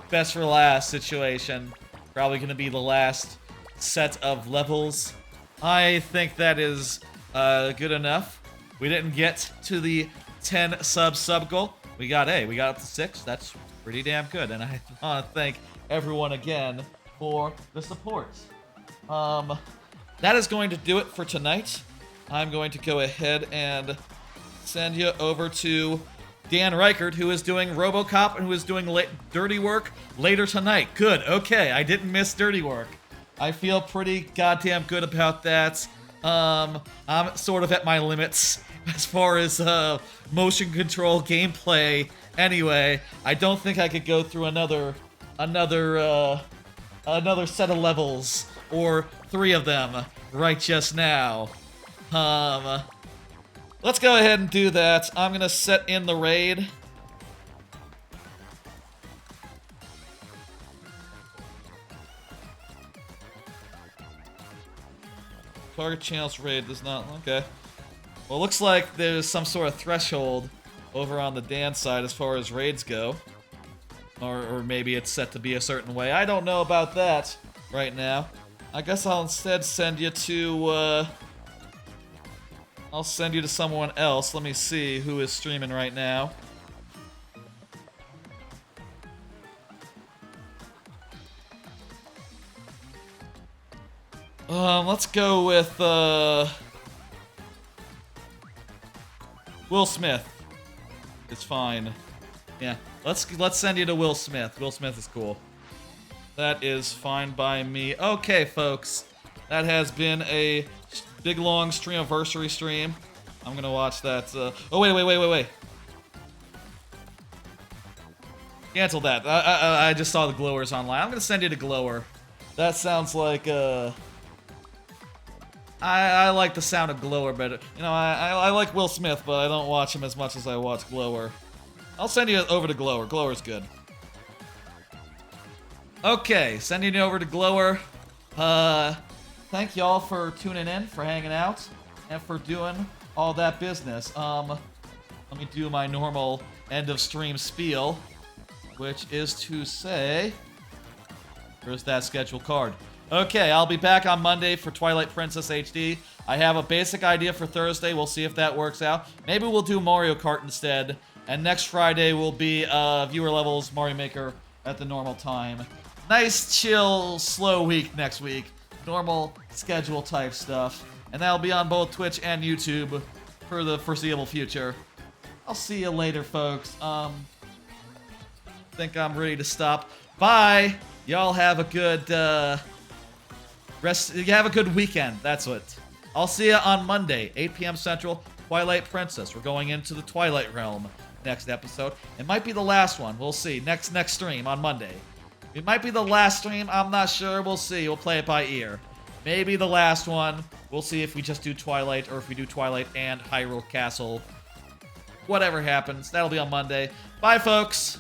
best for last situation. Probably gonna be the last set of levels. I think that is good enough. We didn't get to the 10 sub goal. We got up to 6. That's pretty damn good. And I want to thank everyone again for the support. That is going to do it for tonight. I'm going to go ahead and send you over to Dan Reichert, who is doing RoboCop and who is doing dirty work later tonight. Good. Okay, I didn't miss dirty work. I feel pretty goddamn good about that. I'm sort of at my limits as far as motion control gameplay. Anyway, I don't think I could go through another set of levels, or 3 of them right just now. Let's go ahead and do that. I'm gonna set in the raid. Target channels raid does not... Okay. Well, looks like there's some sort of threshold over on the Dan side as far as raids go. Or maybe it's set to be a certain way. I don't know about that right now. I guess I'll instead send you to... I'll send you to someone else. Let me see who is streaming right now. Let's go with, Will Smith. It's fine. Yeah, let's send you to Will Smith. Will Smith is cool. That is fine by me. Okay, folks. That has been a big, long Streamiversary stream. I'm gonna watch that, Oh, wait. Cancel that. I just saw the glowers online. I'm gonna send you to Glower. That sounds like, I like the sound of Glower better. You know, I like Will Smith, but I don't watch him as much as I watch Glower. I'll send you over to Glower. Glower's good. Okay, sending you over to Glower. Thank y'all for tuning in, for hanging out, and for doing all that business. Let me do my normal end of stream spiel, which is to say, where's that schedule card? Okay, I'll be back on Monday for Twilight Princess HD. I have a basic idea for Thursday. We'll see if that works out. Maybe we'll do Mario Kart instead. And next Friday will be viewer levels Mario Maker at the normal time. Nice, chill, slow week next week. Normal schedule type stuff. And that'll be on both Twitch and YouTube for the foreseeable future. I'll see you later, folks. Think I'm ready to stop. Bye! Y'all have a good, you have a good weekend. That's what. I'll see you on Monday, 8 p.m. Central, Twilight Princess. We're going into the Twilight Realm next episode. It might be the last one. We'll see. Next stream on Monday. It might be the last stream. I'm not sure. We'll see. We'll play it by ear. Maybe the last one. We'll see if we just do Twilight or if we do Twilight and Hyrule Castle. Whatever happens. That'll be on Monday. Bye, folks.